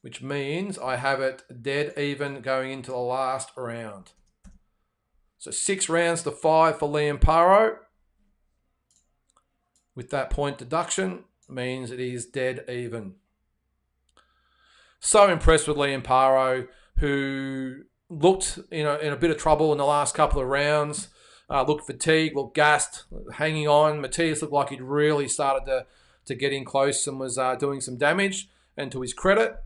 which means I have it dead even going into the last round. So 6 rounds to 5 for Liam Paro. With that point deduction, means it is dead even. So impressed with Liam Paro, who looked in a bit of trouble in the last couple of rounds. Looked fatigued, looked gassed, hanging on. Matias looked like he'd really started to get in close and was doing some damage. And to his credit,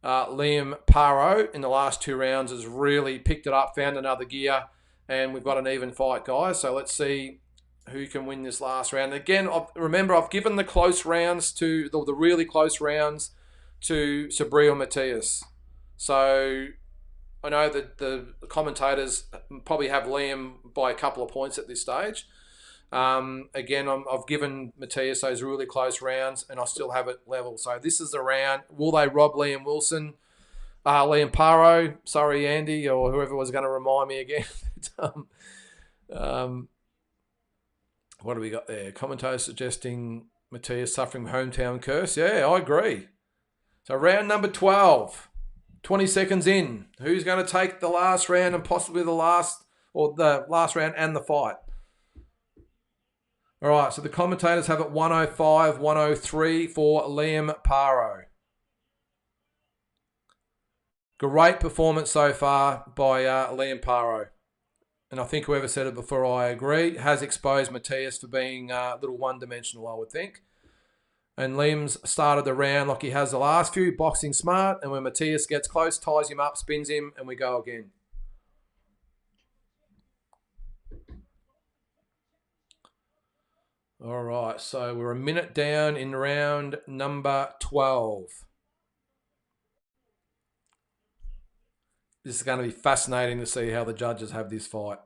Liam Paro in the last 2 rounds has really picked it up, found another gear, and we've got an even fight, guys. So let's see who can win this last round. Again, remember, I've given the close rounds to the really close rounds to Subriel Matias. So I know that the commentators probably have Liam by a couple of points at this stage. Again, I've given Matias those really close rounds, and I still have it level. So this is the round. Will they rob Liam Wilson? Liam Paro? Sorry, Andy, or whoever was going to remind me again. What do we got there? Commentators suggesting Matias suffering hometown curse. Yeah, I agree. So round number 12. 20 seconds in. Who's going to take the last round and possibly the last round and the fight? All right, so the commentators have it 105, 103 for Liam Paro. Great performance so far by Liam Paro. And I think whoever said it before, I agree, has exposed Matias for being a little one-dimensional, I would think. And Liam's started the round like he has the last few, boxing smart. And when Matias gets close, ties him up, spins him, and we go again. All right, so we're a minute down in round number 12. This is going to be fascinating to see how the judges have this fight.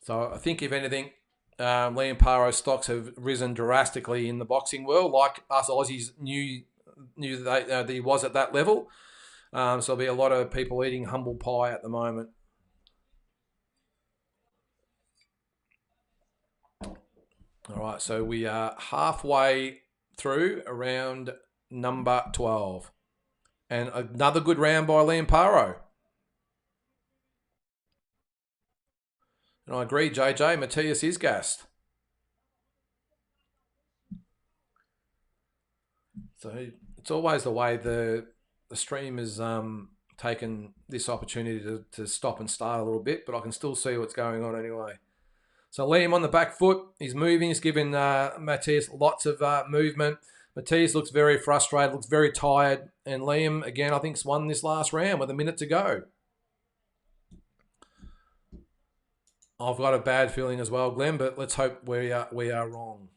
So I think, if anything, Liam Paro's stocks have risen drastically in the boxing world. Like us Aussies knew that he was at that level. So there'll be a lot of people eating humble pie at the moment. All right, so we are halfway through around number 12. And another good round by Liam Paro. And I agree, JJ, Matias is gassed. So it's always the way the stream has taken this opportunity to stop and start a little bit, but I can still see what's going on anyway. So Liam on the back foot. He's moving. He's giving Matias lots of movement. Matias looks very frustrated, looks very tired. And Liam, again, I think, has won this last round with a minute to go. I've got a bad feeling as well, Glenn, but let's hope we are wrong.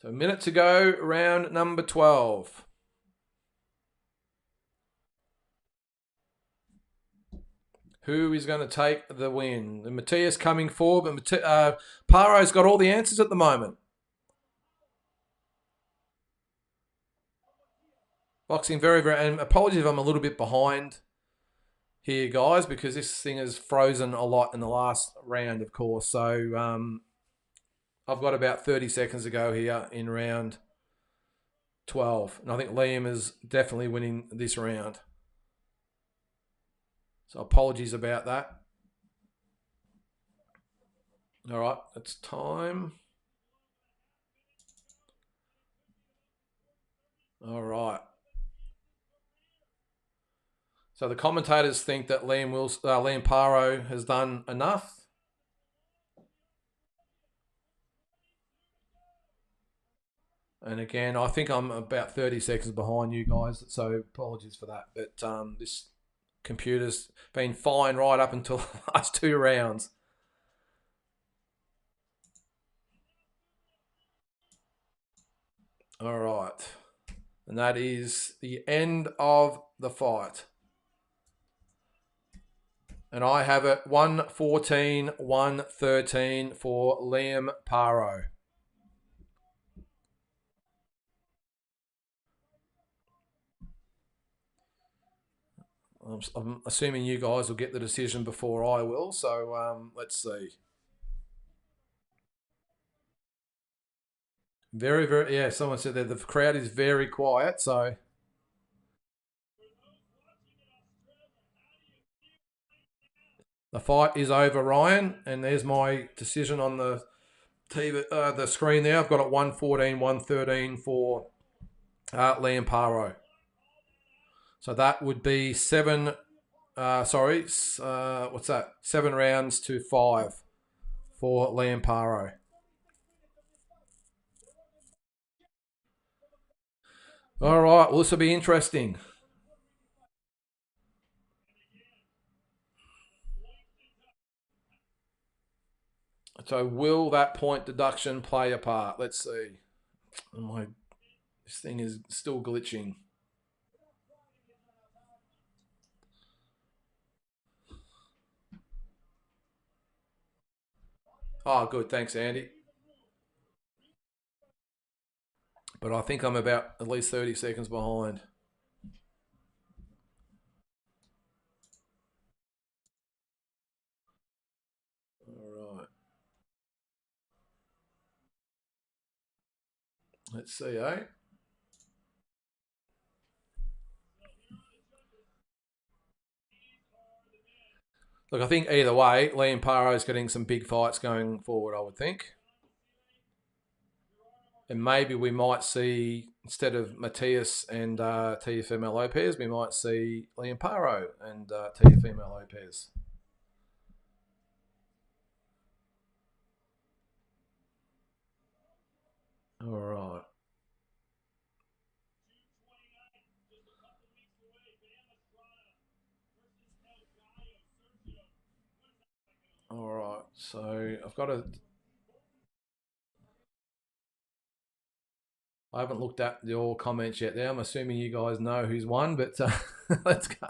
So a minute to go, round number 12. Who is going to take the win? And Matias coming forward, but Paro's got all the answers at the moment. Boxing very, very... And apologies if I'm a little bit behind here, guys, because this thing has frozen a lot in the last round, of course. So I've got about 30 seconds to go here in round 12. And I think Liam is definitely winning this round. So apologies about that. All right, it's time. All right. So the commentators think that Liam Paro has done enough. And again, I think I'm about 30 seconds behind you guys, so apologies for that. But this computer's been fine right up until the last 2 rounds. All right. And that is the end of the fight. And I have it 114, 113 for Liam Paro. I'm assuming you guys will get the decision before I will, so let's see. Very, very, yeah, someone said that the crowd is very quiet, so. The fight is over, Ryan, and there's my decision on the TV, the screen there. I've got it 114, 113 for Liam Paro. So that would be 7 what's that? 7 rounds to 5 for Liam Paro. All right, well, this will be interesting. So will that point deduction play a part? Let's see. This thing is still glitching. Oh, good. Thanks, Andy. But I think I'm about at least 30 seconds behind. All right. Let's see, eh? Look, I think either way, Liam Paro is getting some big fights going forward, I would think. And maybe we might see, instead of Matias and Teofimo Lopez, we might see Liam Paro and Teofimo Lopez. All right. All right. So I've got a. I haven't looked at your comments yet there. I'm assuming you guys know who's won, but let's go.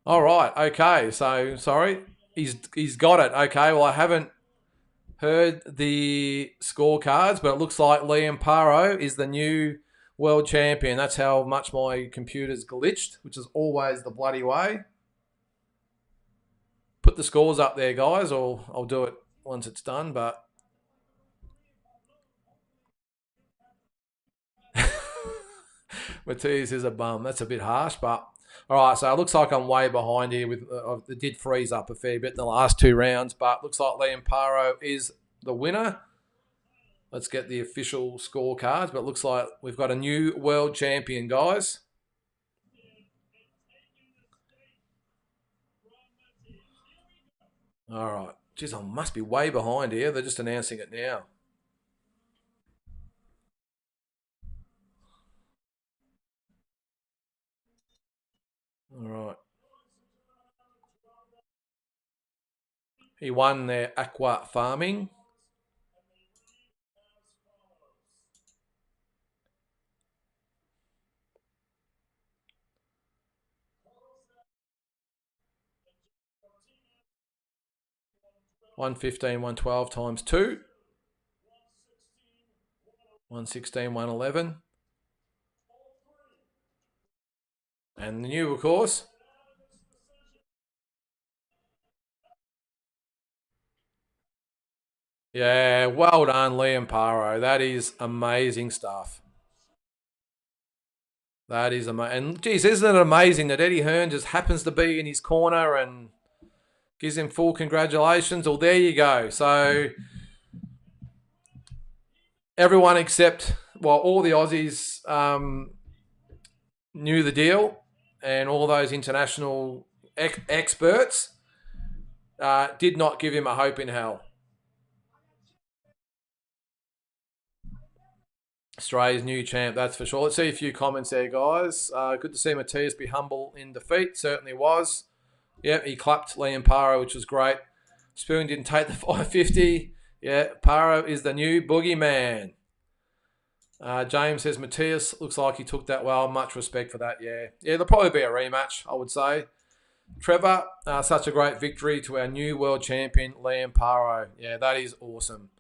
All right. Okay. So sorry, he's got it. Okay. Well, I haven't heard the scorecards, but it looks like Liam Paro is the new world champion. That's how much my computer's glitched, which is always the bloody way. Put the scores up there, guys, or I'll do it once it's done. But Matias is a bum. That's a bit harsh, but all right. So it looks like I'm way behind here. With it did freeze up a fair bit in the last 2 rounds, but looks like Liam Paro is the winner. Let's get the official scorecards, but it looks like we've got a new world champion, guys. All right. Jeez, I must be way behind here. They're just announcing it now. All right. He won their aqua farming. $115, $112 times 2. $116, $111. And the new, of course, Yeah, well done, Liam Paro. That is amazing stuff. That is amazing. And geez, isn't it amazing that Eddie Hearn just happens to be in his corner and gives him full congratulations? Well, there you go. So everyone except, well, all the Aussies knew the deal, and all those international experts did not give him a hope in hell. Australia's new champ, that's for sure. Let's see a few comments there, guys. Good to see Matias be humble in defeat. Certainly was. Yep, he clapped Liam Paro, which was great. Spoon didn't take the 550. Yeah, Paro is the new boogeyman. James says Matias looks like he took that well. Much respect for that. Yeah, there'll probably be a rematch, I would say. Trevor, such a great victory to our new world champion, Liam Paro. Yeah, that is awesome.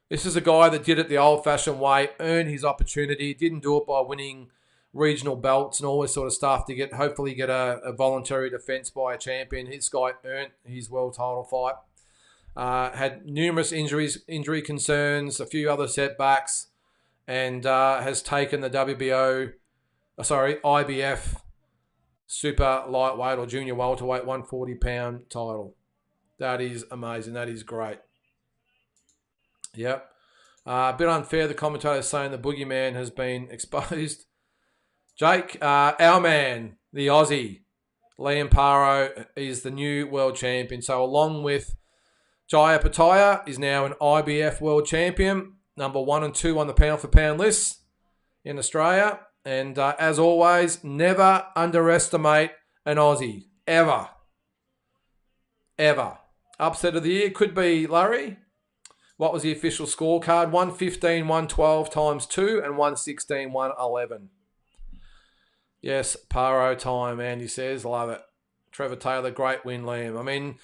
This is a guy that did it the old-fashioned way, earned his opportunity, didn't do it by winning regional belts and all this sort of stuff to hopefully get a voluntary defence by a champion. This guy earned his world title fight. Had numerous injury concerns, a few other setbacks, and has taken the IBF super lightweight or junior welterweight 140-pound title. That is amazing. That is great. Yep. A bit unfair, the commentator saying the boogeyman has been exposed. Jake, our man, the Aussie, Liam Paro, is the new world champion. So along with Jaya Pataya, is now an IBF world champion, number 1 and 2 on the pound-for-pound list in Australia. And as always, never underestimate an Aussie. Ever. Ever. Upset of the year could be Larry. What was the official scorecard? 115, 112 times 2 and 116, 111. Yes, Paro time, Andy says. Love it. Trevor Taylor, great win, Liam. I mean,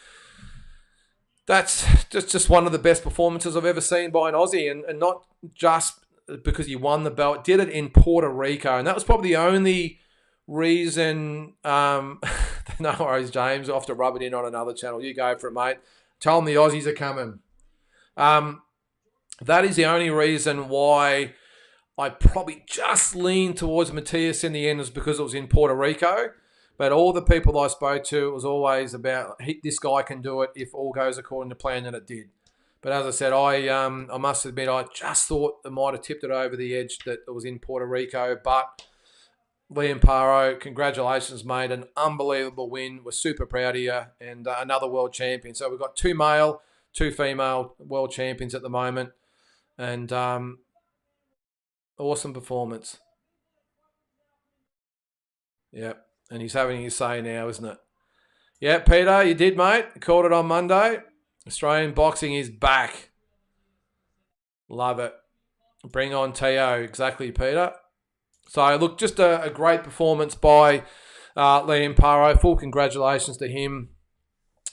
that's just one of the best performances I've ever seen by an Aussie, and not just because he won the belt. Did it in Puerto Rico, and that was probably the only reason. No worries, James. I'll have to rub it in on another channel. You go for it, mate. Tell them the Aussies are coming. That is the only reason why I probably just leaned towards Matias in the end, was because it was in Puerto Rico. But all the people I spoke to, it was always about, this guy can do it if all goes according to plan, and it did. But as I said, I must admit, I just thought it might have tipped it over the edge that it was in Puerto Rico. But Liam Paro, congratulations, mate. An unbelievable win. We're super proud of you. And another world champion. So we've got 2 male, 2 female world champions at the moment. And awesome performance. Yep. And he's having his say now, isn't it? Yeah, Peter, you did, mate. You called it on Monday. Australian boxing is back. Love it. Bring on Tszyu. Exactly, Peter. So, look, just a great performance by Liam Paro. Full congratulations to him.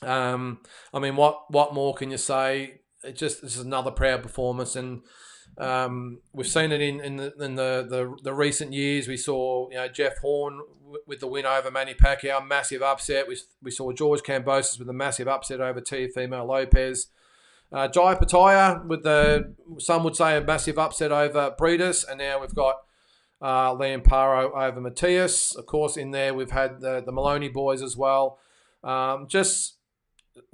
I mean, what more can you say? This is another proud performance, and we've seen it in the recent years. We saw Jeff Horn with the win over Manny Pacquiao, massive upset. We saw George Kambosos with a massive upset over Teofimo Lopez. Jaya Pataya with some would say a massive upset over Breedis, and now we've got Liam Paro over Matias. Of course, in there we've had the Maloney boys as well. Just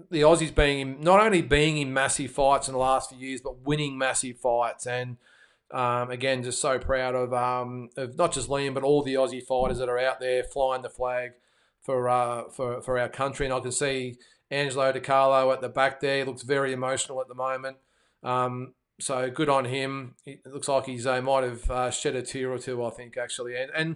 the Aussies not only being in massive fights in the last few years, but winning massive fights. And again, just so proud of not just Liam, but all the Aussie fighters that are out there flying the flag for our country. And I can see Angelo DiCarlo at the back there. He looks very emotional at the moment. So good on him. It looks like he's might have shed a tear or two, I think, actually. And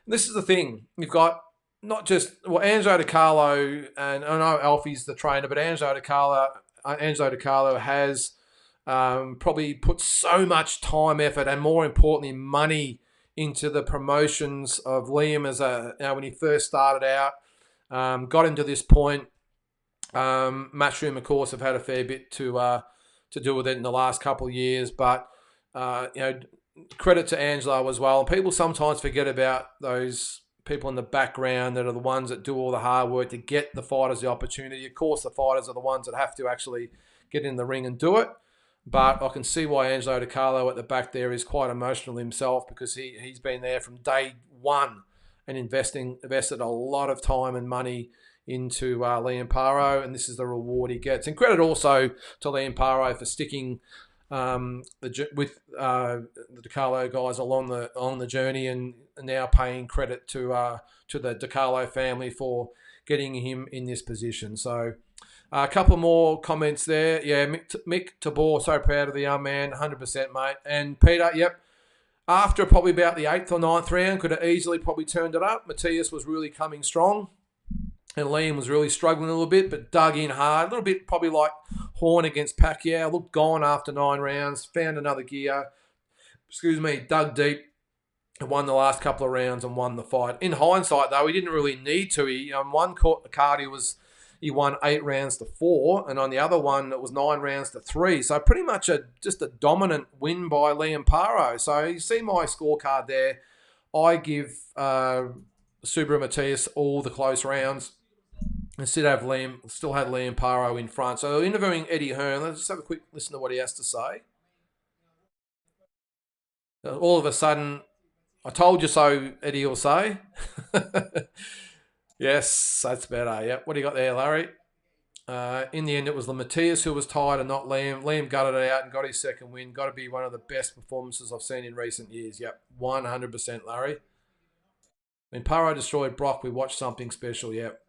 this is the thing. You've got not just, Angelo DiCarlo, and I know Alfie's the trainer, but Angelo DiCarlo has probably put so much time, effort, and more importantly, money into the promotions of Liam when he first started out, got him to this point. Matchroom, of course, have had a fair bit to do with it in the last couple of years, but credit to Angelo as well. And people sometimes forget about those people in the background that are the ones that do all the hard work to get the fighters the opportunity. Of course, the fighters are the ones that have to actually get in the ring and do it. But I can see why Angelo Di Carlo at the back there is quite emotional himself, because he's been there from day one and invested a lot of time and money into Liam Paro, and this is the reward he gets. And credit also to Liam Paro for sticking with the Di Carlo guys along the journey, and now paying credit to the Di Carlo family for getting him in this position. So a couple more comments there. Yeah, Mick Tabor, so proud of the young man, 100%, mate. And Peter, yep, after probably about the 8th or 9th round, could have easily probably turned it up. Matias was really coming strong, and Liam was really struggling a little bit, but dug in hard. A little bit probably like Horn against Pacquiao. Looked gone after 9 rounds, found another gear, dug deep, and won the last couple of rounds and won the fight. In hindsight, though, he didn't really need to. He one card he won 8 rounds to 4, and on the other one it was 9 rounds to 3. So pretty much just a dominant win by Liam Paro. So you see my scorecard there. I give Subriel Matias all the close rounds. Still had Liam Paro in front. So interviewing Eddie Hearn, let's just have a quick listen to what he has to say. All of a sudden, I told you so, Eddie will say. Yes, that's better. Yep. What do you got there, Larry? In the end, it was Matias who was tired and not Liam. Liam gutted it out and got his second win. Got to be one of the best performances I've seen in recent years. Yep, 100%, Larry. When Paro destroyed Brock, we watched something special. Yep.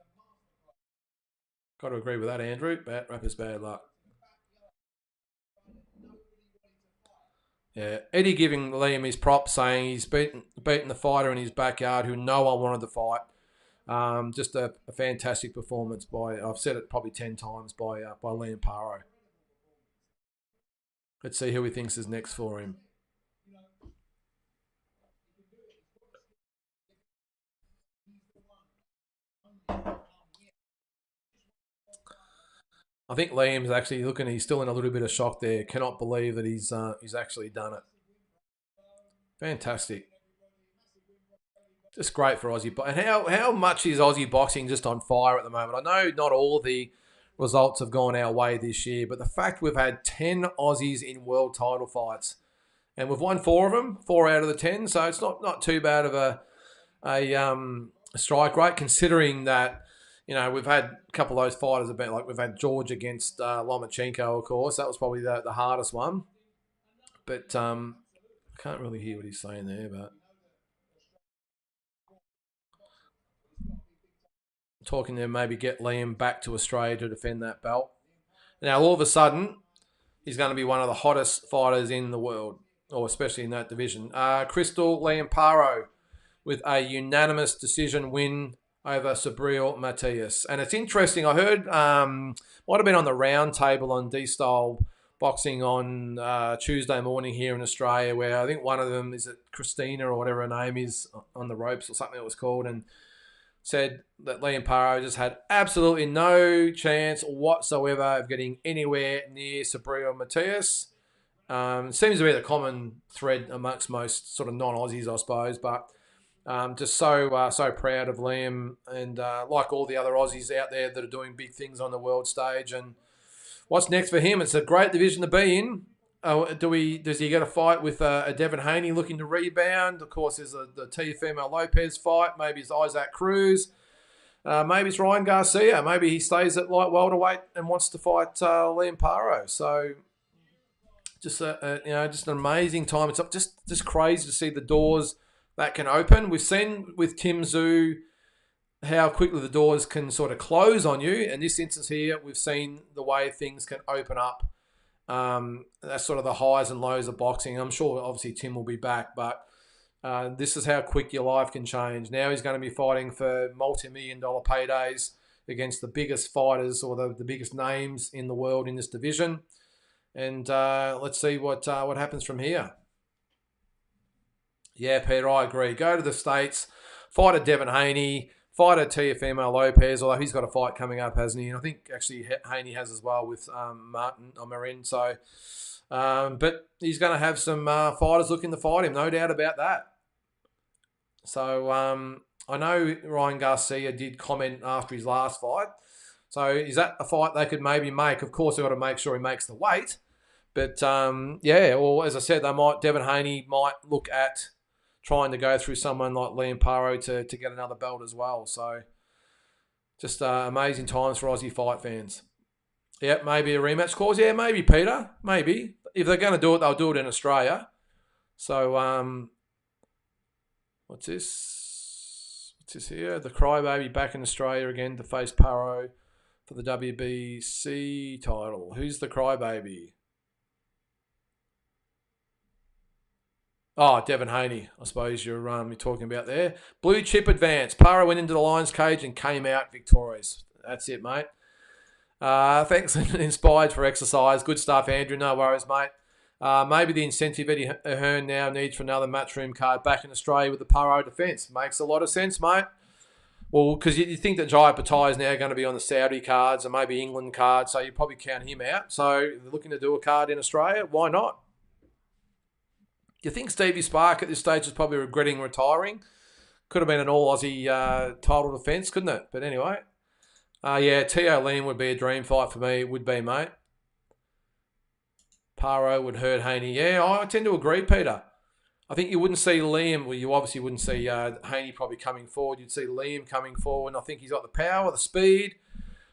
Got to agree with that, Andrew. Rappers bad luck. Yeah, Eddie giving Liam his props, saying he's beaten the fighter in his backyard who no one wanted to fight. Just a fantastic performance by, I've said it probably 10 times, by Liam Paro. Let's see who he thinks is next for him. I think Liam's actually he's still in a little bit of shock there. Cannot believe that he's actually done it. Fantastic. Just great for Aussie. And how much is Aussie boxing just on fire at the moment? I know not all the results have gone our way this year, but the fact we've had 10 Aussies in world title fights, and we've won 4 of them, 4 out of the 10, so it's not too bad of a strike rate, considering that, you know, we've had a couple of those fighters like we've had George against Lomachenko, of course. That was probably the hardest one. But I can't really hear what he's saying there, but talking to maybe get Liam back to Australia to defend that belt. Now, all of a sudden, he's going to be one of the hottest fighters in the world, or especially in that division. Crystal Liam Paro with a unanimous decision win over Subriel Matias. And it's interesting, I heard, might have been on the round table on D-Style Boxing on Tuesday morning here in Australia, where I think one of them, is it Christina or whatever her name is, on the ropes or something it was called, and said that Liam Paro just had absolutely no chance whatsoever of getting anywhere near Subriel Matias. Seems to be the common thread amongst most sort of non-Aussies, I suppose, but just so proud of Liam, and like all the other Aussies out there that are doing big things on the world stage. And what's next for him? It's a great division to be in. Does he get a fight with a Devin Haney looking to rebound? Of course, there's the Teofimo Lopez fight. Maybe it's Isaac Cruz. Maybe it's Ryan Garcia. Maybe he stays at light welterweight and wants to fight Liam Paro. So just just an amazing time. It's just crazy to see the doors that can open. We've seen with Tszyu how quickly the doors can sort of close on you. In this instance here, we've seen the way things can open up. That's sort of the highs and lows of boxing. I'm sure obviously Tim will be back, but this is how quick your life can change. Now he's going to be fighting for multi-million-dollar paydays against the biggest fighters, or the biggest names in the world in this division. And let's see what happens from here. Yeah, Peter, I agree. Go to the States, fight a Devin Haney, fight a Teofimo Lopez, although he's got a fight coming up, hasn't he? And I think actually Haney has as well with Marin. So, but he's going to have some fighters looking to fight him, no doubt about that. So I know Ryan Garcia did comment after his last fight So is that a fight they could maybe make? Of course, they've got to make sure he makes the weight. But, or as I said, Devin Haney might look at trying to go through someone like Liam Paro to get another belt as well. So just amazing times for Aussie fight fans. Yep, maybe a rematch clause. Yeah, maybe, Peter. Maybe. If they're going to do it, they'll do it in Australia. So, what's this? What's this here? The Crybaby back in Australia again to face Paro for the WBC title. Who's the Crybaby? Oh, Devin Haney, I suppose you're talking about there. Blue chip advance. Paro went into the Lions cage and came out victorious. That's it, mate. Thanks, inspired for exercise. Good stuff, Andrew. No worries, mate. Maybe the incentive Eddie Hearn now needs for another matchroom card back in Australia with the Paro defence. Makes a lot of sense, mate. Well, because you think that Jai Patai is now going to be on the Saudi cards or maybe England cards, so you probably count him out. So they're looking to do a card in Australia. Why not? Do you think Stevie Spark at this stage is probably regretting retiring? Could have been an all-Aussie title defence, couldn't it? But anyway. Tszyu Liam would be a dream fight for me. It would be, mate. Paro would hurt Haney. Yeah, I tend to agree, Peter. I think you wouldn't see Liam. Well, you obviously wouldn't see Haney probably coming forward. You'd see Liam coming forward. And I think he's got the power, the speed,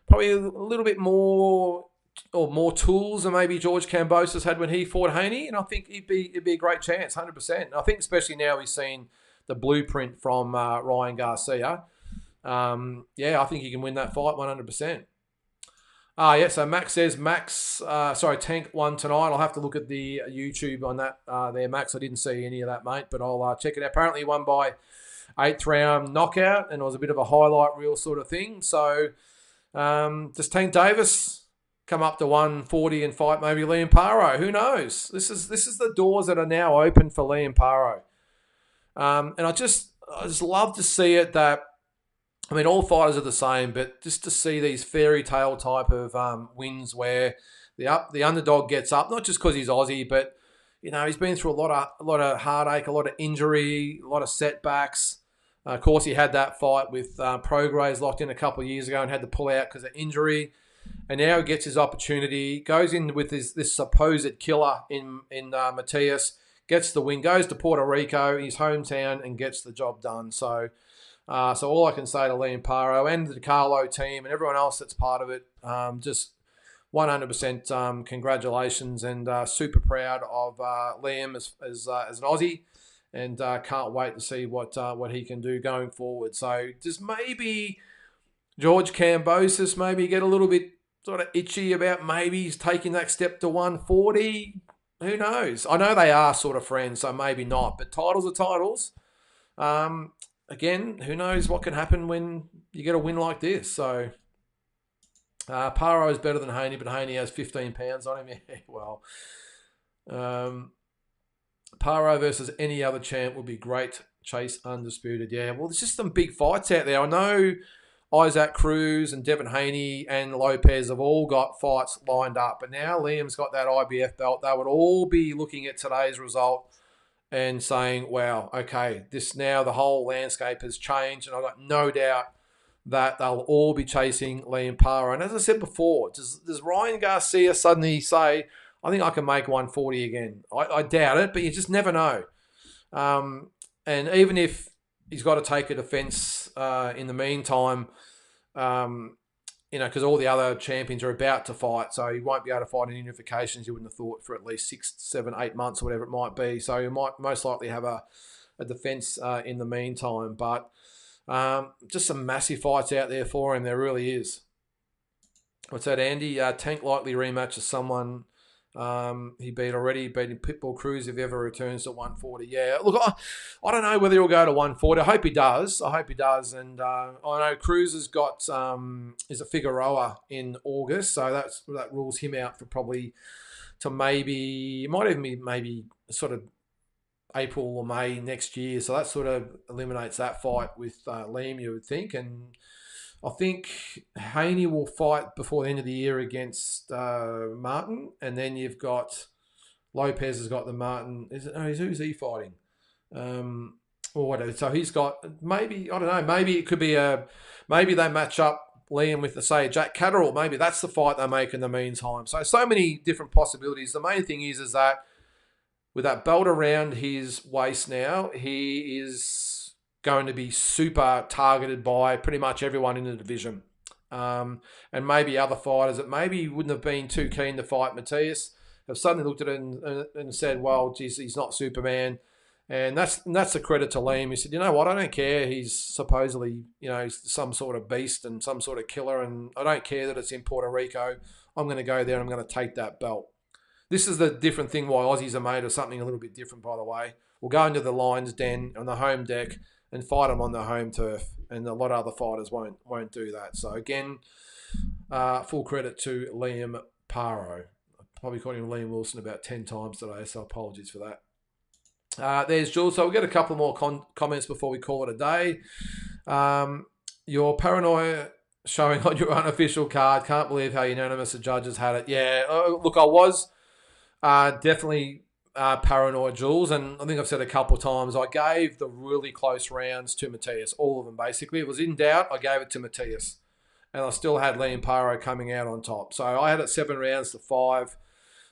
probably a little bit more tools than maybe George Kambosos had when he fought Haney. And I think it'd be a great chance, 100%. And I think especially now he's seen the blueprint from Ryan Garcia. I think he can win that fight 100%. So Max says, Tank won tonight. I'll have to look at the YouTube on that there, Max. I didn't see any of that, mate, but I'll check it out. Apparently he won by 8th round knockout, and it was a bit of a highlight reel sort of thing. So does Tank Davis come up to 140 and fight maybe Liam Paro? Who knows? This is the doors that are now open for Liam Paro. And I just love to see it that, I mean, all fighters are the same, but just to see these fairy tale type of wins where the underdog gets up, not just because he's Aussie, but he's been through a lot of heartache, a lot of injury, a lot of setbacks. Of course, he had that fight with Prograis locked in a couple of years ago and had to pull out because of injury, and now he gets his opportunity, goes in with this supposed killer in Matias, gets the win, goes to Puerto Rico, his hometown, and gets the job done. So all I can say to Liam Paro and the DiCarlo team and everyone else that's part of it, just 100% congratulations, and super proud of Liam as an Aussie, and can't wait to see what he can do going forward. So just maybe George Kambosos maybe get a little bit sort of itchy about maybe he's taking that step to 140. Who knows? I know they are sort of friends, so maybe not. But titles are titles. Again, who knows what can happen when you get a win like this. So Paro is better than Haney, but Haney has 15 pounds on him. Yeah, well, Paro versus any other champ would be great. Chase undisputed. Yeah, well, there's just some big fights out there. I know Isaac Cruz and Devin Haney and Lopez have all got fights lined up, but now Liam's got that IBF belt. They would all be looking at today's result and saying, wow, okay, the whole landscape has changed, and I've got no doubt that they'll all be chasing Liam Paro. And as I said before, does Ryan Garcia suddenly say, I think I can make 140 again? I doubt it, but you just never know. And even if he's got to take a defence in the meantime, because all the other champions are about to fight, so he won't be able to fight in unifications, you wouldn't have thought, for at least 6, 7, 8 months or whatever it might be. So he might most likely have a defence in the meantime. But just some massive fights out there for him. There really is. What's that, Andy? Tank likely rematches someone he beat already, beating Pitbull Cruz if he ever returns to 140. Yeah, look, I don't know whether he'll go to 140. I hope he does. And I know Cruz has got is a Figueroa in August, so that rules him out for probably to maybe, it might even be maybe sort of April or May next year. So that sort of eliminates that fight with Liam, you would think. And I think Haney will fight before the end of the year against Martin, and then you've got Lopez has got the Martin. Who's he fighting? Or whatever. So he's got maybe, I don't know. Maybe it could be maybe they match up Liam with, say, Jack Catterall. Maybe that's the fight they make in the meantime. So many different possibilities. The main thing is that with that belt around his waist now, he is going to be super targeted by pretty much everyone in the division. And maybe other fighters that maybe wouldn't have been too keen to fight Matias have suddenly looked at it and said, well, geez, he's not Superman. And that's a credit to Liam. He said, you know what, I don't care. He's supposedly, some sort of beast and some sort of killer, and I don't care that it's in Puerto Rico. I'm going to go there and I'm going to take that belt. This is the different thing why Aussies are made of something a little bit different, by the way. We'll go into the Lions Den on the home deck and fight them on the home turf, and a lot of other fighters won't do that. So again, full credit to Liam Paro. I probably called him Liam Wilson about 10 times today, so apologies for that. There's Jules. So we'll get a couple more comments before we call it a day. Your paranoia showing on your unofficial card. Can't believe how unanimous the judges had it. Yeah, look, I was definitely paranoid, Jules, and I think I've said a couple of times, I gave the really close rounds to Matias, all of them basically. It was in doubt, I gave it to Matias, and I still had Liam Paro coming out on top. So I had it 7 rounds to 5.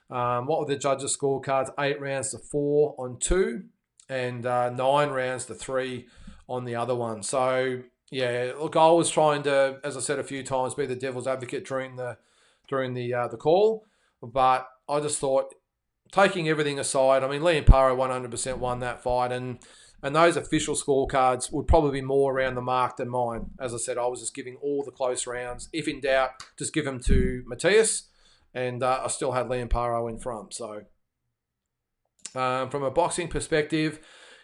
What were the judges' scorecards? 8 rounds to 4 on 2, and 9 rounds to 3 on the other one. So yeah, look, I was trying to, as I said a few times, be the devil's advocate during the call, but I just thought, taking everything aside, I mean, Liam Paro 100% won that fight, and those official scorecards would probably be more around the mark than mine. As I said, I was just giving all the close rounds. If in doubt, just give them to Matias, and I still had Liam Paro in front. So from a boxing perspective,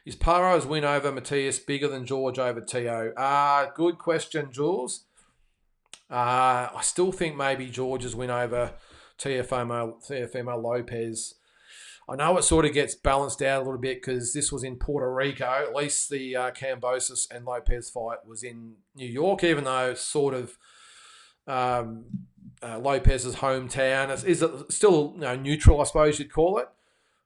is Paro's win over Matias bigger than George over Tszyu? Good question, Jules. I still think maybe George's win over Teofimo Lopez, I know it sort of gets balanced out a little bit because this was in Puerto Rico. At least the Cambosis and Lopez fight was in New York, even though it's sort of Lopez's hometown. Is it still neutral, I suppose you'd call it?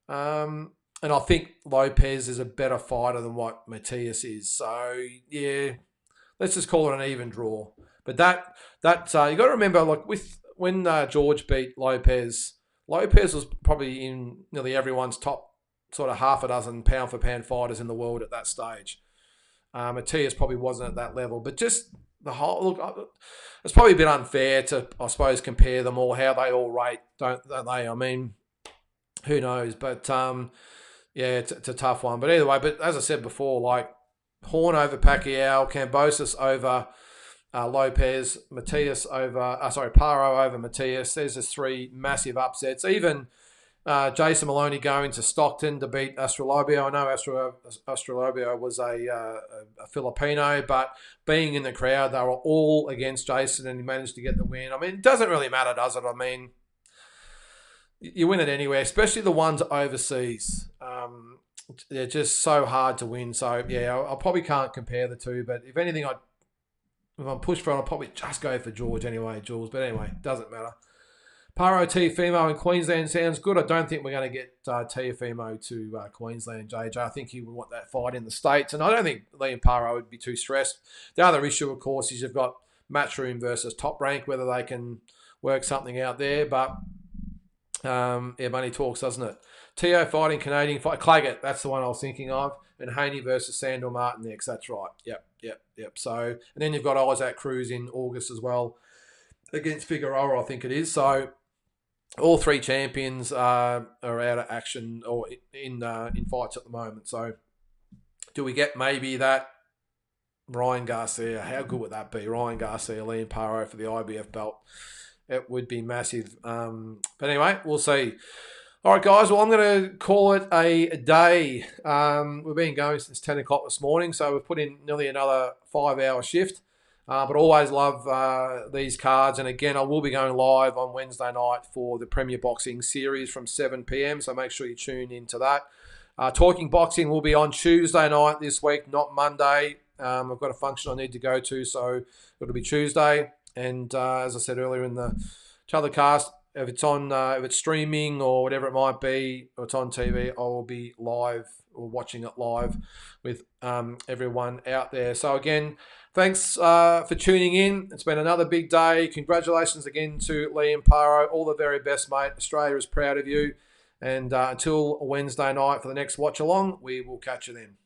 And I think Lopez is a better fighter than what Matias is. So, yeah, let's just call it an even draw. But that you got to remember, like when George beat Lopez was probably in nearly everyone's top sort of half a dozen pound-for-pound fighters in the world at that stage. Matias probably wasn't at that level. But just the whole... Look, it's probably a bit unfair to, I suppose, compare them all, how they all rate, don't they? I mean, who knows? But, yeah, it's a tough one. But either way, but as I said before, like Horn over Pacquiao, Cambosis over... Lopez, Matias over, Paro over Matias. There's just 3 massive upsets. Even Jason Maloney going to Stockton to beat Astrolabio. I know Astrolabio was a Filipino, but being in the crowd, they were all against Jason and he managed to get the win. I mean, it doesn't really matter, does it? I mean, you win it anywhere, especially the ones overseas. They're just so hard to win. So, yeah, I probably can't compare the two, but if anything, if I'm pushed for it, I'll probably just go for George anyway, Jules. But anyway, doesn't matter. Paro Teofimo in Queensland sounds good. I don't think we're going to get Teofimo to Queensland, JJ. I think he would want that fight in the States. And I don't think Liam Paro would be too stressed. The other issue, of course, is you've got Matchroom versus Top Rank, whether they can work something out there. But, yeah, money talks, doesn't it? Teo fighting Canadian fight. Claggett, that's the one I was thinking of. And Haney versus Sandor Martin next. That's right. Yep. So, and then you've got Isaac Cruz in August as well against Figueroa, I think it is. So, all 3 champions are out of action or in fights at the moment. So, do we get maybe that Ryan Garcia? How good would that be? Ryan Garcia, Liam Paro for the IBF belt. It would be massive. But anyway, we'll see. All right, guys. Well, I'm going to call it a day. We've been going since 10 o'clock this morning, so we've put in nearly another 5-hour shift. But always love these cards. And again, I will be going live on Wednesday night for the Premier Boxing Series from 7 p.m, so make sure you tune into that. Talking Boxing will be on Tuesday night this week, not Monday. I've got a function I need to go to, so it'll be Tuesday. And as I said earlier in the telecast, if it's on, if it's streaming or whatever it might be, or it's on TV, I will be live or watching it live with everyone out there. So again, thanks for tuning in. It's been another big day. Congratulations again to Liam Paro. All the very best, mate. Australia is proud of you. And until Wednesday night for the next watch along, we will catch you then.